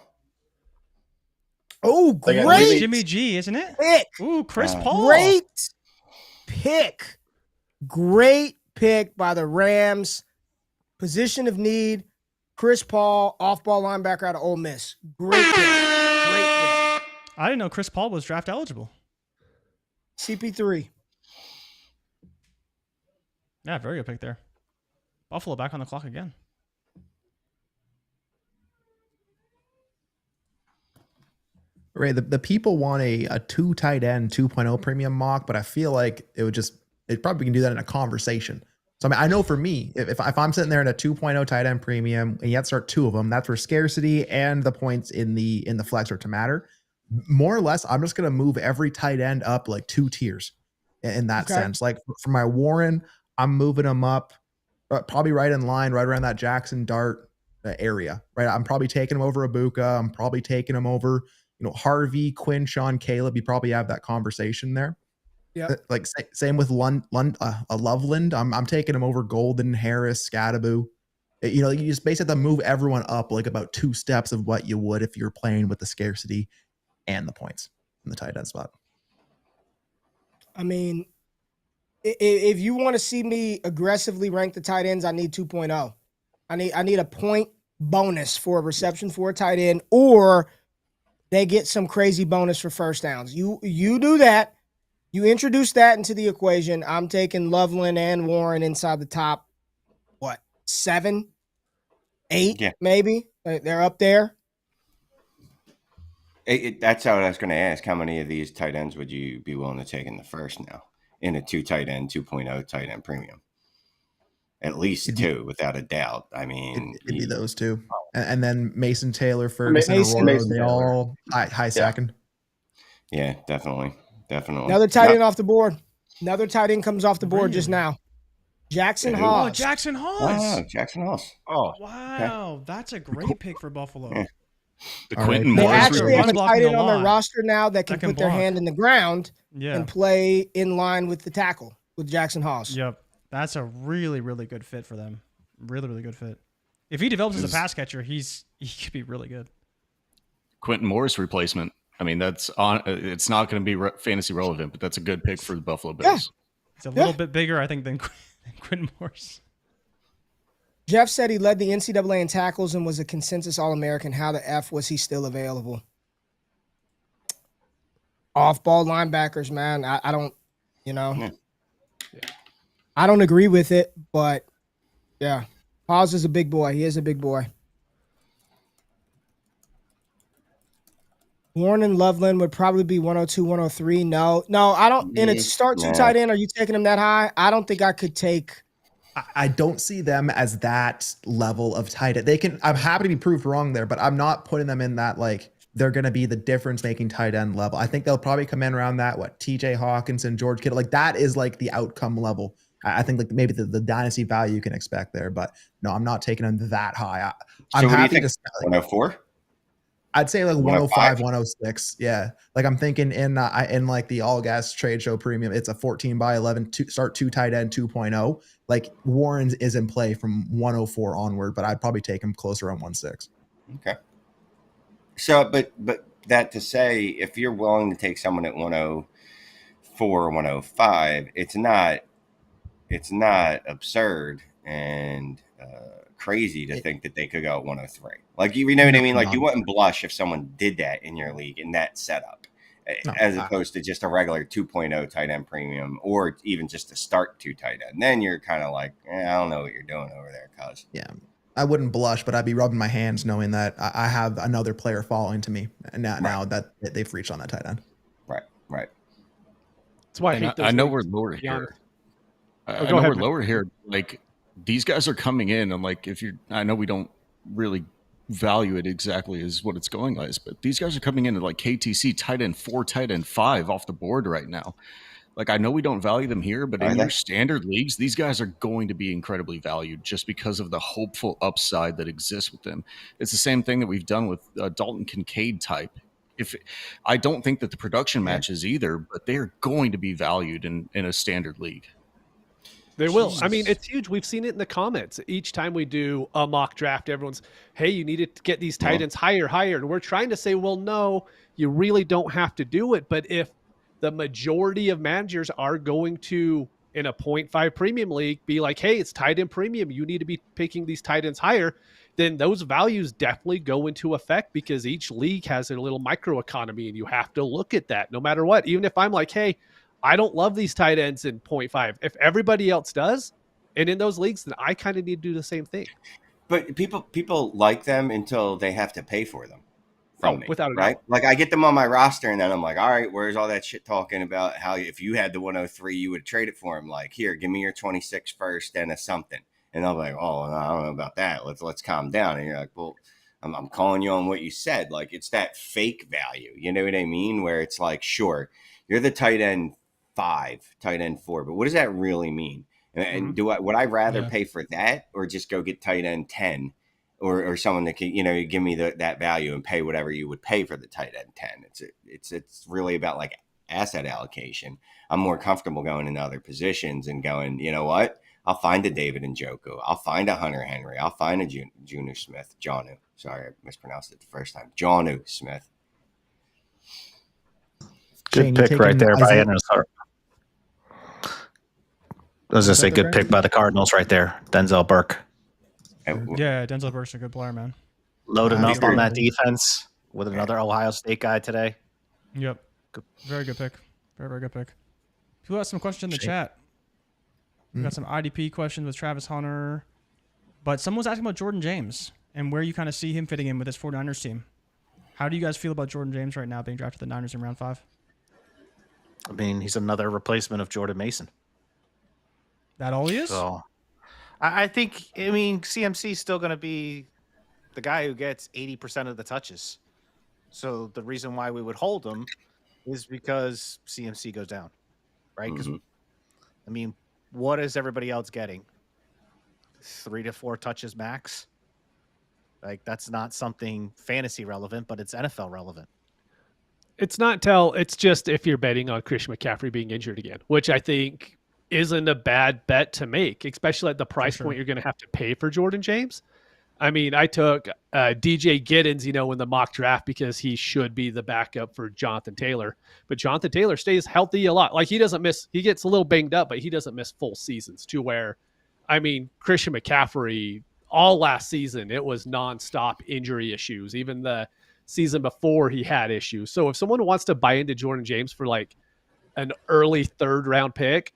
Oh, great. Jimmy G, isn't it? Pick. Ooh, Chris Paul. Great pick. Great pick by the Rams. Position of need. Chris Paul, off-ball linebacker out of Ole Miss. Great pick. I didn't know Chris Paul was draft eligible. CP3. Yeah, very good pick there. Buffalo back on the clock again. Right, the people want a 2 tight end 2.0 premium mock, but I feel like it probably can do that in a conversation. So I mean, I know for me, if I'm sitting there in a 2.0 tight end premium and you have to start 2 of them, that's where scarcity and the points in the flex are to matter. More or less, I'm just gonna move every tight end up like 2 tiers in that sense. Like for my Warren, I'm moving them up probably right in line, right around that Jackson Dart area. Right, I'm probably taking them over Ibuka. I'm probably taking them over, Harvey, Quinn, Sean, Caleb. You probably have that conversation there. Yeah. Like same with Loveland. I'm taking him over Golden, Harris, Skataboo. You just basically have to move everyone up like about 2 steps of what you would if you're playing with the scarcity and the points in the tight end spot. I mean, if you want to see me aggressively rank the tight ends, I need 2.0. I need a point bonus for a reception for a tight end, or they get some crazy bonus for first downs. You do that. You introduce that into the equation. I'm taking Loveland and Warren inside the top 7, 8, maybe. They're up there. That's what I was going to ask. How many of these tight ends would you be willing to take in the first now in a 2 tight end, 2.0 tight end premium? At least 2, without a doubt. I mean, it'd be those 2, and then Mason Taylor, Ferguson, Aurora, they all high second. Yeah, definitely. Another tight end off the board. Another tight end comes off the board just now. Jackson Haas. Oh, Jackson Haas. Wow, Jackson Haas. Oh, wow, that's a great pick for Buffalo. Yeah. The Quentin Morris. They actually have a blocking tight end on their roster now that can put their hand in the ground Yeah. and play in line with the tackle with Jackson Haas. Yep. That's a really, really good fit for them. Really, really good fit. If he develops as a pass catcher, he could be really good. Quentin Morris replacement. I mean, that's on. It's not going to be fantasy relevant, but that's a good pick for the Buffalo Bills. It's a little bit bigger, I think, than Quentin Morris. Jeff said he led the NCAA in tackles and was a consensus All-American. How the F was he still available? Off-ball linebackers, man. I don't, I don't agree with it, but yeah. Haas is a big boy. He is a big boy. Warren and Loveland would probably be 102, 103. No, I don't. In a start 2 tight end, are you taking them that high? I don't think I could take. I don't see them as that level of tight end. I'm happy to be proved wrong there, but I'm not putting them in that, like, they're going to be the difference-making tight end level. I think they'll probably come in around that, TJ Hawkinson, George Kittle. Like, that is, like, the outcome level. I think, like, maybe the dynasty value you can expect there. But, no, I'm not taking them that high. I'm happy to... 104? I'd say, like, 105, 106. Yeah. Like, I'm thinking in like, the all-gas trade show premium, it's a 14 by 11, start 2 tight end 2.0. Like, Warren's is in play from 104 onward, but I'd probably take him closer on 106. Okay. So, but that to say, if you're willing to take someone at 104 or 105, it's not absurd and crazy to think that they could go at 103. Like, you know what I mean? Like, you wouldn't blush if someone did that in your league in that setup, as opposed to just a regular 2.0 tight end premium, or even just a start 2 tight end. Then you're kind of like, I don't know what you're doing over there, cuz. Yeah. I wouldn't blush, but I'd be rubbing my hands knowing that I have another player falling to me now that they've reached on that tight end. Right. That's why I know we're lower here. I know we're lower here. Like, these guys are coming in, and like, I know we don't really value it exactly as what it's going as, but these guys are coming in at like KTC tight end 4, tight end 5 off the board right now. Like, I know we don't value them here, but in your standard leagues, these guys are going to be incredibly valued just because of the hopeful upside that exists with them. It's the same thing that we've done with Dalton Kincaid type. I don't think that the production matches either, but they're going to be valued in a standard league. They will. I mean, it's huge. We've seen it in the comments. Each time we do a mock draft, everyone's, hey, you need to get these tight ends higher. And we're trying to say, well, no, you really don't have to do it. But if the majority of managers are going to, in a 0.5 premium league, be like, hey, it's tight end premium, you need to be picking these tight ends higher, then those values definitely go into effect, because each league has a little micro economy, and you have to look at that no matter what. Even if I'm like, hey, I don't love these tight ends in 0.5. If everybody else does, and in those leagues, then I kind of need to do the same thing. But people like them until they have to pay for them from me, without a right? doubt. Like, I get them on my roster, and then I'm like, all right, where's all that shit talking about how if you had the 103, you would trade it for him? Like, here, give me your 26 first and a something. And I'm like, oh, I don't know about that. Let's calm down. And you're like, well, I'm calling you on what you said. Like, it's that fake value. You know what I mean? Where it's like, sure, you're the tight end 5, tight end 4, but what does that really mean? And would I rather pay for that, or just go get tight end 10, or someone that can, give me that value and pay whatever you would pay for the tight end 10? It's really about, like, asset allocation. I'm more comfortable going into other positions and going, you know what? I'll find a David Njoku. I'll find a Hunter Henry. I'll find a Jonnu Smith. Sorry, I mispronounced it the first time. Jonnu Smith. Good pick right there by Anderson. I was going to say, good pick by the Cardinals right there. Denzel Burke. Yeah, Denzel Burke's a good player, man. Loading up on that defense with another Ohio State guy today. Yep. Very good pick. Very, very good pick. Who has some questions in the chat? We got some IDP questions with Travis Hunter. But someone was asking about Jordan James and where you kind of see him fitting in with this 49ers team. How do you guys feel about Jordan James right now being drafted to the Niners in round 5? I mean, he's another replacement of Jordan Mason. That all he is? So I think, CMC is still going to be the guy who gets 80% of the touches. So the reason why we would hold him is because CMC goes down, right? Because, what is everybody else getting? 3 to 4 touches max? Like, that's not something fantasy relevant, but it's NFL relevant. It's just if you're betting on Christian McCaffrey being injured again, which I think isn't a bad bet to make, especially at the price point you're going to have to pay for Jordan James. I took DJ Giddens, in the mock draft because he should be the backup for Jonathan Taylor. But Jonathan Taylor stays healthy a lot. Like, he doesn't miss, he gets a little banged up, but he doesn't miss full seasons to where, Christian McCaffrey, all last season, it was nonstop injury issues. Even the season before, he had issues. So if someone wants to buy into Jordan James for like an early 3rd round pick,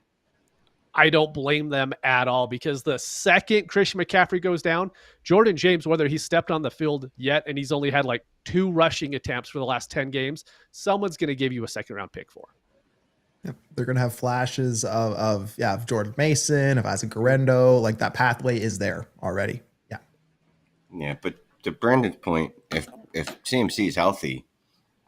I don't blame them at all, because the second Christian McCaffrey goes down, Jordan James, whether he's stepped on the field yet and he's only had like 2 rushing attempts for the last 10 games, someone's going to give you a 2nd round pick for him. Yep. They're going to have flashes of Jordan Mason, of Isaac Guerrero. Like, that pathway is there already. Yeah. Yeah. But to Brandon's point, if CMC is healthy,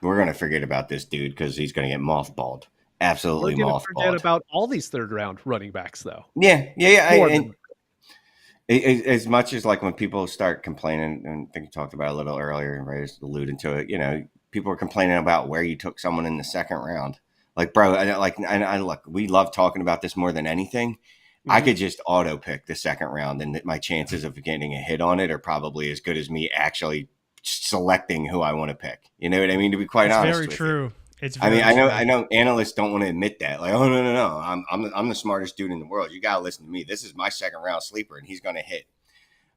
we're going to forget about this dude because he's going to get mothballed. Absolutely mothballed. We're going to forget about all these 3rd round running backs, though. Yeah. As much as like when people start complaining, and I think you talked about it a little earlier, and Ray was alluding to it, people are complaining about where you took someone in the 2nd round. Like, bro, I look, we love talking about this more than anything. Mm-hmm. I could just auto pick the 2nd round, and my chances of getting a hit on it are probably as good as me actually selecting who I want to pick. You know what I mean? To be quite honest, very true. You. It's very true. I know analysts don't want to admit that. Like, oh no, I'm the smartest dude in the world. You gotta listen to me. This is my 2nd round sleeper, and he's gonna hit.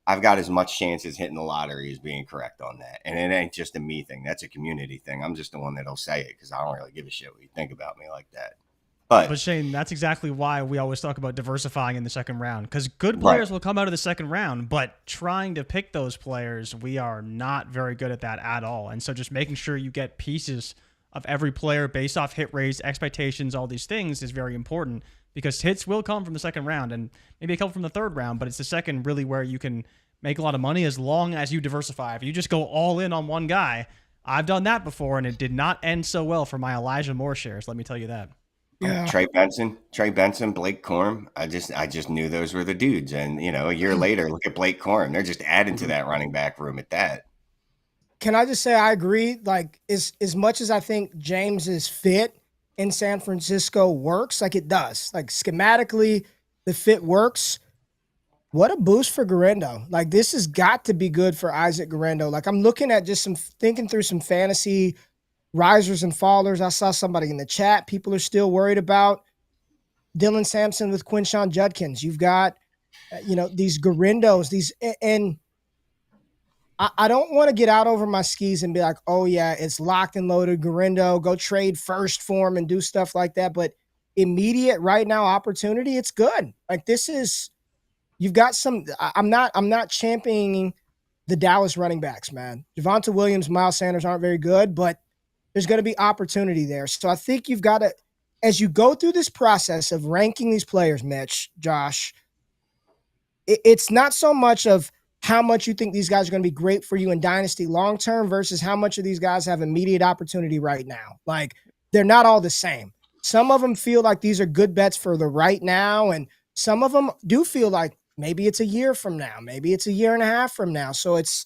I've got as much chance as hitting the lottery as being correct on that. And it ain't just a me thing. That's a community thing. I'm just the one that'll say it because I don't really give a shit what you think about me like that. But Shane, that's exactly why we always talk about diversifying in the 2nd round, because good players will come out of the 2nd round, but trying to pick those players, we are not very good at that at all. And so just making sure you get pieces of every player based off hit rates, expectations, all these things is very important, because hits will come from the 2nd round and maybe a couple from the 3rd round, but it's the 2nd really where you can make a lot of money as long as you diversify. If you just go all in on one guy, I've done that before, and it did not end so well for my Elijah Moore shares. Let me tell you that. Yeah. Trey Benson, Blake Corum. I just knew those were the dudes. And, a year later, look at Blake Corum. They're just adding to that running back room at that. Can I just say I agree? Like, as much as I think James's fit in San Francisco works, like it does. Like, schematically, the fit works. What a boost for Guerrero. Like, this has got to be good for Isaac Guerrero. Like, I'm looking at thinking through some fantasy risers and fallers. I saw somebody in the chat. People are still worried about Dylan Sampson with Quinshon Judkins. You've got, these Guerreros, and I don't want to get out over my skis and be like, oh yeah, it's locked and loaded Guerrero, go trade first for him and do stuff like that. But immediate right now opportunity, it's good. Like, you've got some, I'm not championing the Dallas running backs, man. Javonte Williams, Miles Sanders aren't very good, but there's going to be opportunity there. So I think you've got to, as you go through this process of ranking these players, Mitch, Josh, it's not so much of how much you think these guys are going to be great for you in Dynasty long-term versus how much of these guys have immediate opportunity right now. Like, they're not all the same. Some of them feel like these are good bets for the right now, and some of them do feel like maybe it's a year from now, maybe it's a year and a half from now. So it's,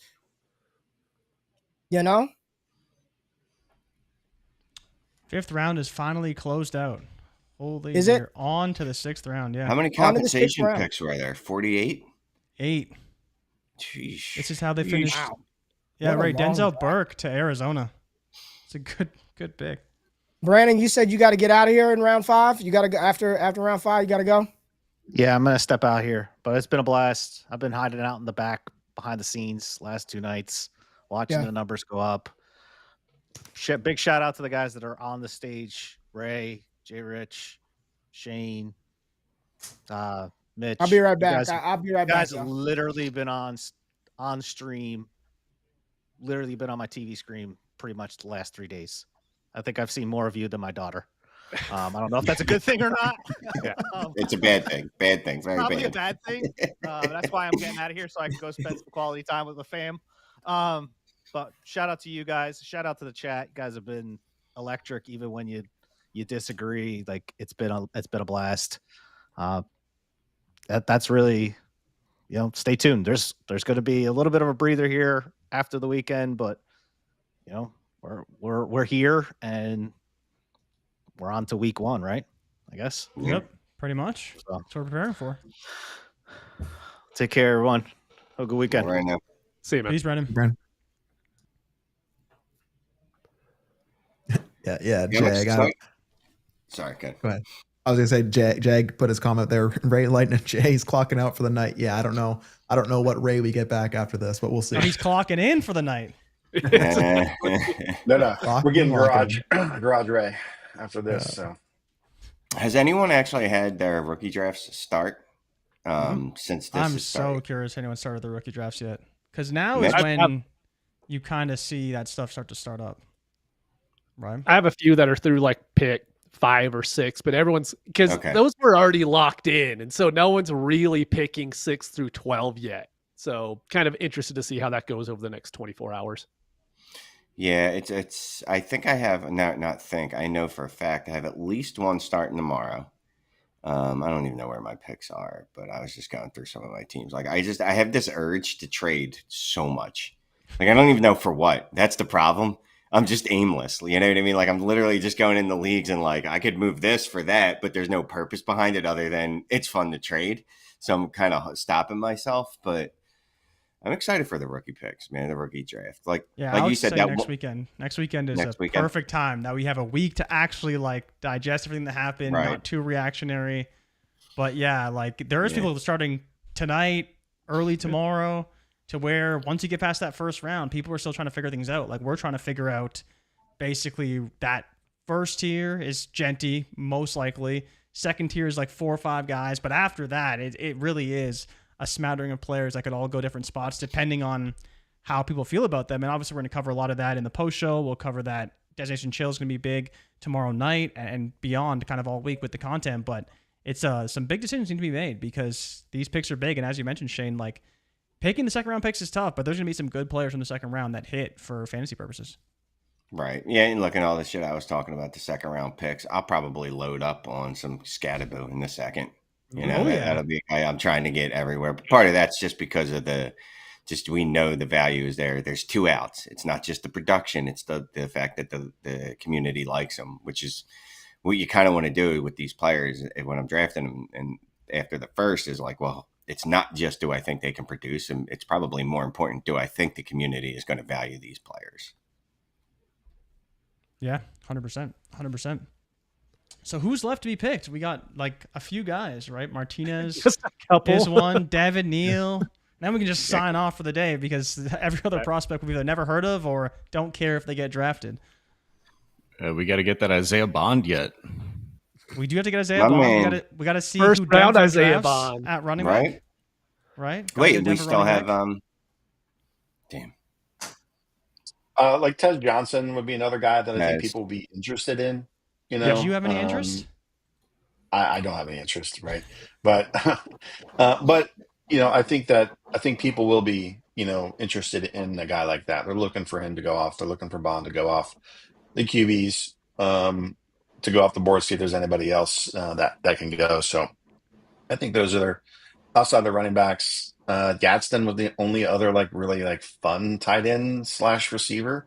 5th round is finally closed out. Holy, is it on to the 6th round? Yeah. How many compensation picks were there? 48. 8. Jeez. This is how they finished. Wow. Yeah, right. Denzel Burke to Arizona. It's a good pick. Brandon, you said you got to get out of here in round 5. You got to go after round 5. You got to go. Yeah, I'm gonna step out here, but it's been a blast. I've been hiding out in the back behind the scenes last 2 nights, watching the numbers go up. Big shout out to the guys that are on the stage: Ray, Jay Rich, Shane, Mitch, I'll be right back. Guys, I'll be right back. Guys have literally been on stream, literally been on my TV screen pretty much the last 3 days. I think I've seen more of you than my daughter. I don't know if that's a good thing or not. Yeah. It's a bad thing. Bad thing. Very probably bad. a bad thing. That's why I'm getting out of here so I can go spend some quality time with the fam. But shout out to you guys. Shout out to the chat. You guys have been electric, even when you disagree. Like it's been a blast. That's really, stay tuned. There's going to be a little bit of a breather here after the weekend, but we're here and we're on to week 1, right? I guess. Yep, pretty much. So, that's what we're preparing for. Take care, everyone. Have a good weekend. Right now. See you, man. Peace, Brennan. Yeah, Jag. Sorry, good. Go ahead. I was gonna say Jag put his comment there. Ray Lightning Jay's clocking out for the night. Yeah, I don't know what Ray we get back after this, but we'll see. Oh, he's clocking in for the night. No, we're getting garage Ray after this. So, has anyone actually had their rookie drafts start since this? I'm so curious if anyone started their rookie drafts yet, because now is when you kind of see that stuff start to start up. Right. I have a few that are through like pick 5 or 6, but everyone's because those were already locked in, and so no one's really picking 6 through 12 yet. So kind of interested to see how that goes over the next 24 hours. Yeah, it's. I think I have not think. I know for a fact I have at least one starting tomorrow. I don't even know where my picks are, but I was just going through some of my teams. Like I have this urge to trade so much. Like I don't even know for what. That's the problem. I'm just aimless. You know what I mean? Like I'm literally just going in the leagues and like I could move this for that, but there's no purpose behind it other than it's fun to trade. So I'm kind of stopping myself, but I'm excited for the rookie picks, man. The rookie draft, like you said, that next weekend. Next weekend is perfect time. Now we have a week to actually like digest everything that happened, not too reactionary. But yeah, like there is people starting tonight, early tomorrow, to where once you get past that first round, people are still trying to figure things out. Like we're trying to figure out basically that first tier is Genty, most likely. Second tier is like 4 or 5 guys, but after that, it really is a smattering of players that could all go different spots depending on how people feel about them. And obviously we're going to cover a lot of that in the post show. We'll cover that. Destination Chill is going to be big tomorrow night and beyond kind of all week with the content, but it's some big decisions need to be made because these picks are big. And as you mentioned, Shane, like picking the second round picks is tough, but there's going to be some good players from the second round that hit for fantasy purposes. Right. Yeah. And looking at all the shit I was talking about, the second round picks, I'll probably load up on some Skataboo in the second. That'll be, I'm trying to get everywhere. But part of that's just because of we know the value is there. There's 2 outs. It's not just the production. It's the fact that the community likes them, which is what you kind of want to do with these players when I'm drafting them. And after the first is like, well, it's not just do I think they can produce, and it's probably more important, do I think the community is going to value these players? Yeah, 100%. 100%. So who's left to be picked? We got like a few guys, right? Martinez just a couple. Is one. David Neal. Then we can just sign off for the day because every other prospect we've either never heard of or don't care if they get drafted. We got to get that Isaiah Bond yet. We do have to get Isaiah Bond. We got to see first who round Denver Isaiah drafts Bond at running back. Right? Wait, we still have damn. Like Ted Johnson would be another guy that I think people would be interested in. Did you have any interest? I don't have any interest, right? But I think people will be interested in a guy like that. They're looking for him to go off. They're looking for Bond to go off the QBs, to go off the board, see if there's anybody else that can go. So I think those are outside the running backs. Gadsden was the only other really fun tight end / receiver,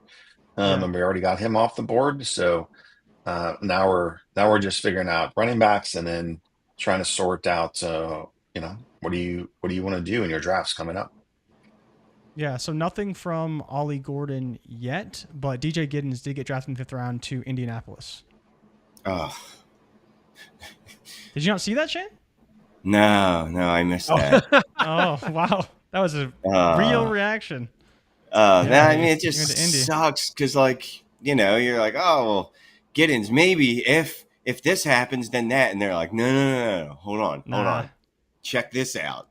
and we already got him off the board. So now we're just figuring out running backs and then trying to sort out what do you want to do in your drafts coming up. Yeah, so nothing from Ollie Gordon yet, but DJ Giddens did get drafted in the 5th round to Indianapolis. Oh. Did you not see that, Shane? No, I missed that. Oh, wow. That was a real reaction. I mean, it just sucks because, you're like, oh, well, Giddens, maybe if this happens, then that. And they're like, no, hold on. check this out.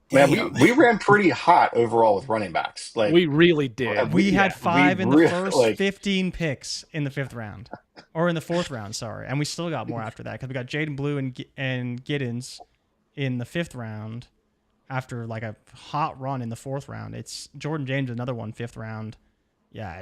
Man, we ran pretty hot overall with running backs. Like we really did. We had 5 in the first 15 picks in the 5th round, or in the 4th round. Sorry, and we still got more after that because we got Jaden Blue and Giddens in the 5th round. After like a hot run in the 4th round, it's Jordan James, another one, 5th round. Yeah,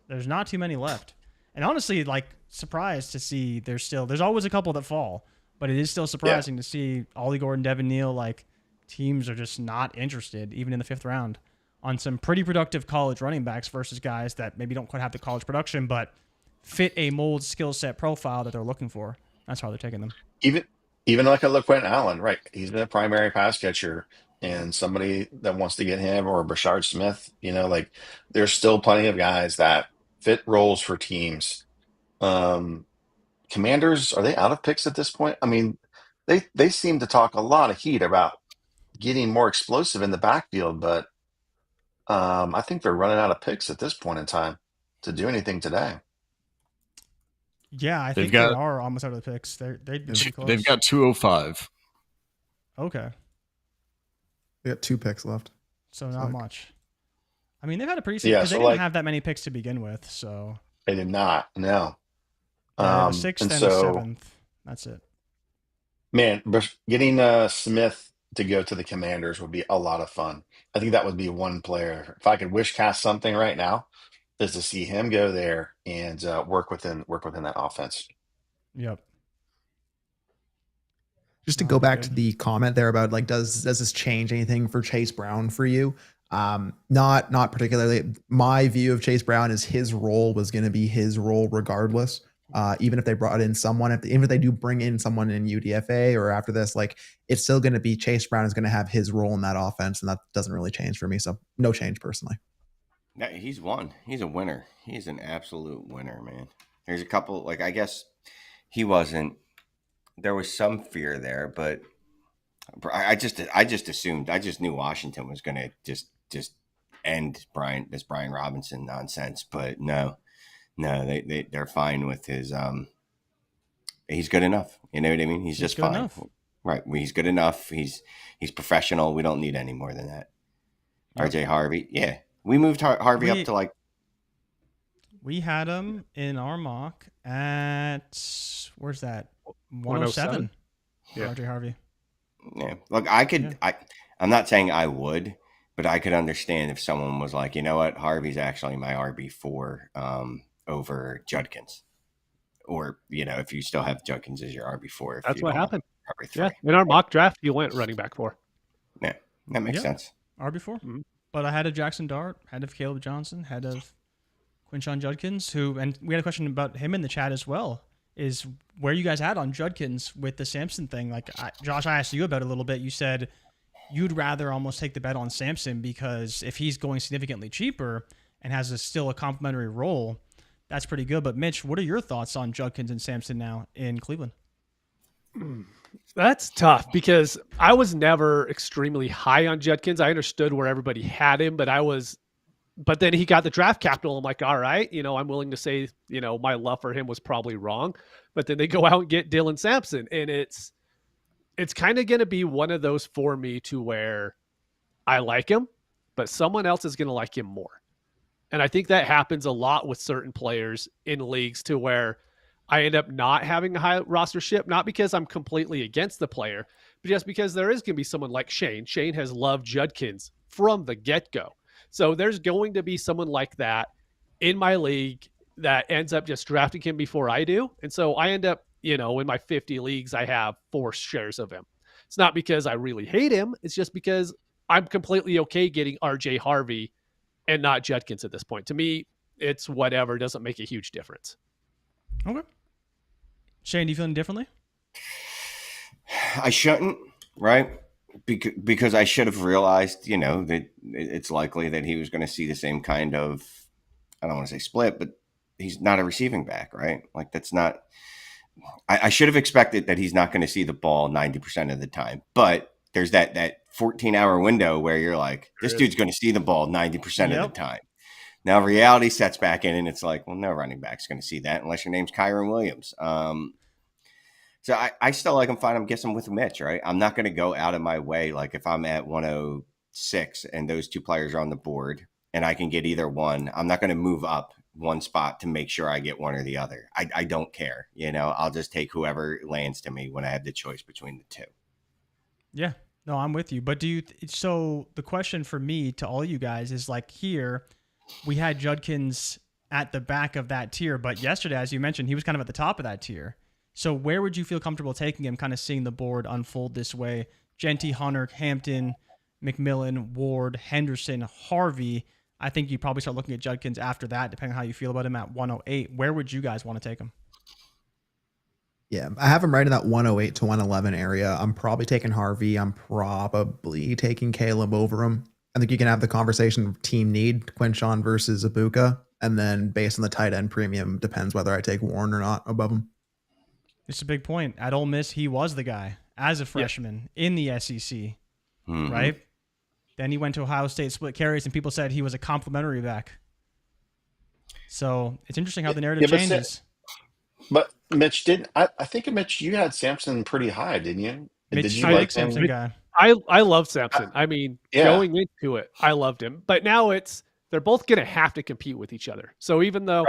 there's not too many left, and honestly, like surprised to see there's always a couple that fall, but it is still surprising to see Ollie Gordon, Devin Neal, like. Teams are just not interested, even in the 5th round, on some pretty productive college running backs versus guys that maybe don't quite have the college production, but fit a mold skill set profile that they're looking for. That's how they're taking them. Even like a LaQuint Allen, right? He's been a primary pass catcher, and somebody that wants to get him, or Brashard Smith, like there's still plenty of guys that fit roles for teams. Commanders, are they out of picks at this point? I mean, they seem to talk a lot of heat about getting more explosive in the backfield, but I think they're running out of picks at this point in time to do anything today. Yeah, I think they are almost out of the picks. They'd be pretty close. They've got 205. Okay. They got 2 picks left. So not much. I mean, they've had a pretty because they didn't have that many picks to begin with. So they did not. No. The 6th and the 7th. That's it. Man, getting Smith to go to the Commanders would be a lot of fun. I think that would be one player. If I could wish cast something right now, is to see him go there and work within that offense. Yep. Just to go back to the comment there about like, does this change anything for Chase Brown for you? Not particularly. My view of Chase Brown is his role was going to be his role regardless. Even if they brought in someone, even if they do bring in someone in UDFA or after this, like it's still going to be Chase Brown is going to have his role in that offense, and that doesn't really change for me. So no change personally. Yeah, he's won. He's a winner. He's an absolute winner, man. There's a couple, like I guess he wasn't. There was some fear there, but I just assumed. I just knew Washington was going to just end this Brian Robinson nonsense, but no. No, they're fine with his. He's good enough. You know what I mean? He's just fine. Enough. Right. He's good enough. He's professional. We don't need any more than that. Yep. RJ Harvey. Yeah. We moved Harvey up to like. We had him in our mock at, where's that? 107. Yeah. RJ Harvey. Yeah. Look, I'm not saying I would, but I could understand if someone was like, you know what, Harvey's actually my RB4 over Judkins. Or, if you still have Judkins as your RB4. That's what happened. Yeah. In our mock draft, you went running back 4. Yeah. That makes sense. RB4. Mm-hmm. But I had a Jackson Dart, head of Caleb Johnson, head of Quinshon Judkins, and we had a question about him in the chat as well, is where you guys at on Judkins with the Samson thing. Like, Josh, I asked you about it a little bit. You said you'd rather almost take the bet on Samson because if he's going significantly cheaper and has still a complimentary role, that's pretty good. But Mitch, what are your thoughts on Judkins and Samson now in Cleveland? That's tough because I was never extremely high on Judkins. I understood where everybody had him, but then he got the draft capital. I'm like, all right, I'm willing to say, my love for him was probably wrong. But then they go out and get Dylan Sampson, and it's kind of going to be one of those for me to where I like him, but someone else is going to like him more. And I think that happens a lot with certain players in leagues to where I end up not having a high rostership, not because I'm completely against the player, but just because there is going to be someone like Shane. Shane has loved Judkins from the get-go. So there's going to be someone like that in my league that ends up just drafting him before I do. And so I end up, in my 50 leagues, I have 4 shares of him. It's not because I really hate him. It's just because I'm completely okay getting RJ Harvey and not Judkins at this point. To me, it's whatever. It doesn't make a huge difference. Okay. Shane, do you feeling differently? I shouldn't, right? Because I should have realized, that it's likely that he was going to see the same kind of, I don't want to say split, but he's not a receiving back, right? Like that's not, I should have expected that he's not going to see the ball 90% of the time, but there's that 14-hour window where you're like, this dude's going to see the ball 90% of the time. Now reality sets back in and it's like, well, no running back's going to see that unless your name's Kyron Williams. So I still like him fine. I'm guessing with Mitch, right? I'm not going to go out of my way. Like if I'm at 106 and those two players are on the board and I can get either one, I'm not going to move up one spot to make sure I get one or the other. I don't care. I'll just take whoever lands to me when I have the choice between the two. Yeah, no, I'm with you. But so the question for me to all you guys is like here, we had Judkins at the back of that tier, but yesterday, as you mentioned, he was kind of at the top of that tier. So where would you feel comfortable taking him, kind of seeing the board unfold this way? Genty, Hunter, Hampton, McMillan, Ward, Henderson, Harvey. I think you'd probably start looking at Judkins after that, depending on how you feel about him at 108. Where would you guys want to take him? Yeah, I have him right in that 108 to 111 area. I'm probably taking Harvey. I'm probably taking Caleb over him. I think you can have the conversation team need, Quinshon versus Ibuka, and then based on the tight end premium, depends whether I take Warren or not above him. It's a big point. At Ole Miss, he was the guy as a freshman in the SEC, right? Then he went to Ohio State, split carries, and people said he was a complimentary back. So it's interesting how the narrative changes. But Mitch, I think, Mitch, you had Sampson pretty high, didn't you? Mitch, did you like Sampson guy? I love Sampson. I mean, going into it, I loved him. But now they're both going to have to compete with each other. So even though,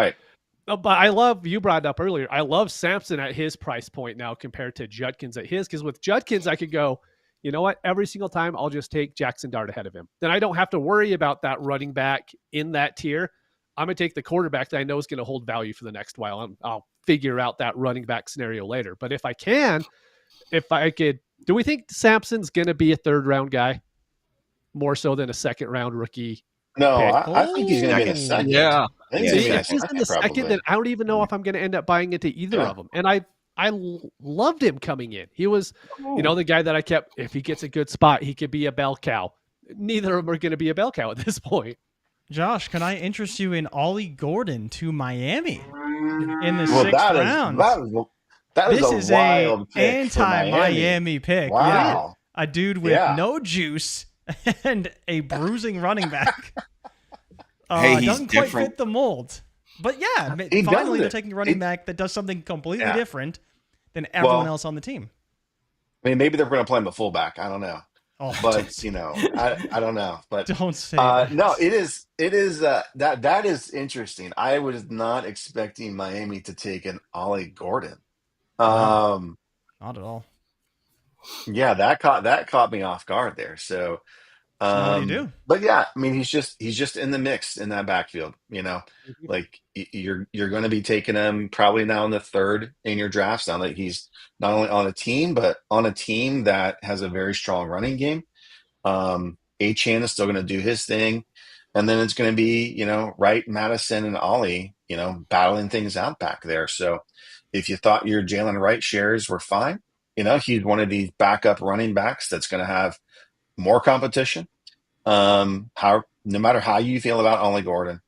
but I love, you brought it up earlier, I love Sampson at his price point now compared to Judkins at his, because with Judkins, I could go, you know what, every single time I'll just take Jackson Dart ahead of him. Then I don't have to worry about that running back in that tier. I'm going to take the quarterback that I know is going to hold value for the next while. I'll figure out that running back scenario later. But if I could, do we think Sampson's going to be a third round guy more so than a second round rookie? No, I think he's going to be in a second. Yeah. If he's in the second, then I don't even know if I'm going to end up buying into either of them. And I loved him coming in. He was, the guy that I kept, if he gets a good spot, he could be a bell cow. Neither of them are going to be a bell cow at this point. Josh, can I interest you in Ollie Gordon to Miami in the sixth round? This is an anti-Miami pick. Wow. Yeah. A dude with no juice and a bruising running back. He's doesn't different. Quite fit the mold. But yeah, finally they're taking a running back that does something completely different than everyone else on the team. I mean, maybe they're going to play him a fullback. I don't know. But I don't know. But don't say that. No, it is that is interesting. I was not expecting Miami to take an Ollie Gordon. Not at all. Yeah, that caught me off guard there. So what do you do? But yeah, I mean, he's just in the mix in that backfield. Like you're going to be taking him probably now in the third in your drafts. Now that he's not only on a team, but on a team that has a very strong running game. Achane is still going to do his thing, and then it's going to be Wright, Madison, and Ollie battling things out back there. So if you thought your Jalen Wright shares were fine, he's one of these backup running backs that's going to have more competition. No matter how you feel about Ollie Gordon,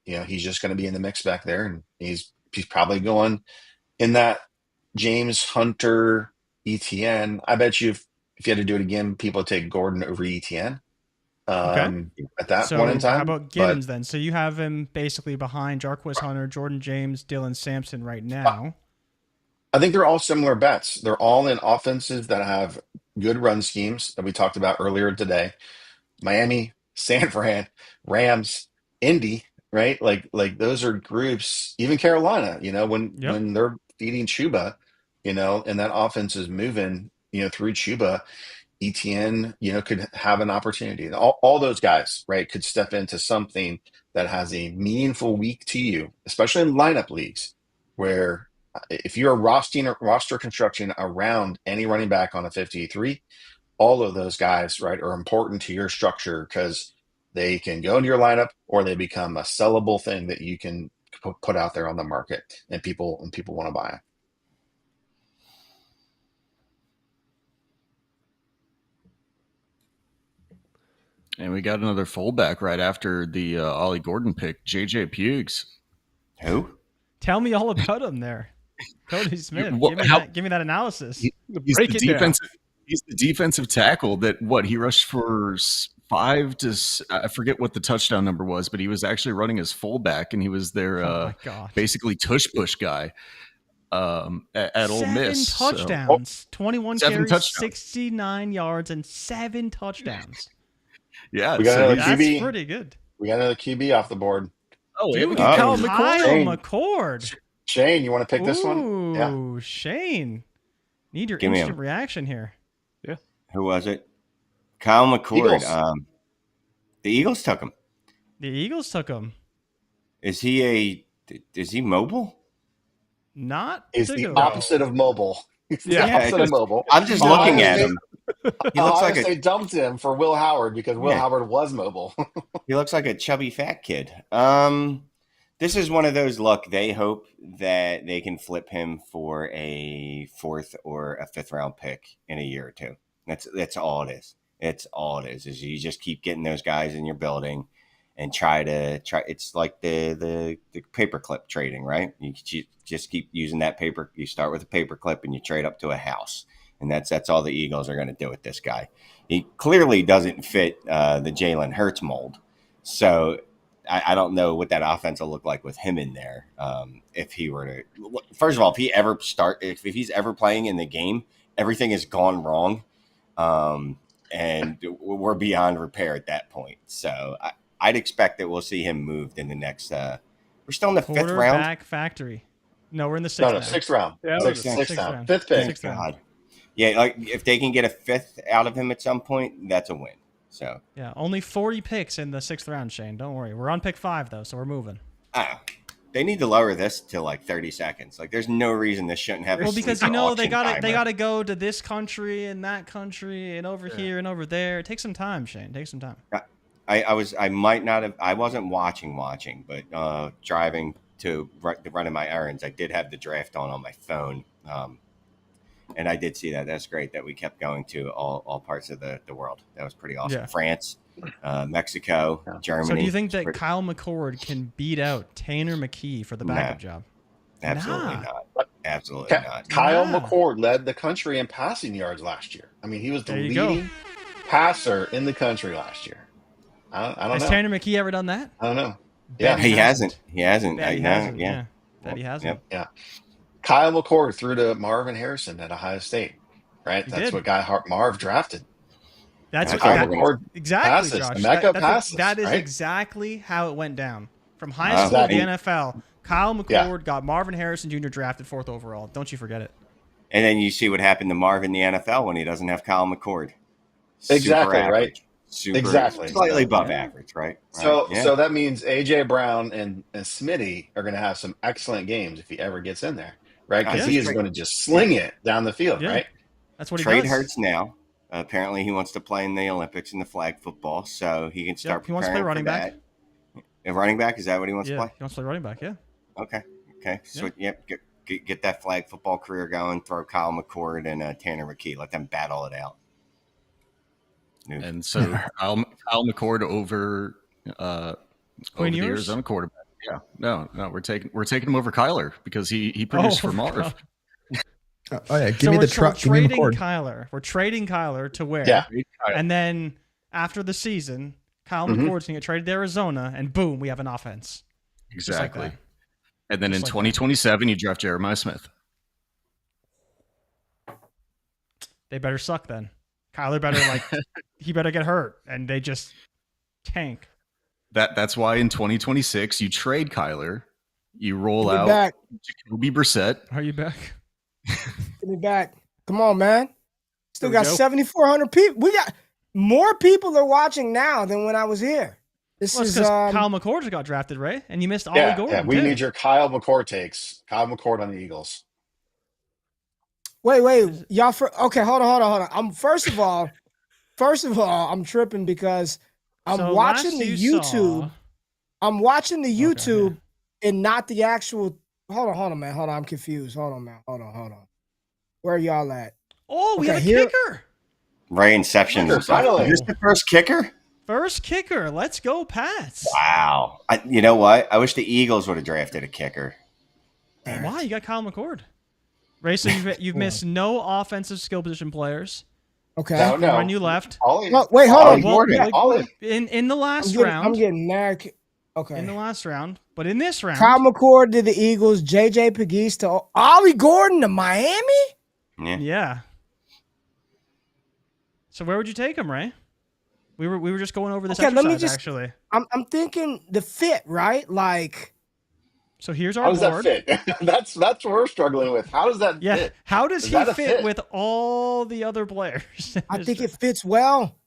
he's just going to be in the mix back there, and he's probably going in that James, Hunter, Etienne. I bet you if you had to do it again, people would take Gordon over Etienne. At that point in time. How about Giddens then? So you have him basically behind Jarquez Hunter, Jordan James, Dylan Sampson right now. I think they're all similar bets. They're all in offenses that have good run schemes that we talked about earlier today. Miami, San Fran, Rams, Indy, right? Like those are groups. Even Carolina, when they're feeding Chuba, and that offense is moving, through Chuba, Etienne, could have an opportunity. All those guys, right, could step into something that has a meaningful week to you, especially in lineup leagues, where if you're roster construction around any running back on a 53, all of those guys, right, are important to your structure because they can go into your lineup or they become a sellable thing that you can put out there on the market and people want to buy it. And we got another fullback right after the Ollie Gordon pick, JJ Pughs. Who? Tell me all about him there. Cody Smith, give me that analysis. He's the defensive tackle that he rushed for 5 to, I forget what the touchdown number was, but he was actually running as fullback, and he was their basically tush push guy. at Ole Miss. 7 touchdowns, So. 21 7 carries, touchdowns. 69 yards, and 7 touchdowns. Yeah, We got another That's QB. pretty good. We got another QB off the board. Oh, Dude, we got Kyle McCord. Kyle McCord. Shane, you want to pick this one? Ooh, Shane. Need your instant reaction here. Yeah. Who was it? Kyle McCord. Eagles. The Eagles took him. The Eagles took him. Is he mobile? Not He's the opposite of mobile. He's the opposite of mobile. I'm just looking at him. He looks like they dumped him for Will Howard because Will Howard was mobile. He looks like a chubby fat kid. This is one of those, look, they hope that they can flip him for a 4th or a 5th round pick in a year or two. That's all it is. It's all it is you just keep getting those guys in your building and try. It's like the paperclip trading, right? You just keep using that paper. You start with a paperclip and you trade up to a house. And that's all the Eagles are going to do with this guy. He clearly doesn't fit the Jalen Hurts mold. So I don't know what that offense will look like with him in there. If he were to, first of all, if he's ever playing in the game, everything has gone wrong, and we're beyond repair at that point. So I'd expect that we'll see him moved in the next. We're still in the 5th round. Quarterback factory. No, we're in the 6th round. No, 6th round. Yeah, Sixth round. 5th pick. 6th round. Yeah, like if they can get a 5th out of him at some point, that's a win. So yeah, only 40 picks in the 6th round, Shane. Don't worry. We're on pick 5 though, so we're moving. They need to lower this to like 30 seconds. Like there's no reason this shouldn't have. Well, because they gotta go to this country and that country and over here and over there. Take some time, Shane. Take some time. I wasn't watching, but driving to running my errands, I did have the draft on my phone. And I did see that. That's great that we kept going to all parts of the world. That was pretty awesome. Yeah. France, Mexico, Germany. So do you think that Kyle McCord can beat out Tanner McKee for the backup job? Absolutely not. Absolutely not. Kyle McCord led the country in passing yards last year. I mean, he was the leading passer in the country last year. I don't know. Has Tanner McKee ever done that? I don't know. Yeah, he hasn't. He hasn't. That he hasn't. Yeah. That he hasn't. Yeah. Kyle McCord threw to Marvin Harrison at Ohio State, right? That's what Marv drafted. That's what McCord exactly, passes. Josh. That is exactly how it went down. From high school to the NFL, Kyle McCord got Marvin Harrison Jr. drafted 4th overall. Don't you forget it. And then you see what happened to Marv in the NFL when he doesn't have Kyle McCord. Exactly, right? Exactly. Slightly above average, right? So that means A.J. Brown and Smitty are going to have some excellent games if he ever gets in there. Right, because he is going to just sling it down the field, right? That's what he does. does. Hurts now. Apparently, he wants to play in the Olympics in the flag football, so he can start. He wants to play running back. A running back, is that what he wants to play? He wants to play running back. Yeah. Okay. So get that flag football career going. Throw Kyle McCord and Tanner McKee. Let them battle it out. And so Kyle McCord over the Arizona quarterback. Yeah, no, we're taking him over Kyler because he produced for Marv. Give me the truck. We're trading Kyler. We're trading Kyler to where? Yeah. And then after the season, Kyle McCord's going to get traded to Arizona, and boom, we have an offense. Exactly. Like and then in 2027, you draft Jeremiah Smith. They better suck then. Kyler better he better get hurt, and they just tank. That's why in 2026 you trade Kyler, you roll out Jacoby Brissett. Are you back? Get me back. Come on, man. Still got 7,400 people. We got more people are watching now than when I was here. This is Kyle McCord just got drafted, right? And you missed Ollie Gordon. Yeah, we need your Kyle McCord takes. Kyle McCord on the Eagles. Wait, y'all. Hold on. First of all, I'm tripping because I'm watching the YouTube. I'm watching the YouTube and not the actual. Hold on, man. Hold on, I'm confused. Hold on, man. Hold on. Where are y'all at? Oh, we have a kicker. Ray Inception. Is this the first kicker? First kicker. Let's go, Pats. Wow. You know what? I wish the Eagles would have drafted a kicker. Why? You got Kyle McCord. Ray, so you've missed no offensive skill position players. Okay. No. When you left. Wait, hold on. In the last round. I'm getting mad. Okay. in the last round. But in this round, Kyle McCord to the Eagles, JJ Pegues to Ollie Gordon to Miami. Yeah. So where would you take him, Ray? We were just going over this exercise, actually. I'm thinking the fit, right? Like, so here's our board. How does that fit? that's what we're struggling with. How does that fit? How does he fit with all the other players? I think it fits well.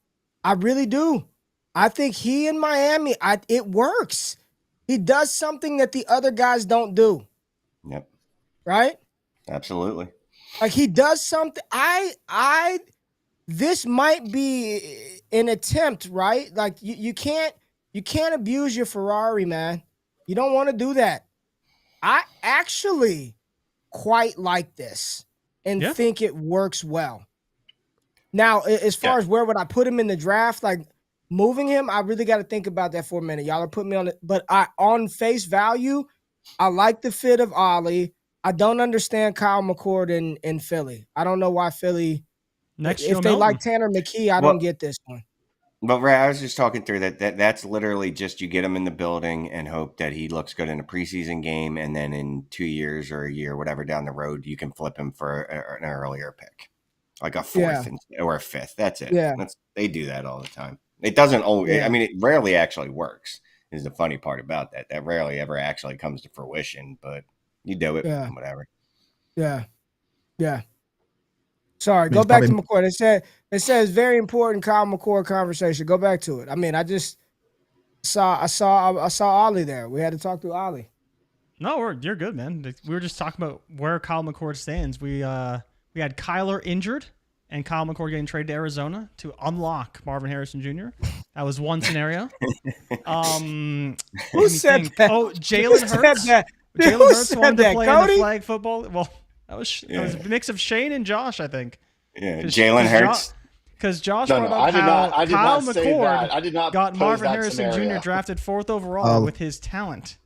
I really do. I think he in Miami, it works. He does something that the other guys don't do. Yep. Right? Absolutely. Like he does something. This might be an attempt, right? Like you can't abuse your Ferrari, man. You don't want to do that. I actually quite like this and think it works well. Now, as far as where would I put him in the draft, like moving him, I really got to think about that for a minute. Y'all are putting me on it, but on face value, I like the fit of Ollie. I don't understand Kyle McCord in Philly. I don't know why Philly. If they like Tanner McKee, I don't get this one. But Ray, I was just talking through that's literally just you get him in the building and hope that he looks good in a preseason game, and then in 2 years or a year, whatever down the road, you can flip him for an earlier pick, like a fourth or a fifth. That's it. Yeah, they do that all the time. It doesn't always. Yeah. I mean, it rarely actually works. Is the funny part about that. That rarely ever actually comes to fruition, but you do it. Yeah. Whatever. Yeah. Yeah. Sorry, go back to McCord. It says very important Kyle McCord conversation. Go back to it. I mean, I saw Ollie there. We had to talk to Ollie. No, you're good, man. We were just talking about where Kyle McCord stands. We had Kyler injured and Kyle McCord getting traded to Arizona to unlock Marvin Harrison Jr. That was one scenario. Who said that? Oh, Jalen Hurts. Jalen Hurts wanted to play in the flag football. Well, that was a mix of Shane and Josh, I think. Yeah, Jalen Hurts. Because Josh brought up how Kyle McCord got Marvin Harrison Jr. drafted 4th overall with his talent.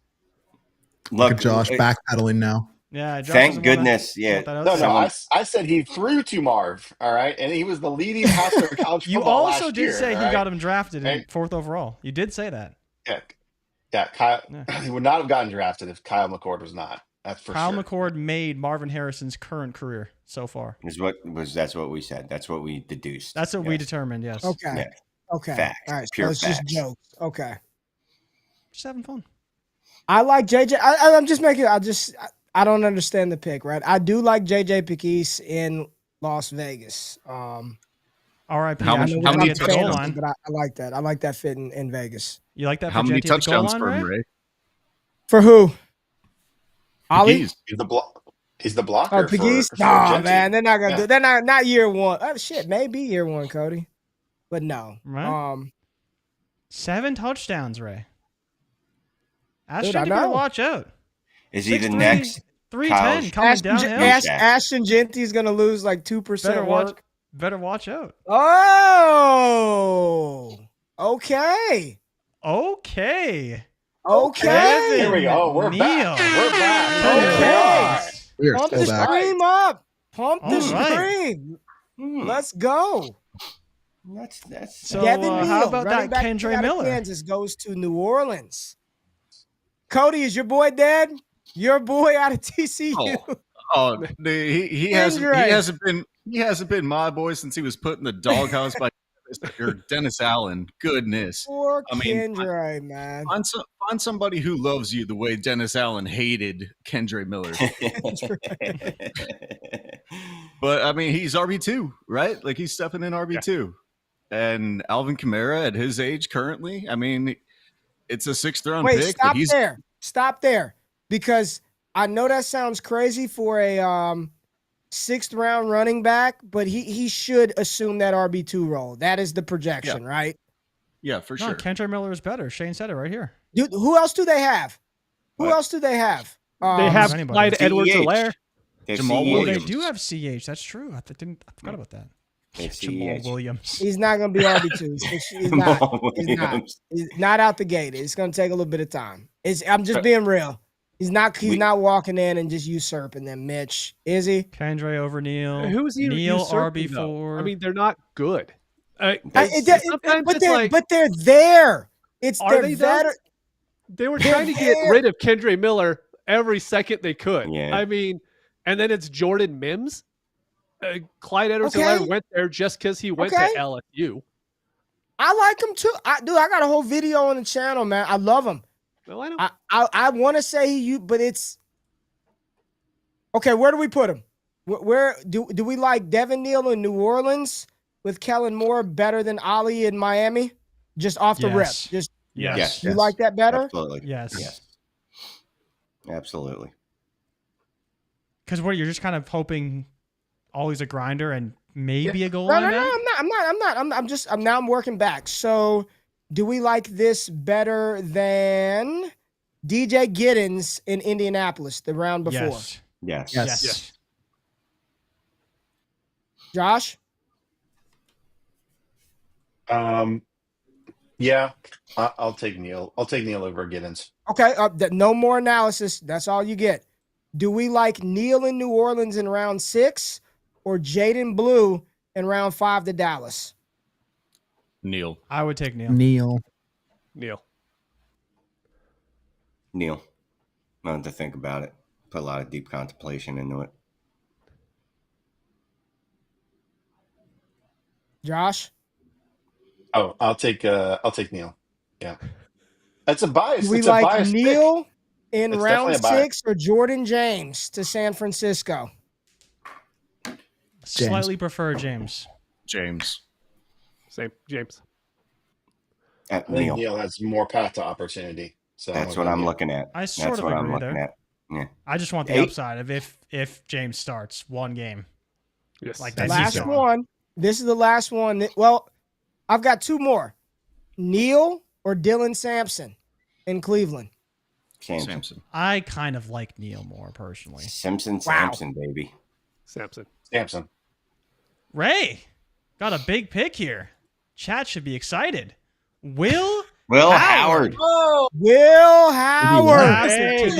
Look at Josh backpedaling now. Yeah, Josh thank goodness. I said he threw to Marv. All right, and he was the leading passer in college football. You also did year, say he got him drafted in 4th overall. You did say that. Yeah. Kyle, he would not have gotten drafted if Kyle McCord was not. That's for Kyle sure. McCord made Marvin Harrison's current career so far. That's what we said. That's what we deduced. That's what we determined. Yes. Okay. Yeah. Okay. Facts. All right. Pure so it's facts. just jokes. Okay. Just having fun. I like JJ. I'm just making. I don't understand the pick, right? I do like JJ Pegues in Las Vegas. R.I.P. How many touchdowns? But I like that. I like that fit in Vegas. You like that? How many touchdowns for him, Ray? For who? Ollie? He's the blocker. Oh, Pegues? No, man, they're not gonna do. They're not year one. Oh shit, maybe year one, Cody, but no. Right. 7 touchdowns, Ray. Ashton, you better watch out. Is he the next 310 coming downhill? Ashton Genty's gonna lose like 2%. Better watch out. Oh, okay. Here we go. We're back. Okay. We are Pump still the back. scream up. Pump the right. scream. Let's go. That's so. Devin Neal, How about that? back Kendra out of Miller. Kansas goes to New Orleans. Cody, is your boy dead? Your boy out of TCU. He hasn't been my boy since he was put in the doghouse by Dennis Allen. Goodness. Poor Kendra, man. Find somebody who loves you the way Dennis Allen hated Kendra Miller. But I mean, he's RB2, right? Like he's stepping in RB2. And Alvin Kamara at his age currently, I mean, it's a 6th round pick. Stop there. Because I know that sounds crazy for a 6th round running back, but he should assume that RB2 role. That is the projection, right? Yeah, for sure. Kendra Miller is better. Shane said it right here. Dude, who else do they have? Who else do they have? They have Clyde Edwards-Helaire. Jamal Williams. They do have CH. That's true. I forgot about that. Jamal Williams. He's not going to be RB2. He's not out the gate. It's going to take a little bit of time. I'm just being real. He's not walking in and just usurping them, Mitch. Is he? Kendre over Neal. Who's he? Neal usurping, RB4. Though? I mean, they're not good. But they're there. They're they better. They were trying to get rid of Kendre Miller every second they could. Yeah. I mean, and then it's Jordan Mims. Clyde Edwards-Helaire went there just because he went to LSU. I like him too. I got a whole video on the channel, man. I love him. No, I know. I want to say but it's okay. Where do we put him? Where do we like Devin Neal in New Orleans with Kellen Moore better than Ali in Miami? Just off the rip. Just yes. You like that better? Absolutely. Yes. Absolutely. Because you're just kind of hoping Ollie's a grinder and maybe a goal No, line. I'm working back. So do we like this better than DJ Giddens in Indianapolis the round before? Yes. Josh? Yeah, I'll take Neal. I'll take Neal over Giddens. Okay, no more analysis. That's all you get. Do we like Neal in New Orleans in round 6 or Jaden Blue in round 5 to Dallas? Neal. I would take Neal. Neal. I have to think about it. Put a lot of deep contemplation into it. Josh? Oh, I'll take Neal. Yeah. That's a bias. Do we it's like a bias Neal in It's round definitely a bias. 6 or Jordan James to San Francisco? Slightly prefer James. Same. James. I think Neal has more path to opportunity. So That's what I'm looking at. I sort of agree there. Yeah. I just want the upside of if James starts one game. Yes. Like The that last one. This is the last one. Well, I've got 2 more. Neal or Dylan Sampson in Cleveland? Sampson. I kind of like Neal more personally. Sampson, baby. Sampson. Ray, got a big pick here. Chat should be excited. Will Howard. Oh, Will Howard. Hey,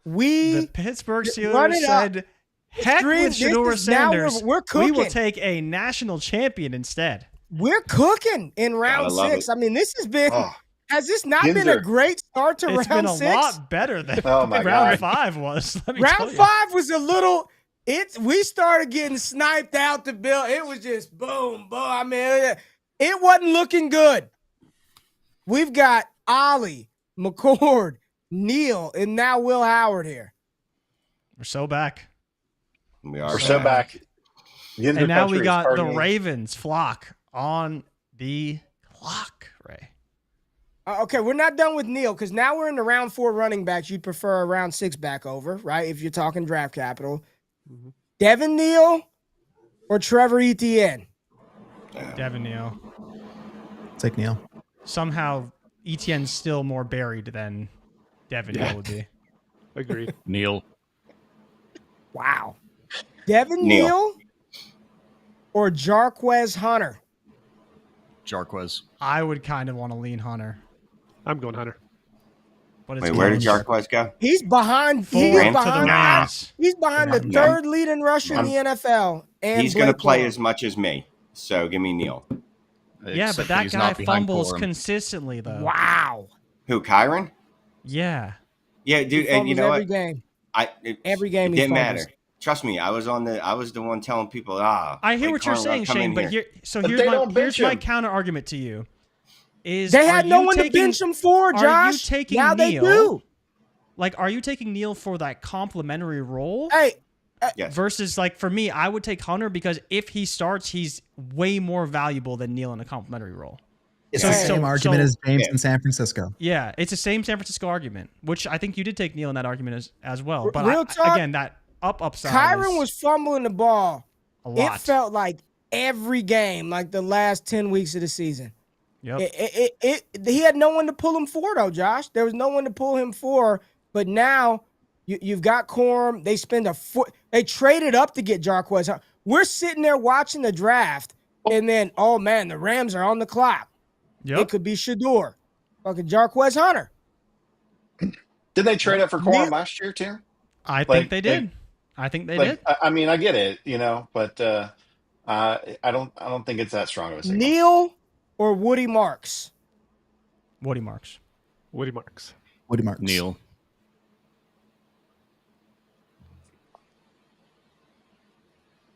The Pittsburgh Steelers said, heck with Shedeur Sanders. We're cooking. We will take a national champion instead. We're cooking in round 6. I mean, this has been. Has this not been a great start to round 6? It's been a lot better than round 5 was. Round 5 was a little. We started getting sniped out the bill. It was just boom, boom. I mean, it wasn't looking good. We've got Ollie, McCord, Neal, and now Will Howard here. We're so back. We're so back. And now we got the Ravens flock on the clock, Ray. Okay, we're not done with Neal because now we're in the round 4 running backs. You'd prefer a round 6 back over, right? If you're talking draft capital. Mm-hmm. Devin Neal or Trevor Etienne? Devin Neal. Take Neal. Somehow Etienne's still more buried than Devin Neal would be. Agreed. Neal. Wow. Devin Neal or Jarquez Hunter? Jarquez. I would kind of want to lean Hunter. I'm going Hunter. But wait, where did Jarquez go? He's behind. He's behind the third leading rusher in the NFL. And he's going to play as much as me. So give me Neal. Yeah, but that guy fumbles consistently, though. Wow. Who, Kyron? Yeah. Yeah, dude. And you know every what? Game. Every game. It didn't matter. Trust me, I was the one telling people, I hear what you're saying, Shane, but here's my counter argument to you. They had no one to bench him for, Josh. Are you taking now Neal? They do. Like, are you taking Neal for that complimentary role? Hey. Yes. Versus, like, for me, I would take Hunter because if he starts, he's way more valuable than Neal in a complimentary role. It's the same argument as James in San Francisco. Yeah, it's the same San Francisco argument, which I think you did take Neal in that argument as well. But Real talk, again, that upside. Kyron was fumbling the ball a lot. It felt like every game, like the last 10 weeks of the season. Yep. He had no one to pull him for, though, Josh. There was no one to pull him for. But now you've got Corum. They spend they traded up to get Jarquez. We're sitting there watching the draft, and then, oh, man, the Rams are on the clock. Yep. It could be Shedeur. Fucking Jarquez Hunter. Did they trade up for Corum last year, too? I think they did. I think they did. I mean, I get it, but I don't think it's that strong of a signal. Neal or Woody Marks? Woody Marks. Woody Marks. Woody Marks. Neil.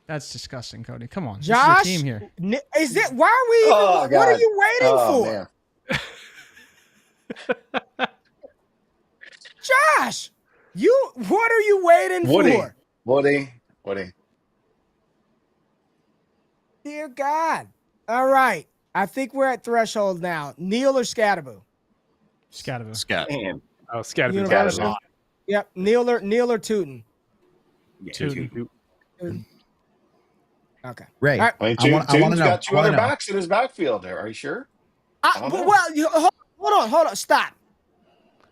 That's disgusting, Cody. Come on. Josh, this is your team here. Is it? Why are we? Even, what are you waiting for? Man. Josh, what are you waiting for? Woody. Dear God. All right. I think we're at threshold now. Neil or Skataboo? Skataboo. Scat. Oh, Skataboo. Universal. Yep. Neil or Tutin? Yeah, Tutin. Okay. Ray. All right. I mean, Tutin's got two other backs in his backfield there. Are you sure? Hold on. Stop.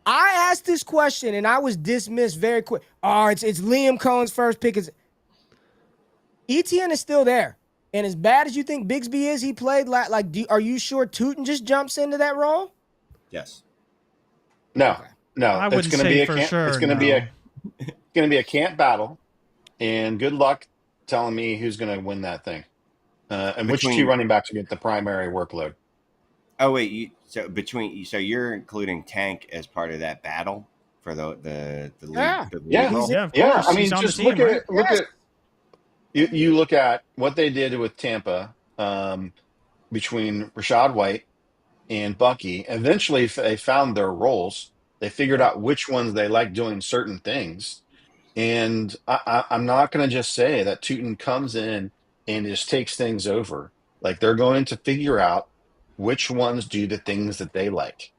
I asked this question and I was dismissed very quick. Oh, it's Liam Cohen's first pick. ETN is still there. And as bad as you think Bigsby is, he played are you sure Tutin just jumps into that role? Yes. No. I wouldn't say for sure. It's going to be a camp battle, and good luck telling me who's going to win that thing. And which two running backs get the primary workload? Oh wait, so you're including Tank as part of that battle for the league? Yeah. The league Yeah. role? Yeah, of course. I mean, He's on just the team, look at you look at what they did with Tampa between Rashad White and Bucky. Eventually, they found their roles. They figured out which ones they like doing certain things. And I'm not going to just say that Tutin comes in and just takes things over. Like, they're going to figure out which ones do the things that they like.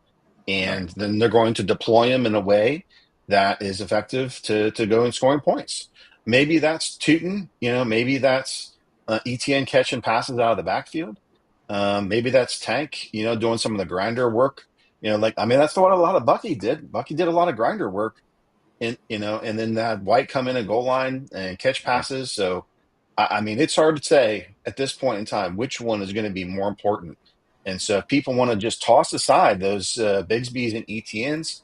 And then they're going to deploy them in a way that is effective to go and scoring points. Maybe that's Tutin, maybe that's ETN catching passes out of the backfield. Maybe that's Tank, doing some of the grinder work. That's what a lot of Bucky did. Bucky did a lot of grinder work, and then that White come in at goal line and catch passes. So, it's hard to say at this point in time which one is going to be more important. And so, if people want to just toss aside those Bigsby's and ETNs,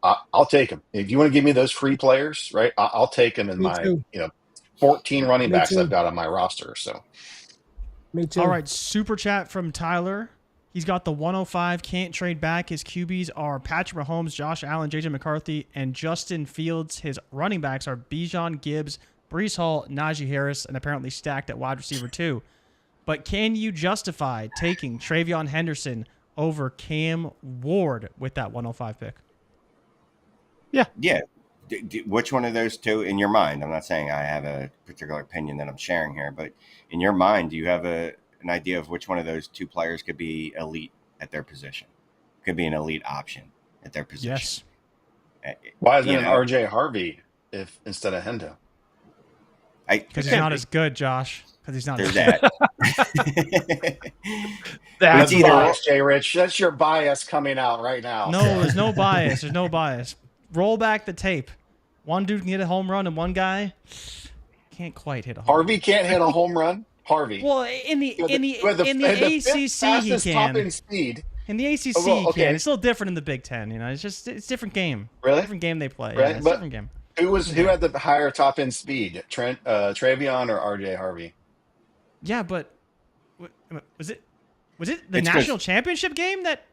I'll take them. If you want to give me those free players, right? I'll take them in my 14 running backs I've got on my roster. So, me too. All right, super chat from Tyler. He's got the 105, can't trade back. His QBs are Patrick Mahomes, Josh Allen, JJ McCarthy, and Justin Fields. His running backs are Bijan, Gibbs, Breece Hall, Najee Harris, and apparently stacked at wide receiver too. But can you justify taking Travion Henderson over Cam Ward with that 105 pick? Yeah. Which one of those two in your mind? I'm not saying I have a particular opinion that I'm sharing here, but in your mind, do you have an idea of which one of those two players could be elite at their position? Could be an elite option at their position. Yes. Why isn't it RJ Harvey instead of Hendo? Because he's not as good, Josh. Because he's not as good. That's bias, Jay Rich. That's your bias coming out right now. No, there's no bias. There's no bias. Roll back the tape. One dude can hit a home run, and one guy can't quite hit a home Harvey run. Can't hit a home run. Harvey. Well, in the ACC he can. Speed. In the ACC he can. It's still different in the Big Ten. It's a different game. Really? Different game they play. Right? Yeah, it's a different game. Who had the higher top end speed? Travion or RJ Harvey? Yeah, but was it the national championship game that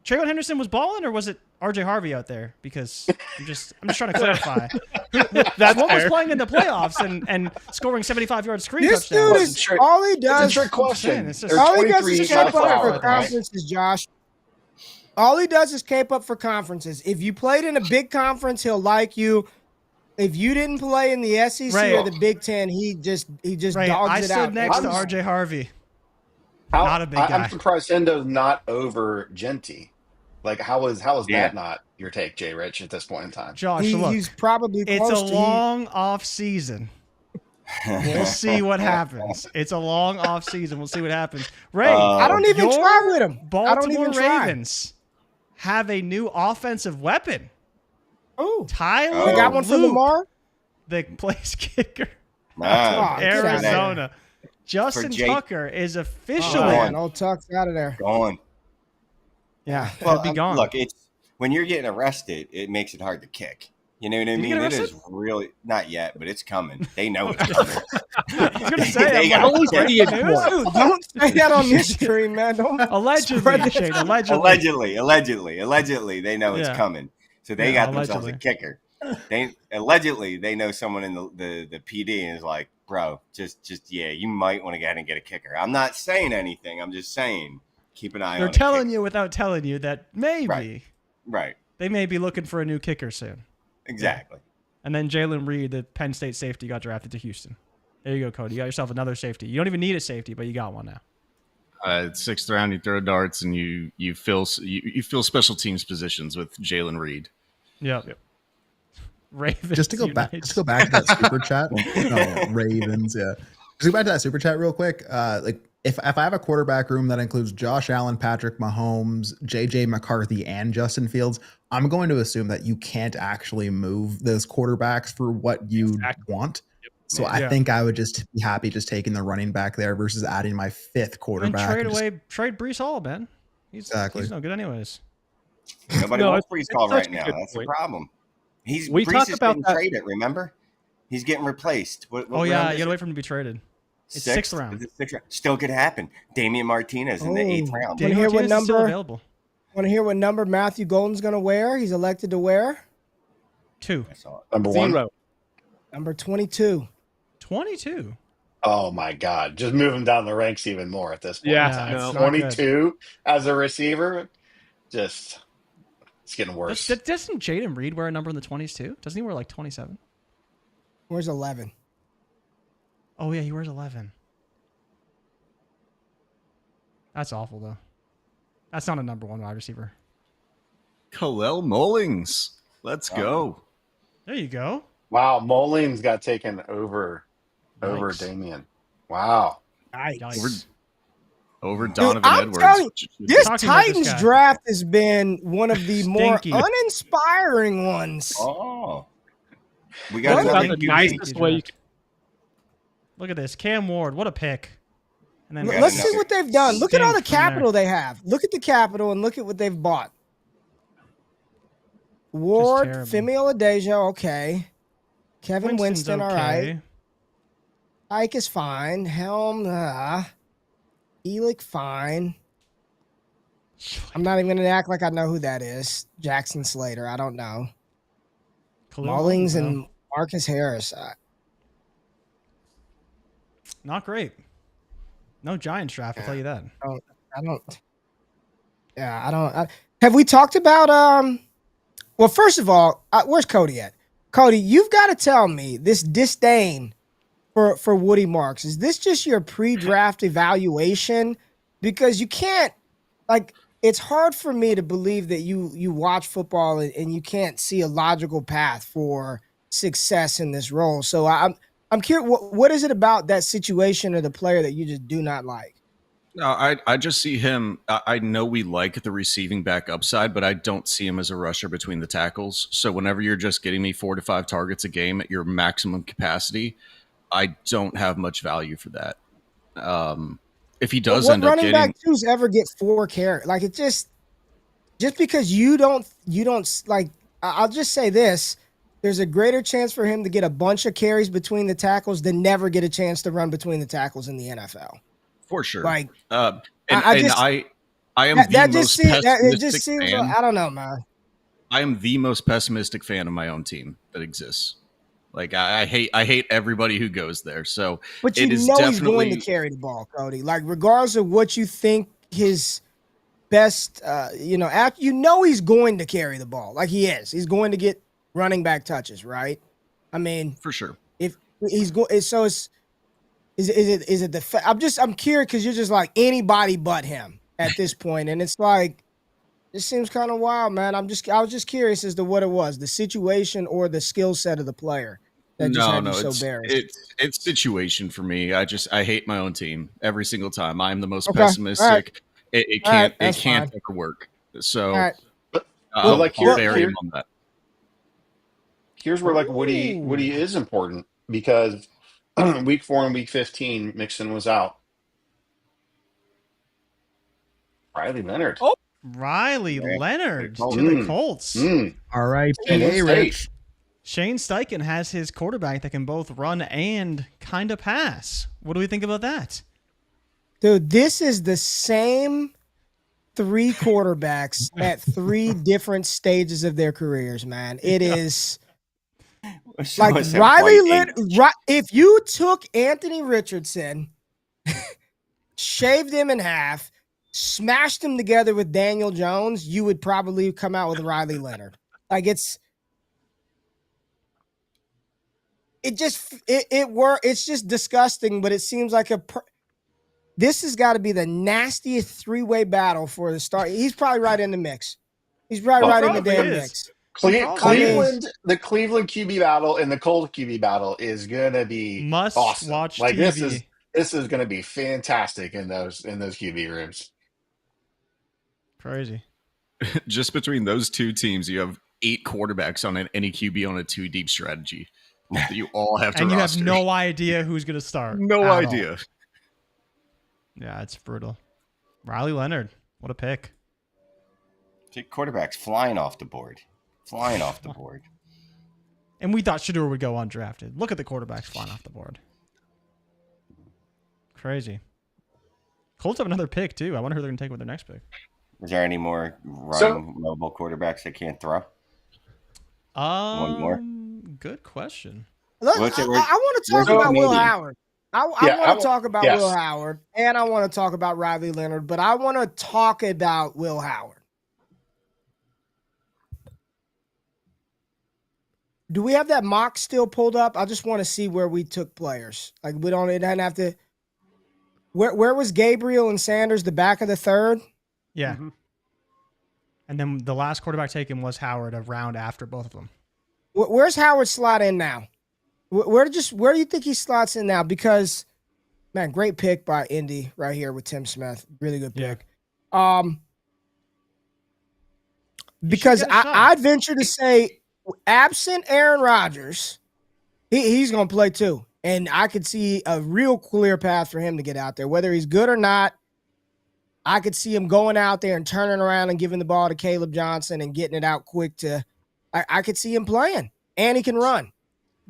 Travion Henderson was balling, or was it RJ Harvey out there? Because I'm just trying to clarify. That one was playing in the playoffs and scoring 75-yard screen touchdowns. This dude all he does. It's a trick question. All he does is cape up for conferences, Josh. All he does is cape up for conferences. If you played in a big conference, he'll like you. If you didn't play in the SEC or the Big Ten, he just dogs it out. I stood next to RJ Harvey. Not a big guy. I'm surprised Hendo's not over Genty. Like, how is that not your take, Jay Rich, at this point in time? Josh, he's probably it's a long off season. We'll see what happens. It's a long off season. We'll see what happens. Ray, I don't even try with him. Baltimore Ravens have a new offensive weapon. Oh, Tyler. They got one for Lamar. The place kicker. Arizona. Justin Tucker is officially. Old Tuck's out of there. Gone. Yeah, well, be gone. Look, it's when you're getting arrested, it makes it hard to kick. You know what I Did he mean? get It arrested? is really not yet, but it's coming. They know it's coming. I was gonna say, They I'm got- like, they- Dude, Dude, don't say that on this stream, man. Don't allegedly, spread that. Shane, allegedly. allegedly, they know it's Yeah. coming. So they Yeah, got themselves a kicker. They allegedly they know someone in the PD and is like, bro, just yeah, you might want to go ahead and get a kicker. I'm not saying anything. I'm just saying keep an eye They're on. telling you without telling you that maybe right. they may be looking for a new kicker soon. Exactly. And then Jalen Reed, the Penn State safety, got drafted to Houston. There you go, Cody. You got yourself another safety. You don't even need a safety, but you got one now. 6th round, you throw darts and you fill special teams positions with Jalen Reed. Yep. Ravens. Just to go back to that super chat. No, Ravens. Yeah. Just go back to that super chat real quick. Like if I have a quarterback room that includes Josh Allen, Patrick Mahomes, JJ McCarthy, and Justin Fields, I'm going to assume that you can't actually move those quarterbacks for what you want. So I think I would just be happy just taking the running back there versus adding my 5th quarterback. And trade Brees Hall, man. He's no good anyways. Nobody wants Brees Hall right now. That's the problem. We Brees talk is about getting that. traded. Remember, he's getting replaced. What Oh yeah, round you is gotta it? wait for him to be traded. It's 6th round. Still could happen. Damian Martinez in the 8th round. Want to hear what number? Want to hear what number Matthew Golden's going to wear? He's elected to wear 2. Number 1. 0. Number 22. 22. Oh my God! Just move him down the ranks even more at this point. Yeah, no. 22 as a receiver, it's getting worse. Doesn't Jaden Reed wear a number in the 20s too? Doesn't he wear like 27? Where's 11? Oh yeah, he wears 11. That's awful though. That's not a number 1 wide receiver. Kalel Mullings. Let's go. There you go. Wow, Mullings got taken over Damian. Wow. Nice. Over Dude, Donovan I'm Edwards. telling you, this Talking about this Titans guy. draft has been one of the more Stinky. uninspiring ones. Oh, we got That's another about the nicest way you can. Look at this. Cam Ward, what a pick. And then Let's see what they've done. Look at all the stink from there. capital they have. Look at the capital and look at what they've bought. Ward, terrible. Femi Oladejo, okay. Kevin Winston's Winston, all right. okay. Ike is fine. Helm, Elick, fine. I'm not even going to act like I know who that is. Jackson Slater, I don't know. Mullings and Marcus Harris. Not great. No Giants draft, I'll tell you that. I don't. Have we talked about well, first of all, where's Cody at? Cody, you've got to tell me this disdain for Woody Marks. Is this just your pre-draft evaluation? Because you can't, like, it's hard for me to believe that you watch football and you can't see a logical path for success in this role. So I'm curious, what is it about that situation or the player that you just do not like? No, I just see him. I know we like the receiving back upside, but I don't see him as a rusher between the tackles. So whenever you're just getting me 4 to 5 targets a game at your maximum capacity, I don't have much value for that. If he does end up getting, running back twos ever get 4 carries? Like, it just because you don't like. I'll just say this: there's a greater chance for him to get a bunch of carries between the tackles than never get a chance to run between the tackles in the NFL. for sure. Like, I am that the just most seems it just pessimistic seems fan. I don't know, man. I am the most pessimistic fan of my own team that exists. Like I hate everybody who goes there. So, But you it is know he's definitely going to carry the ball, Cody. Like, regardless of what you think his best, he's going to carry the ball. Like, he is. He's going to get running back touches, right? I mean, for sure. If he's going, so is it the? I'm curious because you're just like anybody but him at this point, and it's like this seems kind of wild, man. I was just curious as to what it was, the situation or the skill set of the player that just had you so embarrassed. It's situation for me. I hate my own team every single time. I'm the most Okay. pessimistic. All right. It All right, can't that's fine. ever work. So All right. I'll Well, bury him on that. Here's where Woody is important because week 4 and week 15, Mixon was out. Riley Leonard. Riley Leonard to the Mm. Colts. Mm. All right, Penn PA State. Rich. Shane Steichen has his quarterback that can both run and kind of pass. What do we think about that? Dude, this is the same 3 quarterbacks at 3 different stages of their careers, man. It is like Riley Leonard. If you took Anthony Richardson, shaved him in half, smashed him together with Daniel Jones, you would probably come out with Riley Leonard. Like it's just disgusting, but it seems like this has got to be the nastiest 3-way battle for the start. He's probably right in the mix. He's probably right in the damn mix. Cleveland, the Cleveland QB battle and the Colts QB battle is gonna be awesome. Watch like TV. this is gonna be fantastic in those QB rooms. Crazy. Just between those 2 teams, you have 8 quarterbacks on any QB on a 2 deep strategy. That you all have to and roster. You have no idea who's gonna start. No idea. All. Yeah, it's brutal. Riley Leonard, what a pick. Take quarterbacks flying off the board. And we thought Shedeur would go undrafted. Look at the quarterbacks flying off the board. Crazy. Colts have another pick, too. I wonder who they're going to take with their next pick. Is there any more mobile quarterbacks that can't throw? One more? Good question. Look, I want to talk about Will Howard. I want to talk about Will Howard, and I want to talk about Riley Leonard, but I want to talk about Will Howard. Do we have that mock still pulled up? I just want to see where we took players. Like it doesn't have to. Where was Gabriel and Sanders? The back of the 3rd? Yeah. Mm-hmm. And then the last quarterback taken was Howard a round after both of them. Where's Howard slot in now? Where do you think he slots in now? Because, man, great pick by Indy right here with Tim Smith. Really good pick. Yeah. Because I'd venture to say, absent Aaron Rodgers, he's going to play too. And I could see a real clear path for him to get out there. Whether he's good or not, I could see him going out there and turning around and giving the ball to Caleb Johnson and getting it out quick I could see him playing. And he can run.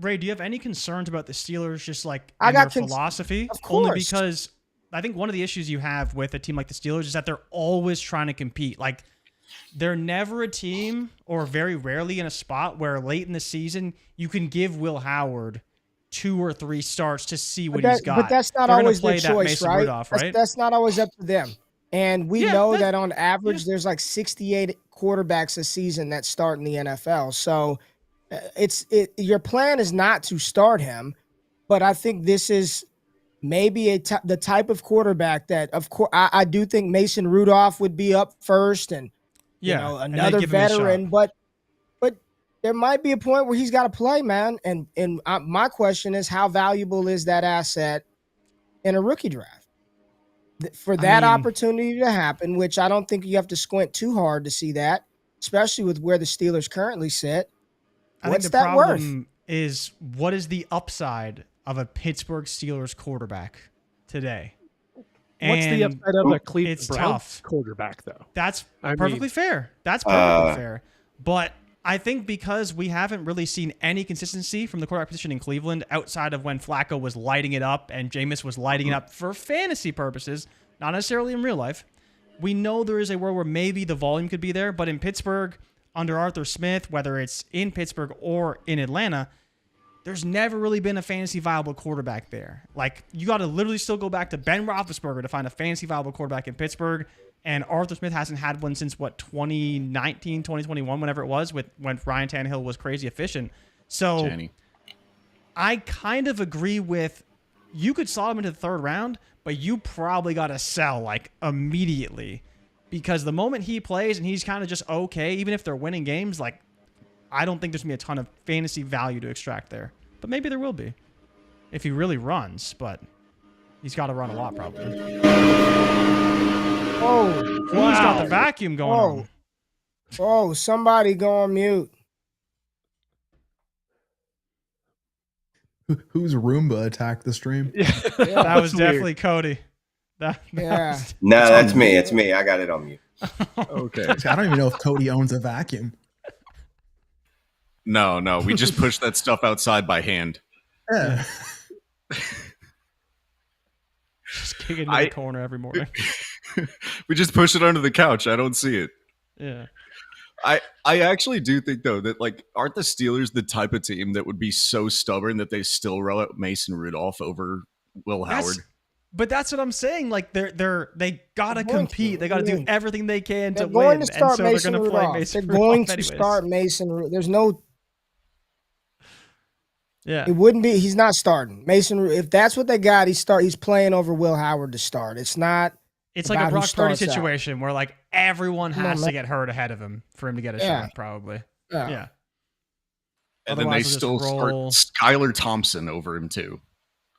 Ray, do you have any concerns about the Steelers just like in their philosophy? Of course. Only because I think one of the issues you have with a team like the Steelers is that they're always trying to compete. Like, they're never a team, or very rarely in a spot where late in the season you can give Will Howard 2 or 3 starts to see what he's got. But that's not always their choice, right? Rudolph, right? That's not always up to them. And we know that on average, there's like 68 quarterbacks a season that start in the NFL. So your plan is not to start him, but I think this is maybe the type of quarterback that, of course, I do think Mason Rudolph would be up first, and another veteran, but there might be a point where he's got to play, man. And my question is, how valuable is that asset in a rookie draft? For that opportunity to happen, which I don't think you have to squint too hard to see that, especially with where the Steelers currently sit. What's that worth? I think the problem is, what is the upside of a Pittsburgh Steelers quarterback today? What's the upside of a Cleveland Browns tough. quarterback, though? That's perfectly fair. That's perfectly fair. But I think because we haven't really seen any consistency from the quarterback position in Cleveland outside of when Flacco was lighting it up and Jameis was lighting it up for fantasy purposes, not necessarily in real life, we know there is a world where maybe the volume could be there. But in Pittsburgh, under Arthur Smith, whether it's in Pittsburgh or in Atlanta, there's never really been a fantasy viable quarterback there. Like, you got to literally still go back to Ben Roethlisberger to find a fantasy viable quarterback in Pittsburgh. And Arthur Smith hasn't had one since, 2019, 2021, whenever it was, when Ryan Tannehill was crazy efficient. So I kind of agree with, you could slot him into the 3rd round, but you probably got to sell, like, immediately. Because the moment he plays and he's kind of just okay, even if they're winning games, like, I don't think there's going to be a ton of fantasy value to extract there. But maybe there will be if he really runs, but he's got to run a lot probably. Oh, Who's got the vacuum going on? Oh, somebody go on mute. Whose Roomba attacked the stream? That was definitely Cody. No, that's me. It's me. I got it on mute. Okay. I don't even know if Cody owns a vacuum. No. We just push that stuff outside by hand. Yeah. Just kick it into the corner every morning. We just push it under the couch. I don't see it. Yeah. I actually do think though that like aren't the Steelers the type of team that would be so stubborn that they still roll out Mason Rudolph over Will Howard? But that's what I'm saying. Like they gotta compete. They gotta do everything they can to going win. to start and so Mason they're gonna Rudolph. play Mason They're going Rudolph to start Mason Rudolph. There's no. Yeah. It wouldn't be. He's not starting Mason. If that's what they got, he's playing over Will Howard to start. It's not. It's like a Brock Purdy situation where like everyone has to get hurt ahead of him for him to get a shot, probably. Yeah. And then they still start Skylar Thompson over him too.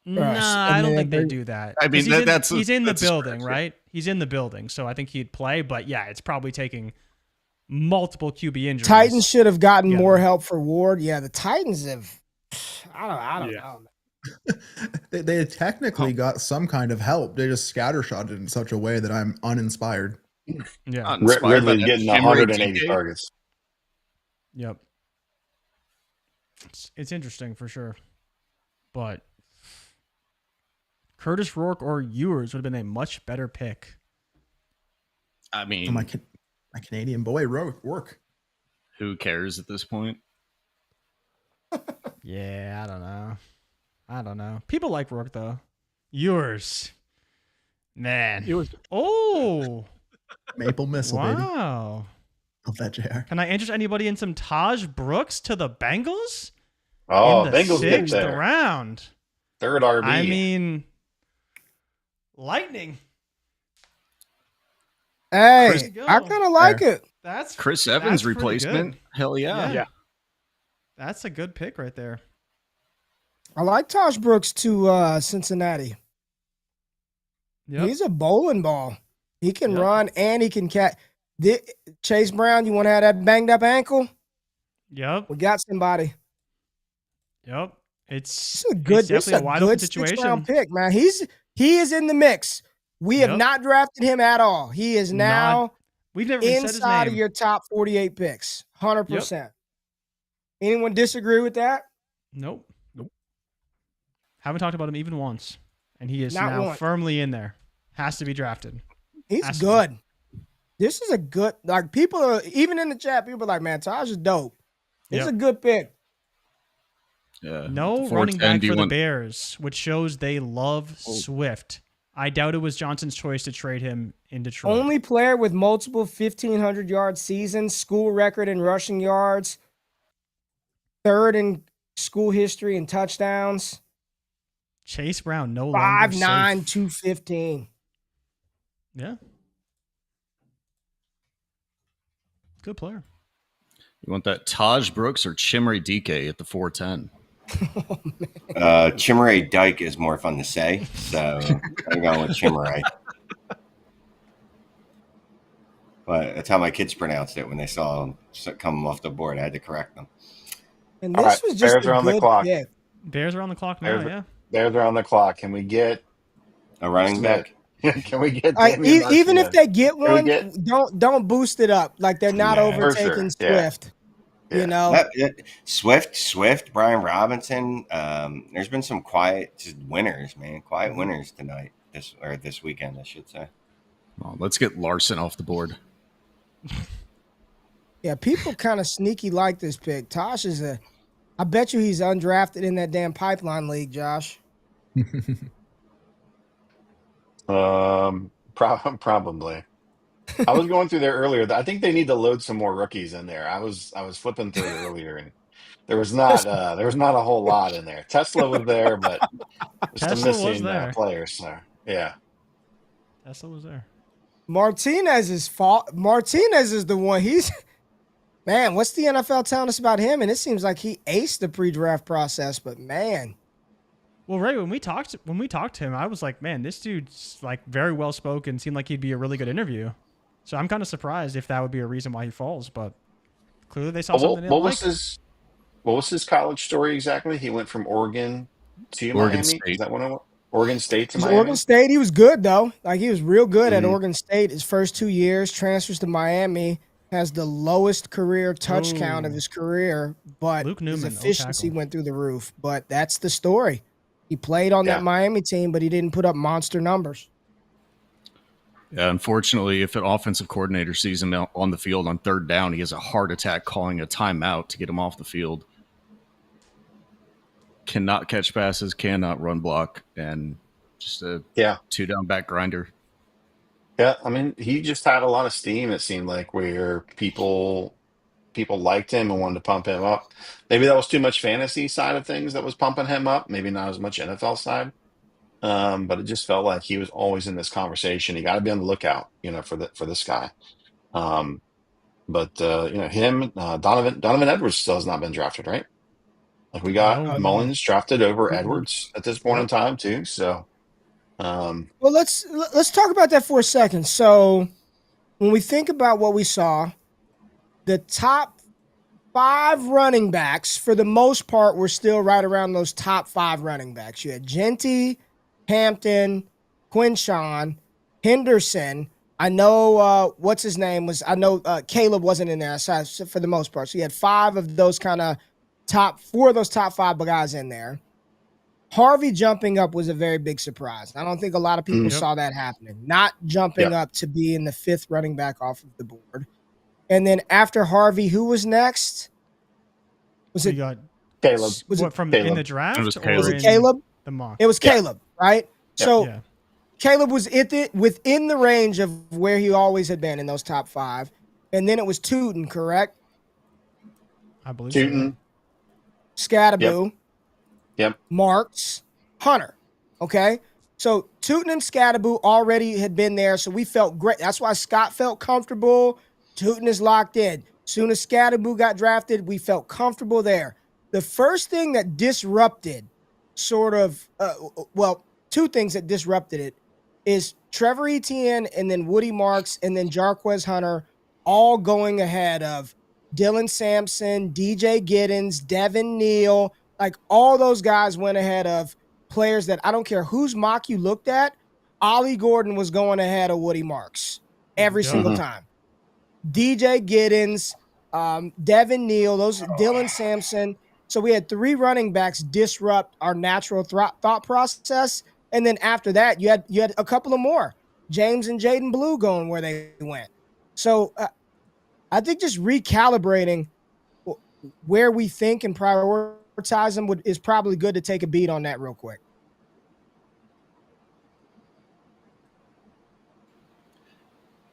Nah, I don't think they do that. I mean, he's in the building, right? He's in the building, so I think he'd play. But yeah, it's probably taking multiple QB injuries. Titans should have gotten more help for Ward. Yeah, the Titans have. I don't know. They technically got some kind of help. They just scattershot it in such a way that I'm uninspired. Yeah, Ridley's getting 180 targets. Yep, it's interesting for sure, but Curtis Rourke or Ewers would have been a much better pick. I mean, my Canadian boy Rourke. Who cares at this point? Yeah, I don't know. People like Rourke though. Ewers, man. Oh, Maple Missile, baby. Wow. Love that, JR. Can I interest anybody in some Taj Brooks to the Bengals? Oh, in the Bengals get 6th there. round. Third RB. I mean, lightning. Hey, I kind of like it. That's Chris Evans' replacement. Hell yeah. That's a good pick right there. I like Taj Brooks to Cincinnati. Yep. He's a bowling ball. He can run and he can catch. Chase Brown, you want to have that banged up ankle? Yep. We got somebody. Yep. It's a good, definitely a wide open situation. 6th-round pick, man. He is in the mix. We have not drafted him at all. He is now we've never said his inside name. of your top 48 picks. 100%. Anyone disagree with that? Nope. Haven't talked about him even once. And he is Not now once. firmly in there. Has to be drafted. He's good. This is a good, like, people are, even in the chat, people are like, man, Taj is dope. It's a good pick. Yeah. No running back for the Bears, which shows they love Swift. I doubt it was Johnson's choice to trade him in Detroit. Only player with multiple 1,500-yard seasons, school record in rushing yards, third in school history in touchdowns. Chase Brown, no longer 5'9", 215. Yeah. Good player. You want that Taj Brooks or Chimere DK at the 410? Chimere Dyke is more fun to say, so I'm going with Chimere. But that's how my kids pronounced it when they saw him come off the board. I had to correct them. And this was just Bears are on the clock. Pick. Bears are on the clock now, yeah. Bears are on the clock. Can we get a running back? Can we get even if they get one, don't boost it up. Like they're not overtaking Swift. Yeah. You know, Swift, Brian Robinson. There's been some quiet winners, man. Quiet winners tonight. This weekend, I should say. Well, let's get Larson off the board. Yeah, people kind of sneaky like this pick. Tosh is I bet you he's undrafted in that damn pipeline league, Josh. Probably. I was going through there earlier. I think they need to load some more rookies in there. I was flipping through earlier, and there was not a whole lot in there. Tesla was there, but some missing players. So yeah, Tesla was there. Martinez's fault. Martinez is the one. Man, what's the NFL telling us about him? And it seems like he aced the pre-draft process, but man. Well, Ray, when we talked to him, I was like, man, this dude's like very well spoken. Seemed like he'd be a really good interview. So I'm kind of surprised if that would be a reason why he falls. But clearly they saw something. What was his college story exactly? He went from Oregon to Miami. State. Is that what it was? Oregon State to Miami. Oregon State, he was good though. Like he was real good at Oregon State his first 2 years. Transfers to Miami. has the lowest career touch count of his career, but Luke his Newman, efficiency went through the roof. But that's the story. He played on that Miami team, but he didn't put up monster numbers. Yeah, unfortunately, if an offensive coordinator sees him on the field on third down, he has a heart attack calling a timeout to get him off the field. Cannot catch passes, cannot run block, and just a 2-down back grinder. Yeah, I mean, he just had a lot of steam, it seemed like, where people liked him and wanted to pump him up. Maybe that was too much fantasy side of things that was pumping him up. Maybe not as much NFL side. But it just felt like he was always in this conversation. You got to be on the lookout, for this guy. But him, Donovan Edwards still has not been drafted, right? Like we got Mullins drafted over Edwards at this point in time too. So, well, let's talk about that for a second. So, when we think about what we saw, the top 5 running backs, for the most part, were still right around those top 5 running backs. You had Genty, Hampton, Quinshawn, Henderson. I know what's his name was. I know Caleb wasn't in there for the most part. So you had 5 of those kind of 4 of those top 5 guys in there. Harvey jumping up was a very big surprise. I don't think a lot of people saw that happening. Not jumping up to be in the 5th running back off of the board. And then after Harvey, who was next? Was it Caleb? Was it from Caleb? In the draft? Was it Caleb? The mock. It was Caleb, right? So Caleb was within the range of where he always had been in those top 5. And then it was Tutin, correct? I believe Tutin. So. Skataboo. Yep. Marks, Hunter. Okay. So Tutin and Skataboo already had been there. So we felt great. That's why Scott felt comfortable. Tutin is locked in. Soon as Skataboo got drafted, we felt comfortable there. The first thing that disrupted two things that disrupted it is Trevor Etienne and then Woody Marks and then Jarquez Hunter all going ahead of Dylan Sampson, DJ Giddens, Devin Neal. Like all those guys went ahead of players that I don't care whose mock you looked at. Ollie Gordon was going ahead of Woody Marks every single time. DJ Giddens, Devin Neal, those Dylan Sampson. So we had 3 running backs disrupt our natural thought process, and then after that, you had a couple of more, James and Jaden Blue going where they went. So I think just recalibrating where we think and prioritize them is probably good to take a beat on that real quick.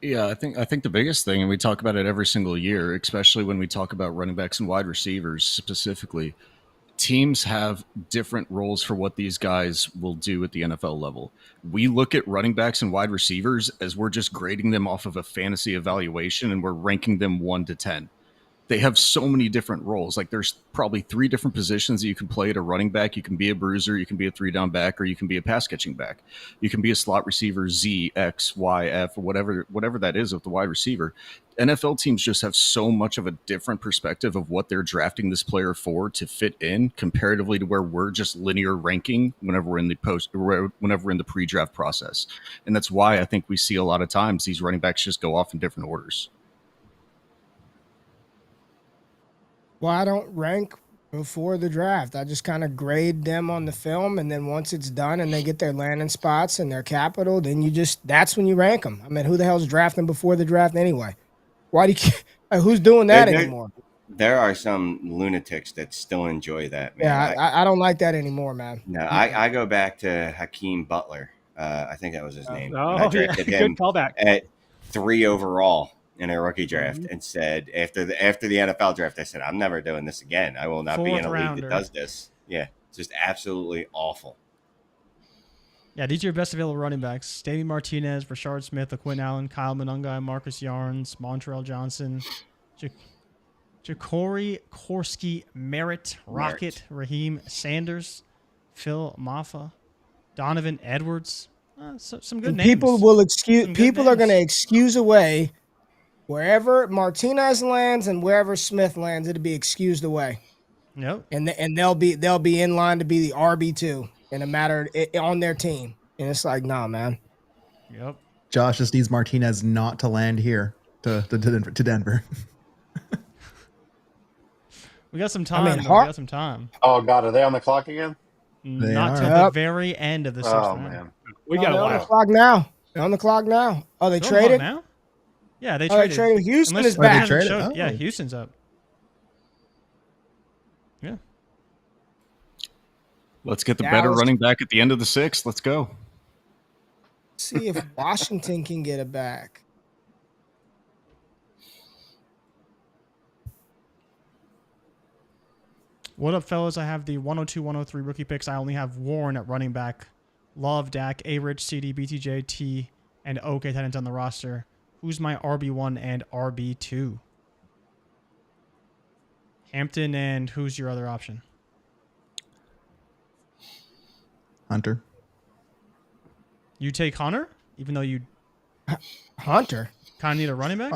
Yeah, I think the biggest thing, and we talk about it every single year, especially when we talk about running backs and wide receivers specifically, teams have different roles for what these guys will do at the NFL level. We look at running backs and wide receivers as we're just grading them off of a fantasy evaluation, and we're ranking them 1 to 10. They have so many different roles. Like there's probably 3 different positions that you can play at a running back. You can be a bruiser, you can be a 3-down back, or you can be a pass catching back. You can be a slot receiver, Z, X, Y, F, or whatever that is of the wide receiver. NFL teams just have so much of a different perspective of what they're drafting this player for to fit in comparatively to where we're just linear ranking whenever we're in the pre-draft process. And that's why I think we see a lot of times these running backs just go off in different orders. Well, I don't rank before the draft. I just kind of grade them on the film, and then once it's done and they get their landing spots and their capital, then that's when you rank them. I mean, who the hell's drafting before the draft anyway? Why do you? Who's doing that anymore? There are some lunatics that still enjoy that, man. Yeah, I don't like that anymore, man. No, I go back to Hakeem Butler. I think that was his name. I drafted him good callback. At 3 overall in a rookie draft, and said after the NFL draft, I said, I'm never doing this again. I will not be in a league that does this. Yeah, just absolutely awful. Yeah, these are your best available running backs: Davey Martinez, Rashard Smith, Quinn Allen, Kyle Monunga, Marcus Yarns, Montrell Johnson, Ja'Cory Korsky, Merritt, Rocket, Raheem Sanders, Phil Maffa, Donovan Edwards. Some good names. People are going to excuse away wherever Martinez lands and wherever Smith lands. It'll be excused away. Yep. And they'll be in line to be the RB2 in a matter on their team. And it's like, nah, man. Yep. Josh just needs Martinez not to land here. to Denver. We got some time. I mean, we got some time. Oh God, are they on the clock again? Not till the very end of the sixth round. Man, we got on the clock now. They're on the clock now. Oh, they traded now. Yeah, they traded. traded. Houston Unless is back. Yeah, Houston's up. Yeah. Let's get the better running back at the end of the sixth. Let's go. See if Washington can get it back. What up, fellas? I have the 102, 103 rookie picks. I only have Warren at running back, Love, Dak, A-Rich, CD, BTJ, T, and OK tight ends on the roster. Who's my RB1 and RB2? Hampton, and who's your other option? Hunter. You take Hunter, even though you Hunter kind of need a running back.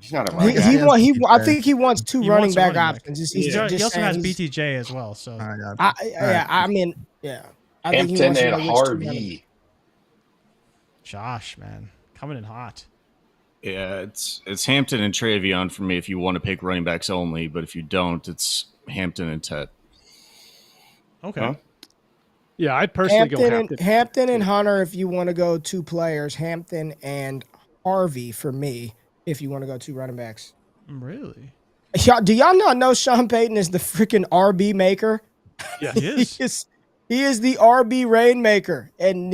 He's not a running back. I think he wants two running back options. He also has BTJ as well. So I mean, yeah. I think Hampton and Harvey. Josh, man, coming in hot. Yeah, it's Hampton and Travion for me if you want to pick running backs only, but if you don't, it's Hampton and Ted. Okay. Huh? Yeah, I'd personally go Hampton and Hunter if you want to go two players. Hampton and Harvey for me if you want to go two running backs. Really? Do y'all not know Sean Payton is the freaking RB maker? Yeah, he is. He is the RB rainmaker, and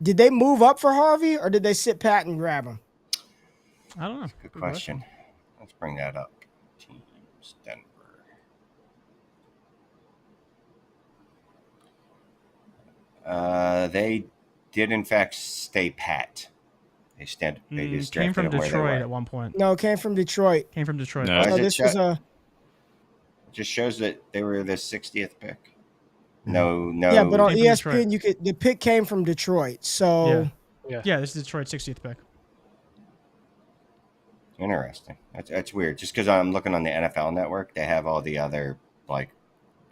Did they move up for Harvey, or did they sit pat and grab him? I don't know. Good question. Let's bring that up. Teams Denver. They did in fact stay pat. They just came from Detroit at one point. No, it came from Detroit. Came from Detroit. No, so this was it just shows that they were the 60th pick. No. Yeah, but on ESPN, the pick came from Detroit. So yeah, this is Detroit's 60th pick. Interesting. That's weird. Just because I'm looking on the NFL Network, they have all the other like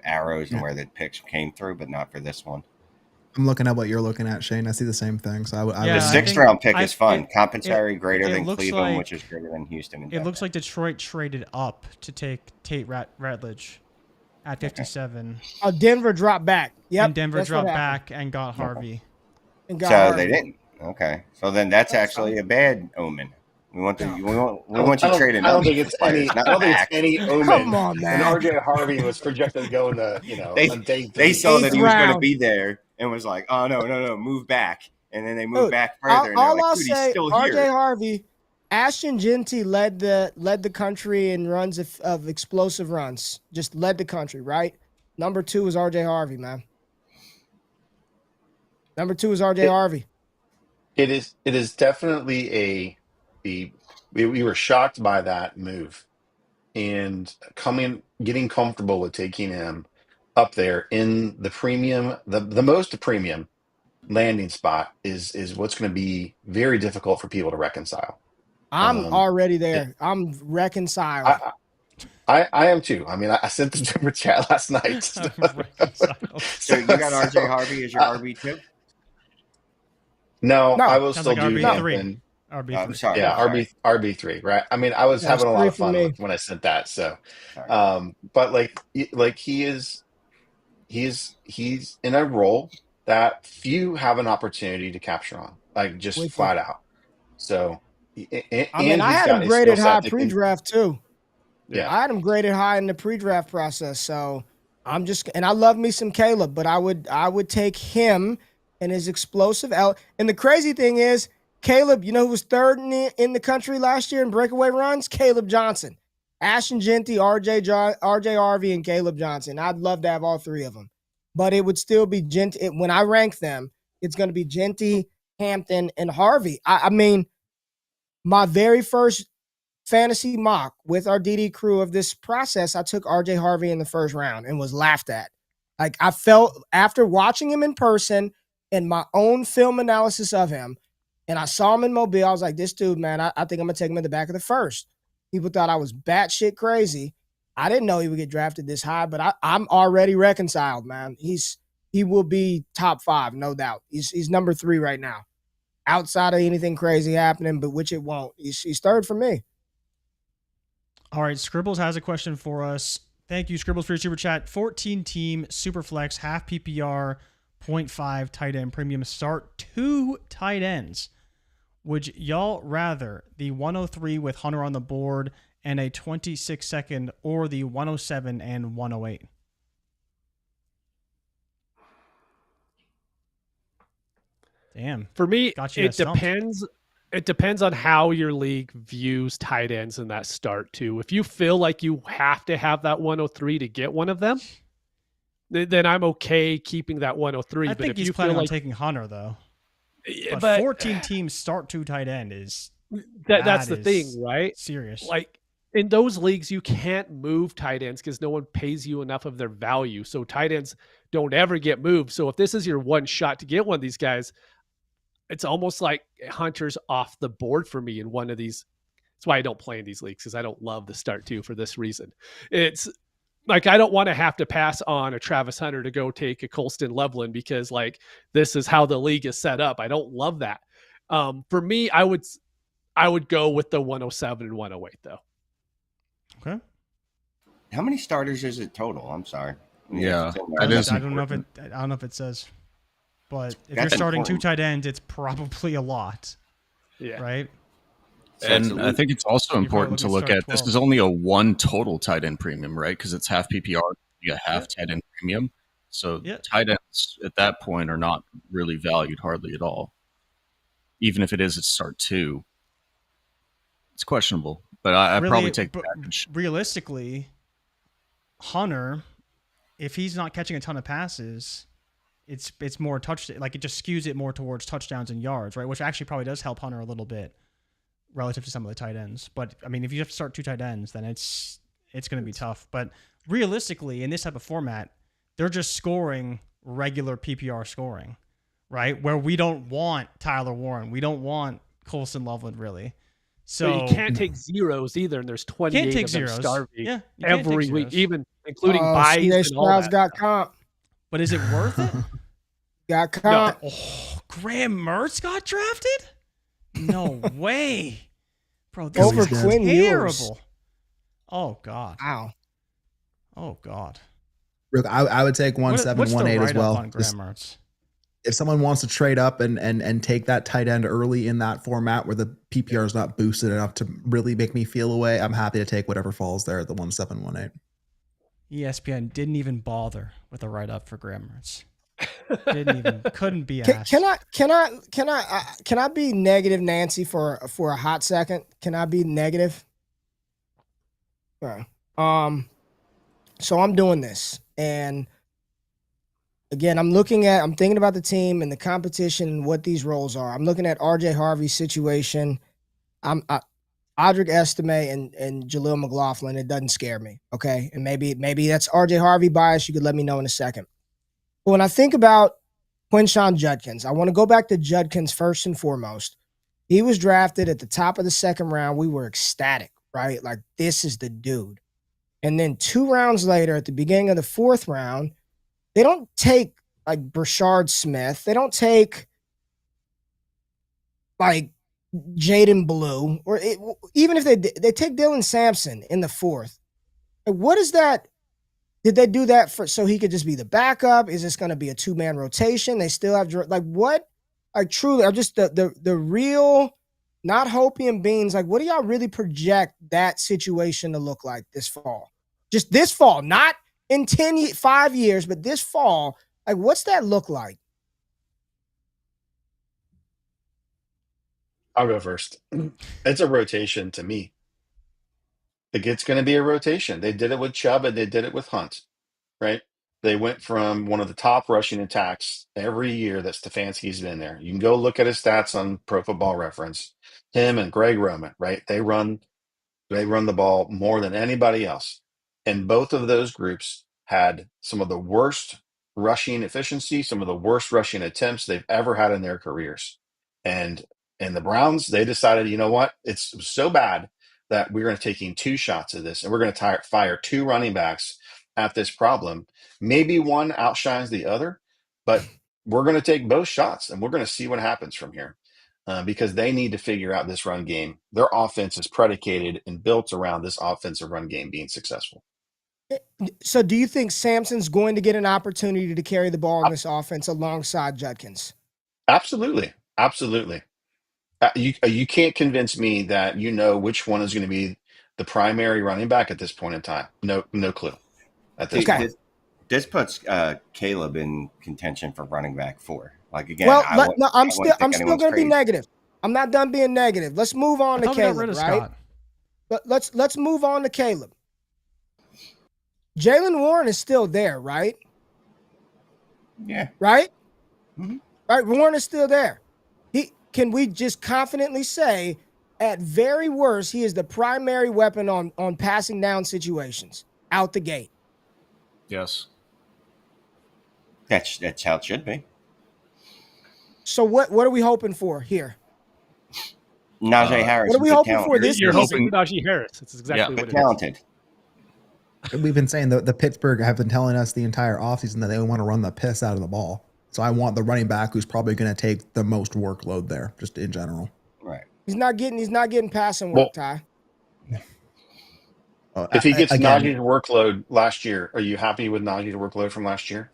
arrows and where the picks came through, but not for this one. I'm looking at what you're looking at, Shane. I see the same thing. So the sixth round pick is fun. Compensatory greater than Cleveland, which is greater than Houston. It looks like Detroit traded up to take Tate Ratledge at 57. Oh, Denver dropped back. Yep. And Denver dropped back and got Harvey. They didn't. Okay. So then that's actually a bad omen. We want you trading. I don't think it's any omen. Come on, man. And RJ Harvey was projected to go in the they saw that he was going to be there and was like, oh no, move back. And then they moved back further. I'll say, RJ Harvey, Ashton Genty led the country in runs of explosive runs. Just led the country, right? Number 2 is RJ Harvey, man. Number 2 is RJ Harvey. It is definitely we were shocked by that move, and getting comfortable with taking him up there in the premium, the most premium landing spot is what's going to be very difficult for people to reconcile. I'm already there. I'm reconciled. I am too. I mean, I sent the super chat last night. So you got RJ Harvey as your RB2? No, I will still do RB3. I'm sorry. Yeah, RB3, right? I mean, I was having a lot of fun when I sent that. So, but like he's in a role that few have an opportunity to capture on, like just flat out. So, I had him graded high pre-draft too. Yeah, I had him graded high in the pre-draft process. So and I love me some Caleb, but I would take him and his explosive out. And the crazy thing is, Caleb, you know who was third in the country last year in breakaway runs? Caleb Johnson. Ashton Genty, RJ Harvey, and Caleb Johnson. I'd love to have all three of them. But it would still be Genty. When I rank them, it's going to be Genty, Hampton, and Harvey. I mean, my very first fantasy mock with our DD crew of this process, I took RJ Harvey in the first round and was laughed at. Like, I felt after watching him in person and my own film analysis of him, and I saw him in Mobile, I was like, this dude, man, I think I'm going to take him in the back of the first. People thought I was batshit crazy. I didn't know he would get drafted this high, but I'm already reconciled, man. He will be top 5, no doubt. He's number 3 right now. outside of anything crazy happening, but which it won't. He's third for me. All right, Scribbles has a question for us. Thank you, Scribbles, for your super chat. 14-team Superflex, half PPR, 0.5 tight end premium. Start 2 tight ends. Would y'all rather the 103 with Hunter on the board and a 26-second, or the 107 and 108? Damn. For me, it depends. It depends on how your league views tight ends in that start too. If you feel like you have to have that 103 to get one of them, then I'm okay keeping that 103. I think he's planning on taking Hunter though. But 14 teams start 2 tight end is that's the thing, right? Serious. Like in those leagues, you can't move tight ends because no one pays you enough of their value. So tight ends don't ever get moved. So if this is your one shot to get one of these guys, it's almost like Hunter's off the board for me in one of these. That's why I don't play in these leagues, because I don't love the start 2 for this reason. It's like I don't want to have to pass on a Travis Hunter to go take a Colston Loveland because like this is how the league is set up. I don't love that. For me, I would go with the 107 and 108 though. Okay. How many starters is it total? I'm sorry. Yeah, I don't know if it says. But if you're starting important. 2 tight ends, it's probably a lot. Yeah. Right? And I think it's also important to look at, this is only a 1 total tight end premium, right? Because it's half PPR, you got half tight end premium. So tight ends at that point are not really valued hardly at all. Even if it is at start 2. It's questionable. But I'd really, probably take the package. Realistically, Hunter, if he's not catching a ton of passes, it's more like it just skews it more towards touchdowns and yards, right? Which actually probably does help Hunter a little bit relative to some of the tight ends. But I mean, if you have to start 2 tight ends, then it's going to be tough. But realistically, in this type of format, they're just scoring regular PPR scoring, right? Where we don't want Tyler Warren, we don't want Colston Loveland, really. So but you can't take zeros either, and there's 28 of them starving every week, even including buys and all that. Got comp. But is it worth it? Got comp. No. Oh, Graham Mertz got drafted? No way. Bro, this over is Quinn terrible. Ewers. Oh, God. Wow. Oh, God. Look, I would take 1718 as well. On Graham Mertz? If someone wants to trade up and take that tight end early in that format where the PPR is not boosted enough to really make me feel away, I'm happy to take whatever falls there at the 1718. ESPN didn't even bother with a write-up for Graham Mertz. Couldn't be asked. Can I be negative Nancy for a hot second? Can I be negative? Okay. So I'm doing this, and again, I'm thinking about the team and the competition and what these roles are. I'm looking at RJ Harvey's situation. Audric Estime and Jaleel McLaughlin. It doesn't scare me. Okay. And maybe that's RJ Harvey bias. You could let me know in a second. But when I think about Quinshon Judkins, I want to go back to Judkins first and foremost. He was drafted at the top of the 2nd round. We were ecstatic, right? Like, this is the dude. And then 2 rounds later, at the beginning of the 4th round, they don't take like Brashard Smith. They don't take like Jaden Blue, or even if they take Dylan Sampson in the 4th. Like, what is that? Did they do that so he could just be the backup? Is this going to be a 2-man rotation? They still have like what? Like, truly, I'm just the real, not Hopi and Beans. Like, what do y'all really project that situation to look like this fall? Just this fall, not in 5 years, but this fall. Like, what's that look like? I'll go first. It's a rotation to me. Like, it's going to be a rotation. They did it with Chubb and they did it with Hunt, right? They went from one of the top rushing attacks every year that Stefanski's been there. You can go look at his stats on Pro Football Reference. Him and Greg Roman, right? They run the ball more than anybody else. And both of those groups had some of the worst rushing efficiency, some of the worst rushing attempts they've ever had in their careers. And the Browns, they decided, you know what? It's so bad that we're going to taking 2 shots at this, and we're going to fire 2 running backs at this problem. Maybe one outshines the other, but we're going to take both shots, and we're going to see what happens from here. because they need to figure out this run game. Their offense is predicated and built around this offensive run game being successful. So do you think Sampson's going to get an opportunity to carry the ball in this offense alongside Judkins? Absolutely. Absolutely. You can't convince me that you know which one is going to be the primary running back at this point in time. No clue at this point. This puts Caleb in contention for running back 4. Like again, well, I'm still going to be negative. I'm not done being negative. Let's move on to Caleb, right? Let's move on to Caleb. Jaylen Warren is still there, right? Yeah. Right? Mm-hmm. Right. Warren is still there. Can we just confidently say, at very worst, he is the primary weapon on passing down situations out the gate? Yes. That's how it should be. So what are we hoping for here? Najee Harris. What are we hoping for this You're season? hoping for Najee Harris. That's exactly what it talented. is. We've been saying the Pittsburgh have been telling us the entire offseason that they want to run the piss out of the ball. So I want the running back who's probably going to take the most workload there, just in general. Right. He's not getting passing work, Ty. If he gets Najee's workload last year, are you happy with Najee's workload from last year?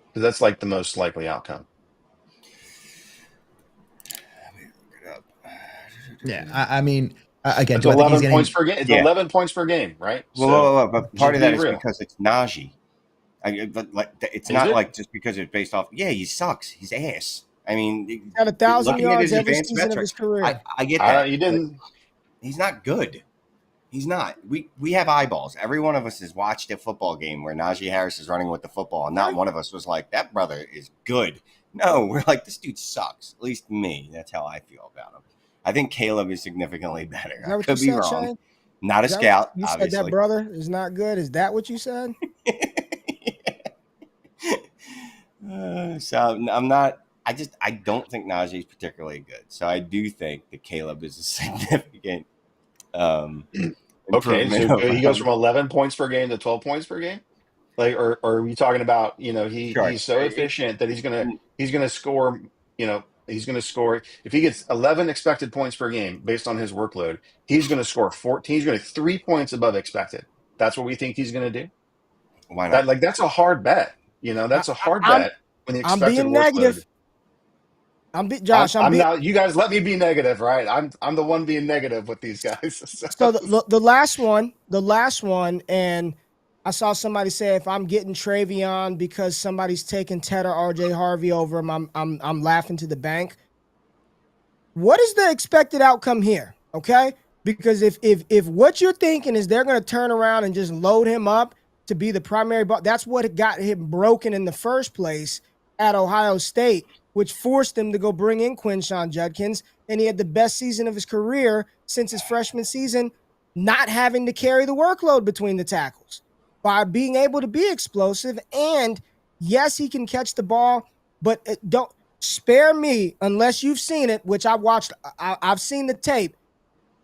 Because that's like the most likely outcome. Yeah, I mean, again, it's 11 points per game. It's 11 points per game, right? Well, but part of that is because it's Najee. It's not like just because it's based off. Yeah, he sucks. He's ass. I mean, he's got 1,000 yards every season of his career. I get that. You didn't. He's not good. He's not. We have eyeballs. Every one of us has watched a football game where Najee Harris is running with the football, and not one of us was like, "That brother is good." No, we're like, "This dude sucks." At least me. That's how I feel about him. I think Caleb is significantly better. I could be wrong. Shane? Not a scout. You obviously. said that brother is not good. Is that what you said? So I'm not. I don't think Najee is particularly good. So I do think that Caleb is a significant. Okay, so he goes from 11 points per game to 12 points per game. Like, or are we talking about he's so efficient that he's gonna score. He's going to score. If he gets 11 expected points per game based on his workload, he's going to score 14. He's going to 3 points above expected. That's what we think he's going to do. Why not? That's a hard bet. That's a hard bet when the expected I'm being negative. Josh. You guys let me be negative, right? I'm the one being negative with these guys. So the last one, and I saw somebody say if I'm getting Travion because somebody's taking Ted or RJ Harvey over him, I'm laughing to the bank. What is the expected outcome here? Okay, because if what you're thinking is they're going to turn around and just load him up to be the primary, that's what got him broken in the first place at Ohio State, which forced him to go bring in Quinshon Judkins, and he had the best season of his career since his freshman season, not having to carry the workload between the tackles. By being able to be explosive, and yes, he can catch the ball, but don't spare me unless you've seen it, which I've watched. I've seen the tape.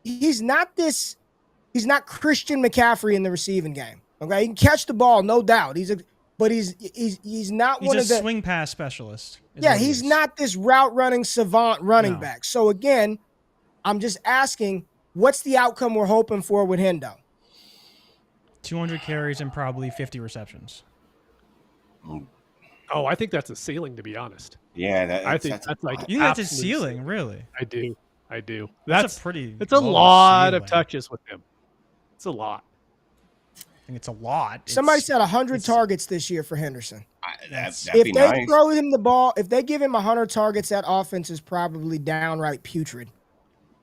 He's not Christian McCaffrey in the receiving game. Okay, he can catch the ball, no doubt. He's not one of the swing pass specialist. Yeah, he's not this route running savant running back. So again, I'm just asking, what's the outcome we're hoping for with Hendo? 200 carries and probably 50 receptions. Oh, I think that's a ceiling, to be honest. Yeah, I think that's like you think that's a ceiling, really? I do. That's a pretty. It's a lot of touches with him. It's a lot. I think it's a lot. Somebody said 100 targets this year for Henderson. If they throw him the ball, if they give him 100 targets, that offense is probably downright putrid.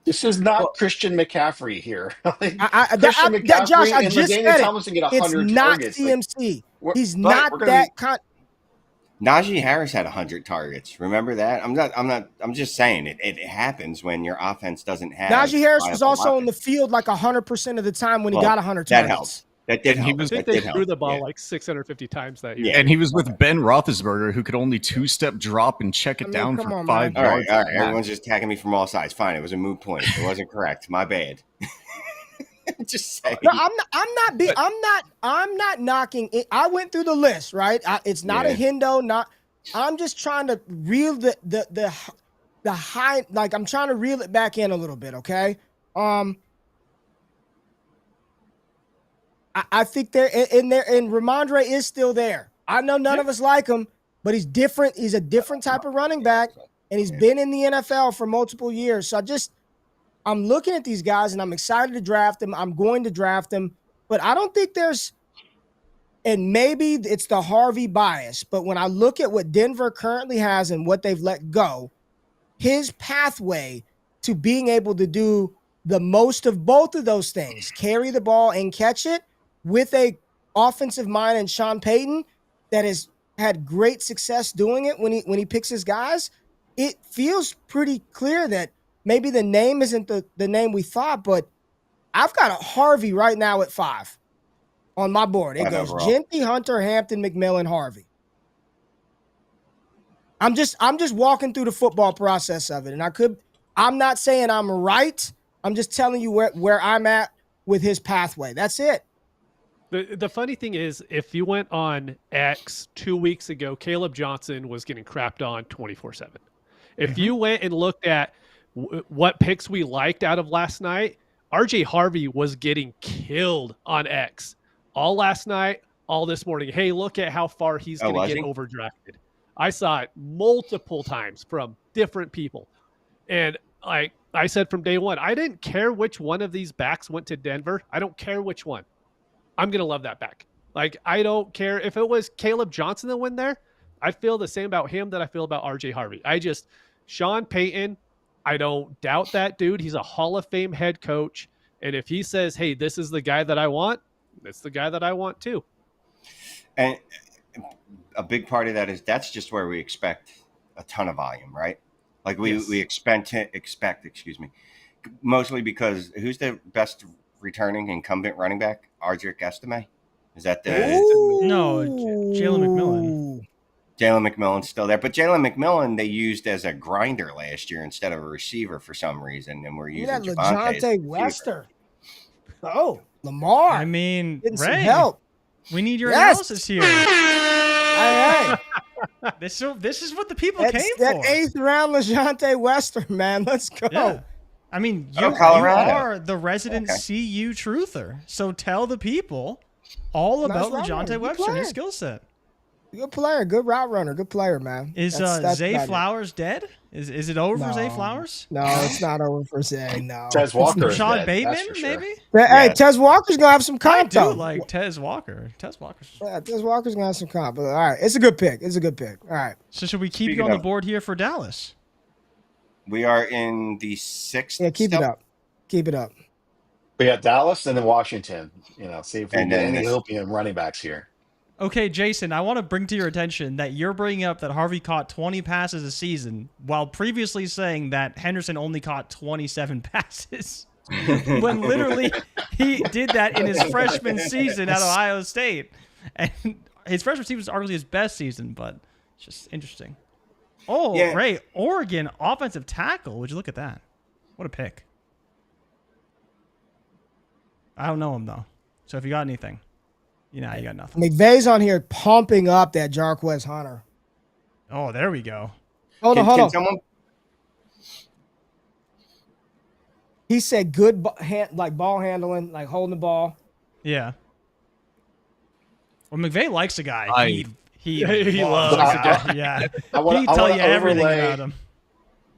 This is not Christian McCaffrey here. Josh, I just said it. It's not CMC. He's not that kind. Najee Harris had 100 targets. Remember that? I'm just saying it happens when your offense doesn't have. Najee Harris was also on the field like 100% of the time when he got 100 targets. That helps. That did help. I think they threw the ball like 650 times that year. Yeah. And he was with Ben Roethlisberger, who could only 2-step drop and check it down for 5 yards. All right. Everyone's just tagging me from all sides. Fine. It was a moot point. It wasn't correct. My bad. Just saying. No, I'm not knocking it. I went through the list, right? It's not a Hendo. I'm just trying to reel the high, like I'm trying to reel it back in a little bit, okay? I think they're in there, and Ramondre is still there. I know none of us like him, but he's different. He's a different type of running back, and he's been in the NFL for multiple years. So I'm looking at these guys, and I'm excited to draft them. I'm going to draft them, but I don't think there's, and maybe it's the Harvey bias, but when I look at what Denver currently has and what they've let go, his pathway to being able to do the most of both of those things, carry the ball and catch it, with a offensive mind and Sean Payton that has had great success doing it when he picks his guys, it feels pretty clear that maybe the name isn't the name we thought, but I've got a Harvey right now at 5 on my board. It goes Genty, Hunter, Hampton, McMillan, Harvey. I'm just walking through the football process of it, and I'm not saying I'm right. I'm just telling you where I'm at with his pathway. That's it. The funny thing is, if you went on X 2 weeks ago, Caleb Johnson was getting crapped on 24/7. If you went and looked at what picks we liked out of last night, RJ Harvey was getting killed on X all last night, all this morning. Hey, look at how far he's going to get overdrafted. I saw it multiple times from different people. And like I said from day one, I didn't care which one of these backs went to Denver. I don't care which one. I'm going to love that back. Like, I don't care if it was Caleb Johnson that went there. I feel the same about him that I feel about RJ Harvey. Sean Payton, I don't doubt that dude. He's a Hall of Fame head coach. And if he says, hey, this is the guy that I want, it's the guy that I want too. And a big part of that is that's just where we expect a ton of volume, right? Like we expect, mostly because who's the best returning incumbent running back? Ardrick Estime? Is that the no? Jalen McMillan. Jalen McMillan's still there, but Jalen McMillan they used as a grinder last year instead of a receiver for some reason, and we're using Javonte Wester. Oh, Lamar. I mean, Ray, help. We need your analysis here. Hey. This is what the people came for. That 8th round LeJohntay Wester, man. Let's go. Yeah. I mean, you are the resident CU truther. So tell the people all about LeJohntay Wester and his skill set. Good player, good route runner, good player, man. Is Zay Flowers dead? Is it over for Zay Flowers? No, it's not over for Zay. No. Tez Walker. Sean Bateman, maybe? Hey, Tez Walker's gonna have some comp. I do like Tez Walker. Tez Walker's gonna have some comp. All right, it's a good pick. All right. So should we keep you on the board here for Dallas? We are in the 6th. Yeah, keep it up. But yeah, Dallas and then Washington. See if we can get any Hopian running backs here. Okay, Jason, I want to bring to your attention that you're bringing up that Harvey caught 20 passes a season while previously saying that Henderson only caught 27 passes. When literally he did that in his freshman season at Ohio State. And his freshman season was arguably his best season, but it's just interesting. Oh, yeah. Ray, Oregon offensive tackle. Would you look at that? What a pick. I don't know him, though. So if you got anything, you got nothing. McVay's on here pumping up that Jarquez Hunter. Oh, there we go. Hold on. He said good ball handling, like holding the ball. Yeah. Well, McVay likes a guy. He loves a guy. Yeah. He tell you everything about him.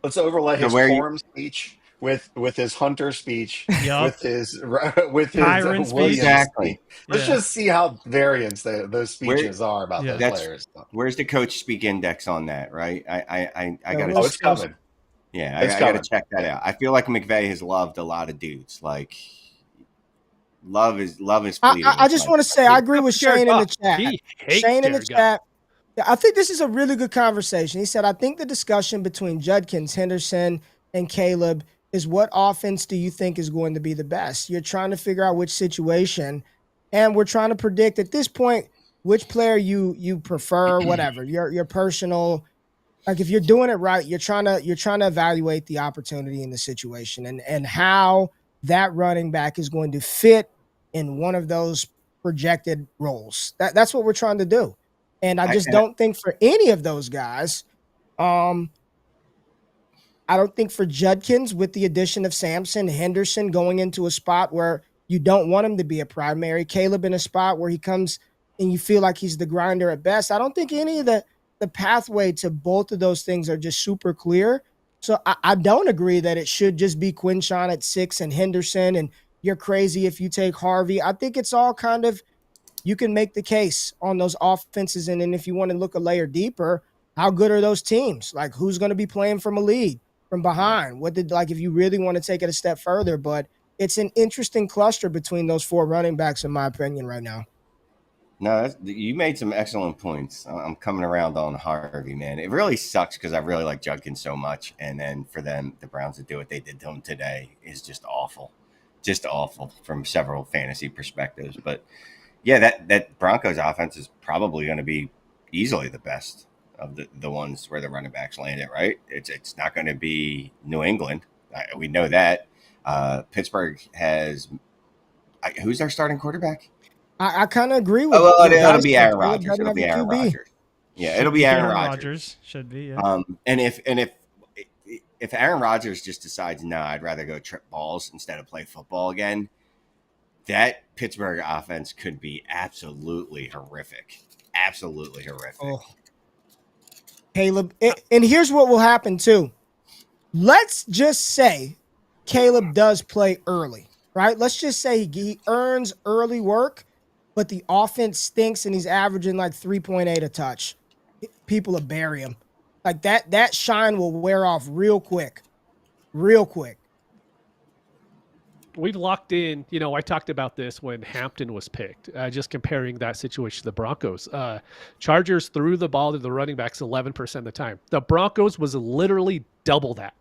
Let's overlay his forum speech with his Hunter speech, with his Kyron speech. Exactly. Let's just see how variants those speeches are about those players. Where's the coach speak index on that? Right. I got to. Oh, it's coming. Yeah, I got to check that out. I feel like McVay has loved a lot of dudes. Like love is fleeting. I just want to say I agree with Shane in the chat. Shane in the chat. Yeah, I think this is a really good conversation. He said, I think the discussion between Judkins, Henderson, and Caleb is what offense do you think is going to be the best? You're trying to figure out which situation, and we're trying to predict at this point which player you prefer, whatever, your personal. Like if you're doing it right, you're trying to evaluate the opportunity in the situation and how that running back is going to fit in one of those projected roles. That's what we're trying to do. And I just don't think for any of those guys, I don't think for Judkins, with the addition of Sampson, Henderson going into a spot where you don't want him to be a primary, Caleb in a spot where he comes and you feel like he's the grinder at best. I don't think any of the pathway to both of those things are just super clear. So I don't agree that it should just be Quinshon at 6 and Henderson, and you're crazy if you take Harvey. I think it's all kind of, you can make the case on those offenses. And then if you want to look a layer deeper, how good are those teams? Like, who's going to be playing from a lead, from behind? What did, like, if you really want to take it a step further, but it's an interesting cluster between those 4 running backs, in my opinion, right now. No, you made some excellent points. I'm coming around on Harvey, man. It really sucks because I really like Judkins so much. And then for them, the Browns to do what they did to him today is just awful. Just awful from several fantasy perspectives. But yeah, that Broncos offense is probably going to be easily the best of the ones where the running backs landed, right? It's not going to be New England. We know that. Pittsburgh has who's their starting quarterback? I kind of agree with. Oh, well, it'll be Aaron Rodgers. It'll be Aaron Rodgers. Yeah, it'll be Aaron Rodgers. Should be. Yeah. And if Aaron Rodgers just decides, no, I'd rather go trip balls instead of play football again, that Pittsburgh offense could be absolutely horrific. Absolutely horrific. Oh. Caleb, and here's what will happen too. Let's just say Caleb does play early, right? Let's just say he earns early work, but the offense stinks and he's averaging like 3.8 a touch. People will bury him. Like that shine will wear off real quick. Real quick. We've locked in, I talked about this when Hampton was picked, just comparing that situation to the Broncos. Chargers threw the ball to the running backs 11% of the time. The Broncos was literally double that.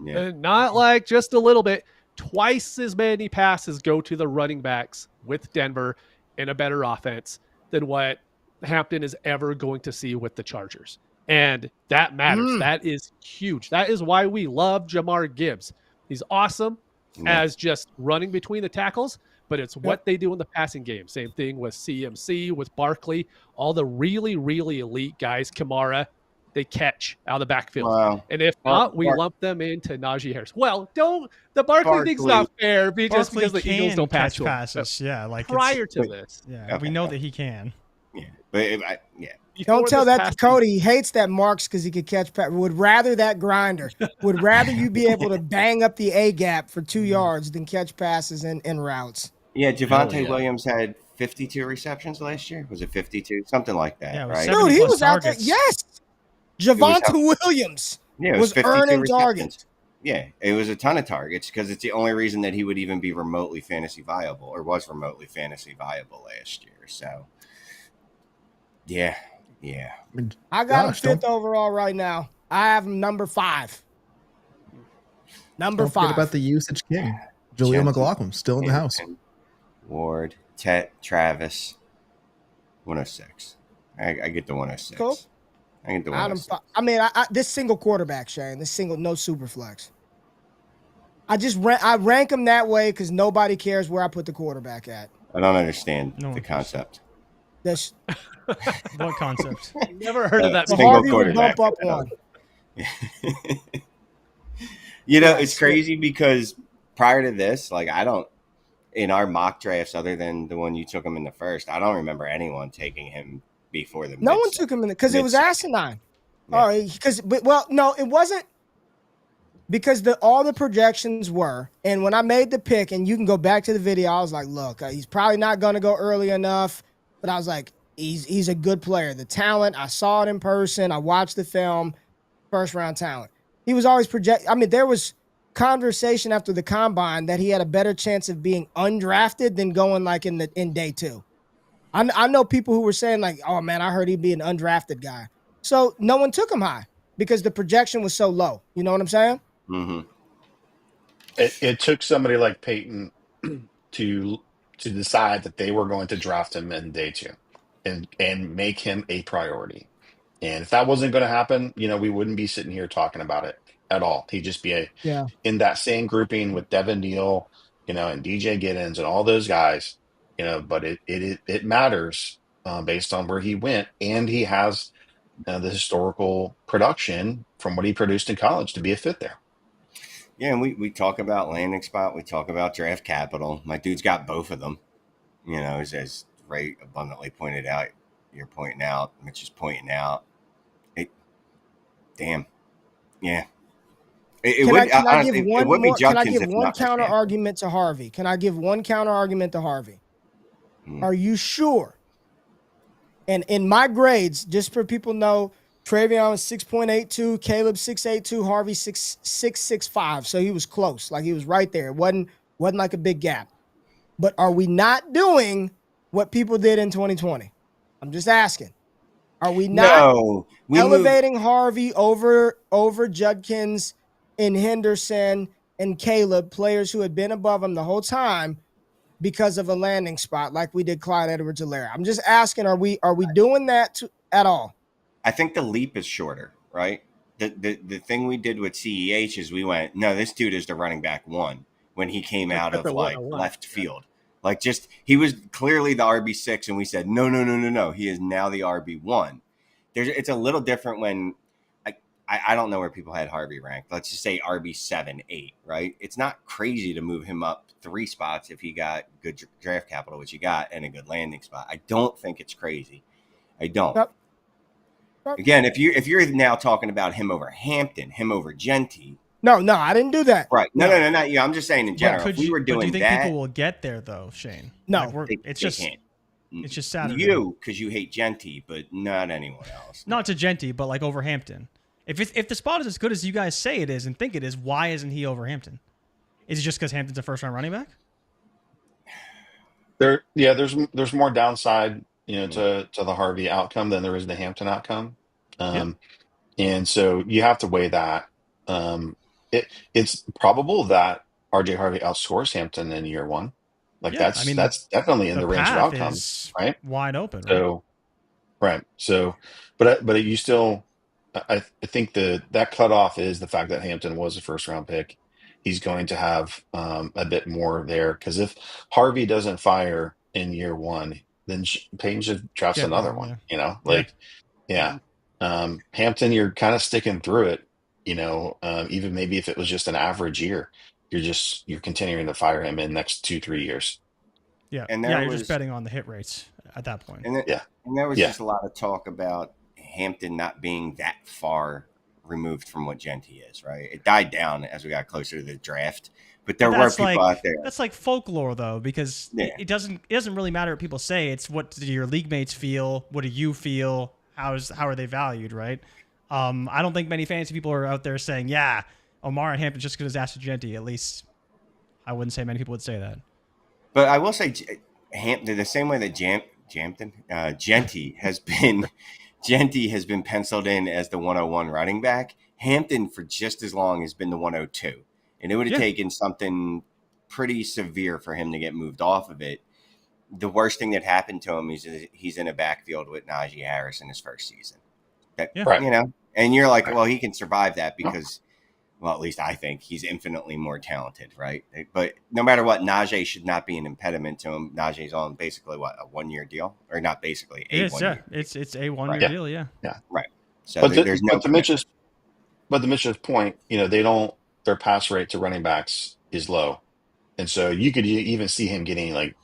Yeah. Not like just a little bit. Twice as many passes go to the running backs with Denver in a better offense than what Hampton is ever going to see with the Chargers. And that matters. That is huge. That is why we love Jahmyr Gibbs. He's awesome as just running between the tackles, but it's what they do in the passing game. Same thing with CMC, with Barkley, all the really, really elite guys, Kamara, they catch out of the backfield. Wow. And if not, we lump them into Najee Harris. Well, the Barkley thing's not fair just because the Eagles don't pass to him. Passes. Yeah, like prior to this. Yeah, we know that he can. Yeah, but don't tell that to Cody. He hates that Marks because he could catch pass. Would rather that grinder. Would rather you be able to bang up the A gap for 2 yards than catch passes and routes. Yeah, Javonte Williams had 52 receptions last year. Was it 52? Something like that, right? Dude, he was out there. Yes. Javonte Williams was earning targets. Yeah, it was a ton of targets because it's the only reason that he would even be remotely fantasy viable or was remotely fantasy viable last year. So, yeah. I got him 5th overall right now. I have him number 5. Number 5. Don't forget about the usage king. Jaleel McLaughlin, still in the house. Ward, Travis, 106. I get the 106. Cool. I get the 106. I mean, this single quarterback, Shane, no super flex. I rank them that way because nobody cares where I put the quarterback at. I don't understand the concept. That's what concept? Never heard of that. Harvey would bump up one. It's crazy because prior to this, like in our mock drafts, other than the one you took him in the first, I don't remember anyone taking him before the. No one took him in because it was asinine. Yeah. No, it wasn't. Because all the projections were, and when I made the pick, and you can go back to the video, I was like, look, he's probably not going to go early enough. But I was like, he's a good player. The talent, I saw it in person. I watched the film, first round talent. He was always projected. I mean, there was conversation after the combine that he had a better chance of being undrafted than going like in day 2. I know people who were saying like, oh man, I heard he'd be an undrafted guy. So no one took him high because the projection was so low. You know what I'm saying? Mm-hmm. It took somebody like Peyton to decide that they were going to draft him in day 2 and make him a priority. And if that wasn't going to happen, we wouldn't be sitting here talking about it at all. He'd just be in that same grouping with Devin Neal, and DJ Giddens and all those guys, but it matters based on where he went. And he has the historical production from what he produced in college to be a fit there. Yeah, and we talk about landing spot. We talk about draft capital. My dude's got both of them. As Ray abundantly pointed out, you're pointing out, Mitch is pointing out. Damn. Yeah. It would be Judkins. Can I give if one not for counter Hampton. argument to Harvey? Can I give one counter argument to Harvey? Are you sure? And in my grades, just for people know, Travion was 6.82, Caleb 6.82, Harvey 6.65. So he was close. Like he was right there. It wasn't like a big gap. But are we not doing what people did in 2020? I'm just asking. Are we not elevating Harvey over Judkins and Henderson and Caleb, players who had been above him the whole time because of a landing spot like we did Clyde Edwards-Helaire? I'm just asking, are we doing that at all? I think the leap is shorter, right? The thing we did with CEH is we went, no, this dude is the running back one when he came out of like left field. Like he was clearly the RB6 and we said, no. He is now the RB1. It's a little different when I don't know where people had Harvey ranked. Let's just say RB7, 8, right? It's not crazy to move him up 3 spots if he got good draft capital, which he got, and a good landing spot. I don't think it's crazy. I don't. Yep. Again, if you're now talking about him over Hampton, him over Genty. No, I didn't do that. Right. No, not you. I'm just saying in general. If we were doing do you think that, people will get there though, Shane? No, it's just Saturday. You, because you hate Genty, but not anyone else. Not to Genty, but like over Hampton. If the spot is as good as you guys say it is and think it is, why isn't he over Hampton? Is it just because Hampton's a first-round running back? There's more downside, to the Harvey outcome than there is the Hampton outcome. And so you have to weigh that. It's probable that RJ Harvey outscores Hampton in year one. That's definitely in the range of outcomes, right? Wide open. So, right. So, but you still, I think that cutoff is the fact that Hampton was a first round pick. He's going to have a bit more there because if Harvey doesn't fire in year one, then Payton should draft another one. Hampton, you're kind of sticking through it. Even maybe if it was just an average year, you're continuing to fire him in the next 2-3 years. Yeah, and you're just betting on the hit rates at that point. And there was just a lot of talk about Hampton not being that far removed from what Genty is, right? It died down as we got closer to the draft, but there were people out there. That's like folklore, though, because it doesn't really matter what people say. It's what do your league mates feel? What do you feel? How are they valued, right? I don't think many fantasy people are out there saying, yeah, Omar and Hampton just because Aston Genty. At least I wouldn't say many people would say that. But I will say Hampton, the same way that Genty has been Genty has been penciled in as the 101 running back. Hampton for just as long has been the 102. And it would have taken something pretty severe for him to get moved off of it. The worst thing that happened to him is he's in a backfield with Najee Harris in his first season. And you're like, well, he can survive that because, well, at least I think he's infinitely more talented, right? But no matter what, Najee should not be an impediment to him. Najee's on basically a 1-year deal, or not basically a 1 year. It's a 1-year deal, yeah. Right. So there's no. But the Mitchell's point, their pass rate to running backs is low, and so you could even see him getting like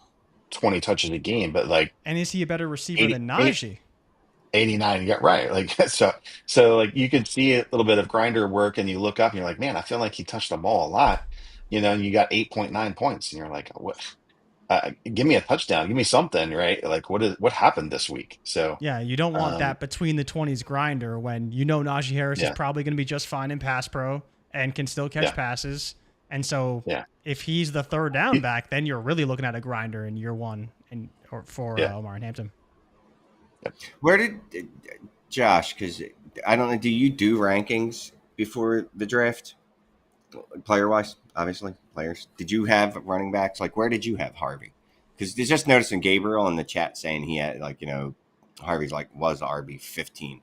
20 touches a game, but and is he a better receiver than Najee? 89, yeah, right. So you could see a little bit of grinder work, and you look up and you're like, man, I feel like he touched the ball a lot, and you got 8.9 points, and you're like, what? Give me a touchdown, give me something, right? Like what happened this week? So yeah, you don't want that between the 20s grinder when Najee Harris is probably going to be just fine in pass pro and can still catch passes, and so if he's the third down back, then you're really looking at a grinder in year one for Omar and Hampton. Where did Josh? Because I don't know. Do you do rankings before the draft, player wise? Obviously, players. Did you have running backs? Where did you have Harvey? Because just noticing Gabriel in the chat saying he had Harvey's was RB 15.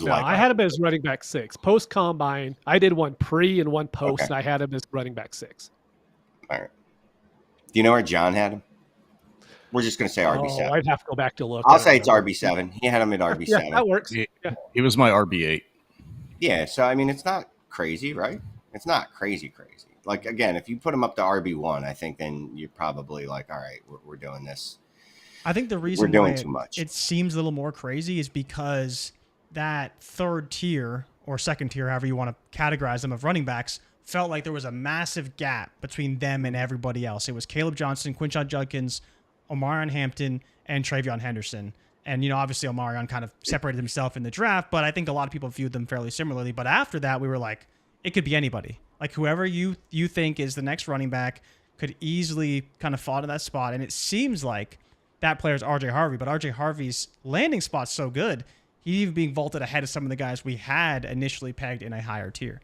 I had him as running back 6 post combine. I did one pre and one post, and I had him as running back 6. All right. Do you know where John had him? We're just going to say RB7. I'd have to go back to look. I'll say it's RB7. He had him at RB7. Yeah, that works. He was my RB8. Yeah, so I mean, it's not crazy, right? It's not crazy. Like, again, if you put him up to RB1, I think then you're probably like, all right, we're doing this. I think the reason we're doing why too much. It seems a little more crazy is because that third tier or second tier, however you want to categorize them, of running backs felt like there was a massive gap between them and everybody else. It was Caleb Johnson, Quinshon Judkins, Omarion Hampton, and Travion Henderson. And, obviously Omarion kind of separated himself in the draft, but I think a lot of people viewed them fairly similarly. But after that, we were like, it could be anybody. Like, whoever you think is the next running back could easily kind of fall to that spot. And it seems like that player's RJ Harvey, but RJ Harvey's landing spot's so good, he's even being vaulted ahead of some of the guys we had initially pegged in a higher tier.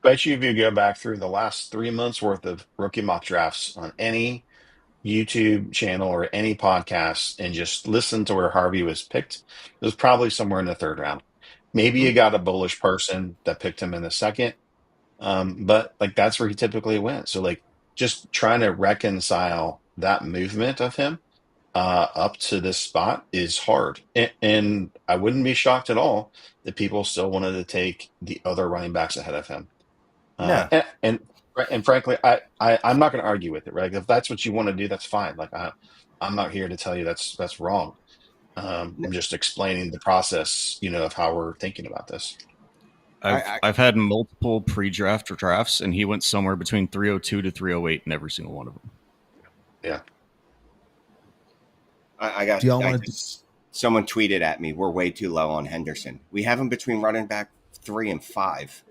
Bet you if you go back through the last 3 months worth of rookie mock drafts on any YouTube channel or any podcast and just listen to where Harvey was picked, it was probably somewhere in the third round. Maybe you got a bullish person that picked him in the second, but like that's where he typically went. So like just trying to reconcile that movement of him up to this spot is hard. And I wouldn't be shocked at all that people still wanted to take the other running backs ahead of him. And frankly, I'm not going to argue with it, right? If that's what you want to do, that's fine. Like I'm not here to tell you that's wrong. I'm just explaining the process, of how we're thinking about this. I've had multiple pre-draft drafts, and he went somewhere between 302 to 308 in every single one of them. Yeah. Someone tweeted at me, we're way too low on Henderson. We have him between running back 3 and 5.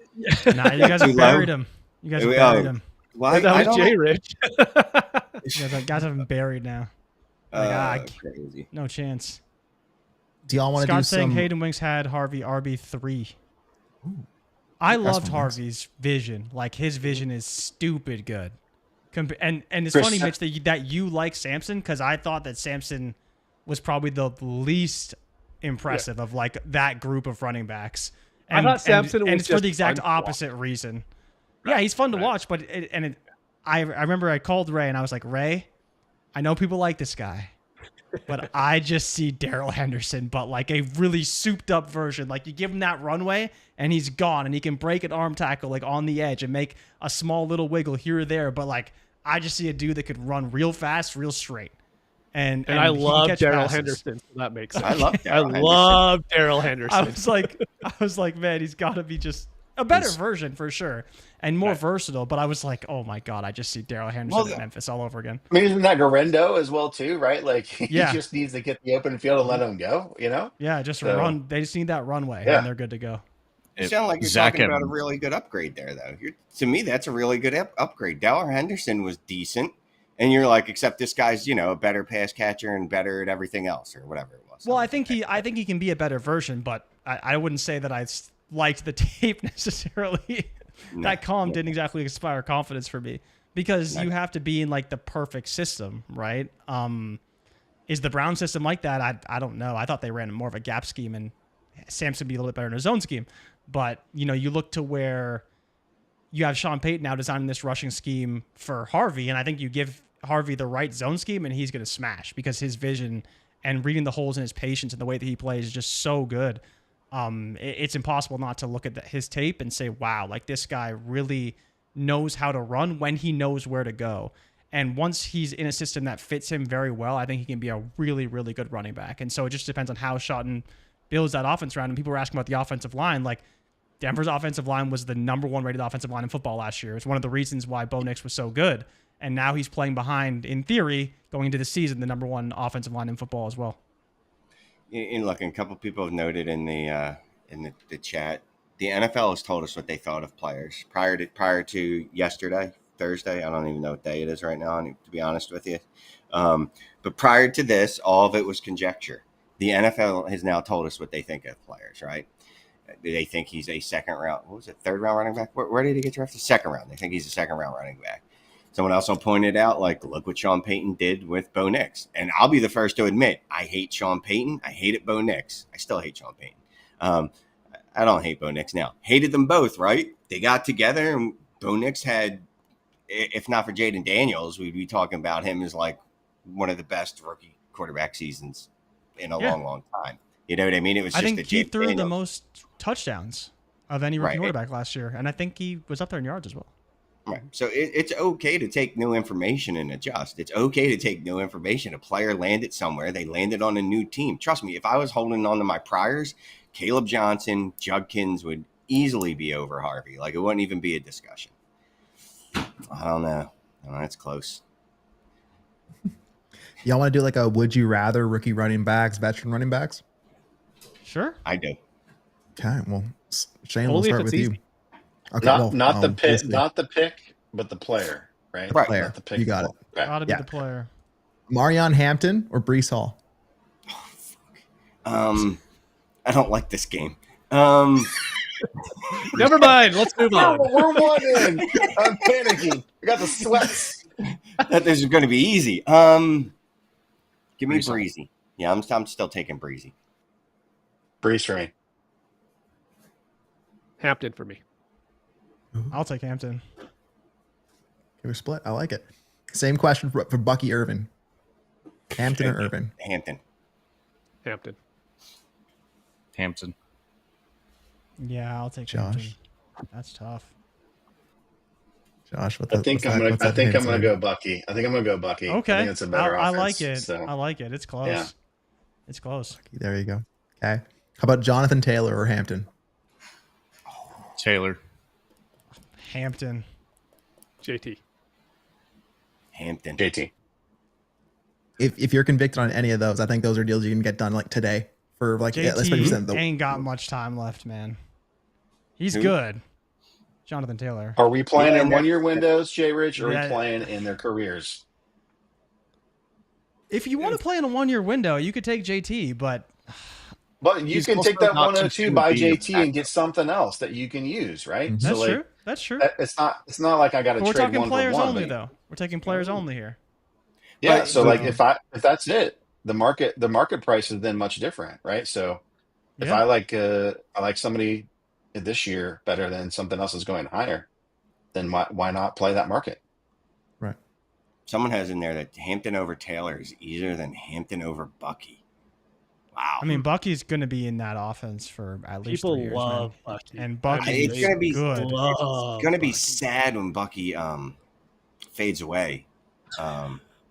Nah, you guys have buried him. You guys have buried him. Why? That was Jay Rich. You guys have him buried now. Crazy. No chance. Do y'all want to do Scott saying some? Hayden Winks had Harvey RB3. I loved Harvey's vision. Like, his vision is stupid good. And it's Chris, funny, Mitch, that you like Samson, because I thought that Samson was probably the least impressive of like that group of running backs. And, I thought Samson was and it's for just the exact fun to opposite reason. Yeah, he's fun to watch, but I remember I called Ray and I was like, Ray, I know people like this guy, but I just see Darrell Henderson, but like a really souped up version. Like, you give him that runway and he's gone, and he can break an arm tackle like on the edge and make a small little wiggle here or there. But like, I just see a dude that could run real fast, real straight. And I love Darrell Henderson. So that makes sense. I love Darrell Henderson. I was like, man, he's got to be just a better version for sure, and more versatile. But I was like, oh my god, I just see Darrell Henderson at Memphis all over again. I mean, isn't that Garendo as well too, right? Like he just needs to get the open field and let him go, Yeah, just run. They just need that runway, and they're good to go. You sound like you're talking about a really good upgrade there, though. To me, that's a really good upgrade. Darrell Henderson was decent, and you're like, except this guy's, a better pass catcher and better at everything else, or whatever it was. Well, I think he can be a better version, but I wouldn't say that I liked the tape necessarily. That column didn't exactly inspire confidence for me, because you have to be in like the perfect system, right? Is the Brown system like that? I don't know. I thought they ran more of a gap scheme, and Samson be a little bit better in his own scheme. But, you look to where you have Sean Payton now designing this rushing scheme for Harvey, and I think you give Harvey the right zone scheme, and he's going to smash, because his vision and reading the holes and his patience and the way that he plays is just so good. It's impossible not to look at his tape and say, wow, like this guy really knows how to run when he knows where to go. And once he's in a system that fits him very well, I think he can be a really, really good running back. And so it just depends on how Sutton builds that offense around. And people were asking about the offensive line. Like, Denver's offensive line was the number 1 rated offensive line in football last year. It's one of the reasons why Bo Nix was so good. And now he's playing behind, in theory, going into the season, the number 1 offensive line in football as well. And look, a couple people have noted in the chat, the NFL has told us what they thought of players prior to yesterday, Thursday. I don't even know what day it is right now, to be honest with you. But prior to this, all of it was conjecture. The NFL has now told us what they think of players, right? They think he's a third round running back? Where did he get drafted? Second round. They think he's a second round running back. Someone else pointed out, like, look what Sean Payton did with Bo Nix. And I'll be the first to admit, I hate Sean Payton. I hated Bo Nix. I still hate Sean Payton. I don't hate Bo Nix now. Hated them both, right? They got together, and Bo Nix had, if not for Jaden Daniels, we'd be talking about him as like one of the best rookie quarterback seasons in a long time. You know what I mean? It was. I just think he threw the most touchdowns of any rookie quarterback last year, and I think he was up there in yards as well. Right. So it's okay to take new information and adjust. It's okay to take new information. A player landed somewhere. They landed on a new team. Trust me, if I was holding on to my priors, Caleb Johnson, Judkins would easily be over Harvey. Like, it wouldn't even be a discussion. I don't know. It's close. Y'all want to do like a would you rather rookie running backs, veteran running backs? Sure. I do. Okay. Well, Shane, we'll start with you. Okay, not the pick, not the pick, but the player, right? The player. Not the pick. You got it. Gotta be the player. Marion Hampton or Breece Hall? I don't like this game. Never mind. Let's move on. We're one in. I'm panicking. I got the sweats. This is going to be easy. Give me Breezy. Yeah, I'm still taking Breezy. Breeze for me. Hampton for me. I'll take Hampton. Okay, we're split. I like it. Same question for Bucky Irvin. Hampton or Irvin? Hampton. Hampton. Yeah, I'll take Josh. Hampton. That's tough. Josh, I think I'm gonna go Bucky. I think I'm gonna go Bucky. Okay, I think it's a better I offense, like it. so. I like it. It's close. Yeah. It's close. There you go. Okay. How about Jonathan Taylor or Hampton? Taylor. Hampton. JT. Hampton. JT. If you're convicted on any of those, I think those are deals you can get done like today for like let's JT ain't got much time left, man. He's good. Jonathan Taylor. Are we playing in 1 year windows, Jay Rich, or are we playing in their careers? If you want to play in a 1 year window, you could take JT, but you can take that 102 by JT and get something else that you can use, right? Mm-hmm. That's So true. That's true. It's not like I got to trade we're talking one players for one. only, though. We're taking players only here. Yeah. So like if that's it, the market price is then much different, right? So if I like somebody this year better than something else is going higher, then why not play that market? Right. Someone has in there that Hampton over Taylor is easier than Hampton over Bucky. Wow. I mean, Bucky's going to be in that offense for at least 3 years. People love Bucky. And Bucky it's going to be good. It's going to be sad when Bucky fades away.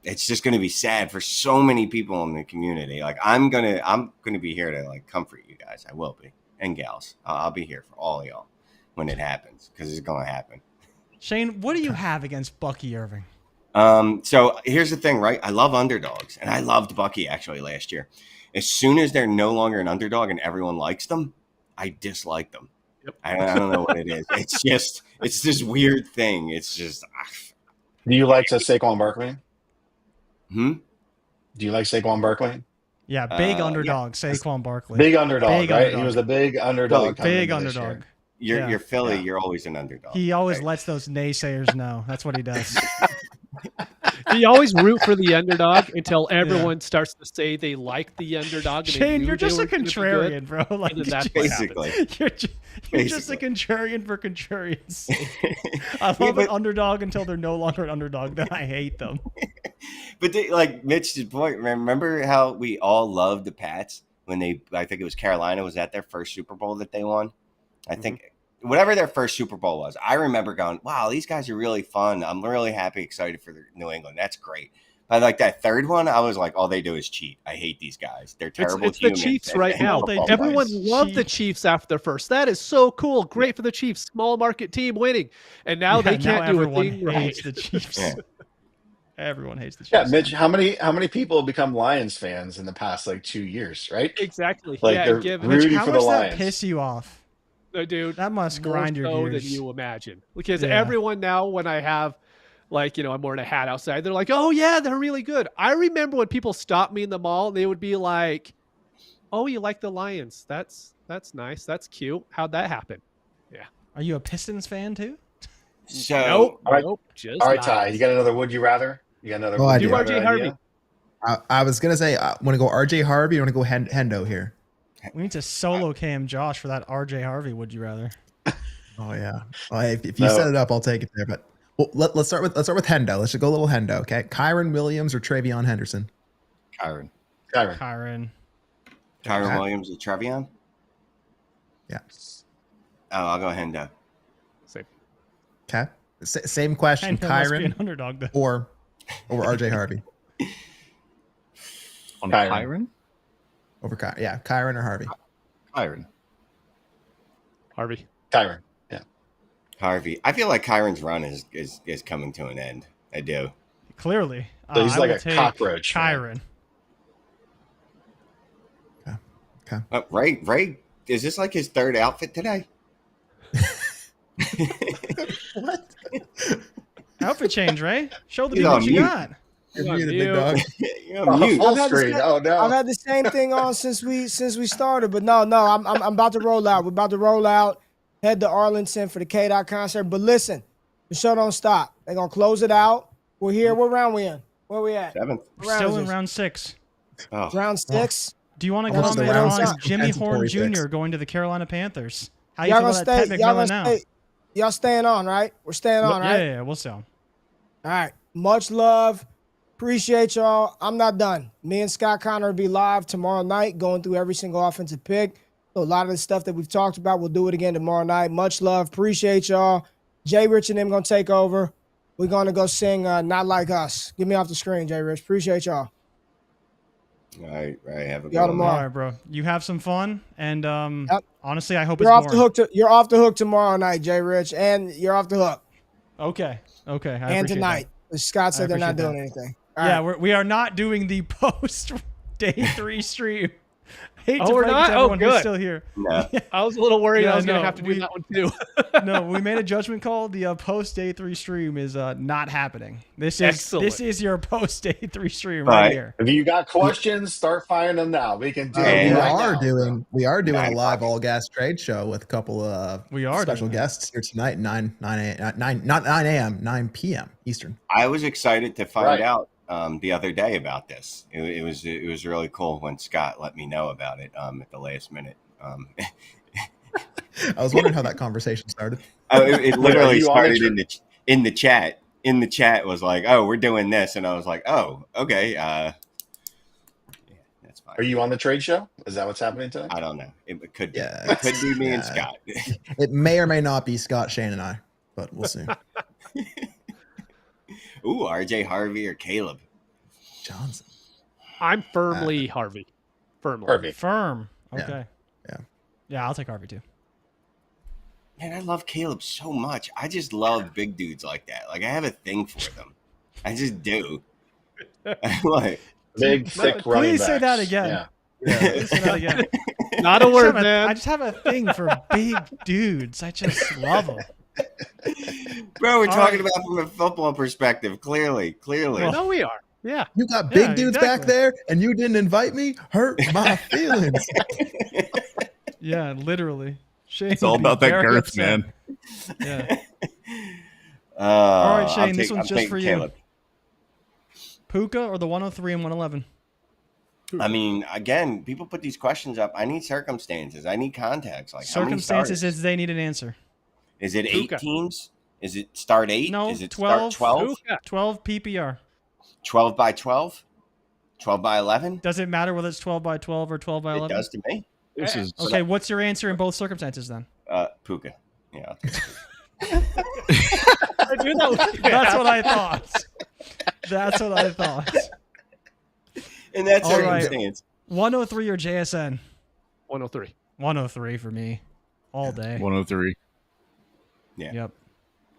It's just going to be sad for so many people in the community. Like I'm gonna be here to like comfort you guys. I will be, and gals. I'll be here for all of y'all when it happens because it's going to happen. Shane, what do you have against Bucky Irving? So here's the thing, right? I love underdogs, and I loved Bucky actually last year. As soon as they're no longer an underdog and everyone likes them, I dislike them. Yep. I don't know what it is. It's this weird thing. It's just. Do you like Saquon Barkley? Do you like Saquon Barkley? Yeah, big underdog, Saquon Barkley. Big underdog, right? He was a big underdog. Big underdog. You're Philly. Yeah. You're always an underdog. He always lets those naysayers know. That's what he does. He always root for the underdog until everyone starts to say they like the underdog. Shane, you're just a contrarian, bro. Like that's basically. You're just a contrarian for contrarian's sake. I love an underdog until they're no longer an underdog. Then I hate them. But like Mitch's point, remember how we all loved the Pats when I think it was Carolina was at their first Super Bowl that they won. I think whatever their first Super Bowl was, I remember going, wow, these guys are really fun. I'm really happy, excited for New England. That's great. But like that third one, I was like, all they do is cheat. I hate these guys. They're terrible It's the Chiefs right now. Everyone loved the Chiefs after their first. That is so cool. Great for the Chiefs. Small market team winning. And now they can't do a thing right. The Chiefs. Yeah. Everyone hates the Chiefs. Yeah, Mitch, how many people have become Lions fans in the past like 2 years, right? Exactly. Like yeah, they're rooting for the Lions. That piss you off? Dude, that must grind your gears. Than you imagine. Because everyone now, when I have, like, I'm wearing a hat outside, they're like, oh, yeah, they're really good. I remember when people stopped me in the mall, they would be like, oh, you like the Lions. That's nice. That's cute. How'd that happen? Yeah. Are you a Pistons fan, too? So, nope. All right, Ty, you got another would you rather? You got another would you rather RJ Harvey. I was going to say, I want to go RJ Harvey. I want to go Hendo here. We need to solo cam Josh for that RJ Harvey. Would you rather? Oh yeah. Well, if you set it up, I'll take it there. But Well, let's start with Hendo. Let's just go a little Hendo. Okay, Kyron Williams or Travion Henderson. Kyron. Kyron Williams or Travion. Yeah. Oh, I'll go Hendo. Same. Okay. Same question. Hendo must be an Kyron underdog then. or RJ Harvey. On Kyron? Over Kyron. Yeah, Kyron or Harvey. Kyron. Harvey. Kyron. Yeah. Harvey. I feel like Kyron's run is coming to an end. I do. Clearly. So he's I like would a take cockroach. Kyron. Okay. Ray, is this like his third outfit today? What? Outfit change, Ray. Show the He's people on what you mute. got. You're muted, big dog. You're on mute. Full screen. Oh no. I've had the same thing on since we started, but no, I'm about to roll out. We're about to roll out. Head to Arlington for the K-Dot concert. But listen, the show don't stop. They're gonna close it out. We're here. What round we in? Where we at? 7th. What round Still is in this? round 6. Oh. Round 6. Do you want to Almost comment around on six Jimmy Horn compensatory picks. Jr. going to the Carolina Panthers? How you Y'all feel gonna about Ted stay? Y'all McMillan gonna now? stay? Y'all staying on, right? We're staying on, right? Yeah, we'll stay on. All right. Much love. Appreciate y'all. I'm not done. Me and Scott Connor will be live tomorrow night going through every single offensive pick. So a lot of the stuff that we've talked about, we'll do it again tomorrow night. Much love. Appreciate y'all. Jay Rich and them going to take over. We're going to go sing Not Like Us. Get me off the screen, Jay Rich. Appreciate y'all. All right. Have a good Y'all one. tomorrow. All right, bro. You have some fun, and Yep. honestly, I hope You're it's off the boring. hook. You're off the hook tomorrow night, Jay Rich, and you're off the hook. Okay. I And appreciate tonight. Scott said they're not appreciate doing that. anything. That. All Yeah, right. we are not doing the post day 3 stream. Hate Oh, to we're break it not? to Oh, everyone who's good. still here. No. I was a little worried Yeah, I was going no, to have to do that one too. No, we made a judgment call. The post day 3 stream is not happening. This is your post day 3 stream right here. If you got questions, start firing them now. We can do We it right are now. doing a 9 live all gas trade show with a couple of special guests here tonight, 9 p.m. Eastern. I was excited to find Right. out the other day about this. It was really cool when Scott let me know about it at the last minute. I was wondering how that conversation started. It literally you on the started in the chat. In the chat was like, "Oh, we're doing this," and I was like, "Oh, okay." Yeah, that's fine. Are you on the trade show? Is that what's happening today? I don't know. It could be. Yeah, It could be me and yeah. Scott. It may or may not be Scott, Shane, and I, but we'll see. Ooh, RJ Harvey or Caleb Johnson. I'm firmly Harvey. Firmly. Harvey. Firm. Yeah. Okay. Yeah. Yeah, I'll take Harvey too. Man, I love Caleb so much. I just love big dudes like that. Like I have a thing for them. I just do. Like Big, thick running Please backs. say that again. Yeah. Please say that again. Not a word, man. I just have a thing for big dudes. I just love them. bro, we're All talking right. about from a football perspective. Clearly. I know we are. Yeah. You got big Yeah, dudes back exactly. there, and you didn't invite me. Hurt my feelings. Yeah, literally. Shane It's all would be about that very girth, upset. man. Yeah. All right, Shane, this one's just for you. Caleb. Puka or the 103 and 111? I mean, again, people put these questions up. I need circumstances. I need context. Like how many Circumstances starters? is they need an answer. Is it 8 Puka. teams? Is it start 8? No, Is it 12. start 12? 12 PPR. 12 by 12? 12 by 11? Does it matter whether it's 12 by 12 or 12 by It 11? does to me. This is Okay, what's your answer in both circumstances then? Puka. Yeah. I'll take it. I knew that was That's what I thought. That's what I thought. And that's All right. circumstance. 103 or JSN? 103. 103 for me. All day. 103. Yeah. Yep.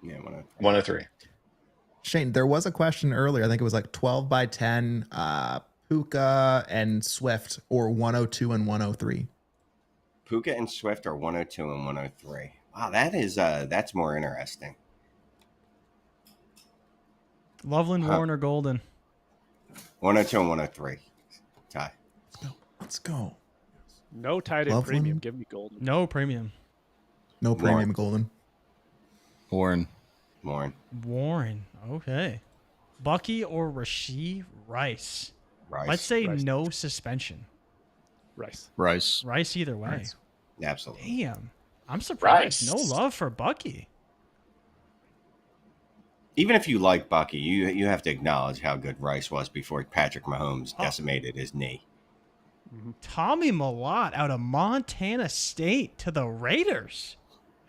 Yeah. 103. Shane, there was a question earlier. I think it was like 12 by 10, Puka and Swift, or 102 and 103. Puka and Swift are 102 and 103. Wow, that's more interesting. Loveland, Warren, or Golden? 102 and 103. Ty. Let's go. No tight end Loveland. premium. Give me golden. No premium. No premium golden. Warren. Warren. Okay. Bucky or Rasheed Rice? Rice. Let's say Rice. no suspension. Rice. Rice either way. Rice. Absolutely. Damn. I'm surprised. Rice. No love for Bucky. Even if you like Bucky, you have to acknowledge how good Rice was before Patrick Mahomes decimated his knee. Tommy Mellott out of Montana State to the Raiders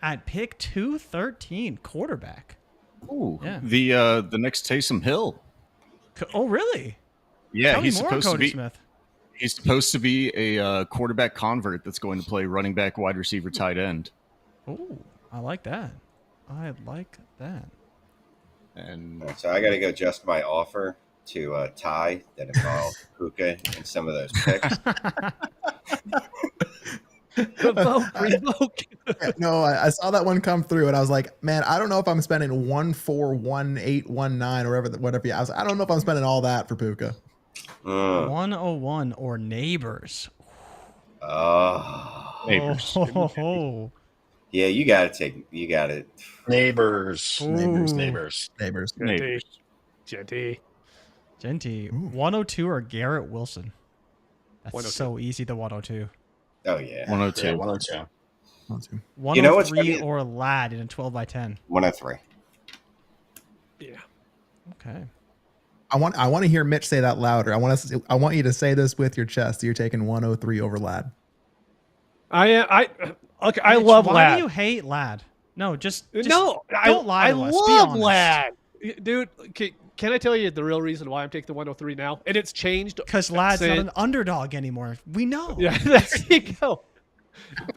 at pick 213, quarterback. Ooh, yeah. The next Taysom Hill. Oh, really? Yeah, Tell he's me more, supposed to Cody be. Smith. He's supposed to be a quarterback convert that's going to play running back, wide receiver, tight end. Oh, I like that. I like that. And so I got to go adjust my offer to a tie that involves Puka and some of those picks. Revoke. No, I saw that one come through, and I was like, man, I don't know if I'm spending 1,418,19 or whatever. I was, I don't know if I'm spending all that for Puka. 101 or Neighbors. Neighbors. Oh. Yeah, you got to. Neighbors. Genty. 102 or Garrett Wilson. That's so easy, the 102. Oh, yeah. 102. Yeah, 102. 103 You know what's funny? or Lad in a 12x10. 103. Yeah. Okay. I want to hear Mitch say that louder. I want you to say this with your chest. You're taking 103 over Lad. I love why Lad. do you hate Lad? No, just no. don't lie to us. Be love honest. Lad, dude. Can I tell you the real reason why I'm taking the 103 now? And it's changed because Lad's not an underdog anymore. We know. Yeah, there you go.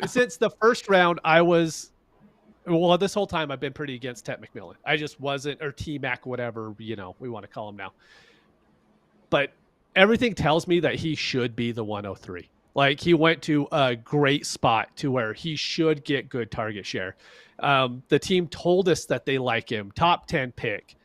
Since the first round, this whole time I've been pretty against Tet McMillan. I just wasn't, or T-Mac, whatever, we want to call him now. But everything tells me that he should be the 103. Like, he went to a great spot to where he should get good target share. The team told us that they like him. Top 10 pick.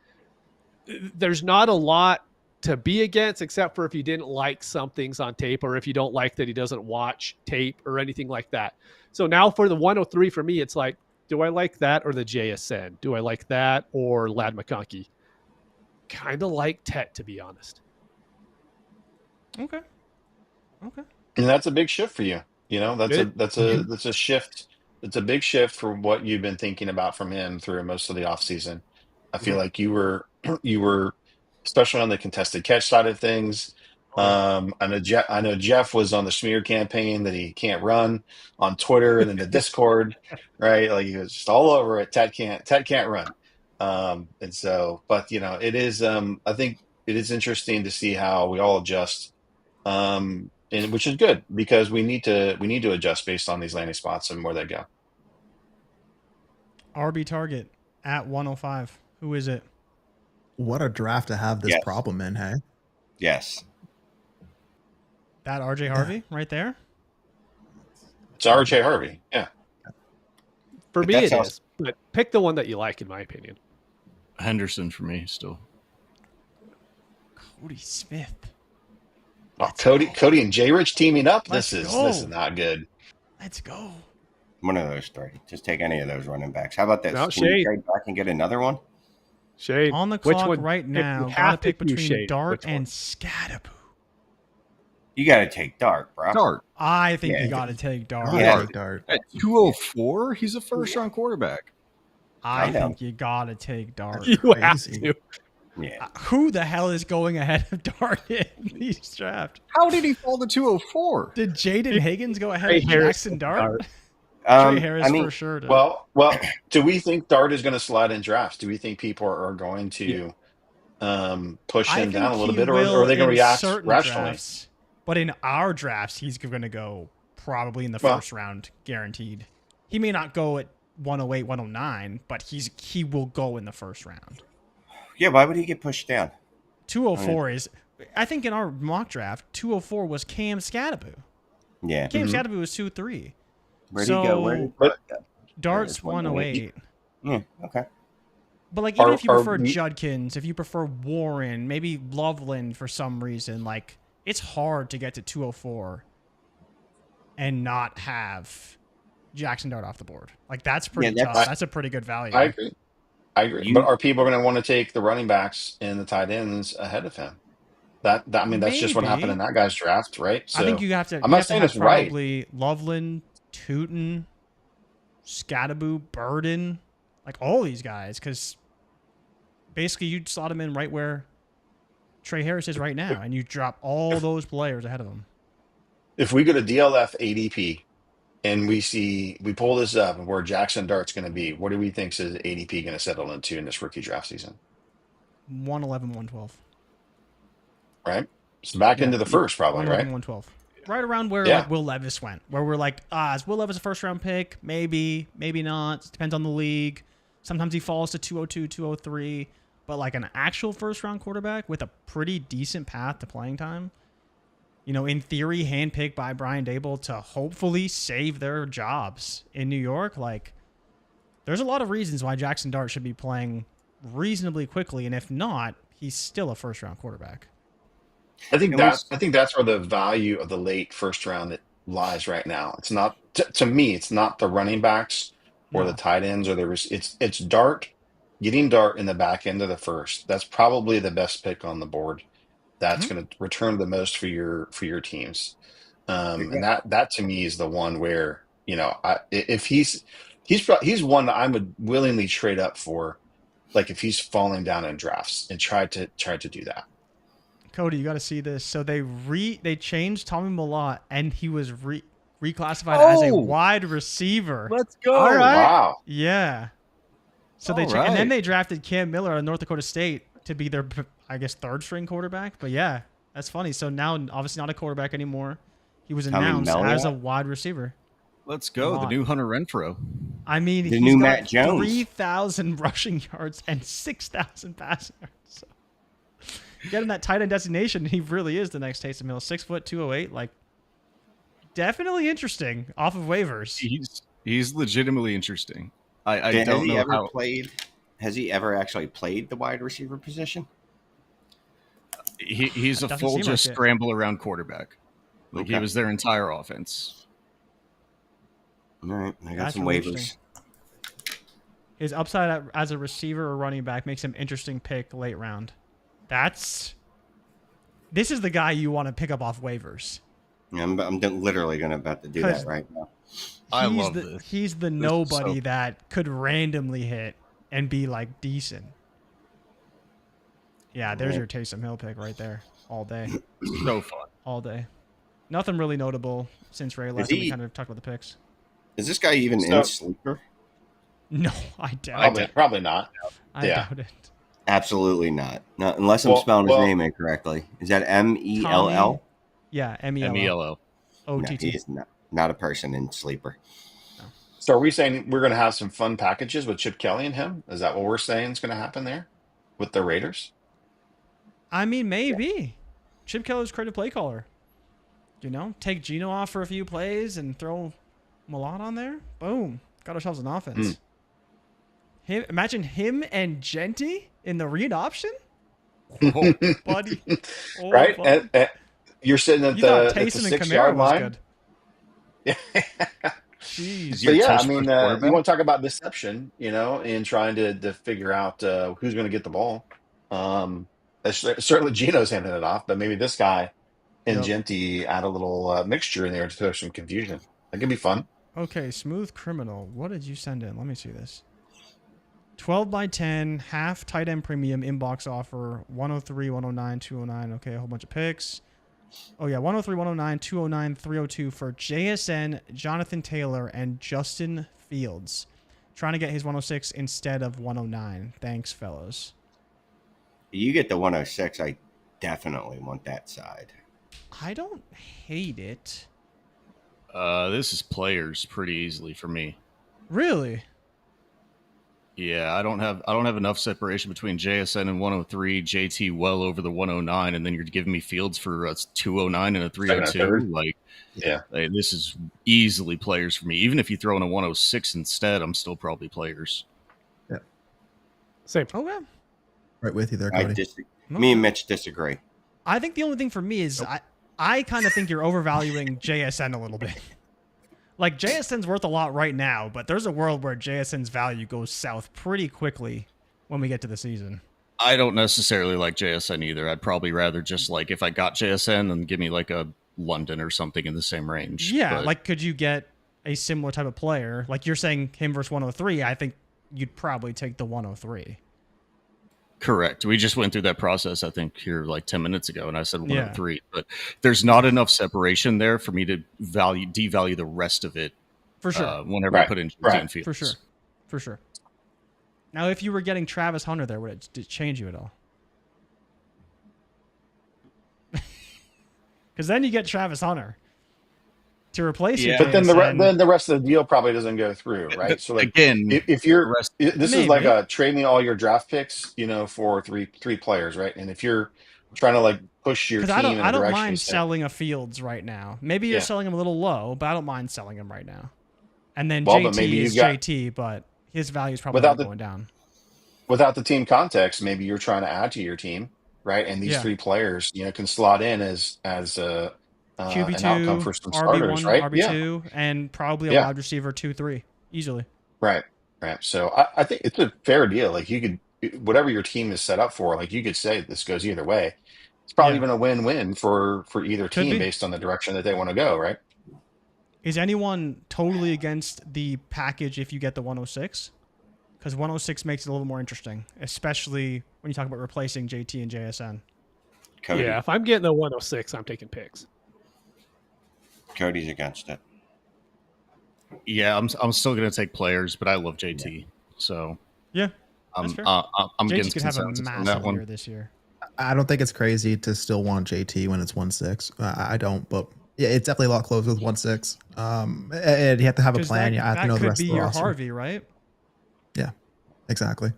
There's not a lot to be against, except for if you didn't like some things on tape, or if you don't like that he doesn't watch tape or anything like that. So now for the 103 for me, it's like, do I like that or the JSN? Do I like that or Lad McConkey? Kind of like Tet, to be honest. Okay. And that's a big shift for you. That's a shift. It's a big shift from what you've been thinking about from him through most of the offseason. I feel like you were, especially on the contested catch side of things. I know Jeff was on the smear campaign that he can't run on Twitter and in the Discord, right? Like, he was just all over it. Tet can't run. And so, but it is, I think it is interesting to see how we all adjust. And which is good, because we need to adjust based on these landing spots and where they go. RB target at 105. Who is it? What a draft to have this problem in, hey? Yes. That RJ Harvey right there? It's RJ Harvey, yeah. For me, it is. But pick the one that you like, in my opinion. Henderson for me still. Cody Smith. Oh, Cody and J Rich teaming up. This is not good. Let's go. One of those three. Just take any of those running backs. How about this? No, Can you trade back and get another one? Shade. On the clock right now. Gotta pick between Dart and Skataboo. You got to take Dart, bro. Dart. I think you got to take Dart. Dart. At 204, he's a first-round quarterback. I think you got to take Dart. You have to. Yeah. Who the hell is going ahead of Dart in these draft? How did he fall to 204? Did Jaden Higgins go ahead of Jackson Dart? Trey Harris for sure. Well, do we think Dart is going to slide in drafts? Do we think people are going to push him down a little bit, or are they going to react rationally? Drafts, but in our drafts, he's going to go probably in the first round, guaranteed. He may not go at 108, 109, but he will go in the first round. Yeah, why would he get pushed down? 204 is, I think in our mock draft, 204 was Cam Skataboo. Yeah. Cam Skataboo was 2-3. Where'd he go? Dart's 108. Yeah, okay. But like, even if you prefer Judkins, if you prefer Warren, maybe Loveland for some reason, like, it's hard to get to 204 and not have Jackson Dart off the board. Like, that's pretty tough. That's a pretty good value. I agree. But are people going to want to take the running backs and the tight ends ahead of him? I mean, that's just what happened in that guy's draft, right? So, I think you have to. I'm not saying it's right. Probably Loveland, Tutin, Skataboo, Burden, like all these guys, because basically you slot him in right where Trey Harris is right now, and you drop all those players ahead of him. If we go to DLF ADP and we pull this up and where Jackson Dart's going to be, what do we think is ADP going to settle into in this rookie draft season? 111, 112. Right? So back into the first, probably, 111, right? 112. Right around where like Will Levis went, where we're like, is Will Levis a first round pick? Maybe, maybe not. It depends on the league. Sometimes he falls to 202, 203. But like an actual first round quarterback with a pretty decent path to playing time, you know, in theory, handpicked by Brian Daboll to hopefully save their jobs in New York. Like, there's a lot of reasons why Jackson Dart should be playing reasonably quickly, and if not, he's still a first round quarterback. I think that's where the value of the late first round lies right now. It's not to me. It's not the running backs or the tight ends or it's Dart, getting Dart in the back end of the first. That's probably the best pick on the board. That's going to return the most for your teams. And that to me is the one where, you know, if he's one that I would willingly trade up for, like if he's falling down in drafts and try to do that. Cody, you got to see this. So they changed Tommy Millott, and he was reclassified as a wide receiver. Let's go! All right. Wow. Yeah. So and then they drafted Cam Miller out of North Dakota State to be their, I guess, third string quarterback. But yeah, that's funny. So now, obviously not a quarterback anymore. He was announced as a wide receiver. Let's go. The new Hunter Renfrow. I mean, the he's new got Matt Jones. 3,000 rushing yards and 6,000 passing yards. So get him that tight end designation, he really is the next Taysom Hill. 6 foot, 208. Like, definitely interesting off of waivers. He's legitimately interesting. I don't know how played. Has he ever actually played the wide receiver position? He's a full just scramble around quarterback. Like he was their entire offense. All right, I got some waivers. His upside as a receiver or running back makes him interesting pick late round. This is the guy you want to pick up off waivers. Yeah, I'm literally about to do that right now. I love this. He's the nobody that could randomly hit and be like decent. Yeah, there's your Taysom Hill pick right there. All day. So fun. All day. Nothing really notable since Ray left. We kind of talked about the picks. Is this guy even in Sleeper? No, I doubt it. Probably not. I doubt it. Absolutely not. Not unless I'm spelling his name incorrectly. Is that M-E-L-L? Yeah, M-E-L-L. O-T-T. No, he is not a person in Sleeper. No. So are we saying we're going to have some fun packages with Chip Kelly and him? Is that what we're saying is going to happen there with the Raiders? I mean, maybe. Chip Kelly's a creative play caller. You know, take Geno off for a few plays and throw Millott on there. Boom. Got ourselves an offense. Imagine him and Genty in the read option. Oh, buddy. Oh, right? Buddy. And you're sitting at the 6-yard line. Jeez. But yeah, I mean, you want to talk about deception, you know, in trying to figure out who's going to get the ball. Certainly Geno's handing it off, but maybe this guy and Genty add a little mixture in there to throw some confusion. That could be fun. Okay, Smooth Criminal. What did you send in? Let me see this. 12 by 10, half tight end premium inbox offer, 103, 109, 209. Okay, a whole bunch of picks. Oh, yeah, 103, 109, 209, 302 for JSN, Jonathan Taylor, and Justin Fields. Trying to get his 106 instead of 109. Thanks, fellows. You get the 106. I definitely want that side. I don't hate it. This is players pretty easily for me. Really? Yeah, I don't have enough separation between JSN and 103, JT well over the 109, and then you're giving me Fields for a 209 and a 302. Like, this is easily players for me. Even if you throw in a 106 instead, I'm still probably players. Yeah. Same. Okay. Right with you there, Cody. Me and Mitch disagree. I think the only thing for me is I kind of think you're overvaluing JSN a little bit. Like, JSN's worth a lot right now, but there's a world where JSN's value goes south pretty quickly when we get to the season. I don't necessarily like JSN either. I'd probably rather just, like, if I got JSN, then give me, like, a London or something in the same range. Yeah, like, could you get a similar type of player? Like, you're saying him versus 103, I think you'd probably take the 103. Correct. We just went through that process, I think, here like 10 minutes ago, and I said 103. But there's not enough separation there for me to devalue the rest of it. For sure. Whenever I put in Fields. For sure. For sure. Now, if you were getting Travis Hunter there, would it change you at all? Because then you get Travis Hunter to replace you. But then the rest of the deal probably doesn't go through, right? So like again, if you're this is like a trading all your draft picks, for three players, right? And if you're trying to like push your team in a direction, I don't mind selling a Fields right now. Maybe you're selling him a little low, but I don't mind selling him right now. And then JT is JT, but his value is probably going down. Without the team context, maybe you're trying to add to your team, right? And these 3 players, can slot in as a QB2, an outcome for some RB1, starters, right? RB2, and probably a wide receiver 2-3 easily. Right. So I think it's a fair deal. Like you could, whatever your team is set up for, like you could say this goes either way. It's probably even a win-win for either team based on the direction that they want to go, right? Is anyone totally against the package if you get the 106? Because 106 makes it a little more interesting, especially when you talk about replacing JT and JSN. Cody. Yeah, if I'm getting the 106, I'm taking picks. Cody's against it. Yeah, I'm still going to take players, but I love JT. So yeah, I'm JT against could have a consensus on massive that year one. this year. I don't think it's crazy to still want JT when it's 1-6. I don't, but yeah, it's definitely a lot closer with 1-6. And you have to have a plan. You have to know the rest of the roster. That could be your Harvey, right? Yeah, exactly.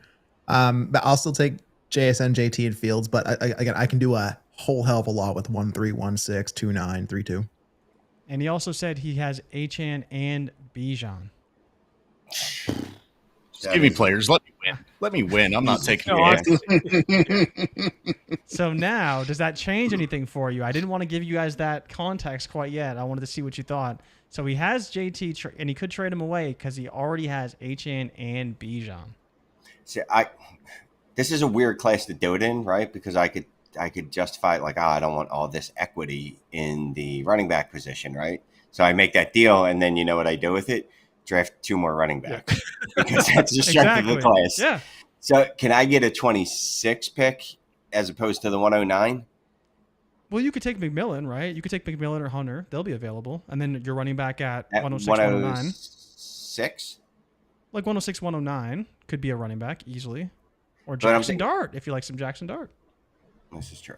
But I'll still take JSN, JT, and Fields. But again, I can do a whole hell of a lot with 1-3, 1-6, 2-9, 3-2. And he also said he has Achane and Bijan. Just give me players. Let me win. Let me win. I'm not taking So now, does that change anything for you? I didn't want to give you guys that context quite yet. I wanted to see what you thought. So he has JT, and he could trade him away because he already has Achane and Bijan. See, this is a weird class to do it in, right? Because I could justify it like, I don't want all this equity in the running back position, right? So I make that deal, and then you know what I do with it? Draft 2 more running backs because that's the strength of the class. Yeah. So can I get a 26 pick as opposed to the 109? Well, you could take McMillan, right? You could take McMillan or Hunter. They'll be available. And then you're running back at 106, 109. 106? Like 106, 109 could be a running back easily. Or Jackson Dart, if you like some Jackson Dart. This is true.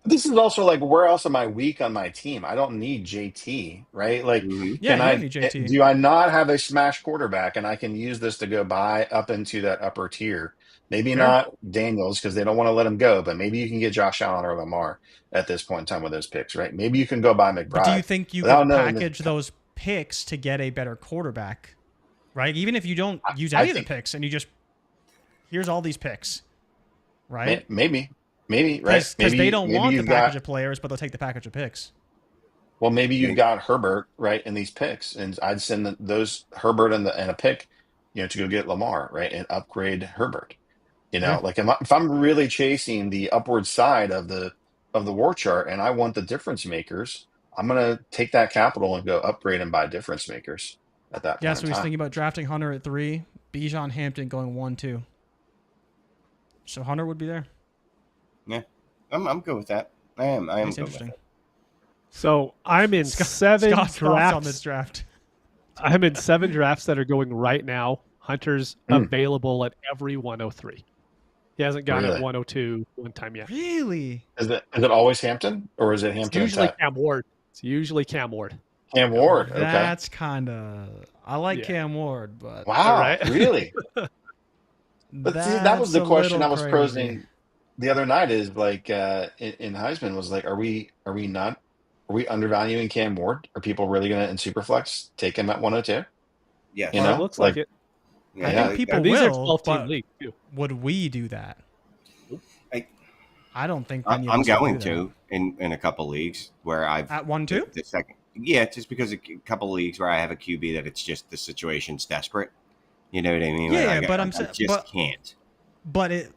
This is also like, where else am I weak on my team? I don't need JT, right? Like, need JT. Do I not have a smash quarterback and I can use this to go buy up into that upper tier? Maybe not Daniels because they don't want to let him go, but maybe you can get Josh Allen or Lamar at this point in time with those picks, right? Maybe you can go buy McBride. But do you think you could package those picks to get a better quarterback, right? Even if you don't use any of the picks and you just, here's all these picks, right? Maybe, right? Because they don't want the package of players, but they'll take the package of picks. Well, maybe you've got Herbert, right, in these picks, and I'd send those Herbert and a pick, to go get Lamar, right, and upgrade Herbert. Like if I'm really chasing the upward side of the war chart and I want the difference makers, I'm gonna take that capital and go upgrade and buy difference makers at that point. Yeah, so he's thinking about drafting Hunter at 3, Bijan Hampton going 1-2. So Hunter would be there. Yeah, I'm good with that. I am That's good with interesting. it. So I'm in 7 Scott's drafts on this draft. I'm in 7 drafts that are going right now. Hunter's available at every 103. He hasn't gone at 102 one time yet. Really? Is it always Hampton or is it Hampton? It's usually Cam Ward. Cam Ward. Okay. That's kind of. I like Cam Ward, but wow, really? But see, that was the question I was posing the other night. Is like in Heisman was like, are we undervaluing Cam Ward? Are people really going to in Superflex take him at 102? Yeah, it looks like it. Yeah, I think people these will, are 12-team but league too. Would we do that? I don't think I'm going to in a couple leagues where I've at 1-2 the second. Yeah, just because a couple leagues where I have a QB that it's just the situation's desperate. You know what I mean? Yeah, but I just can't. But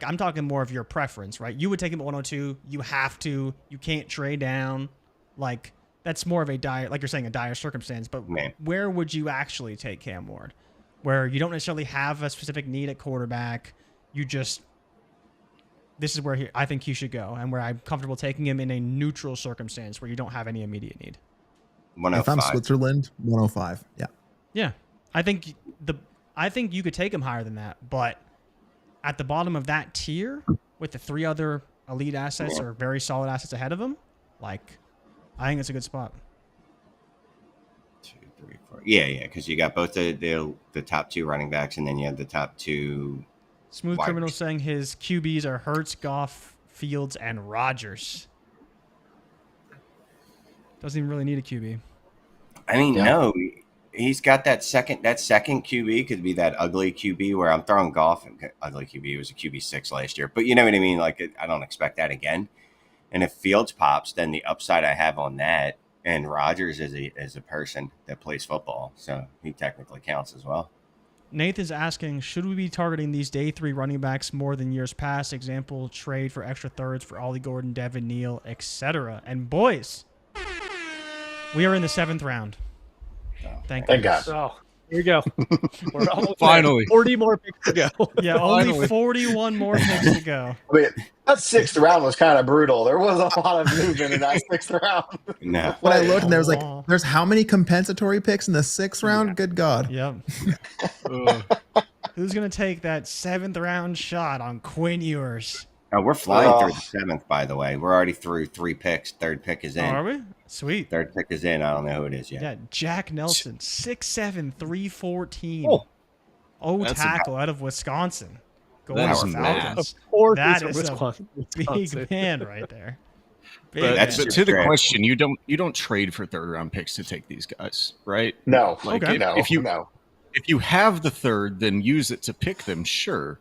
I'm talking more of your preference, right? You would take him at 102. You have to. You can't trade down. Like that's more of a dire, like you're saying, a dire circumstance. But where would you actually take Cam Ward? Where you don't necessarily have a specific need at quarterback. this is where I think he should go, and where I'm comfortable taking him in a neutral circumstance where you don't have any immediate need. 105. If I'm Switzerland, 105. Yeah. Yeah. I think you could take him higher than that, but at the bottom of that tier with the 3 other elite assets or very solid assets ahead of him, like, I think it's a good spot. 2, 3, 4. Yeah, because you got both the top 2 running backs, and then you have the top 2. Smooth Criminal saying his QBs are Hurts, Goff, Fields, and Rodgers. Doesn't even really need a QB. I mean, no, he's got that second QB could be that ugly QB where I'm throwing Goff. Ugly QB, he was a QB6 last year, but you know what I mean. Like, I don't expect that again. And if Fields pops, then the upside I have on that, and Rodgers is a person that plays football, so he technically counts as well. Nate is asking, should we be targeting these day 3 running backs more than years past? Example, trade for extra thirds for Ollie Gordon, Devin Neal, etc. And boys, we are in the 7th round. Thank God. So here we go. We're almost Finally. 40 more picks to go. Yeah, only 41 more picks to go. I mean, that 6th round was kind of brutal. There was a lot of movement in that 6th round. No. When I looked, and there was like, there's how many compensatory picks in the 6th round? Good God. Yep. Who's going to take that 7th round shot on Quinn Ewers? Oh, we're flying through the 7th, by the way. We're already through 3 picks. 3rd pick is in. Oh, are we? Sweet. 3rd pick is in. I don't know who it is yet. Yeah, Jack Nelson, 6'7", 314. Oh, tackle out of Wisconsin. Going That to is the mad. Falcons. Of course, That it's is Wisconsin. a big man right there. Big But, man. but to the question, you don't trade for 3rd round picks to take these guys, right? No. Like, Okay. if you have the 3rd, then use it to pick them, sure.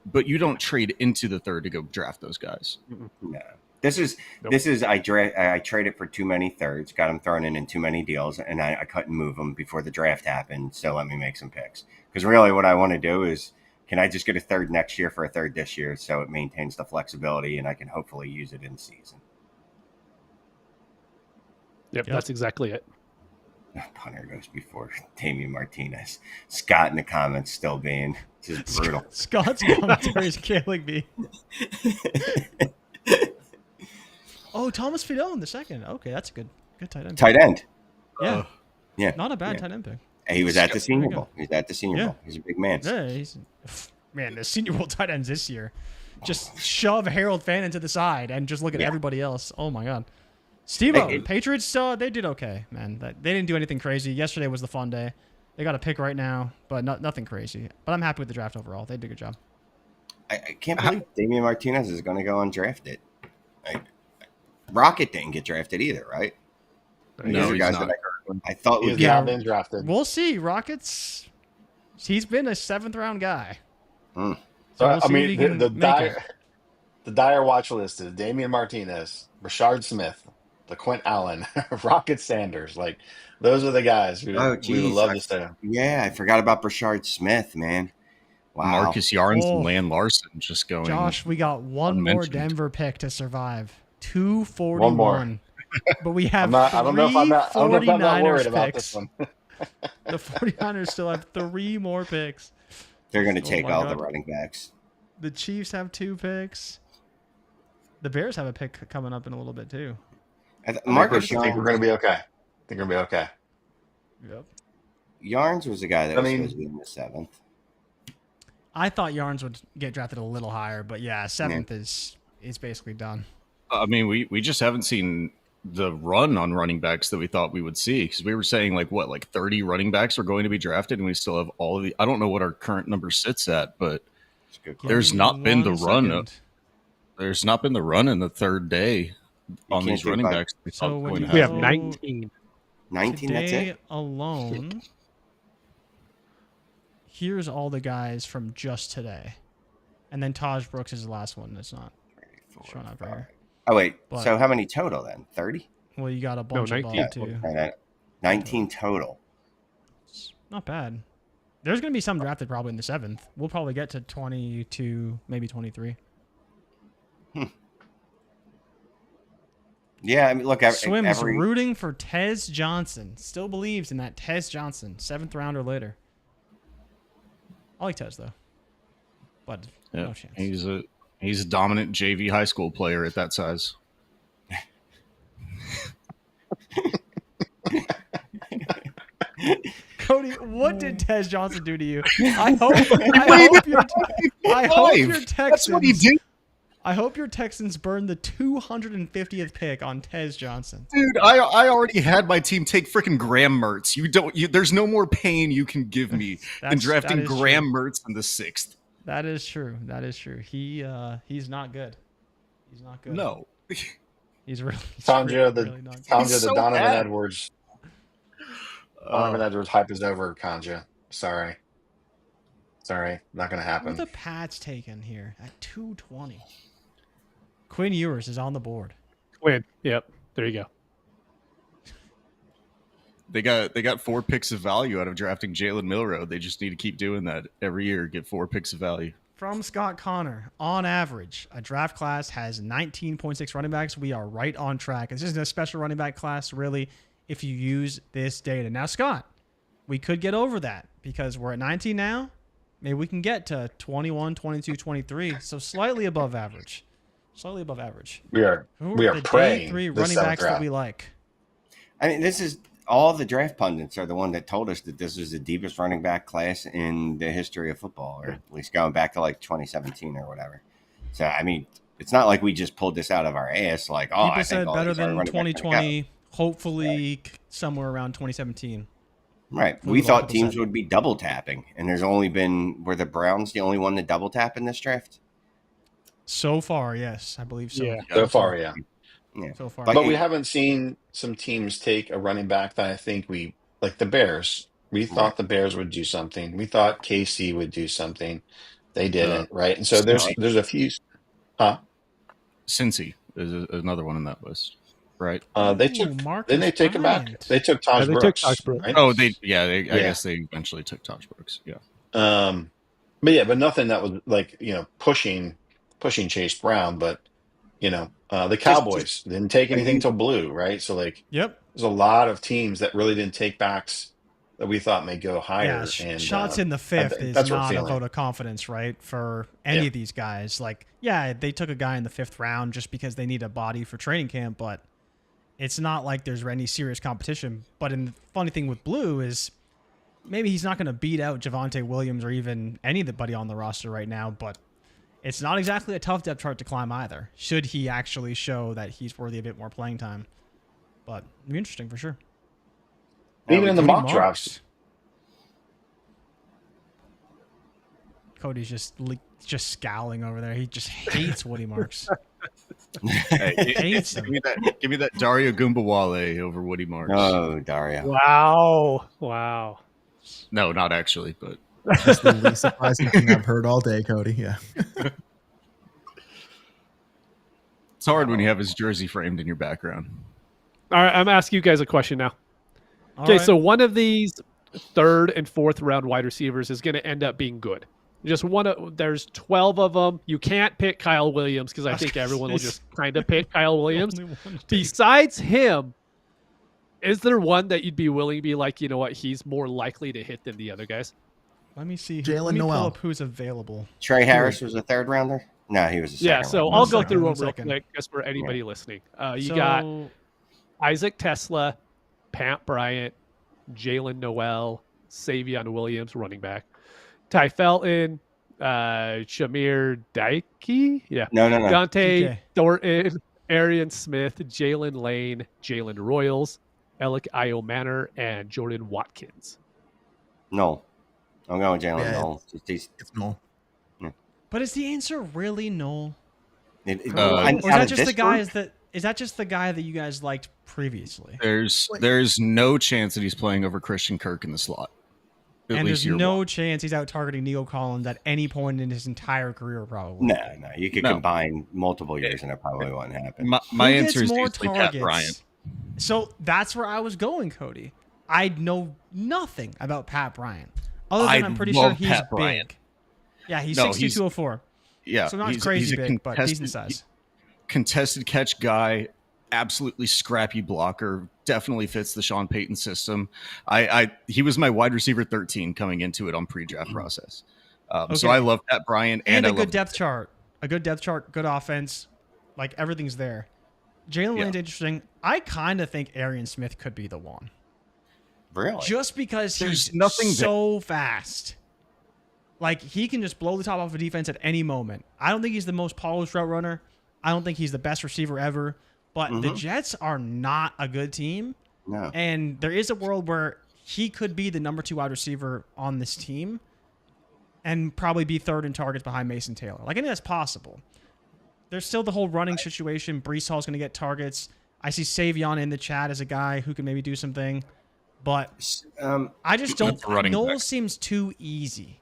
But you don't trade into the 3rd to go draft those guys. No. This is I traded for too many 3rds, got them thrown in too many deals, and I couldn't move them before the draft happened. So let me make some picks. Because really what I want to do is, can I just get a 3rd next year for a 3rd this year so it maintains the flexibility and I can hopefully use it in season. Yep, that's exactly it. Punter goes before Damian Martinez. Scott in the comments still being just brutal. Scott's commentary is killing me. Oh, Thomas Fidel in the 2nd. Okay, that's a good tight end. Tight end. Yeah. Yeah. Not a bad tight end pick. He was at the Senior Bowl. He's at the Senior Bowl. He's a big man. Yeah, man, the Senior Bowl tight ends this year. Just shove Harold Fannin to the side and just look at everybody else. Oh, my God. Steve-O, Patriots, they did okay, man. They didn't do anything crazy. Yesterday was the fun day. They got a pick right now, but nothing crazy. But I'm happy with the draft overall. They did a good job. I can't believe Damian Martinez is going to go undrafted. Rocket didn't get drafted either, right? No, he's not. I thought he's not been drafted. We'll see. Rockets, he's been a 7th round guy. So we'll I mean, the dire watch list is Damian Martinez, Rashard Smith, LaQuint Allen, Rocket Sanders. Like, those are the guys we would love to stay. Yeah, I forgot about Rashard Smith, man. Wow. Marcus Yarns and Lan Larson just going. Josh, we got one more Denver pick to survive. 241. One more. But we have I don't know if I'm not worried picks. about this one. The 49ers still have 3 more picks. They're going to take all the running backs. The Chiefs have 2 picks. The Bears have a pick coming up in a little bit, too. I think we're going to be okay. Yep. Yarns was the guy that was supposed to be in the 7th. I thought Yarns would get drafted a little higher, but 7th is basically done. I mean, we just haven't seen the run on running backs that we thought we would see, because we were saying like 30 running backs are going to be drafted, and we still have all of the. I don't know what our current number sits at, but there's not been the run. There's not been the run in the 3rd day on these running backs. So we have 19. 19. That's it alone. Here's all the guys from just today, and then Taj Brooks is the last one that's not showing up right here. Oh wait, so how many total then? 30? Well, you got a bunch of them too. 19 total. It's not bad. There's going to be some drafted probably in the 7th. We'll probably get to 22, maybe 23. Yeah, I mean, look, Swim's rooting for Tez Johnson. Still believes in that Tez Johnson, 7th round or later. I like Tez though. but no chance. He's a dominant JV high school player at that size. Cody, what did Tez Johnson do to you? I hope your Texans. That's what he did. I hope your Texans burned the 250th pick on Tez Johnson. Dude, I already had my team take freaking Graham Mertz. There's no more pain you can give me than drafting Graham Mertz in the 6th. That is true. He's not good. He's not good. No. He's really Tanja, really not good. Tanja, so the Donovan bad. Edwards. Donovan Edwards hype is over, Kanja. Sorry, not gonna happen. Who are the Pats taken here at 220? Quinn Ewers is on the board. Quinn, yep, there you go. They got 4 picks of value out of drafting Jalen Milroe. They just need to keep doing that every year. Get 4 picks of value. From Scott Connor, on average, a draft class has 19.6 running backs. We are right on track. This isn't a special running back class, really, if you use this data. Now, Scott, we could get over that because we're at 19 now. Maybe we can get to 21, 22, 23, so slightly above average. Slightly above average. We are the praying day 3 this running backs draft that we like. I mean, this is all the draft pundits are the one that told us that this is the deepest running back class in the history of football, or at least going back to like 2017 or whatever. So, I mean, it's not like we just pulled this out of our ass. Like, oh, People I said think better than 2020, hopefully somewhere around 2017. Right. We thought teams would be double tapping, and were the Browns the only one to double tap in this draft? So far, yes, I believe so. Yeah. So far, yeah. So far. But we haven't seen some teams take a running back that I think like the Bears. We thought the Bears would do something. We thought KC would do something. They didn't, right? And so there's a few. Cincy is another one on that list, right? They take him back. They took Taj Brooks. Right? Oh, I guess they eventually took Taj Brooks. Yeah. But nothing that was like pushing Chase Brown, but the Cowboys didn't take anything till blue, right? So there's a lot of teams that really didn't take backs that we thought may go higher. Yeah, and shots in the 5th is not a vote of confidence, right? For any of these guys. They took a guy in the 5th round just because they need a body for training camp, but it's not like there's any serious competition. But the funny thing with Blue is maybe he's not going to beat out Javonte Williams or even anybody on the roster right now, but it's not exactly a tough depth chart to climb either, should he actually show that he's worthy of a bit more playing time. But it'll be interesting for sure. Even in the mock drafts. Cody's just scowling over there. He just hates Woody Marks. Hates him. Give me that Dario Gumbawale over Woody Marks. Oh, Dario. Wow. No, not actually, but that's the least surprising thing I've heard all day, Cody. Yeah. It's hard when you have his jersey framed in your background. All right, I'm asking you guys a question now. Okay, so one of these 3rd and 4th round wide receivers is going to end up being good. There's 12 of them. You can't pick Kyle Williams because I think everyone will just kind of pick Kyle Williams. Besides him, is there one that you'd be willing to be like, you know what, he's more likely to hit than the other guys? Let me see. Jalen Let me Noel. pull up who's available. Trey Harris was a 3rd rounder? No, he was a 2nd Yeah, so rounder. I'll go through them real quick just for anybody listening. You got Isaac Tesla, Pat Bryant, Jalen Noel, Savion Williams, running back, Ty Felton, Shamir Daiki, No. Dante Thornton, Arian Smith, Jalen Lane, Jalen Royals, Alec Iomanner, and Jordan Watkins. No. I'm going Jalen Noel. It's Noel. But is the answer really Noel? Or is that just the guy? Is that just the guy that you guys liked previously? There's no chance that he's playing over Christian Kirk in the slot. And there's no chance he's out targeting Neil Collins at any point in his entire career, probably. No. You could combine multiple years and it probably wouldn't happen. My answer is more usually Pat Bryant. So that's where I was going, Cody. I know nothing about Pat Bryant. Other than I'm pretty sure he's Pat big. Bryant. Yeah, he's 6'2", 204. Yeah. So not crazy big, but decent size. Contested catch guy, absolutely scrappy blocker, definitely fits the Sean Payton system. He was my wide receiver 13 coming into it on pre-draft process. So I love Pat Bryant and I a good love depth chart. A good depth chart, good offense. Like, everything's there. Jalen Lane's interesting. I kind of think Arian Smith could be the one. Really? Just because There's he's nothing so fast. Like, he can just blow the top off a defense at any moment. I don't think he's the most polished route runner. I don't think he's the best receiver ever. But the Jets are not a good team. No. And there is a world where he could be the number 2 wide receiver on this team and probably be third in targets behind Mason Taylor. Like, I think that's possible. There's still the whole running situation. Breece Hall's going to get targets. I see Savion in the chat as a guy who can maybe do something. But I just don't. Knowles seems too easy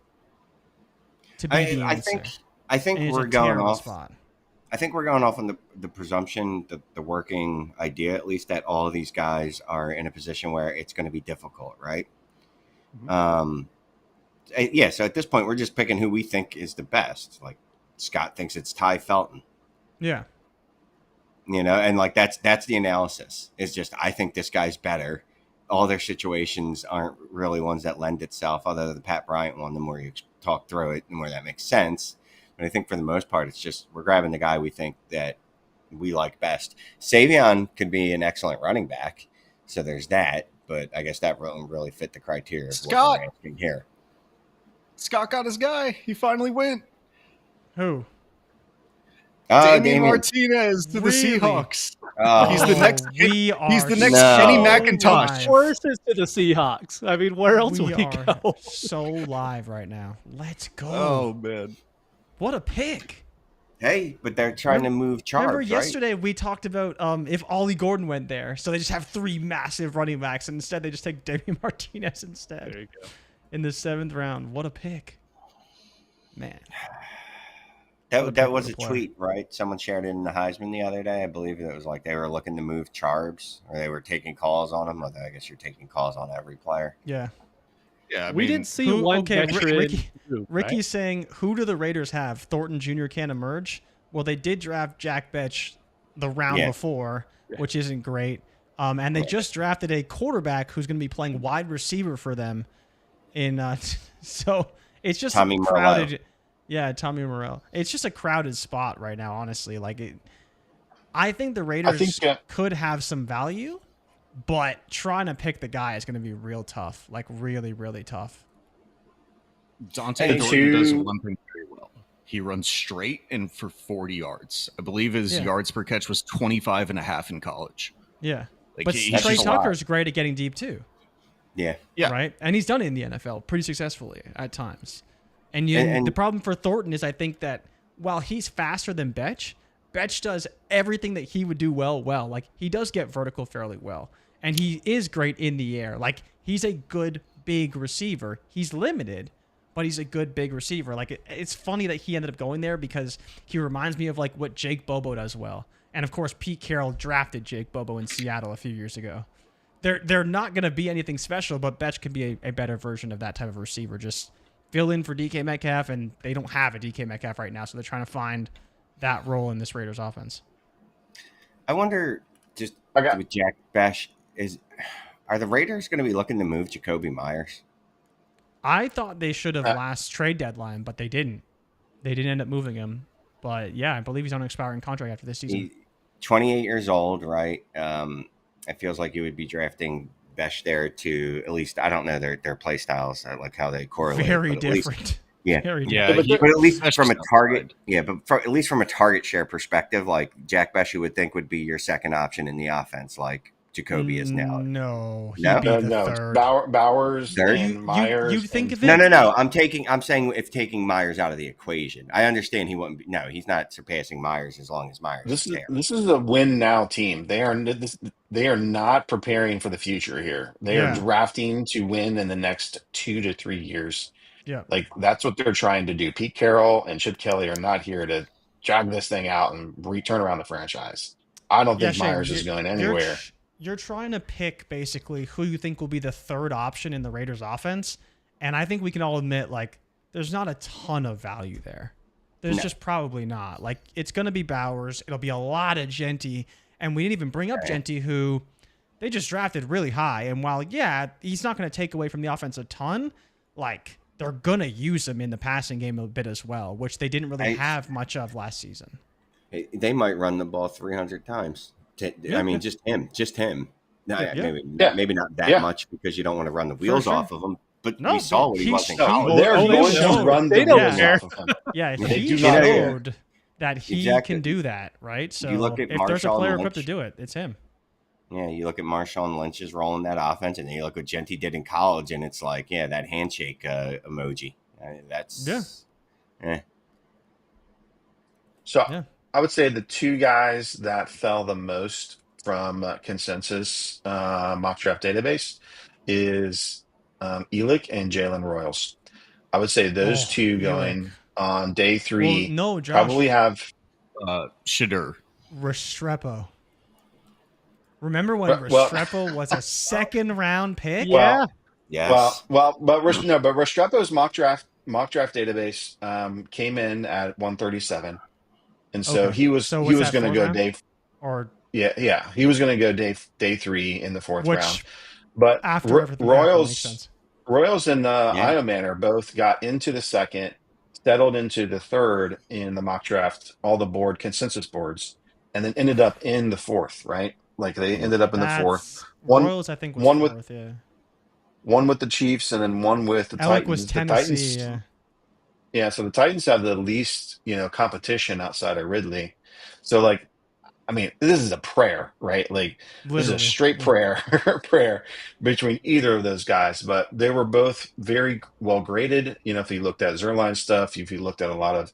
to be the answer. I think we're going off. Spot. I think we're going off on the presumption, the working idea, at least, that all of these guys are in a position where it's going to be difficult, right? Mm-hmm. Yeah. So at this point, we're just picking who we think is the best. Like, Scott thinks it's Ty Felton. Yeah. You know, and like that's the analysis. It's just, I think this guy's better. All their situations aren't really ones that lend itself, other than the Pat Bryant one, the more you talk through it, the more that makes sense. But I think for the most part, it's just we're grabbing the guy we think that we like best. Savion could be an excellent running back, so there's that. But I guess that won't really fit the criteria of what we're asking here. Scott got his guy. He finally went. Who? Damian Martinez to the Seahawks. He's the next. He's the next Kenny McIntosh. Horses to the Seahawks. I mean, where else would he go? So live right now. Let's go. Oh man, what a pick! Hey, but they're trying to move charge. Remember yesterday we talked about if Ollie Gordon went there, so they just have 3 massive running backs, and instead they just take Damian Martinez instead. There you go. In the 7th round. What a pick, man. That was a tweet, right? Someone shared it in the Heisman the other day. I believe it was like they were looking to move Charbs, or they were taking calls on him. Although I guess you're taking calls on every player. Yeah. Yeah. We didn't see one veteran. Ricky's saying, who do the Raiders have? Thornton Jr. can't emerge. Well, they did draft Jack Betch the round before, which isn't great. And they just drafted a quarterback who's going to be playing wide receiver for them. So it's just Tommy crowded. Morello. Yeah, Tommy Morello. It's just a crowded spot right now, honestly. I think the Raiders could have some value, but trying to pick the guy is going to be real tough. Like, really, really tough. Dante Thornton does one thing very well. He runs straight and for 40 yards. I believe his yards per catch was 25.5 in college. Yeah. Like, but Trey Tucker's great at getting deep too. Yeah. Right? And he's done it in the NFL pretty successfully at times. And the problem for Thornton is I think that while he's faster than Betch does everything that he would do well. Like, he does get vertical fairly well. And he is great in the air. Like, he's a good big receiver. He's limited, but he's a good big receiver. Like, it's funny that he ended up going there because he reminds me of like what Jake Bobo does well. And of course, Pete Carroll drafted Jake Bobo in Seattle a few years ago. They're not going to be anything special, but Betch could be a better version of that type of receiver. Just fill in for DK Metcalf, and they don't have a DK Metcalf right now, so they're trying to find that role in this Raiders offense. I wonder, just with Jack Bash, are the Raiders going to be looking to move Jacoby Myers? I thought they should have last trade deadline, but they didn't. They didn't end up moving him. But yeah, I believe he's on an expiring contract after this season. 28 years old, right? It feels like you would be drafting Besh there to at least, I don't know their play styles, like how they correlate. Very different. Very different. But at least from a target, at least from a target share perspective, like Jack Besh, you would think would be your second option in the offense, like Jacoby is now. No. Bowers and Myers. You think of it? No. I'm saying if taking Myers out of the equation, I understand he wouldn't be. No, he's not surpassing Myers as long as Myers is there. This is a win now team. They are not preparing for the future here. They are drafting to win in the next 2 to 3 years. Yeah, like that's what they're trying to do. Pete Carroll and Chip Kelly are not here to jog this thing out and return around the franchise. I don't think Myers is going anywhere. You're trying to pick basically who you think will be the third option in the Raiders offense. And I think we can all admit, like, there's not a ton of value there. There's just probably not. Like, it's going to be Bowers. It'll be a lot of Genty. And we didn't even bring up Genty, who they just drafted really high. And while, he's not going to take away from the offense a ton, like, they're going to use him in the passing game a bit as well, which they didn't really have much of last season. They might run the ball 300 times. I mean, just him. Maybe not that much because you don't want to run the wheels off of him. But we saw what he wasn't. They're going to run the wheels off of him. Yeah, if he showed that he can do that, right? So you look at if there's a player equipped to do it, it's him. Yeah, you look at Marshawn Lynch is rolling that offense, and then you look what Genty did in college, and it's like, that handshake emoji. So I would say the two guys that fell the most from consensus mock draft database is Elick and Jalen Royals. I would say those two going on day 3 no, Josh, probably have Shadur. Restrepo. Remember when Restrepo was a second round pick? Yes. But Restrepo's mock draft database came in at 137, and so he was going to go he was going to go day 3 in the 4th round. But after Royals and Ioman both got into the 2nd, settled into the 3rd in the mock draft, all the board consensus boards, and then ended up in the 4th, right? Like they ended up in the 4th. Royals, I think, was one 4th, one with the Chiefs, and then one with the Titans. Was Tennessee, the Titans, so the Titans have the least, competition outside of Ridley. So, like, I mean, this is a prayer, right? Like, this is a straight prayer between either of those guys. But they were both very well graded. If you looked at Zerline stuff, if you looked at a lot of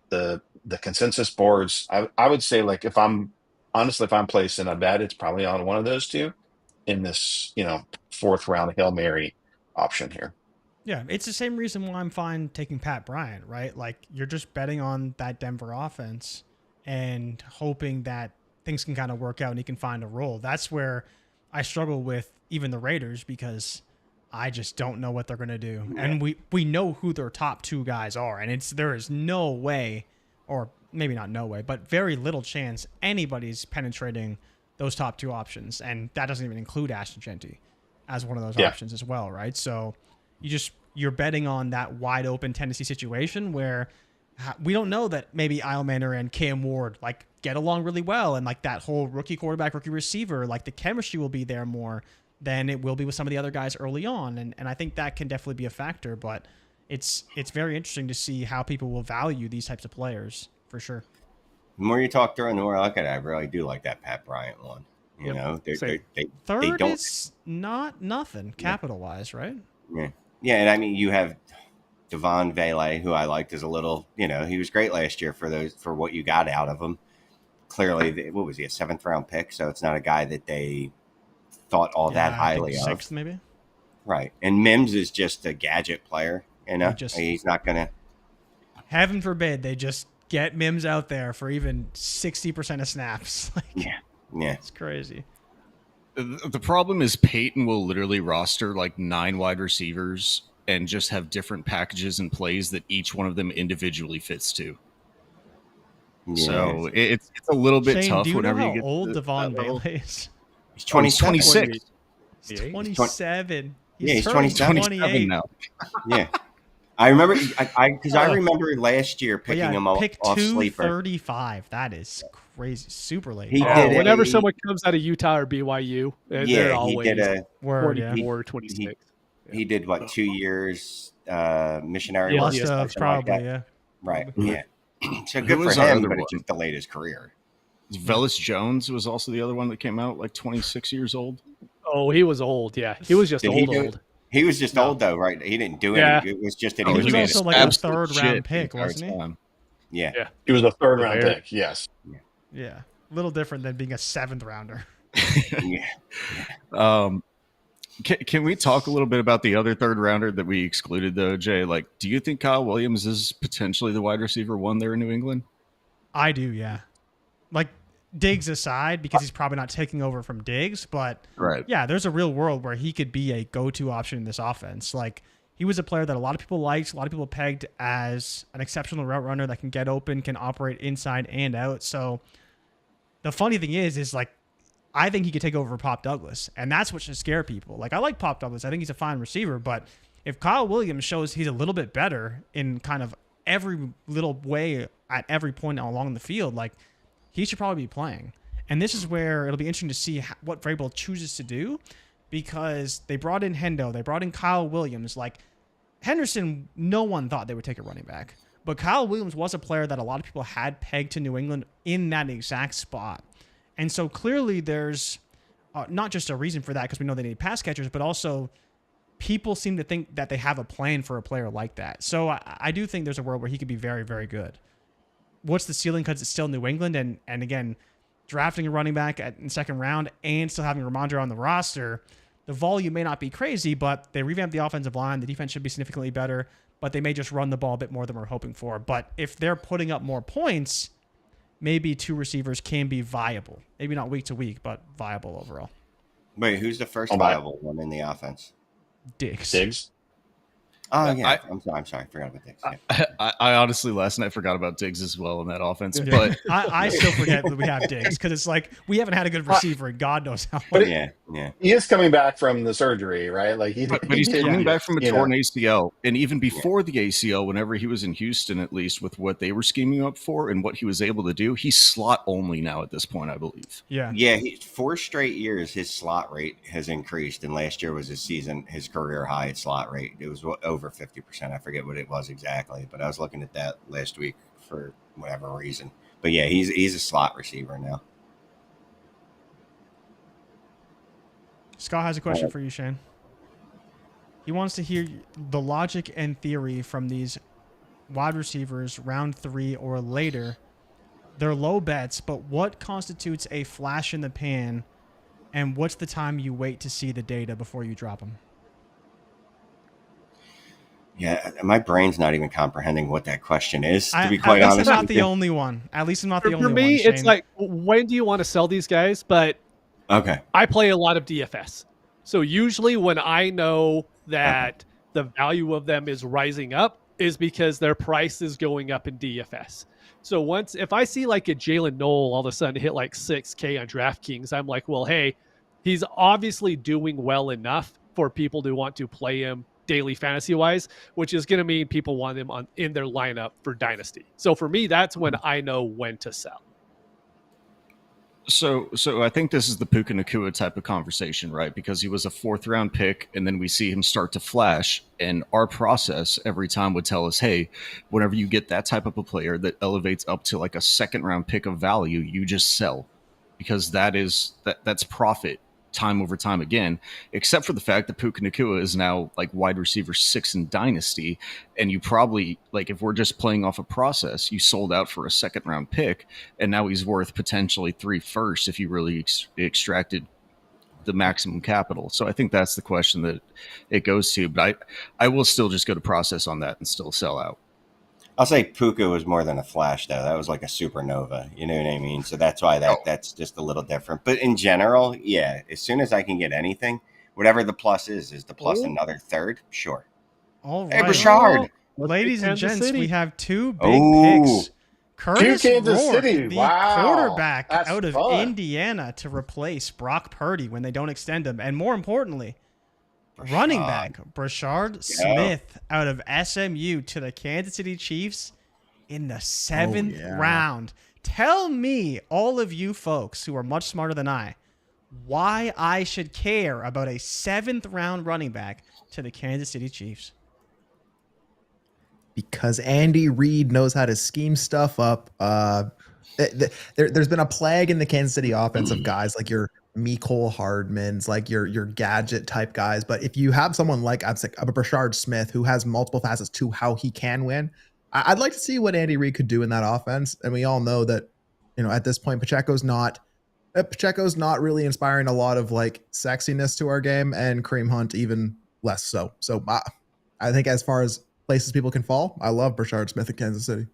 the consensus boards, I would say, like, if I'm placing a bet, it's probably on one of those two in this, 4th round Hail Mary option here. Yeah, it's the same reason why I'm fine taking Pat Bryant, right? Like, you're just betting on that Denver offense and hoping that things can kind of work out and he can find a role. That's where I struggle with even the Raiders because I just don't know what they're going to do. And we know who their top 2 guys are, and there is no way, or maybe not no way, but very little chance anybody's penetrating those top 2 options. And that doesn't even include Ashton Genty as one of those options as well, right? So you're betting on that wide open Tennessee situation where we don't know that maybe Eilmaner and Cam Ward like get along really well, and like that whole rookie quarterback, rookie receiver, like the chemistry will be there more than it will be with some of the other guys early on. And I think that can definitely be a factor, but it's very interesting to see how people will value these types of players for sure. The more you talk during the war, I really do like that Pat Bryant one. They third is not nothing capital wise, right? Yeah, and I mean you have Devon Vele, who I liked as a little, he was great last year for what you got out of him. Clearly, what was he, a 7th round pick? So it's not a guy that they thought all that highly of. 6th maybe. Right, and Mims is just a gadget player. He's not gonna. Heaven forbid they just get Mims out there for even 60% of snaps. It's crazy. The problem is Peyton will literally roster like 9 wide receivers and just have different packages and plays that each one of them individually fits to. Yeah. So it's a little bit Shane, tough do you whenever know you get old Devon Vele is. He's 27. 26. He's 27. He's 27 now. Yeah. I remember because I remember last year picking him off sleeper. 235. That is crazy. Super late. Whenever someone comes out of Utah or BYU, they're always he did a 44, 26. He did 2 years missionary work? Must have, probably, like yeah. Right. Yeah. So good for him, but it just delayed his career. Velas Jones was also the other one that came out like 26 years old. Oh, he was old. Yeah, he was just old. He was just old though, right? He didn't do anything. It was just that he was also like a 3rd round pick, wasn't he? Yeah. He was a 3rd round pick. Yes. Yeah. A little different than being a 7th rounder. Can we talk a little bit about the other 3rd rounder that we excluded though, Jay? Like, do you think Kyle Williams is potentially the wide receiver 1 there in New England? I do, yeah. Like, Diggs aside, because he's probably not taking over from Diggs, but yeah, there's a real world where he could be a go-to option in this offense. Like, he was a player that a lot of people liked, a lot of people pegged as an exceptional route runner that can get open, can operate inside and out. So the funny thing is like, I think he could take over Pop Douglas, and that's what should scare people. Like, I like Pop Douglas. I think he's a fine receiver, but if Kyle Williams shows he's a little bit better in kind of every little way at every point along the field, like he should probably be playing. And this is where it'll be interesting to see what Vrabel chooses to do, because they brought in Hendo, they brought in Kyle Williams. Like Henderson, no one thought they would take a running back, but Kyle Williams was a player that a lot of people had pegged to New England in that exact spot. And so clearly there's not just a reason for that because we know they need pass catchers, but also people seem to think that they have a plan for a player like that. So I do think there's a world where he could be very, very good. What's the ceiling? Because it's still New England, and again, drafting a running back in second round and still having Ramondre on the roster, the volume may not be crazy, but they revamped the offensive line. The defense should be significantly better, but they may just run the ball a bit more than we're hoping for. But if they're putting up more points, maybe 2 receivers can be viable. Maybe not week to week, but viable overall. Wait, who's the first viable one in the offense? Diggs. Oh, yeah. I'm sorry. I forgot about Diggs. Yeah. I honestly, last night, forgot about Diggs as well in that offense. Yeah. But I still forget that we have Diggs because it's like we haven't had a good receiver in God knows how long. Yeah. He is coming back from the surgery, right? Like but he's coming back from a torn ACL. And even before the ACL, whenever he was in Houston, at least with what they were scheming up for and what he was able to do, he's slot only now at this point, I believe. Yeah. 4 straight years, his slot rate has increased. And last year was his career high slot rate. It was over 50%. I forget what it was exactly, but I was looking at that last week for whatever reason. But yeah, he's a slot receiver now. Scott has a question for you, Shane. He wants to hear the logic and theory from these wide receivers round 3 or later. They're low bets, but what constitutes a flash in the pan, and what's the time you wait to see the data before you drop them? Yeah, my brain's not even comprehending what that question is, to be quite honest. At least I'm not the only one. At least I'm not the only one. For me, Shane. it's like, when do you want to sell these guys? But okay, I play a lot of DFS. So usually when I know that the value of them is rising up is because their price is going up in DFS. So if I see like a Jalen Noel all of a sudden hit like 6K on DraftKings, I'm like, well, hey, he's obviously doing well enough for people to want to play him daily fantasy wise, which is going to mean people want him in their lineup for Dynasty. So for me, that's when I know when to sell. So I think this is the Puka Nacua type of conversation, right? Because he was a 4th round pick, and then we see him start to flash. And our process every time would tell us, hey, whenever you get that type of a player that elevates up to like a 2nd round pick of value, you just sell, because that's profit time over time again, except for the fact that Puka Nacua is now like wide receiver 6 in Dynasty. And you probably, like, if we're just playing off a process, you sold out for a 2nd round pick, and now he's worth potentially 3 firsts if you really extracted the maximum capital. So I think that's the question that it goes to, but I will still just go to process on that and still sell out. I'll say Puka was more than a flash, though. That was like a supernova. You know what I mean? So that's why that's just a little different. But in general, yeah, as soon as I can get anything, whatever the plus is the plus another 3rd? Sure. All right. Hey, Richard. Ladies and gents, City. we have 2 big picks. Curtis Kansas Rourke, City. the Wow. quarterback That's out of fun. Indiana, to replace Brock Purdy when they don't extend him. And more importantly, running back Brashard Smith out of SMU to the Kansas City Chiefs in the 7th round. Tell me, all of you folks who are much smarter than I, why I should care about a 7th round running back to the Kansas City Chiefs. Because Andy Reid knows how to scheme stuff up. There's been a plague in the Kansas City offense of guys like your Mecole Hardmans, like your gadget type guys. But if you have someone like a Brashard Smith who has multiple facets to how he can win, I'd like to see what Andy Reid could do in that offense. And we all know that, at this point, Pacheco's not really inspiring a lot of like sexiness to our game, and Kareem Hunt even less so. So I think as far as places people can fall, I love Brashard Smith in Kansas City.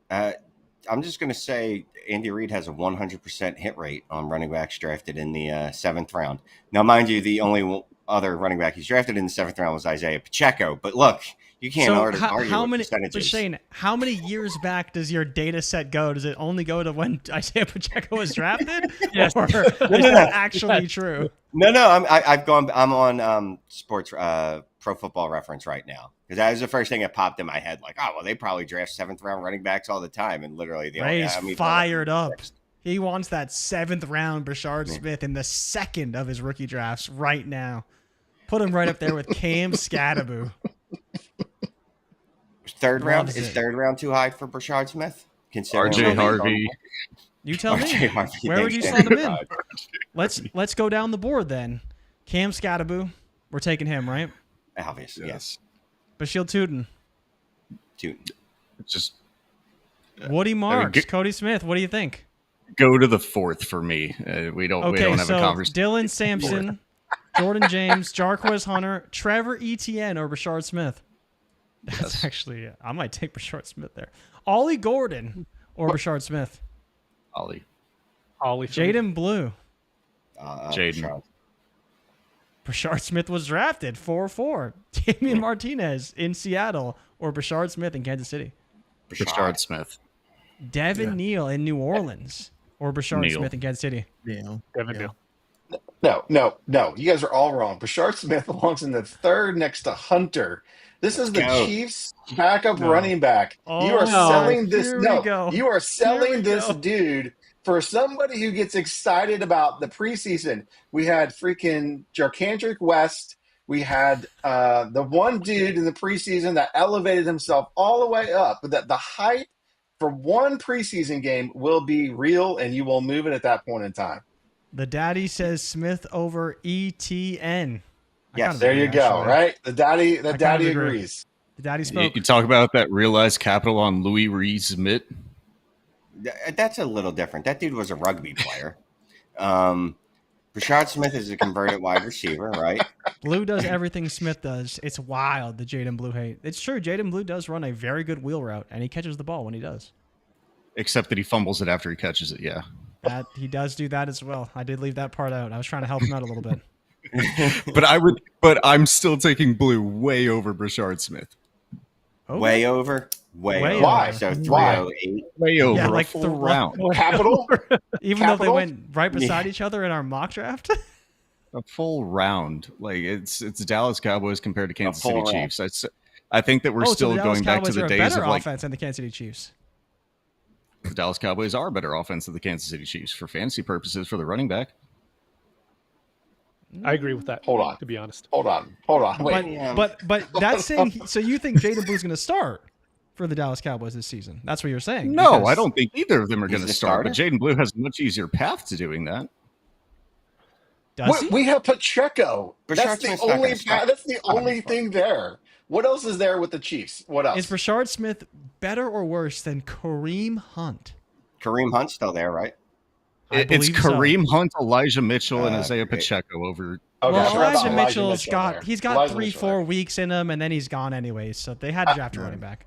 I'm just going to say Andy Reid has a 100% hit rate on running backs drafted in the 7th round. Now, mind you, the only other running back he's drafted in the 7th round was Isaiah Pacheco. But look, you can't argue with percentages. But Shane, how many years back does your data set go? Does it only go to when Isaiah Pacheco was drafted? Yes. Or is that actually true? No. I'm on sports Pro Football Reference right now, because that was the first thing that popped in my head. Like, oh well, they probably draft 7th round running backs all the time, and literally Ray's fired up. He wants that 7th round Bashard Smith in the second of his rookie drafts right now. Put him right up there with Cam Skataboo. Third round is third round too high for Bashard Smith? RJ Harvey. You tell me. Where would you slot him in? Let's go down the board then. Cam Skataboo, we're taking him, right? Obviously, yes. Bashel Tutin. Just Woody Marks, Cody Smith. What do you think? Go to the 4th for me. We don't have a conversation. Dylan Sampson, Jordan James, Jarquez Hunter, Trevor Etienne, or Bashard Smith. That's actually, I might take Bashard Smith there. Ollie Gordon or Bashard Smith. Ollie. Jaden Blue. Jaden. Bashard Smith was drafted 4-4. Damian Martinez in Seattle or Bashard Smith in Kansas City. Bashard Smith. Devin Neal in New Orleans or Bashard Smith in Kansas City. Devin Neal. No. You guys are all wrong. Bashard Smith belongs in the 3rd next to Hunter. This is the Chiefs' backup running back. You are selling this. You are selling this dude for somebody who gets excited about the preseason. We had freaking Jarkandrick West. We had the one dude in the preseason that elevated himself all the way up. But the hype for one preseason game will be real, and you will move it at that point in time. The daddy says Smith over ETN. Yes, there you go. Right, the daddy agrees. The daddy spoke. You talk about that realized capital on Louis Rees-Smith. That's a little different. That dude was a rugby player. Bashard Smith is a converted wide receiver, right? Blue does everything Smith does. It's wild, the Jaden Blue hate. It's true. Jaden Blue does run a very good wheel route, and he catches the ball when he does. Except that he fumbles it after he catches it, yeah. He does do that as well. I did leave that part out. I was trying to help him out a little bit. But I'm still taking Blue way over Bashard Smith. Okay. Way over? Way over. Why? So 308. Way over. Yeah, like full round. Capital? Even though they went right beside each other in our mock draft? A full round. Like it's Dallas Cowboys compared to Kansas City Chiefs. I think that we're still going back to the days of like offense than the Kansas City Chiefs. The Dallas Cowboys are a better offense than the Kansas City Chiefs for fantasy purposes for the running back. I agree with that. Hold on. To be honest. Hold on. Wait. But that's saying so you think Jaden Blue's going to start for the Dallas Cowboys this season? That's what you're saying? No, I don't think either of them are going to start. But Jaden Blue has a much easier path to doing that. We have Pacheco. That's the only thing there. What else is there with the Chiefs? What else? Is Bashard Smith better or worse than Kareem Hunt? Kareem Hunt's still there, right? It's Kareem Hunt, Elijah Mitchell, and Isaiah Pacheco over. Well, Elijah Mitchell's got 3-4 weeks in him, and then he's gone anyways. So they had to draft a running back.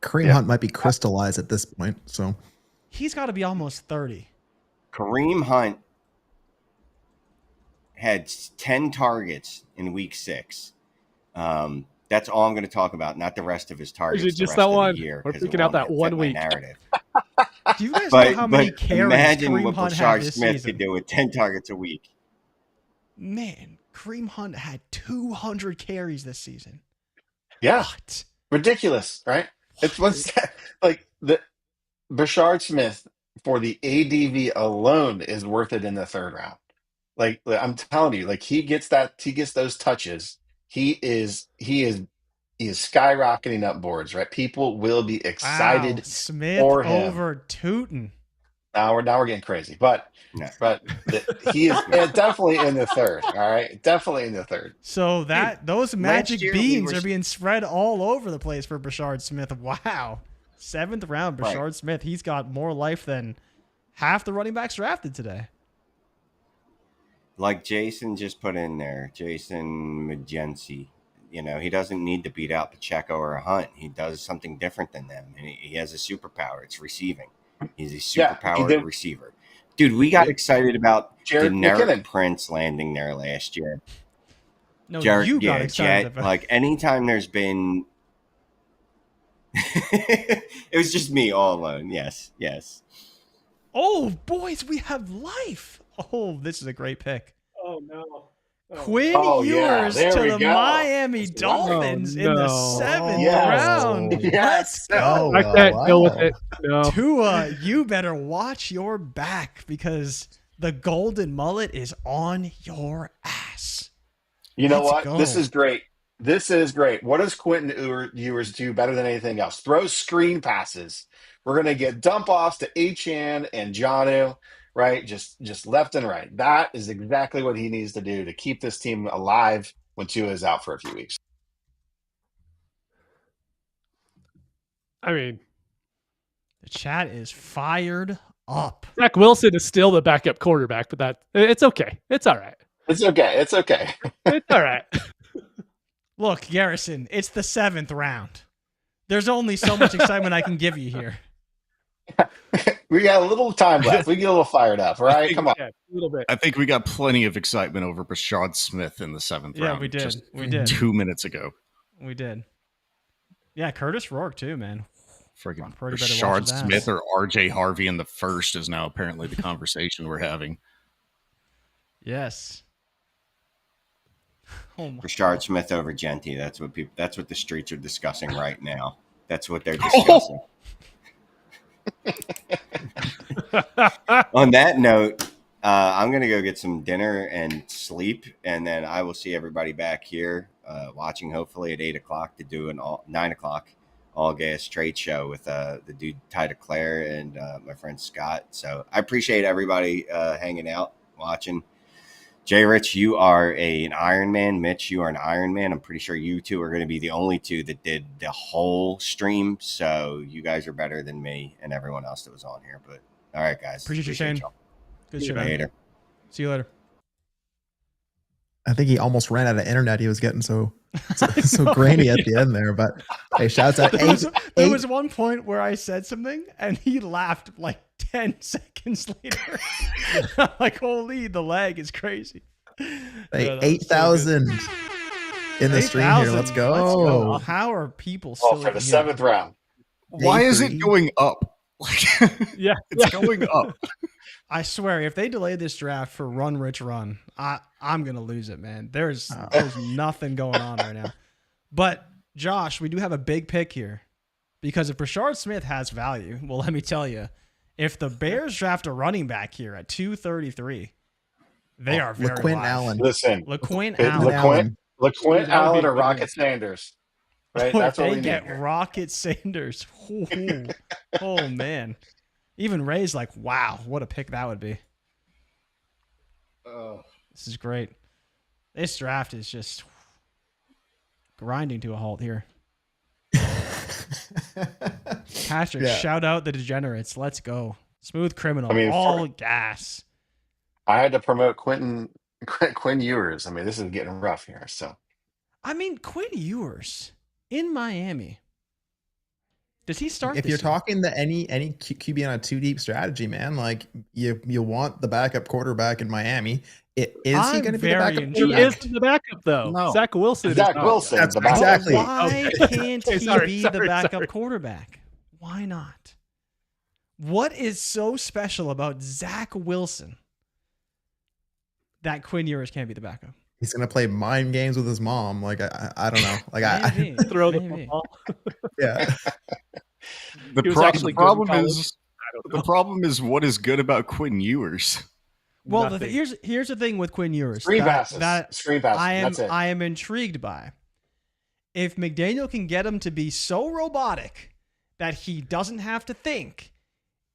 Kareem Hunt might be crystallized at this point, so he's got to be almost 30. Kareem Hunt had 10 targets in week 6. That's all I'm going to talk about, not the rest of his targets. Is it just that one? We're picking out that 1 week. Narrative. Do you guys know how many carries imagine Kareem what Hunt had Bashard this Smith season? could do with 10 targets a week. Man, Kareem Hunt had 200 carries this season. Yeah. What? Ridiculous, right? It's like the Bashard Smith for the ADV alone is worth it in the 3rd round. Like I'm telling you, like he gets those touches. He is skyrocketing up boards, right? People will be excited. Wow, Smith for him. over Tutin. Now we're getting crazy, but he is definitely in the 3rd. All right, definitely in the 3rd. So those magic beans are being spread all over the place for Bashard Smith. Wow, 7th round Bashard Smith. He's got more life than half the running backs drafted today. Like Jason just put in there, Jason Magency. You know, he doesn't need to beat out Pacheco or a Hunt. He does something different than them, and he has a superpower. It's receiving. He's a superpowered receiver. Dude, we got excited about Deneric Prince landing there last year. No, you got excited about like anytime there's been it was just me all alone. Yes. Oh, boys, we have life. Oh, this is a great pick. Oh, no. Quinn Ewers to the Miami Dolphins in the 7th round. Let's go. I can't deal with it. No. Tua, you better watch your back because the golden mullet is on your ass. You know what? This is great. This is great. What does Quentin Ewers do better than anything else? Throw screen passes. We're going to get dump offs to Achane and Jonnu, right? Just left and right. That is exactly what he needs to do to keep this team alive when Tua is out for a few weeks. I mean, the chat is fired up. Zach Wilson is still the backup quarterback, but it's okay. It's all right. It's okay. It's okay. It's all right. Look, Garrison, it's the 7th round. There's only so much excitement I can give you here. We got a little time left. We get a little fired up, right? Come on. A little bit. I think we got plenty of excitement over Bashel Smith in the 7th round. Yeah, we did. Just we did. 2 minutes ago. We did. Yeah, Curtis Rourke too, man. Freaking Bashel Smith or RJ Harvey in the 1st is now apparently the conversation we're having. Yes. Rashard Smith over Genty. That's what the streets are discussing right now. That's what they're discussing. On that note, I'm going to go get some dinner and sleep, and then I will see everybody back here watching hopefully at 8 o'clock to do 9 o'clock all gas trade show with the dude Ty DeClaire and my friend Scott. So I appreciate everybody hanging out, watching. Jay Rich, you are an Iron Man. Mitch, you are an Iron Man. I'm pretty sure you two are going to be the only two that did the whole stream. So you guys are better than me and everyone else that was on here. But all right, guys. Appreciate you, Shane. Good shit. Later. See you later. I think he almost ran out of internet. He was getting so grainy at the end there. But hey, shouts out. There was one point where I said something and he laughed like 10 seconds later. I'm like, holy, the lag is crazy. Hey, 8,000 in the stream here. Let's go. How are people still for the 7th round? Why is it going up? Yeah, it's going up. I swear, if they delay this draft for Run Rich Run, I'm gonna lose it, man. There's nothing going on right now. But Josh, we do have a big pick here because if Rashard Smith has value, well, let me tell you, if the Bears draft a running back here at 233, they are very LaQuint Allen. Listen, LaQuint Allen. LaQuint Allen or Rocket Sanders, right? That's what we need. Get Rocket Sanders. Oh man. Even Ray's like, wow, what a pick that would be. This is great. This draft is just grinding to a halt here. Patrick, shout out the degenerates. Let's go. Smooth criminal. I mean, all gas. I had to promote Quinn Ewers. I mean, this is getting rough here. So, I mean, Quinn Ewers in Miami. Does he start? If you're talking to any QB on a 2-deep strategy, man, like you want the backup quarterback in Miami. Is he going to be the backup? He is the backup though. No. Zach Wilson. Zach Wilson. That's exactly. Why can't he be the backup quarterback? Why not? What is so special about Zach Wilson that Quinn Ewers can't be the backup? He's going to play mind games with his mom. Like I don't know. Like maybe, I throw the ball. Yeah. The problem is what is good about Quinn Ewers. Well, here's the thing with Quinn Ewers. Screen passes. I am intrigued by. If McDaniel can get him to be so robotic that he doesn't have to think,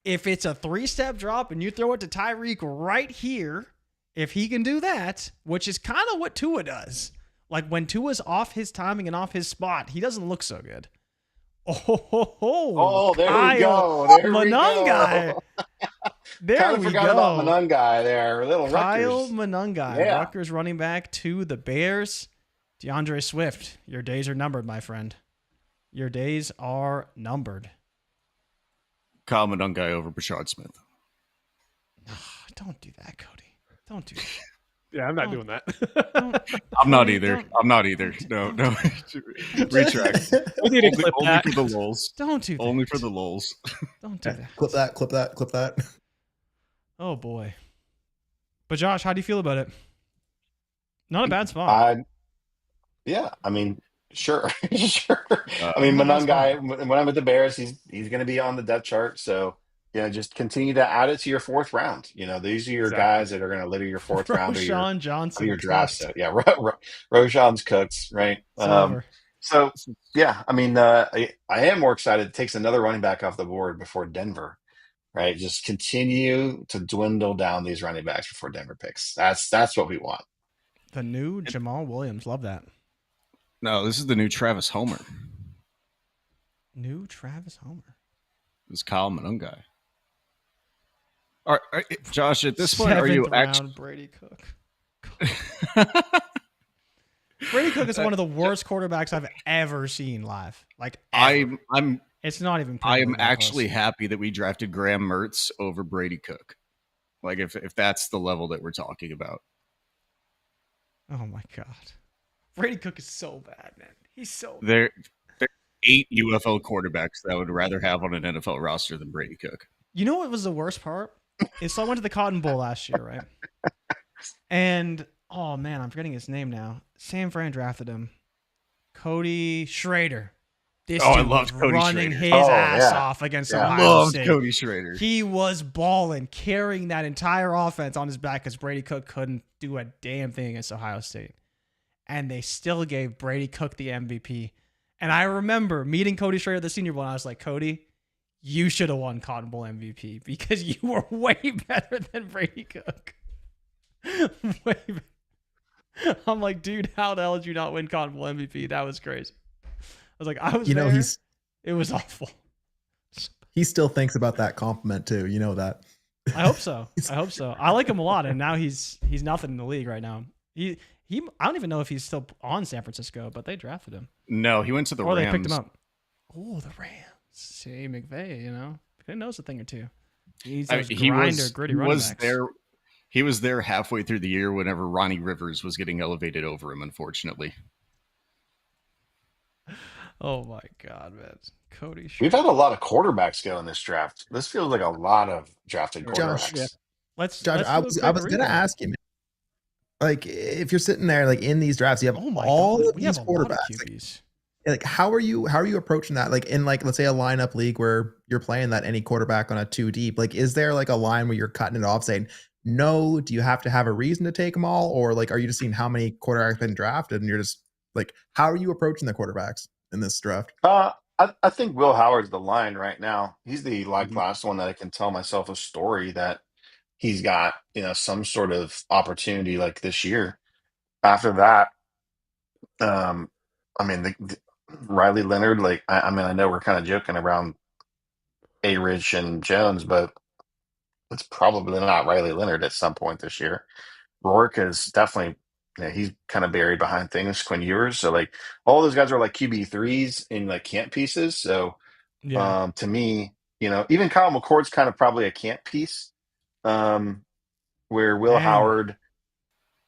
if it's a 3-step drop and you throw it to Tyreek right here, if he can do that, which is kind of what Tua does. Like when Tua's off his timing and off his spot, he doesn't look so good. Oh, there we go. There Monungai. we go. There kind of we forgot go. about Monungai there. Little Kyle Rutgers. Monungai, Yeah. Rutgers running back to the Bears. DeAndre Swift, your days are numbered, my friend. Your days are numbered. Kyle Monungai over Bashel Smith. Don't do that, Cody. Don't do that. Yeah, I'm not doing that. I'm not either. No. Retract. We need to clip only that. for the lulz. Don't do that. Only for the lulz. Don't do that. Clip that. Oh, boy. But, Josh, how do you feel about it? Not a bad spot. Yeah, I mean, sure, sure. I mean, Not a bad spot. Monangai, when I'm with the Bears, he's going to be on the depth chart. So, just continue to add it to your fourth round. These are your guys that are going to litter your fourth round or Roshan Johnson your draft. cooked. So, yeah, Roshan's cooks, right? Silver. So, yeah, I mean, I am more excited. It takes another running back off the board before Denver, right? Just continue to dwindle down these running backs before Denver picks. That's what we want. The new Jamal Williams. Love that. No, this is the new Travis Homer. New Travis Homer. It's Kyle Monangai. All right, Josh, at this point, are you actually Brady Cook? Brady Cook is one of the worst quarterbacks I've ever seen live. Like ever. It's not even. I am actually happy that we drafted Graham Mertz over Brady Cook. Like if that's the level that we're talking about. Oh my God. Brady Cook is so bad, man. He's so bad. There are 8 UFL quarterbacks that I would rather have on an NFL roster than Brady Cook. You know what was the worst part? So I went to the Cotton Bowl last year, right? And oh man, I'm forgetting his name now. San Fran drafted him. Cody Schrader. This dude I loved was Cody running Schrader. his ass off against Ohio State. Cody Schrader. He was balling, carrying that entire offense on his back because Brady Cook couldn't do a damn thing against Ohio State. And they still gave Brady Cook the MVP. And I remember meeting Cody Schrader at the Senior Bowl, and I was like, Cody, you should have won Cotton Bowl MVP because you were way better than Brady Cook. Way better. I'm like, dude, how the hell did you not win Cotton Bowl MVP? That was crazy. I was like, I was there. It was awful. He still thinks about that compliment too. You know that. I hope so. I like him a lot, and now he's nothing in the league right now. I don't even know if he's still on San Francisco, but they drafted him. No, he went to the Rams. Or they picked him up. Oh, the Rams. See, McVay, he knows a thing or two. He's a gritty running backs. He was there halfway through the year whenever Ronnie Rivers was getting elevated over him, unfortunately. Oh, my God, man. Cody. We've had a lot of quarterbacks go in this draft. This feels like a lot of drafted quarterbacks. Josh, I was going to ask you, man. Like, if you're sitting there, like in these drafts, you have all of these quarterbacks. Like, how are you approaching that? Like in let's say a lineup league where you're playing that any quarterback on a 2 deep, like, is there like a line where you're cutting it off saying, no, do you have to have a reason to take them all? Or like, are you just seeing how many quarterbacks been drafted and you're just like, how are you approaching the quarterbacks in this draft? I think Will Howard's the line right now. He's the last one that I can tell myself a story that he's got, some sort of opportunity like this year. After that, I mean, the Riley Leonard, I know we're kind of joking around A-Rich and Jones, but it's probably not Riley Leonard at some point this year. Rourke is definitely, he's kind of buried behind things. Quinn Ewers, so all those guys are like QB3s in camp pieces. So to me, even Kyle McCord's kind of probably a camp piece. Where Will Howard,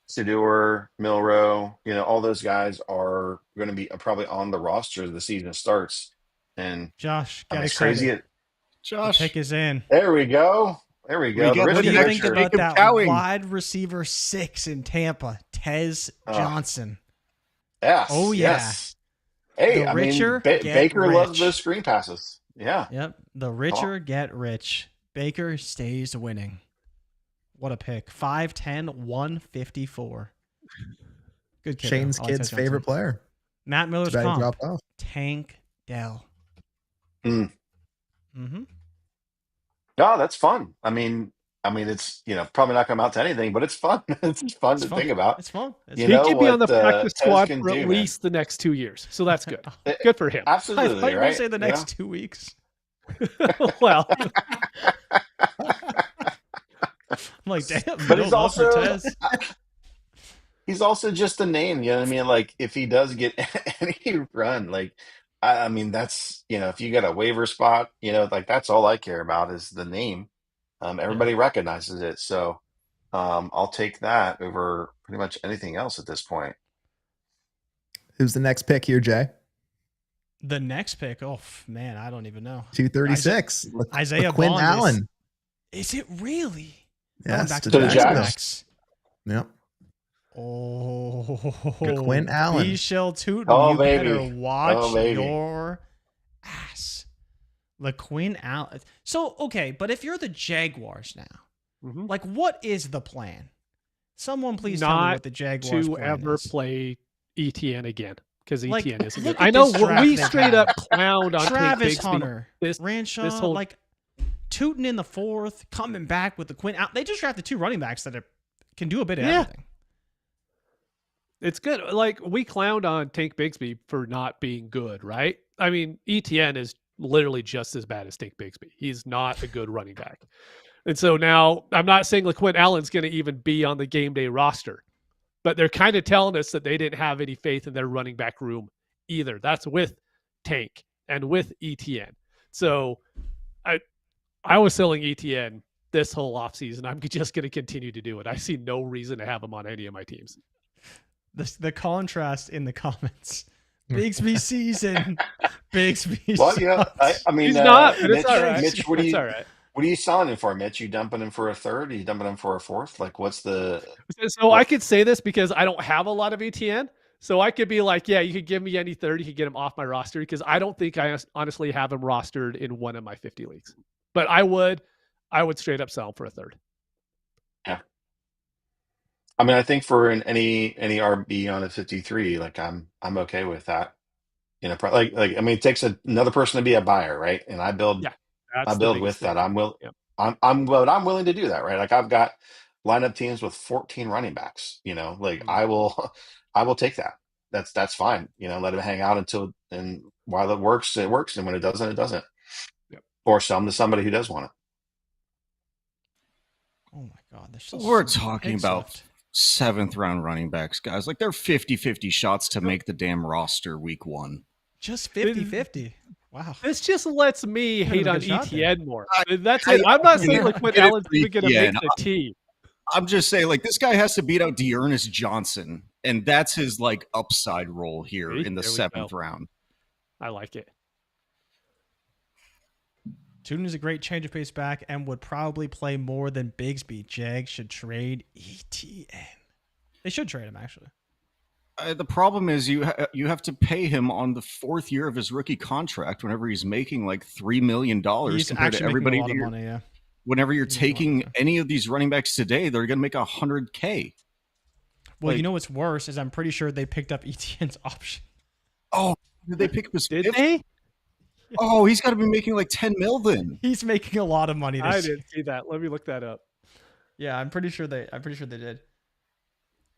Sedeur, Milrow, all those guys are going to be probably on the roster as the season starts. And Josh, it's crazy. Josh, the pick is in. There we go. What do you think about that wide receiver 6 in Tampa, Tez Johnson? Yes. Oh yeah. Yes. Hey, Baker loves those screen passes. Yeah. Yep. The richer get rich. Baker stays winning. What a pick. 5'10", 154. Good kid. Shane's kid's favorite player. Matt Miller's comp. Tank Dell. Mm-hmm. No, that's fun. I mean, it's probably not going to amount to anything, but it's fun. It's fun to think about. It's fun. He could be on the practice squad for at least the next 2 years, so that's good. Good for him. Absolutely. I thought you were going to say the next 2 weeks. Well, I'm like, damn. But he's also just a name. You know what I mean? Like, if he does get any run, that's if you get a waiver spot, that's all I care about is the name. Everybody recognizes it, so I'll take that over pretty much anything else at this point. Who's the next pick here, Jay? The next pick? Oh man, I don't even know. 236. Isaiah Quinn Bond Allen. Is it really? Yes, back to the Jags. Yep. Quinn Allen. Bashel Tutin, Oh, you baby. better watch Oh, baby. your ass. LaQuinn Allen. So, okay, but if you're the Jaguars now, like, what is the plan? Someone please tell me what the Jaguars to plan ever is. play ETN again, because Like, ETN isn't look good. at I know this draft we they straight had. up clowned on Travis Tank Bigsby. Hunter, This Ranshaw, whole like Tutin in the 4th, coming back with the Quinn. They just drafted 2 running backs that can do a bit of everything. It's good. Like, we clowned on Tank Bigsby for not being good, right? I mean, ETN is literally just as bad as Tank Bigsby. He's not a good running back. And so now I'm not saying LaQuinn Allen's going to even be on the game day roster, but they're kind of telling us that they didn't have any faith in their running back room either. That's with Tank and with ETN. So I was selling ETN this whole offseason. I'm just going to continue to do it. I see no reason to have him on any of my teams. The contrast in the comments. Bigsby season. Bigsby. Well, yeah, I mean, He's not, but Mitch, it's all right. Mitch, what It's all right. are you selling him for, Mitch? You dumping him for a third? Are you dumping him for a fourth? Like, what's the? So I could say this because I don't have a lot of ETN. So I could be like, yeah, you could give me any third. You could get him off my roster, because I don't think I honestly have him rostered in one of my 50 leagues. But I would straight up sell him for a third. Yeah. I mean, I think for any RB on a 53, like I'm okay with that. You know, like I mean, it takes another person to be a buyer, right? And I build with that. I'm willing to do that, right? Like, I've got lineup teams with 14 running backs. You know, like I will take that. That's fine. You know, let it hang out and while it works, and when it doesn't, it doesn't. Yep. Or sell them to somebody who does want it. Oh my God. There's We're talking about 7th round running backs, guys. Like, they're 50-50 shots to make the damn roster week 1. Just 50-50. Wow. This just lets me hate on ETN more. That's it. I'm not saying like when Allen's even going to make the team. I'm just saying, like, this guy has to beat out Dearness Johnson, and that's his like upside role here in the 7th round. I like it. Tutin is a great change of pace back and would probably play more than Bigsby. Jags should trade ETN. They should trade him, actually. The problem is you have to pay him on the 4th year of his rookie contract whenever he's making like $3 million compared to everybody. Money, yeah. Whenever you're taking any of these running backs today, they're going to make $100K. Well, you know what's worse is I'm pretty sure they picked up ETN's option. Oh, did they pick up his? Did they? Oh, he's got to be making like 10 mil then. He's making a lot of money. I didn't see that. Let me look that up. Yeah, I'm pretty sure they did.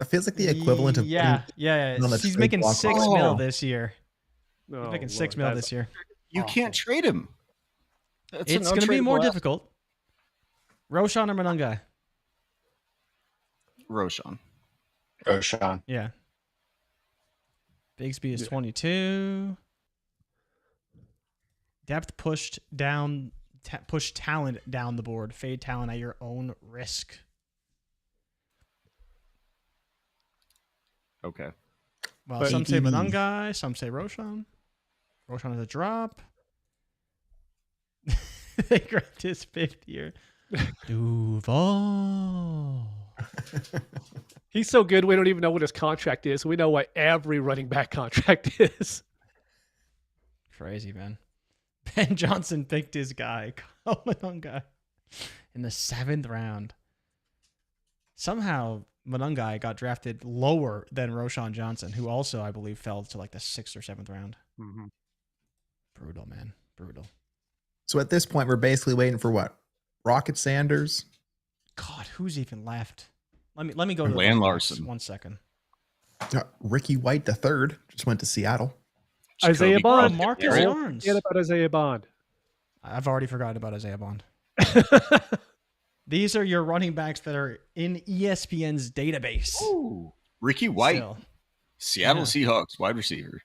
It feels like the equivalent of yeah. He's making 6 mil this year. No, he's making 6 mil this year. You can't trade him. It's going to be more difficult. Roshan or Monungai? Roshan. Yeah. Bigsby is 22. Depth pushed talent down the board. Fade talent at your own risk. Okay. Well, some say Monungai, some say Roshan. Roshan is a drop. They grabbed his 5th year. Duval. He's so good, we don't even know what his contract is. We know what every running back contract is. Crazy, man. Ben Johnson picked his guy, Monungai, in the 7th round. Somehow, Monungai got drafted lower than Roshan Johnson, who also, I believe, fell to like the 6th or 7th round. Mm-hmm. Brutal, man. Brutal. So at this point, we're basically waiting for what? Rocket Sanders? God, who's even left? Let me go to Lan Larson. 1 second. Ricky White III just went to Seattle. Isaiah Bond. Marcus Yarns. Forget about Isaiah Bond. I've already forgotten about Isaiah Bond. These are your running backs that are in ESPN's database. Ooh, Ricky White. Still. Seattle Seahawks wide receiver.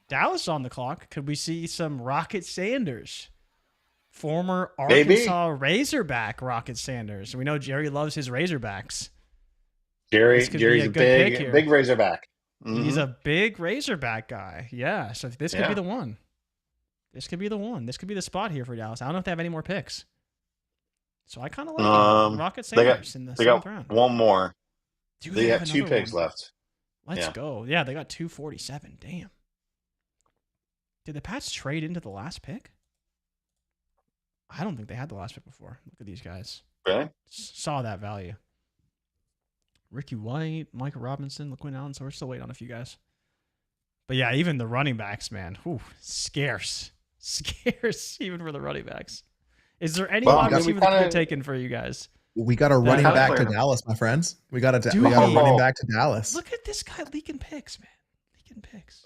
Dallas on the clock. Could we see some Rocket Sanders? Former Arkansas Razorback Rocket Sanders. We know Jerry loves his Razorbacks. Jerry's a big Razorback. Mm-hmm. He's a big Razorback guy. Yeah, so this could be the one. This could be the one. This could be the spot here for Dallas. I don't know if they have any more picks. So I kind of like them. Rocket Sanders in the 7th round. One more. They have got 2 picks left. Let's go. Yeah, they got 247. Damn. Did the Pats trade into the last pick? I don't think they had the last pick before. Look at these guys. Really? Saw that value. Ricky White, Micah Robinson, LaQuinn Allen. So we're still waiting on a few guys. But yeah, even the running backs, man. Whew, scarce. Scarce even for the running backs. Is there any wide receiver that you're taking for you guys? We got a running back to Dallas, my friends. We got a running back to Dallas. Look at this guy leaking picks, man. Leaking picks.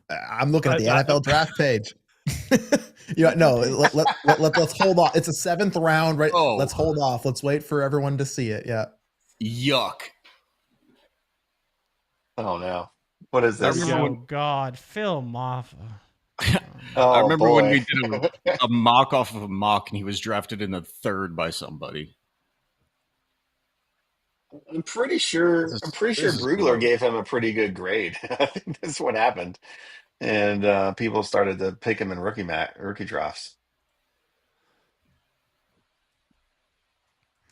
I'm looking at the NFL draft page. Let's hold off. It's a 7th round, right? Oh. Let's hold off. Let's wait for everyone to see it. Yeah. Yuck. Oh no. What is this? Oh God, Phil Maffa. I remember when we did a mock off of a mock, and he was drafted in the 3rd by somebody. I'm pretty sure Brugler gave him a pretty good grade. I think that's what happened, and people started to pick him in rookie drafts.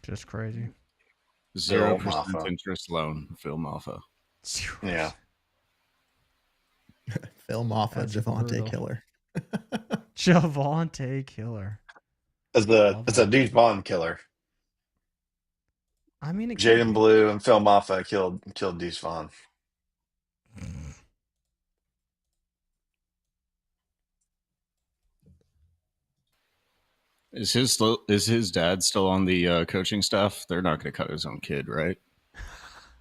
Just crazy. 0% interest loan, Phil Maffa. Yeah. Phil Maffa, Javonte Killer. Javonte Killer. It's a Deuce Vaughn killer. I mean, Jaden Blue and Phil Maffa killed Deuce Vaughn. Is his dad still on the coaching staff? They're not going to cut his own kid, right?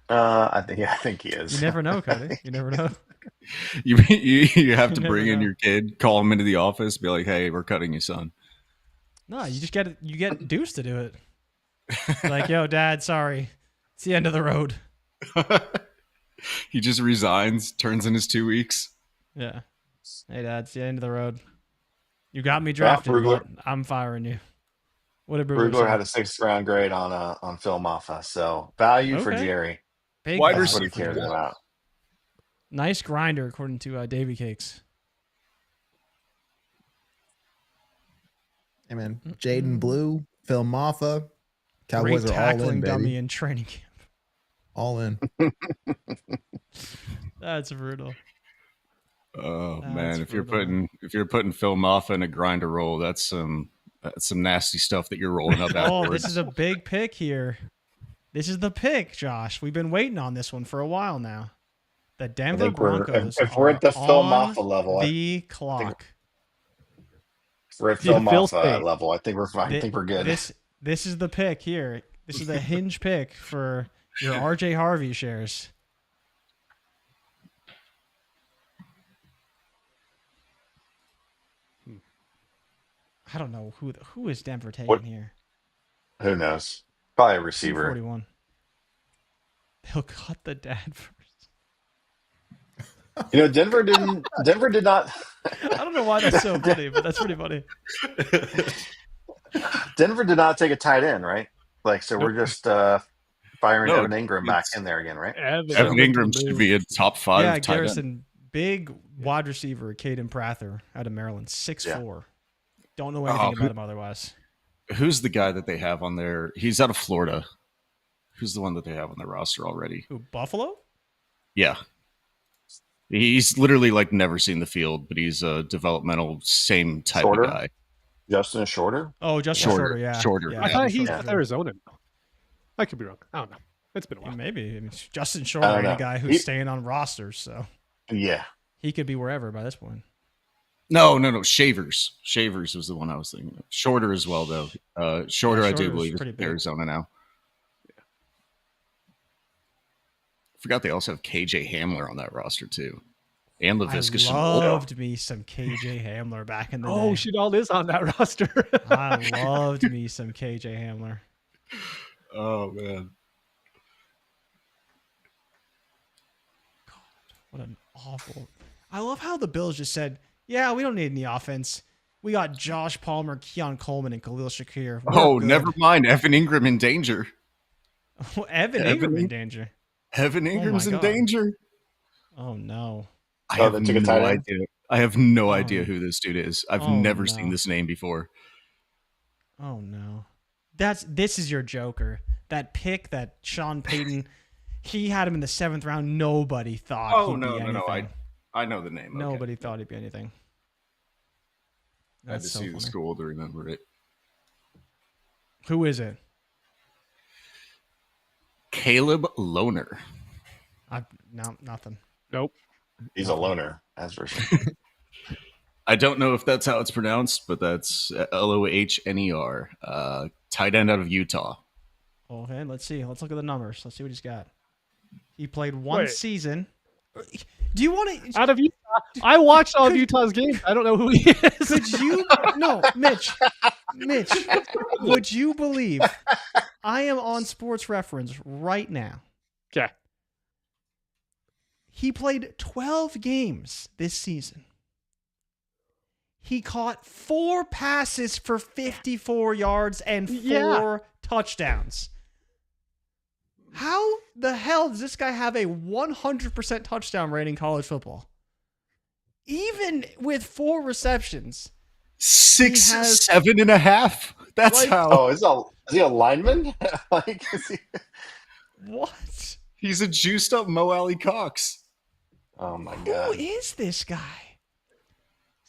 I think he is. You never know, Cody. You never know. You have to bring in your kid, call him into the office, be like, "Hey, we're cutting your son." No, you just get Deuce to do it. Like, yo, Dad, sorry, it's the end of the road. He just resigns, turns in his 2 weeks. Yeah. Hey, Dad, it's the end of the road. You got me drafted, but I'm firing you. What did Brugler had a 6th round grade on Phil Maffa, so value for Jerry. Big That's what he cares about. Nice grinder, according to Davy Cakes. Hey man, Jaden Blue, Phil Maffa, Cowboys Great are all in, tackling baby. dummy in training camp. All in. That's brutal. Oh man, if you're putting Phil Maffa in a grinder roll, that's some nasty stuff that you're rolling up. Oh, this is a big pick here. This is the pick, Josh. We've been waiting on this one for a while now. The Denver Broncos. If we're at the Phil Maffa level, the clock. If we're at Phil Maffa level, I think we're fine. I think we're good. This is the pick here. This is the hinge pick for your RJ Harvey shares. I don't know who is Denver taking here. Who knows? Probably a receiver. 41. They'll cut the dad first. Denver did not. I don't know why that's so funny, but that's pretty funny. Denver did not take a tight end, right? So we're just firing Evan Ingram back in there again, right? Evan Ingram should be a top 5 tight Garrison, end. big wide receiver, Caden Prather out of Maryland, 6'4". Don't know anything about him otherwise. Who's the guy that they have on there? He's out of Florida. Who's the one that they have on their roster already? Who, Buffalo? Yeah. He's literally never seen the field, but he's a developmental same type of guy. Justin Shorter? Oh, Justin Shorter, yeah. Shorter. Yeah, I thought he's with Arizona now. I could be wrong. I don't know. It's been a while. Maybe. I mean, Justin Shorter ain't a guy who's staying on rosters, so. Yeah. He could be wherever by this point. No. Shavers. Shavers was the one I was thinking of. Shorter as well, though. Shorter, I do believe, is in Arizona now. Yeah. I forgot they also have KJ Hamler on that roster, too. And LaVisca I loved me some KJ Hamler back in the day. Oh, Shadal is on that roster. I loved me some KJ Hamler. Oh, man. God, what an awful... I love how the Bills just said, yeah, we don't need any offense. We got Josh Palmer, Keon Coleman, and Khalil Shakir. We're good. Never mind. Evan Ingram in danger. Evan Ingram in danger. Evan Ingram's in danger. Oh, no. I have no idea. I have no idea who this dude is. I've never seen this name before. Oh, no. This is your joker. That pick that Sean Payton, he had him in the 7th round. Nobody thought he'd be anything. I know the name. Nobody thought he'd be anything. I had to see the school to remember it. Who is it? Caleb Loner. No, nothing. Nope. He's a loner, as for sure. I don't know if that's how it's pronounced, but that's Lohner. Tight end out of Utah. Okay, let's see. Let's look at the numbers. Let's see what he's got. He played one season. Do you want to? Out of Utah? I watched all of Utah's games. I don't know who he is. Could you? No, Mitch, would you believe I am on Sports Reference right now? Okay. He played 12 games this season. He caught 4 passes for 54 yards and 4 touchdowns. How the hell does this guy have a 100% touchdown rate in college football? Even with 4 receptions. 7.5. That's like, how. Oh, is he a lineman? What? He's a juiced up Mo Alley Cox. Oh my God. Who is this guy?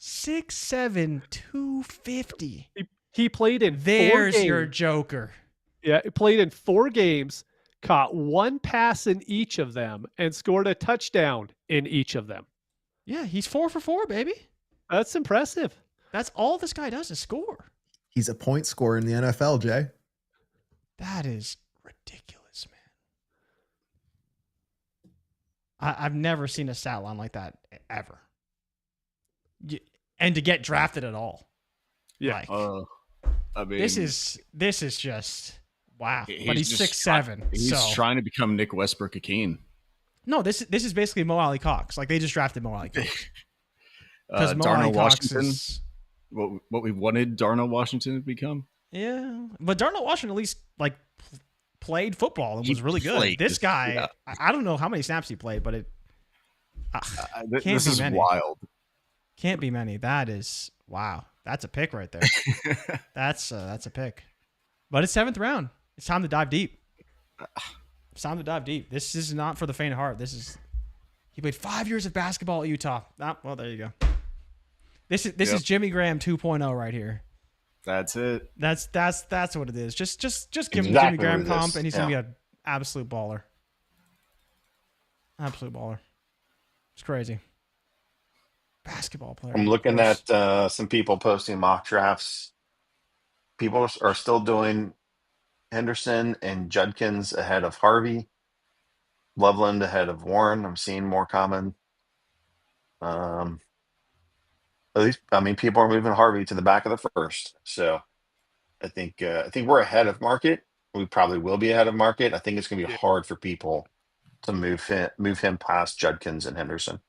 6'7", 250. He played in 4 games. Your joker. Yeah, he played in 4 games, caught 1 pass in each of them, and scored a touchdown in each of them. Yeah, he's 4 for 4, baby. That's impressive. That's all this guy does is score. He's a point scorer in the NFL, Jay. That is ridiculous, man. I've never seen a stat line like that ever. And to get drafted at all. Yeah. Like, I mean, this is just wow. But he's 6'7". He's trying to become Nick Westbrook-Akeen. No, this is basically Mo Alley Cox. Like they just drafted Mo Alley Cox. Because Mo Alley Cox Washington, is what we wanted Darnell Washington to become. Yeah, but Darnell Washington at least like played football and was really good. This guy, I don't know how many snaps he played, but it this is many. wild. Can't be many. That is wow. That's a pick right there. That's a pick. But it's 7th round. It's time to dive deep. It's time to dive deep. This is not for the faint of heart. He played 5 years of basketball at Utah. Well, there you go. This is Jimmy Graham 2.0 right here. That's it. That's what it is. Just give him Exactly Jimmy Graham comp, and he's gonna be an absolute baller. Absolute baller. It's crazy. Basketball player. I'm looking at some people posting mock drafts. People are still doing Henderson and Judkins ahead of Harvey. Loveland ahead of Warren. I'm seeing more common. At least, I mean, people are moving Harvey to the back of the first. So I think we're ahead of market. We probably will be ahead of market. I think it's going to be hard for people to move him past Judkins and Henderson.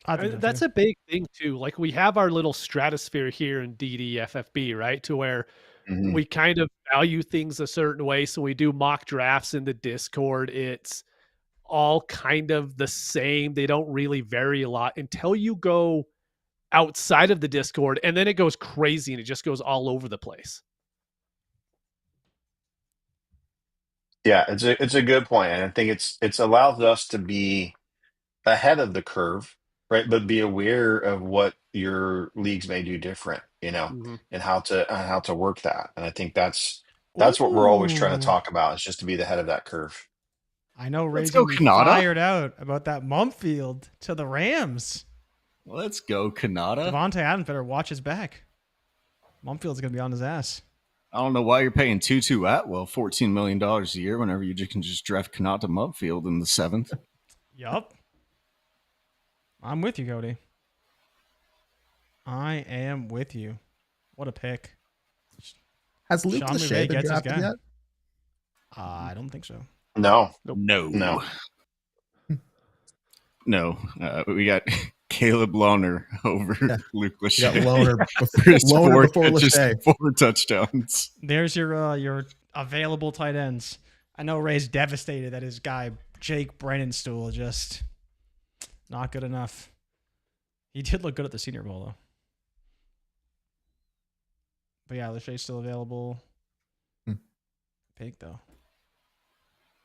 That's a big thing too. Like we have our little stratosphere here in DDFFB, right? To where we kind of value things a certain way. So we do mock drafts in the Discord. It's all kind of the same. They don't really vary a lot until you go outside of the Discord, and then it goes crazy and it just goes all over the place. Yeah, it's a good point, and I think it's allows us to be ahead of the curve, right? But be aware of what your leagues may do different, and how to work that. And I think that's what we're always trying to talk about, is just to be the head of that curve. I know Ray's gonna be fired out about that Mumfield to the Rams. Let's go, Kanata. Devontae Adams better watch his back. Mumfield's gonna be on his ass. I don't know why you're paying Tutu Atwell $14 million a year whenever you can just draft Kanata Mumfield in the 7th. Yup. I'm with you, Cody. I am with you. What a pick. Has Luke Lachey been drafted yet? I don't think so. No. We got Caleb Loner over Luke Lachey. You got Loner before Lachey. 4 touchdowns. There's your available tight ends. I know Ray's devastated that his guy Jake Brennanstool just not good enough. He did look good at the Senior Bowl though. But yeah, Lachey's still available. pick though.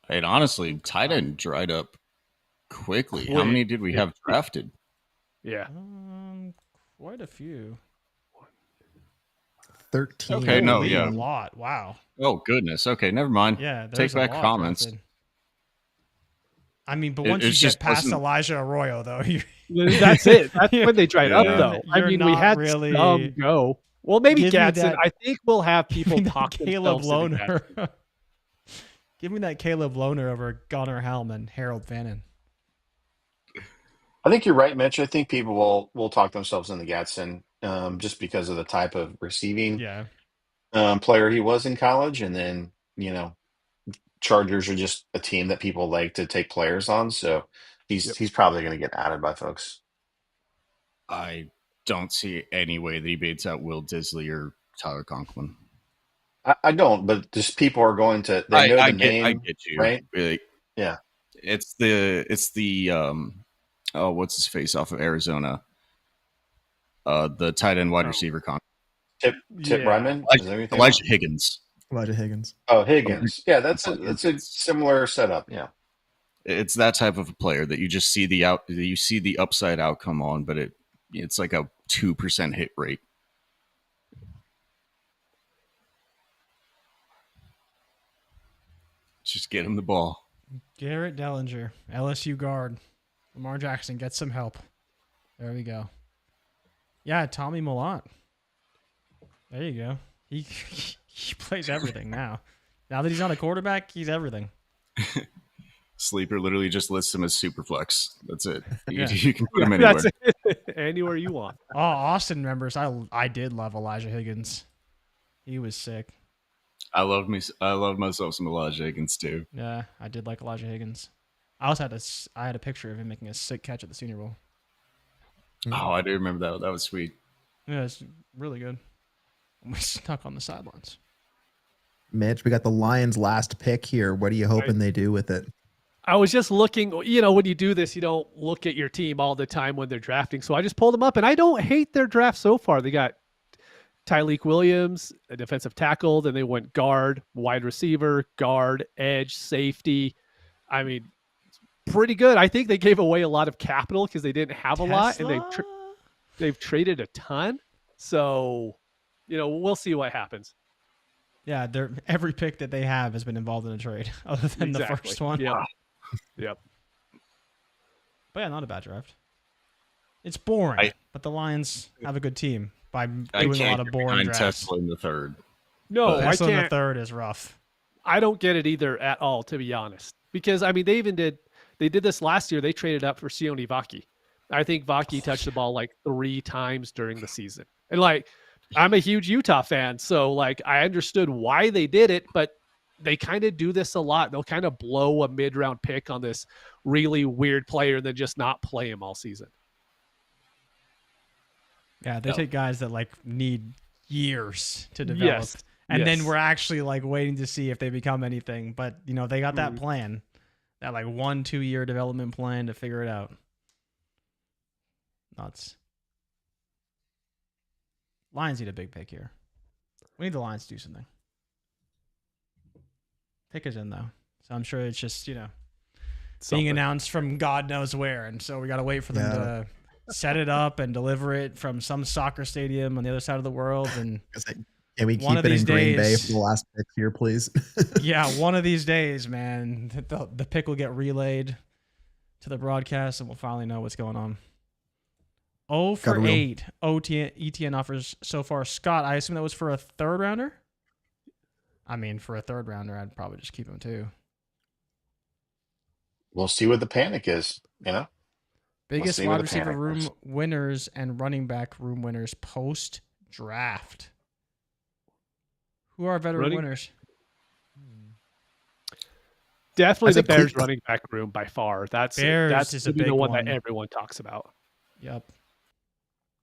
And honestly, tight end dried up quickly. How many did we have drafted? Yeah. Quite a few. 13. Okay, no, Holy, yeah. a lot. Wow. Oh, goodness. Okay, never mind. Yeah, Take back comments. Drafted. I mean, but once you get past Elijah Arroyo, though, that's it. That's when they dried up, Yeah. though. I You're mean, we not had really- some go. Well, maybe Give me Gadsden. that- I think we'll have people Give me talk that Caleb themselves into Lohner. Gadsden. Give me that Caleb Lohner over Gunnar Helm and Harold Fannin. I think you're right, Mitch. I think people will talk themselves into Gadsden just because of the type of receiving Yeah. player he was in college, and then Chargers are just a team that people like to take players on, so he's probably going to get added by folks. I don't see any way that he beats out Will Disley or Tyler Conklin. I don't, but just people are going to. They know the name. I get you, right? Really. Yeah. It's the oh, what's his face off of Arizona? The tight end wide receiver Tip Ryman? Elijah Higgins. Elijah Higgins. Oh, Higgins. Yeah, that's a similar setup. Yeah. It's that type of a player that you just see the upside outcome on, but it's like a 2% hit rate. Just get him the ball. Garrett Dellinger, LSU guard. Lamar Jackson gets some help. There we go. Yeah, Tommy Millot. There you go. He plays everything now. Now that he's not a quarterback, he's everything. Sleeper literally just lists him as Superflex. That's it. Yeah. You can put him anywhere. That's it. Anywhere you want. Oh, Austin members, I did love Elijah Higgins. He was sick. I love myself some Elijah Higgins too. Yeah, I did like Elijah Higgins. I also had a picture of him making a sick catch at the Senior Bowl. Oh, I do remember that. That was sweet. Yeah, it's really good. We stuck on the sidelines. Mitch, we got the Lions' last pick here. What are you hoping they do with it? I was just looking, when you do this, you don't look at your team all the time when they're drafting. So I just pulled them up, and I don't hate their draft so far. They got Tyleek Williams, a defensive tackle. Then they went guard, wide receiver, guard, edge, safety. I mean, pretty good. I think they gave away a lot of capital because they didn't have a lot, and they've traded a ton. So, we'll see what happens. Yeah, every pick that they have has been involved in a trade, other than the first one. Yeah. Yep. But yeah, not a bad draft. It's boring, but the Lions have a good team by doing a lot of boring drafts. Tesla in the third. No, Tesla I in can't. the third is rough. I don't get it either at all, to be honest. Because they did this last year. They traded up for Sione Vaki. I think Vaki touched the ball like 3 times during the season. And I'm a huge Utah fan, so I understood why they did it, but they kind of do this a lot. They'll kind of blow a mid-round pick on this really weird player and then just not play him all season. Yeah, they take guys that need years to develop. And then we're actually waiting to see if they become anything. But, they got that plan, that 1-2 year development plan to figure it out. Nuts. Lions need a big pick here. We need the Lions to do something. Pick is in, though. So I'm sure it's just, being announced from God knows where. And so we got to wait for them to set it up and deliver it from some soccer stadium on the other side of the world. And can we keep it in Green Bay for the last pick here, please? Yeah, one of these days, man, the pick will get relayed to the broadcast and we'll finally know what's going on. 0 for 8 ETN offers so far. Scott, I assume that was for a third rounder? I mean, for a third rounder, I'd probably just keep him too. We'll see what the panic is, Biggest wide receiver room winners and running back room winners post draft. Who are veteran winners? Definitely the Bears running back room by far. That's the big one that everyone talks about. Yep.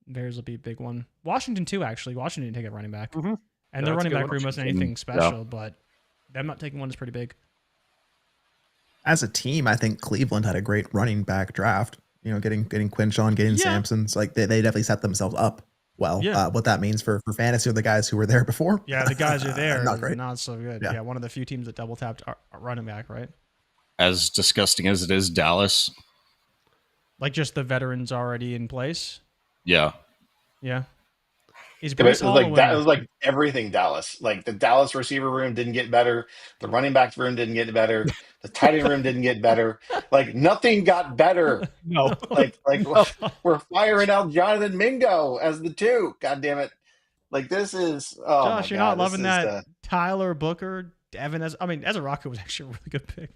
Bears will be a big one. Washington too, actually. Washington didn't take a running back. Mm-hmm. And their running back room wasn't anything special, but them not taking one is pretty big. As a team, I think Cleveland had a great running back draft. Getting Quinshawn, getting Sampsons. They definitely set themselves up well. What that means for fantasy are the guys who were there before. Yeah, the guys are there. Not great. Not so good. Yeah, one of the few teams that double tapped running back, right? As disgusting as it is, Dallas. Like just the veterans already in place. Yeah. Yeah. It was like everything Dallas. Like the Dallas receiver room didn't get better. The running back room didn't get better. The tight end room didn't get better. Like nothing got better. No. Like we're firing out Jonathan Mingo as the 2. God damn it. Like this is Josh, you're not loving that Tyler Booker, Evan Ezra Rocco was actually a really good pick.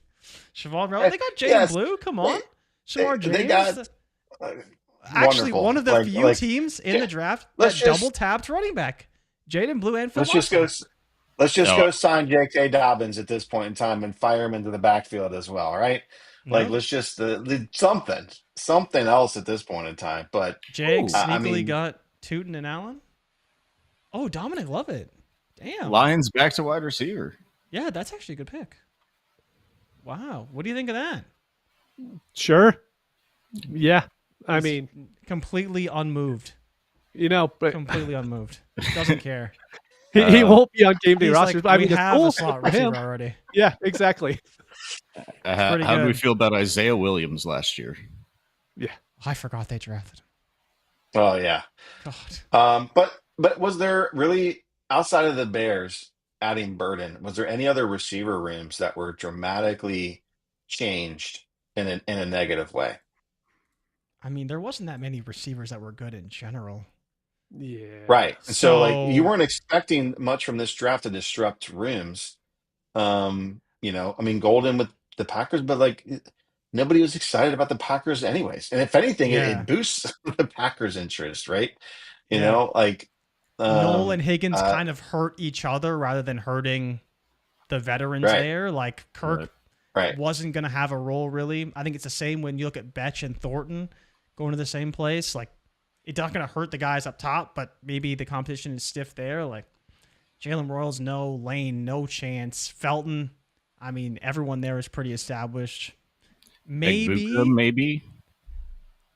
Siobhan Rowe, they got Jaden Blue. Come on. Shamar James. They got actually wonderful. one of the few teams in the draft that double tapped running back. Jaden Blue and Phil Let's just go sign J.K. Dobbins at this point in time and fire him into the backfield as well, right? Like let's just something else at this point in time. But Jake sneakily got Tutin and Allen. Oh, Dominic Lovett. Damn. Lions back to wide receiver. Yeah, that's actually a good pick. Wow. What do you think of that? Sure. Yeah. I mean, completely unmoved. But completely unmoved. Doesn't care. He won't be on game day rosters. Like, I mean, we have a slot receiver already. Yeah, exactly. How do we feel about Isaiah Williams last year? Yeah, I forgot they drafted him. Oh yeah. God. But was there really, outside of the Bears adding Burden, was there any other receiver rooms that were dramatically changed in a negative way? I mean, there wasn't that many receivers that were good in general. Yeah. Right. So like you weren't expecting much from this draft to disrupt rooms. Golden with the Packers, but like nobody was excited about the Packers anyways. And if anything, it boosts the Packers' interest, right? Noel and Higgins kind of hurt each other rather than hurting the veterans there. Like Kirk wasn't going to have a role really. I think it's the same when you look at Betch and Thornton going to the same place. Like it's not going to hurt the guys up top, but maybe the competition is stiff there. Like Jalen Royals, no. Lane, no chance. Felton, I mean, everyone there is pretty established. Maybe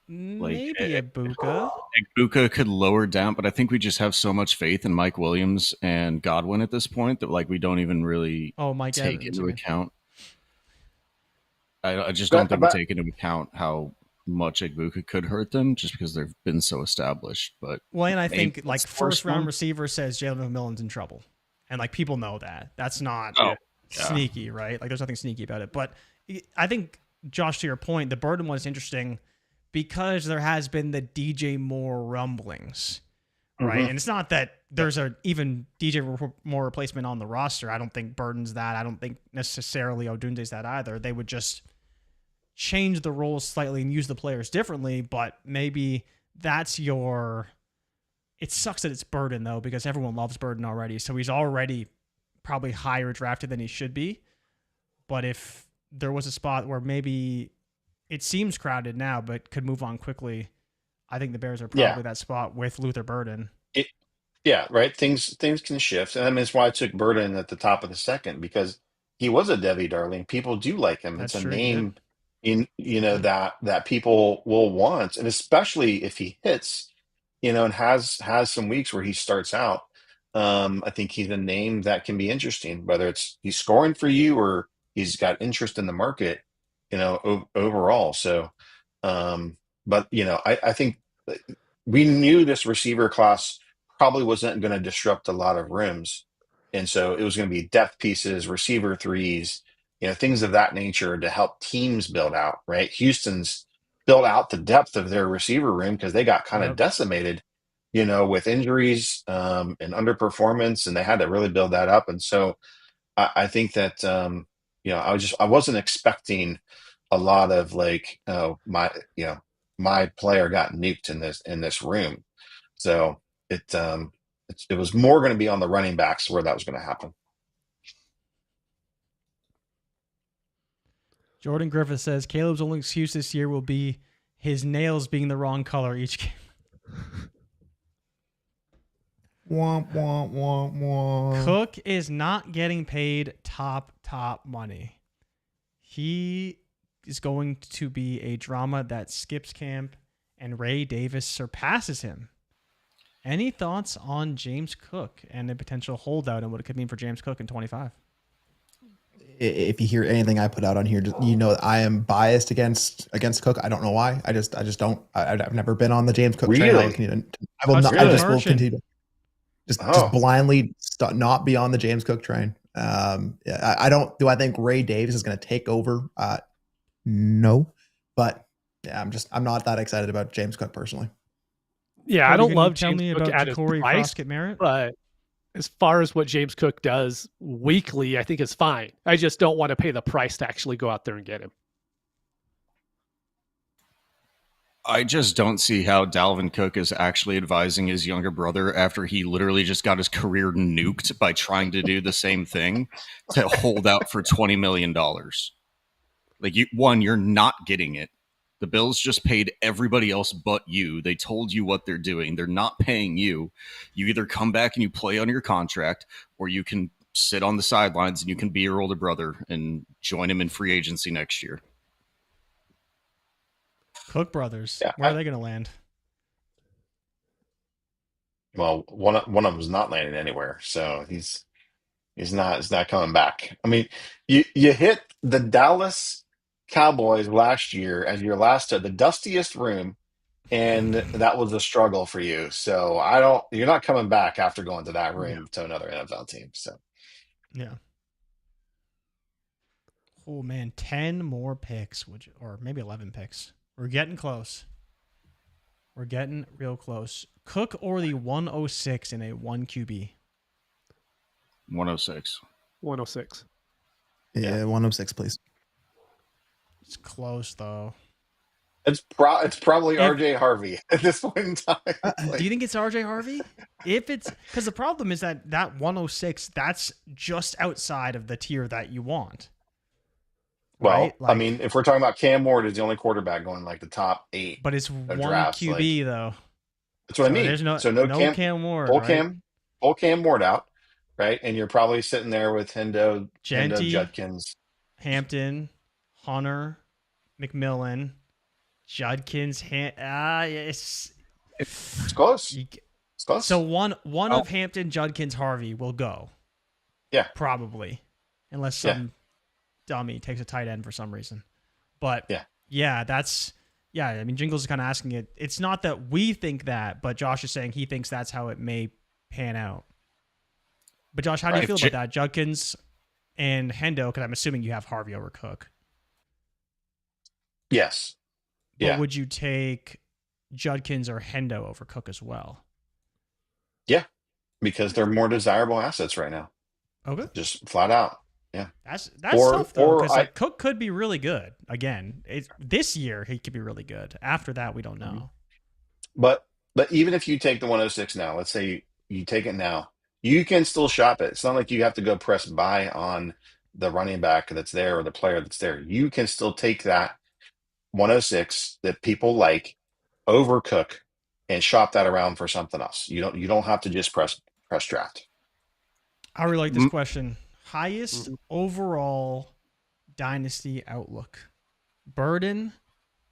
Ibuka. Ibuka could lower down, but I think we just have so much faith in Mike Williams and Godwin at this point that like we don't even really take into account. I just don't think we take into account how much Ibuka could hurt them just because they've been so established. But and I think like first round receiver says Jalen McMillan's in trouble, and like people know that. That's not sneaky, right? Like there's nothing sneaky about it. But I think, Josh, to your point, the Burden one is interesting because there has been the DJ Moore rumblings, right? And it's not that there's even DJ Moore replacement on the roster. I don't think Burden's that. I don't think necessarily Odunze's that either. They would just change the roles slightly and use the players differently, but maybe that's it sucks that it's Burden though, because everyone loves Burden already. So he's already probably higher drafted than he should be. But if there was a spot where maybe it seems crowded now, but could move on quickly, I think the Bears are probably that spot with Luther Burden. Things can shift. And I mean, that's why I took Burden at the top of the second, because he was a Debbie Darling. People do like him. That's it's a true, name that people will want, and especially if he hits, and has some weeks where he starts out. I think he's a name that can be interesting, whether it's he's scoring for you or he's got interest in the market, overall. So, I think we knew this receiver class probably wasn't going to disrupt a lot of rooms, and so it was going to be depth pieces, receiver threes, things of that nature to help teams build out, right? Houston's built out the depth of their receiver room because they got kind of decimated, with injuries and underperformance, and they had to really build that up. And so I think that, I wasn't expecting a lot of like, my player got nuked in this room. So it was more going to be on the running backs where that was going to happen. Jordan Griffith says Caleb's only excuse this year will be his nails being the wrong color each game. Womp, womp, womp, womp. Cook is not getting paid top money. He is going to be a drama that skips camp, and Ray Davis surpasses him. Any thoughts on James Cook and a potential holdout and what it could mean for James Cook in 25? If you hear anything I put out on here, you know I am biased against Cook. I don't know why. I just don't. I've never been on the James Cook train. I will not. I just will continue. Just blindly not be on the James Cook train. Yeah, I don't. Do I think Ray Davis is going to take over? No, but yeah, I'm not that excited about James Cook personally. Yeah, I don't love James Cook at his price, but as far as what James Cook does weekly, I think is fine. I just don't want to pay the price to actually go out there and get him. I just don't see how Dalvin Cook is actually advising his younger brother after he literally just got his career nuked by trying to do the same thing to hold out for $20 million. Like, you're not getting it. The Bills just paid everybody else but you. They told you what they're doing. They're not paying you. You either come back and you play on your contract, or you can sit on the sidelines and you can be your older brother and join him in free agency next year. Cook brothers, where are they going to land? Well, one of them is not landing anywhere, so he's not coming back. I mean, you hit the Dallas Cowboys last year as your last the dustiest room, and that was a struggle for you. So you're not coming back after going to that room to another NFL team. So yeah. Oh man, 10 more picks, or maybe 11 picks. We're getting close. We're getting real close. Cook or the 106 in a 1 QB? 106. 106. Yeah, 106, please. It's close though. It's probably RJ Harvey at this point in time. Do you think it's RJ Harvey? If it's because the problem is that 106, that's just outside of the tier that you want. Well, right? I mean, if we're talking about Cam Ward is the only quarterback going like the top 8, but it's 1 drafts, QB though. That's what I mean. There's no Cam Ward. Pull Cam Ward out, right? And you're probably sitting there with Hendo Judkins, Hampton, Hunter, McMillan, Judkins. It's close. It's close. So one of Hampton, Judkins, Harvey will go. Yeah, probably, unless some dummy takes a tight end for some reason. But I mean, Jingles is kind of asking it. It's not that we think that, but Josh is saying he thinks that's how it may pan out. But Josh, how do you feel about that? Judkins and Hendo, because I'm assuming you have Harvey over Cook. Yes. But would you take Judkins or Hendo over Cook as well? Yeah, because they're more desirable assets right now. Okay. Just flat out. Yeah. That's tough though, because Cook could be really good. Again, this year he could be really good. After that, we don't know. But even if you take the 106 now, let's say you take it now, you can still shop it. It's not like you have to go press buy on the running back that's there or the player that's there. You can still take that 106 that people like over Cook and shop that around for something else. You don't have to just press draft. I really like this question. Highest overall dynasty outlook: Burden,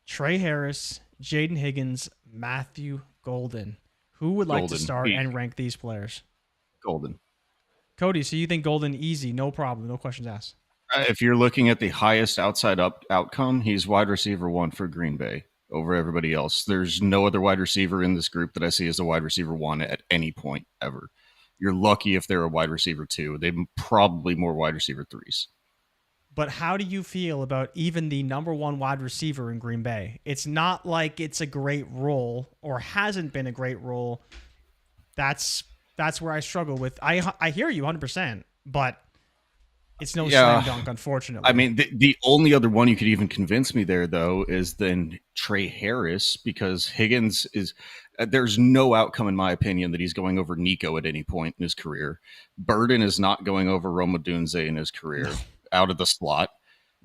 Trey Harris, Jaden Higgins, Matthew Golden. Who would like to start and rank these players? Golden. Cody, so you think Golden easy, no problem, no questions asked? If you're looking at the highest outside outcome, he's wide receiver 1 for Green Bay over everybody else. There's no other wide receiver in this group that I see as a wide receiver 1 at any point ever. You're lucky if they're a wide receiver 2. They're probably more wide receiver 3s. But how do you feel about even the number 1 wide receiver in Green Bay? It's not like it's a great role or hasn't been a great role. That's where I struggle with. I hear you 100%, but it's no slam dunk, unfortunately. I mean, the only other one you could even convince me there, though, is then Trey Harris, because Higgins is there's no outcome, in my opinion, that he's going over Nico at any point in his career. Burden is not going over Roma Dunze in his career out of the slot.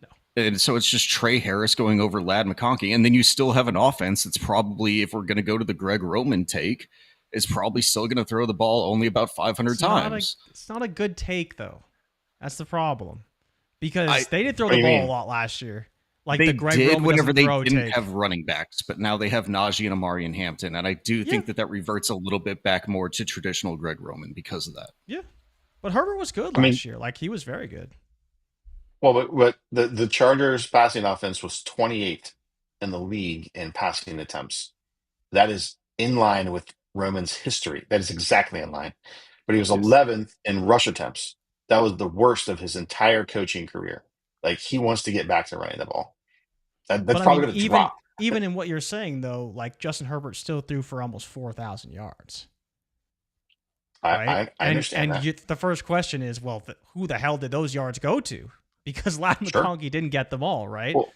No. And so it's just Trey Harris going over Ladd McConkey. And then you still have an offense that's probably, if we're going to go to the Greg Roman take, is probably still going to throw the ball only about 500 times. It's not a good take, though. That's the problem. Because they did throw the ball a lot last year. like they the Greg did Roman whenever they throw didn't take. have running backs, but now they have Najee and Amari and Hampton, and I do think that reverts a little bit back more to traditional Greg Roman because of that. Yeah, but Herbert was good last year. Like he was very good. Well, but the Chargers passing offense was 28th in the league in passing attempts. That is in line with Roman's history. That is exactly in line. But he was 11th in rush attempts. That was the worst of his entire coaching career. Like he wants to get back to running the ball. That's probably going to drop. Even in what you're saying, though, like Justin Herbert still threw for almost 4,000 yards. Right? I understand that. The first question is, well, who the hell did those yards go to? Because Ladd McConkey didn't get them all, right? Well,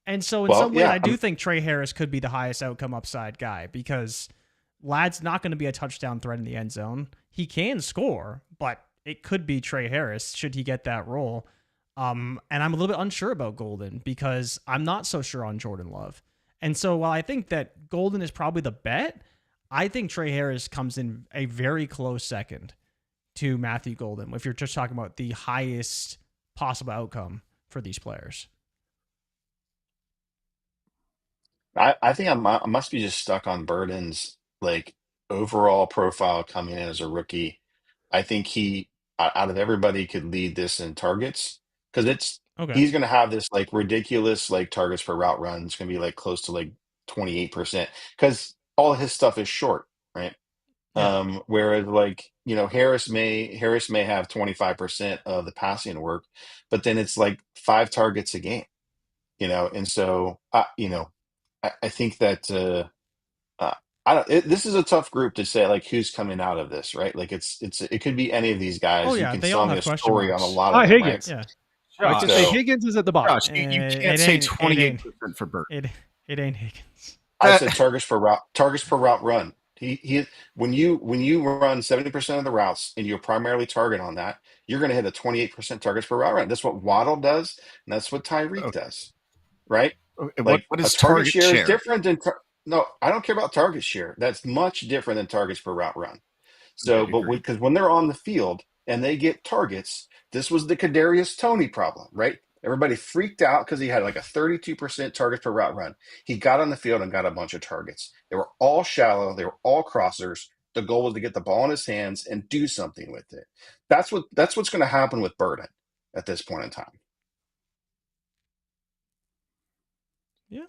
and so in some way, I do think Trey Harris could be the highest outcome upside guy because Ladd's not going to be a touchdown threat in the end zone. He can score, but it could be Trey Harris should he get that role. And I'm a little bit unsure about Golden because I'm not so sure on Jordan Love. And so while I think that Golden is probably the bet, I think Trey Harris comes in a very close second to Matthew Golden if you're just talking about the highest possible outcome for these players. I think I must be just stuck on Burden's like overall profile coming in as a rookie. I think he, out of everybody, could lead this in targets because he's going to have this like ridiculous like targets per route run. It's going to be like close to like 28% because all of his stuff is short, right? Yeah. Whereas like Harris may have 25% of the passing work, but then it's like 5 targets a game, and so I think that this is a tough group to say like who's coming out of this, right? Like it could be any of these guys. Oh, yeah, you can they sell all me a have story question on a marks. lot of them, Higgins. right? Yeah. I just say Higgins is at the bottom. Josh, you can't say 28% for Burt. It ain't Higgins. I said targets per route run. He when you run 70% of the routes and you primarily target on that, you're going to hit a 28% targets per route run. That's what Waddle does, and that's what Tyreek does, right? Like what is a target share share? is different than no. I don't care about target share. That's much different than targets per route run. So, because when they're on the field and they get targets, this was the Kadarius Toney problem, right? Everybody freaked out because he had like a 32% targets per route run. He got on the field and got a bunch of targets. They were all shallow. They were all crossers. The goal was to get the ball in his hands and do something with it. That's what's going to happen with Burden at this point in time. Yeah.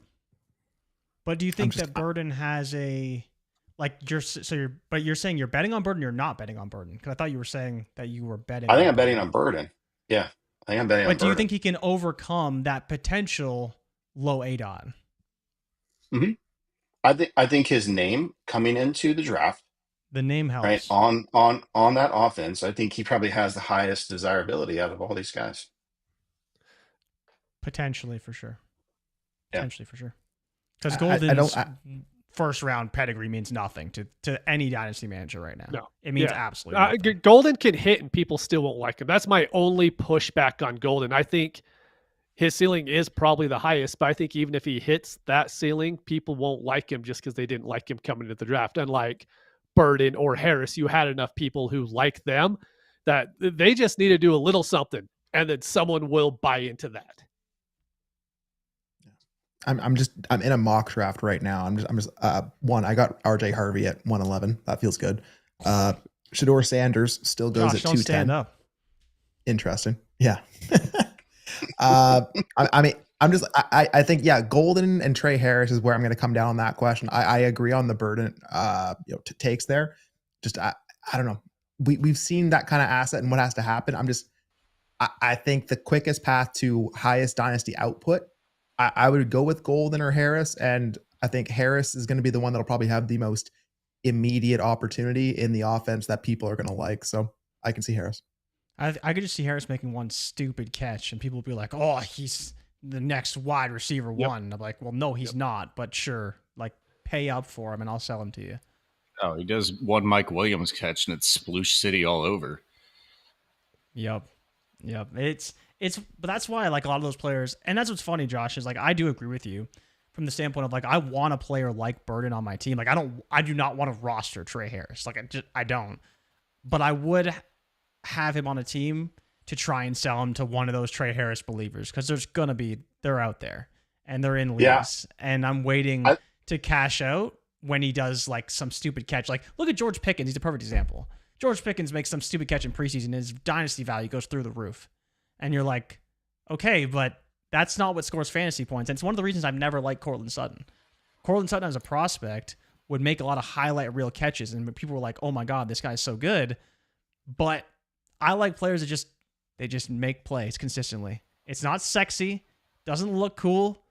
But do you think that Burden has a you're saying you're betting on Burden, you're not betting on Burden? Because I thought you were saying that you were betting. I think I'm betting on Burden. Yeah. I think I'm betting on Burden. But do you think he can overcome that potential low ADOT? Mm-hmm. I think his name coming into the draft, the name helps, right? On that offense, I think he probably has the highest desirability out of all these guys. Potentially, for sure. Yeah. Potentially, for sure. Because Golden's first round pedigree means nothing to any dynasty manager right now. No, it means absolutely nothing. Golden can hit and people still won't like him. That's my only pushback on Golden. I think his ceiling is probably the highest, but I think even if he hits that ceiling, people won't like him just because they didn't like him coming into the draft. Unlike Burden or Harris, you had enough people who like them that they just need to do a little something, and then someone will buy into that. I'm in a mock draft right now. I'm just I got RJ Harvey at 111. That feels good. Shador Sanders still goes at 210. Stand up. Interesting. Yeah. I think Golden and Trey Harris is where I'm going to come down on that question. I agree on the Burden takes there. Just I don't know. We've seen that kind of asset and what has to happen. I think the quickest path to highest dynasty output, I would go with Golden or Harris, and I think Harris is going to be the one that'll probably have the most immediate opportunity in the offense that people are going to like. So I can see Harris. I could just see Harris making one stupid catch, and people will be like, "Oh, he's the next wide receiver one." I'm like, "Well, no, he's not." But sure, like pay up for him, and I'll sell him to you. Oh, he does one Mike Williams catch, and it's Sploosh City all over. Yep. But that's why I like a lot of those players, and that's what's funny, Josh, is like I do agree with you from the standpoint of like I want a player like Burden on my team. Like I do not want to roster Trey Harris. Like I don't, but I would have him on a team to try and sell him to one of those Trey Harris believers because they're out there, and they're in Yeah. leagues, and I'm waiting to cash out when he does like some stupid catch. Like, look at George Pickens. He's a perfect example. George Pickens makes some stupid catch in preseason. His dynasty value goes through the roof. And you're like, okay, but that's not what scores fantasy points. And it's one of the reasons I've never liked Courtland Sutton. Courtland Sutton as a prospect would make a lot of highlight reel catches. And people were like, oh my God, this guy's so good. But I like players that just make plays consistently. It's not sexy, doesn't look cool,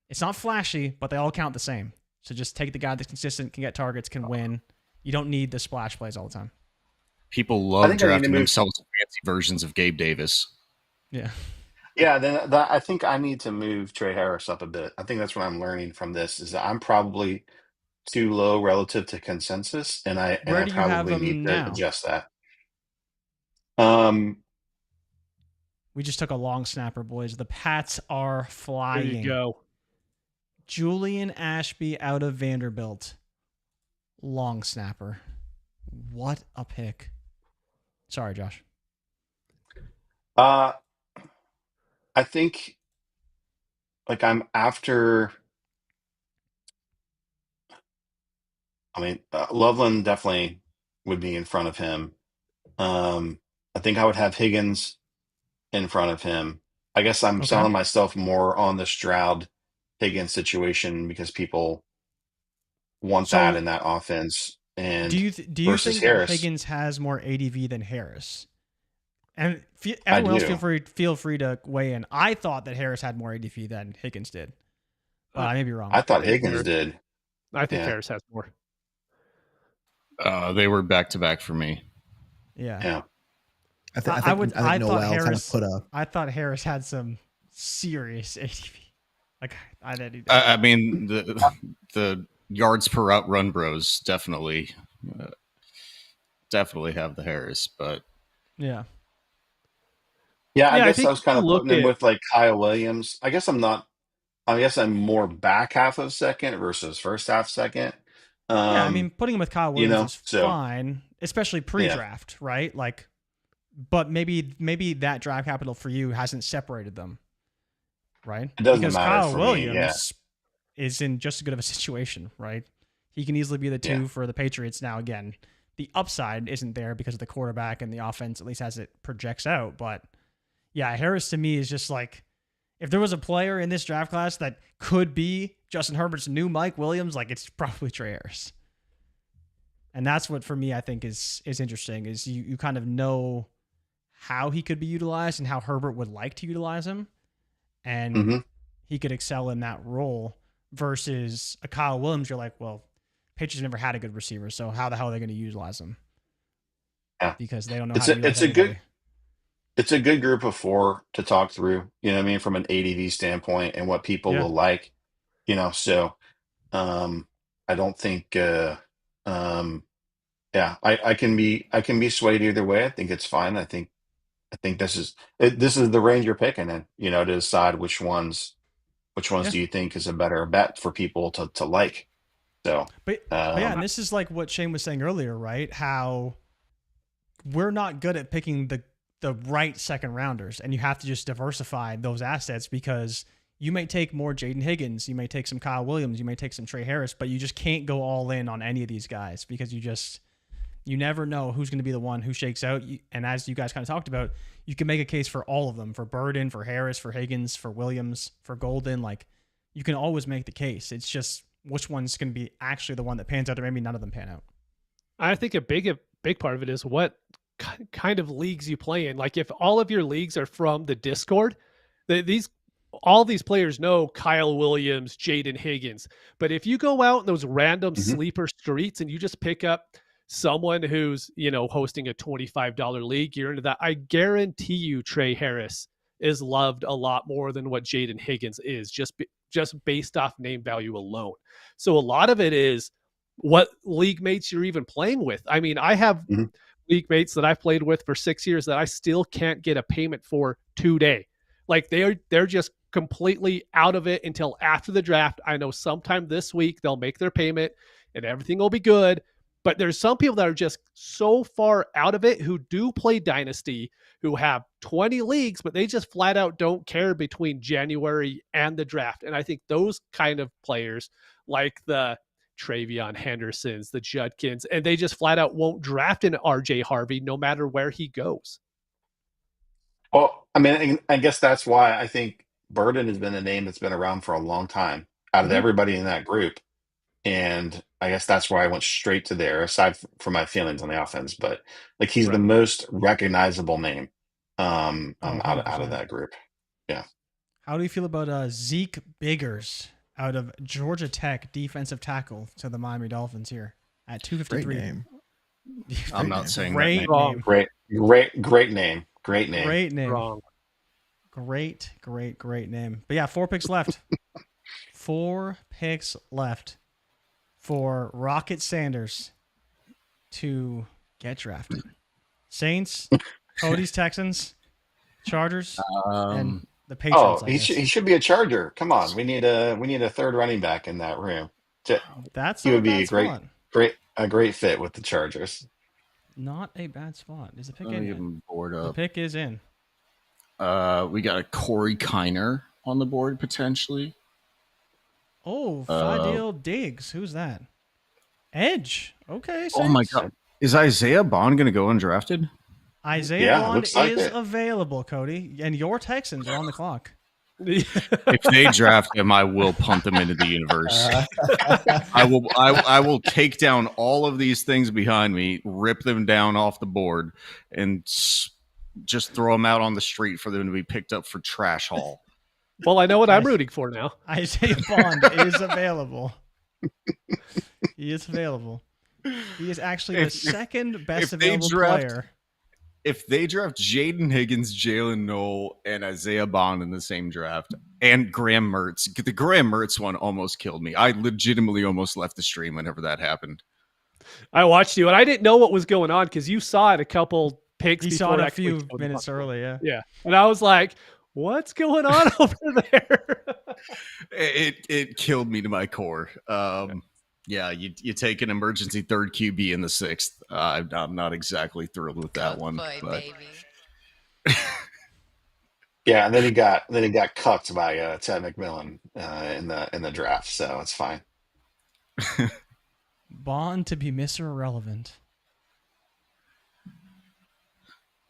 it's not flashy, but they all count the same. So just take the guy that's consistent, can get targets, can win. You don't need the splash plays all the time. People love drafting themselves fancy versions of Gabe Davis. Yeah. Yeah, then I think I need to move Trey Harris up a bit. I think that's what I'm learning from this is that I'm probably too low relative to consensus, and I Where do you have probably him need now? to adjust that. We just took a long snapper, boys. The Pats are flying. There you go. Julian Ashby out of Vanderbilt. Long snapper. What a pick. Sorry, Josh. I think like I'm after. I mean, Loveland definitely would be in front of him. I think I would have Higgins in front of him. I guess I'm selling myself more on the Stroud Higgins situation because people want that in that offense. And do you think Harris, that Higgins has more ADV than Harris? And everyone else feel free to weigh in. I thought that Harris had more ADV than Higgins did. I may be wrong. I thought Higgins did. I think Harris has more. They were back to back for me. Yeah. I thought Harris had some serious ADV. Like I mean the yards per route run bros definitely have the Harris, but yeah. I guess I was kind of putting him with like Kyle Williams. I guess I'm more back half of second versus first half second. I mean, putting him with Kyle Williams is fine, especially pre-draft, right? Like, but maybe that draft capital for you hasn't separated them, right? It doesn't because matter Kyle for Williams is in just as good of a situation, right? He can easily be the 2 for the Patriots. Now, again, the upside isn't there because of the quarterback and the offense, at least as it projects out. But yeah, Harris to me is just like, if there was a player in this draft class that could be Justin Herbert's new Mike Williams, like it's probably Trey Harris. And that's what for me I think is interesting is you kind of know how he could be utilized and how Herbert would like to utilize him. And he could excel in that role versus a Kyle Williams. You're like, well, Patriots never had a good receiver, so how the hell are they going to utilize him? Yeah. Because they don't know how to utilize anybody. It's a good group of 4 to talk through, you know what I mean, from an ADV standpoint and what people will like, so I don't think I can be swayed either way. I think it's fine. I think this is the range you're picking in, to decide which ones do you think is a better bet for people to like. So but and this is like what Shane was saying earlier, right? How we're not good at picking the right second rounders, and you have to just diversify those assets because you may take more Jaden Higgins, you may take some Kyle Williams, you may take some Trey Harris, but you just can't go all in on any of these guys because you never know who's going to be the one who shakes out. And as you guys kind of talked about, you can make a case for all of them, for Burden, for Harris, for Higgins, for Williams, for Golden. Like you can always make the case. It's just which one's going to be actually the one that pans out, or maybe none of them pan out. I think a big part of it is what kind of leagues you play in. Like if all of your leagues are from the Discord, all these players know Kyle Williams, Jaden Higgins. But if you go out in those random sleeper streets and you just pick up someone who's, hosting a $25 league, you're into that. I guarantee you Trey Harris is loved a lot more than what Jaden Higgins is just based off name value alone. So a lot of it is what league mates you're even playing with. I mean, I have league mates that I've played with for 6 years that I still can't get a payment for today. Like they're just completely out of it until after the draft. I know sometime this week they'll make their payment and everything will be good. But there's some people that are just so far out of it who do play Dynasty, who have 20 leagues, but they just flat out don't care between January and the draft. And I think those kind of players, like the Travion Hendersons, the Judkins, and they just flat out won't draft an RJ Harvey no matter where he goes. Well, I mean, I guess that's why I think Burden has been a name that's been around for a long time out of everybody in that group. And I guess that's why I went straight to there, aside from my feelings on the offense. But like, he's the most recognizable name out of that group. Yeah. How do you feel about Zeke Biggers out of Georgia Tech, defensive tackle to the Miami Dolphins here at 253? Great name. I'm not saying great that name. Great name. Great name. Great name. Wrong. Great name. But yeah, 4 picks left. 4 picks left for Rocket Sanders to get drafted. Saints, Cody's Texans, Chargers, and the Patriots. Oh, he should be a Charger. Come on, we need a third running back in that room. He would be a great fit with the Chargers. Not a bad spot. Is the pick in? The pick is in. We got a Corey Kiner on the board potentially. Oh, Fidel Diggs. Who's that? Edge. Okay. Saints. Oh my God. Is Isaiah Bond going to go undrafted? Isaiah Bond is available, Cody, and your Texans are on the clock. If they draft him, I will punt them into the universe. I will take down all of these things behind me, rip them down off the board, and just throw them out on the street for them to be picked up for trash haul. Well, I know what I'm rooting for now. Isaiah Bond is available. He is available. He is actually the second best available player. If they draft Jaden Higgins, Jalen Noel, and Isaiah Bond in the same draft, and Graham Mertz, the Graham Mertz one almost killed me. I legitimately almost left the stream whenever that happened. I watched you, and I didn't know what was going on because you saw it a couple picks. He saw it a few minutes early, yeah. Yeah, and I was like, what's going on over there? It killed me to my core. Yeah, you take an emergency third QB in the 6th. I'm not exactly thrilled with that one. But... yeah, and then he got cucked by Ted McMillan in the draft, so it's fine. Bond to be Mr. Irrelevant.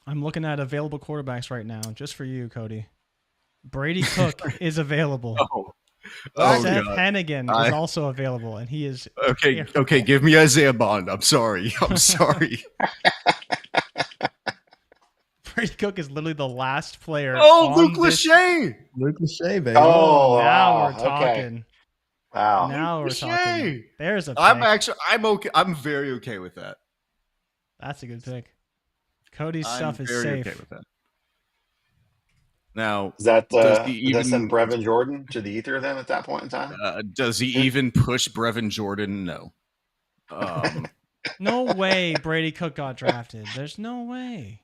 I'm looking at available quarterbacks right now, just for you, Cody. Brady Cook is available. Seth Hennigan is also available, and he is okay. Give me Isaiah Bond. I'm sorry. Brady Cook is literally the last player. Oh, Luke Lachey, baby. Oh, now we're talking. Okay. Wow. Now we're talking. There's a pick. I'm okay. I'm very okay with that. That's a good pick. Cody's stuff is safe. Okay with that. Now, does that send Brevin Jordan to the ether then at that point in time? Does he even push Brevin Jordan? No. No way Brady Cook got drafted. There's no way.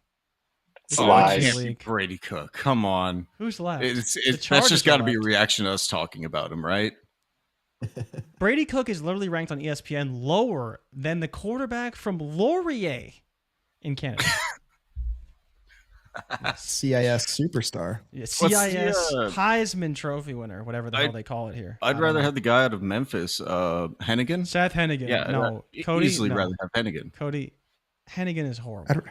Brady Cook. Come on. Who's left? That's just got to be a reaction to us talking about him, right? Brady Cook is literally ranked on ESPN lower than the quarterback from Laurier in Canada. CIS superstar. Yeah, CIS Heisman Trophy winner, whatever the hell they call it here. I'd rather have the guy out of Memphis, Hennigan. Seth Hennigan. Yeah, no, Cody. Easily rather have Hennigan. Cody, Hennigan is horrible.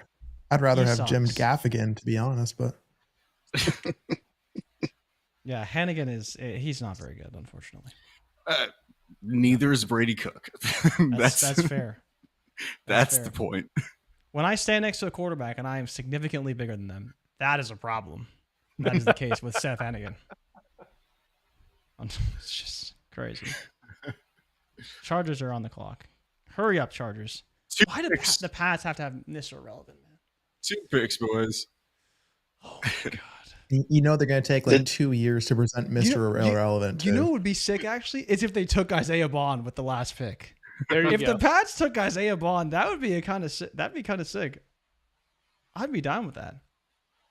I'd rather have Jim Gaffigan, to be honest, but yeah, Hennigan he's not very good, unfortunately. Neither is Brady Cook. That's fair. That's the point. When I stand next to a quarterback and I am significantly bigger than them, that is a problem. That is the case with Seth Hennigan. It's just crazy. Chargers are on the clock. Hurry up, Chargers. Why do the Pats have to have Mr. Irrelevant, man? 2 picks, boys. Oh, my God. You know they're going to take like 2 years to present Mr. Irrelevant. You know what would be sick, actually? Is if they took Isaiah Bond with the last pick. If the Pats took Isaiah Bond, that would be kind of sick. I'd be down with that.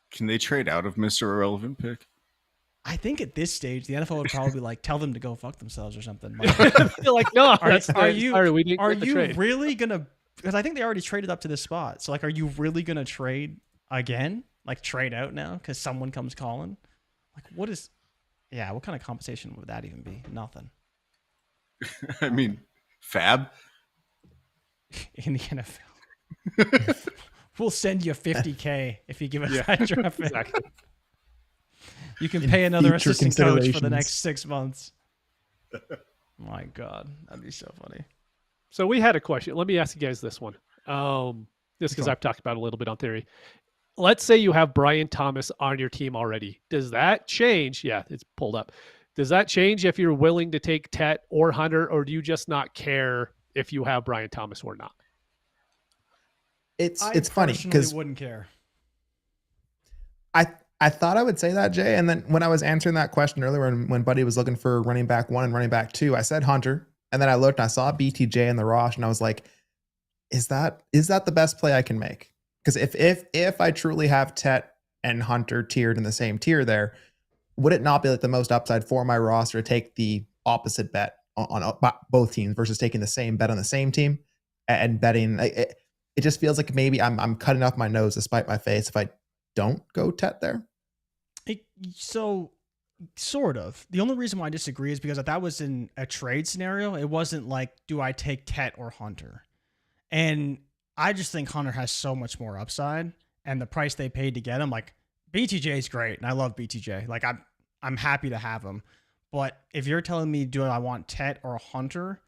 Can they trade out of Mr. Irrelevant pick? I think at this stage, the NFL would probably like tell them to go fuck themselves or something. They're like, no, are you trade. really gonna? Because I think they already traded up to this spot. So like, are you really gonna trade again? Like trade out now because someone comes calling? Like, what is? Yeah, what kind of compensation would that even be? Nothing. I mean, Fab in the NFL. We'll send you $50K if you give us that draft pick. Exactly. You can pay another assistant coach for the next 6 months. My God, that'd be so funny. So we had a question. Let me ask you guys this one. This because I've talked about it a little bit on theory. Let's say you have Brian Thomas on your team already. Does that change? Yeah, it's pulled up. Does that change if you're willing to take Tet or Hunter, or do you just not care if you have Brian Thomas or not? It's funny because wouldn't care. I thought I would say that, Jay, and then when I was answering that question earlier, when Buddy was looking for running back 1 and running back 2, I said Hunter, and then I looked and I saw BTJ in the Rosh, and I was like, is that the best play I can make? Because if I truly have Tet and Hunter tiered in the same tier there, would it not be like the most upside for my roster to take the opposite bet on both teams versus taking the same bet on the same team and betting? It just feels like maybe I'm cutting off my nose to spite my face if I don't go Tet there. So sort of. The only reason why I disagree is because if that was in a trade scenario, it wasn't like, do I take Tet or Hunter? And I just think Hunter has so much more upside, and the price they paid to get him, like BTJ is great, and I love BTJ. Like I'm happy to have him. But if you're telling me, do I want Tet or Hunter?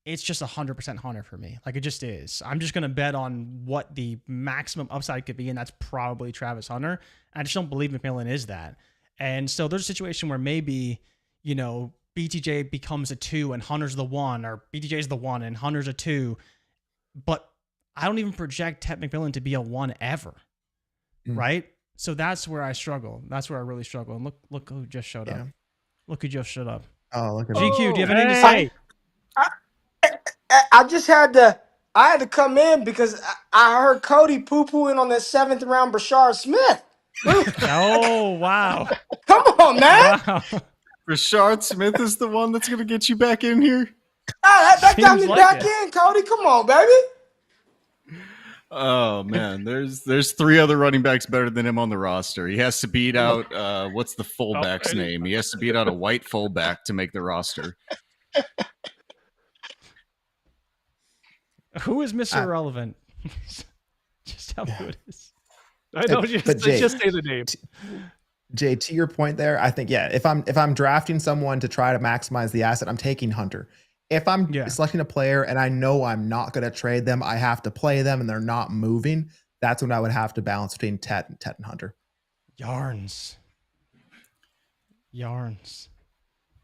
It's just 100% Hunter for me. Like it just is. I'm just going to bet on what the maximum upside could be, and that's probably Travis Hunter. I just don't believe McMillan is that. And so there's a situation where maybe, BTJ becomes a 2 and Hunter's the 1, or BTJ's the 1 and Hunter's a 2. But I don't even project Tet McMillan to be a 1 ever. Right? So that's where I struggle. That's where I really struggle. And look who just showed up. Look who just showed up. Oh, look at GQ, do you have anything to say? I just had to come in because I heard Cody poo-pooing on that 7th round Bashar Smith. Oh, wow. Come on, man. Wow. Rashard Smith is the one that's going to get you back in here? That got me back in, Cody. Come on, baby. Oh, man. There's 3 other running backs better than him on the roster. He has to beat out, what's the fullback's name? He has to beat out a white fullback to make the roster. Who is Mr. Irrelevant? Just tell me who it is. I know, just say the name. Jay, to your point there, I think, if I'm drafting someone to try to maximize the asset, I'm taking Hunter. If I'm selecting a player and I know I'm not going to trade them, I have to play them and they're not moving, that's when I would have to balance between Tet and Hunter. Yarns.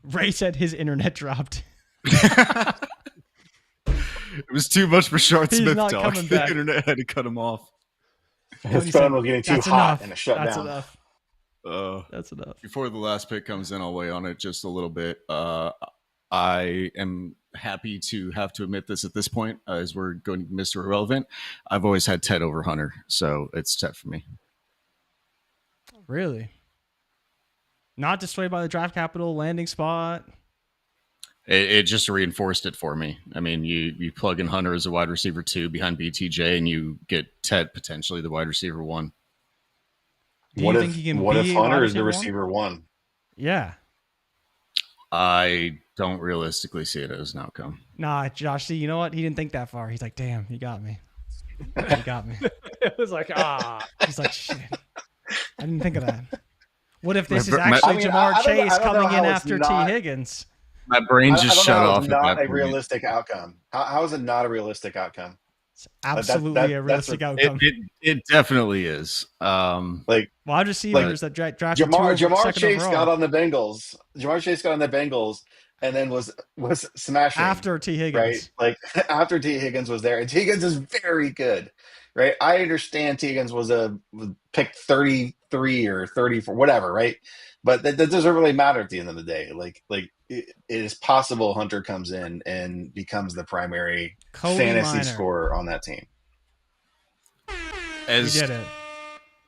Ray said his internet dropped. It was too much for Rashard Smith, not dog. coming The back. internet had to cut him off. His phone was getting too hot and it shut That's down. enough. That's enough. Before the last pick comes in, I'll weigh on it just a little bit. I am happy to have to admit this at this point, as we're going to Mr. Irrelevant. I've always had Tet over Hunter, so it's Tet for me. Really? Not dissuaded by the draft capital landing spot? It just reinforced it for me. I mean, you plug in Hunter as a wide receiver 2 behind BTJ, and you get Tet potentially the wide receiver 1. What if Hunter is the receiver 1? Yeah. I don't realistically see it as an outcome. Nah, Josh, see, you know what? He didn't think that far. He's like, damn, you got me. You got me. It was like, He's like, shit. I didn't think of that. What if this is actually Jamar Chase coming in after T. Higgins? My brain just shut off. It's not a realistic outcome. How is it not a realistic outcome? It's absolutely a realistic outcome. It definitely is. Wide receivers that drafted Jamar Chase got on the Bengals. Jamar Chase got on the Bengals and then was smashing after T. Higgins. Right? Like after T. Higgins was there. And T. Higgins is very good. Right? I understand T. Higgins was picked 33 or 34, whatever, right? But that doesn't really matter at the end of the day. Like it is possible Hunter comes in and becomes the primary fantasy scorer on that team. You did it.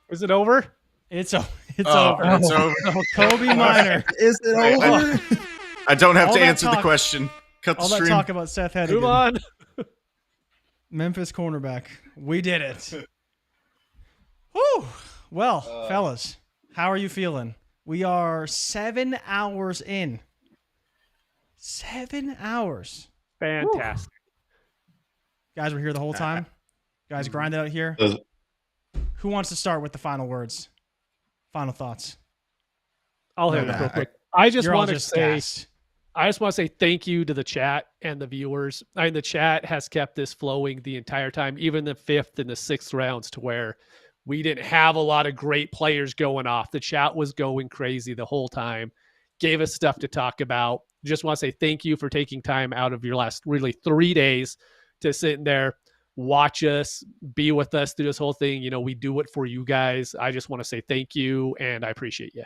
Is it over? It's It's over. It's over. Kobe Minor. Is it over? I don't have All to that answer the talk- question. Cut the All that stream. talk about Seth Hedigan. Move on. Memphis cornerback. We did it. Whew. Well, fellas, how are you feeling? We are 7 hours in. 7 hours. Fantastic. Guys were here the whole time. Guys grinded out here. Who wants to start with the final words? Final thoughts. I'll hit it real quick. I just want to say thank you to the chat and the viewers. I mean, the chat has kept this flowing the entire time, even the 5th and the 6th rounds, to where we didn't have a lot of great players going off. The chat was going crazy the whole time, gave us stuff to talk about. Just want to say thank you for taking time out of your last really 3 days to sit in there, watch us, be with us through this whole thing. You know, we do it for you guys. I just want to say thank you, and I appreciate you.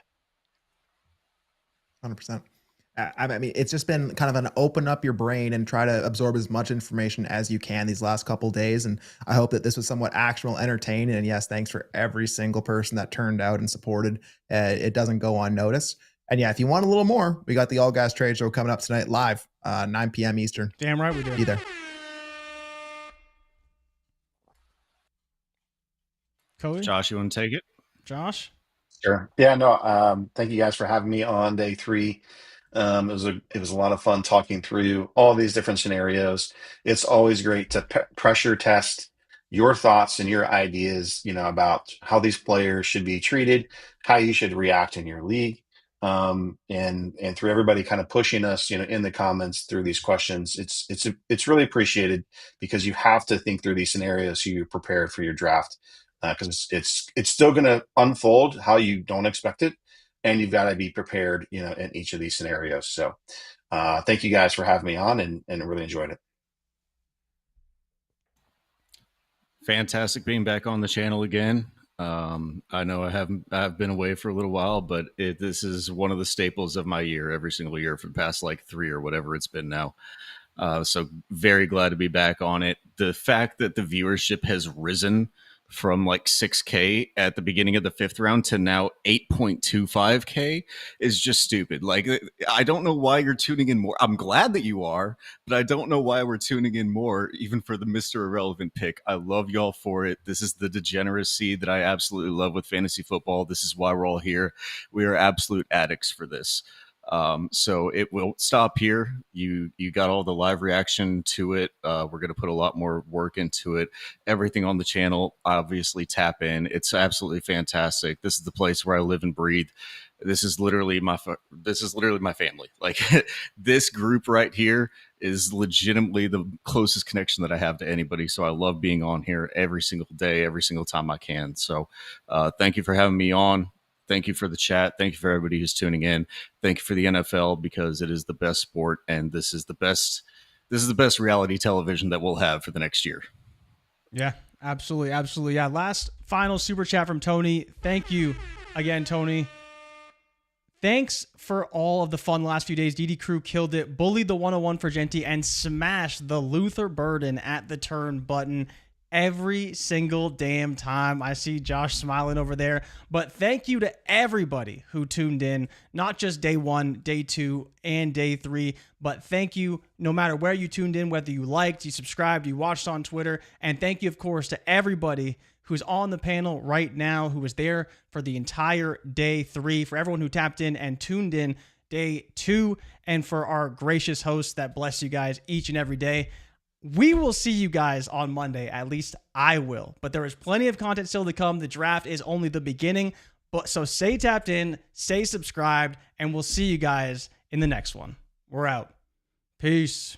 100%. I mean, it's just been kind of an open up your brain and try to absorb as much information as you can these last couple of days. And I hope that this was somewhat actionable, entertaining. And yes, thanks for every single person that turned out and supported. It doesn't go unnoticed. And yeah, if you want a little more, we got the All Gas Trade Show coming up tonight live, 9 p.m. Eastern. Damn right we do. Be there. Cody? Josh, you want to take it? Josh? Sure. Yeah, no, thank you guys for having me on day 3. It was a lot of fun talking through all these different scenarios. It's always great to pressure test your thoughts and your ideas, you know, about how these players should be treated, how you should react in your league. And through everybody kind of pushing us, you know, in the comments through these questions, it's really appreciated, because you have to think through these scenarios so you're prepared for your draft. Because it's still going to unfold how you don't expect it, and you've got to be prepared, you know, in each of these scenarios. So, thank you guys for having me on, and really enjoyed it. Fantastic being back on the channel again. I know I've been away for a little while, but this is one of the staples of my year every single year for the past like 3 or whatever it's been now. So very glad to be back on it. The fact that the viewership has risen from like 6K at the beginning of the 5th round to now 8.25K is just stupid. Like, I don't know why you're tuning in more. I'm glad that you are, but I don't know why we're tuning in more, even for the Mr. Irrelevant pick. I love y'all for it. This is the degeneracy that I absolutely love with fantasy football. This is why we're all here. We are absolute addicts for this. So it will stop here. You got all the live reaction to it. We're going to put a lot more work into it. Everything on the channel, obviously tap in. It's absolutely fantastic. This is the place where I live and breathe. This is literally my family. Like, this group right here is legitimately the closest connection that I have to anybody. So I love being on here every single day, every single time I can. So, thank you for having me on. Thank you for the chat. Thank you for everybody who's tuning in. Thank you for the NFL, because it is the best sport, and this is the best reality television that we'll have for the next year. Yeah, absolutely. Absolutely. Yeah. Last final super chat from Tony. Thank you again, Tony. Thanks for all of the fun last few days. DD Crew killed it, bullied the 101 for Genty, and smashed the Luther Burden at the turn button every single damn time. I see Josh smiling over there. But thank you to everybody who tuned in, not just day 1, day 2, and day 3, but thank you no matter where you tuned in, whether you liked, you subscribed, you watched on Twitter. And thank you, of course, to everybody who's on the panel right now, who was there for the entire day 3, for everyone who tapped in and tuned in day 2, and for our gracious hosts that bless you guys each and every day. We will see you guys on Monday. At least I will. But there is plenty of content still to come. The draft is only the beginning. But so stay tapped in, stay subscribed, and we'll see you guys in the next one. We're out. Peace.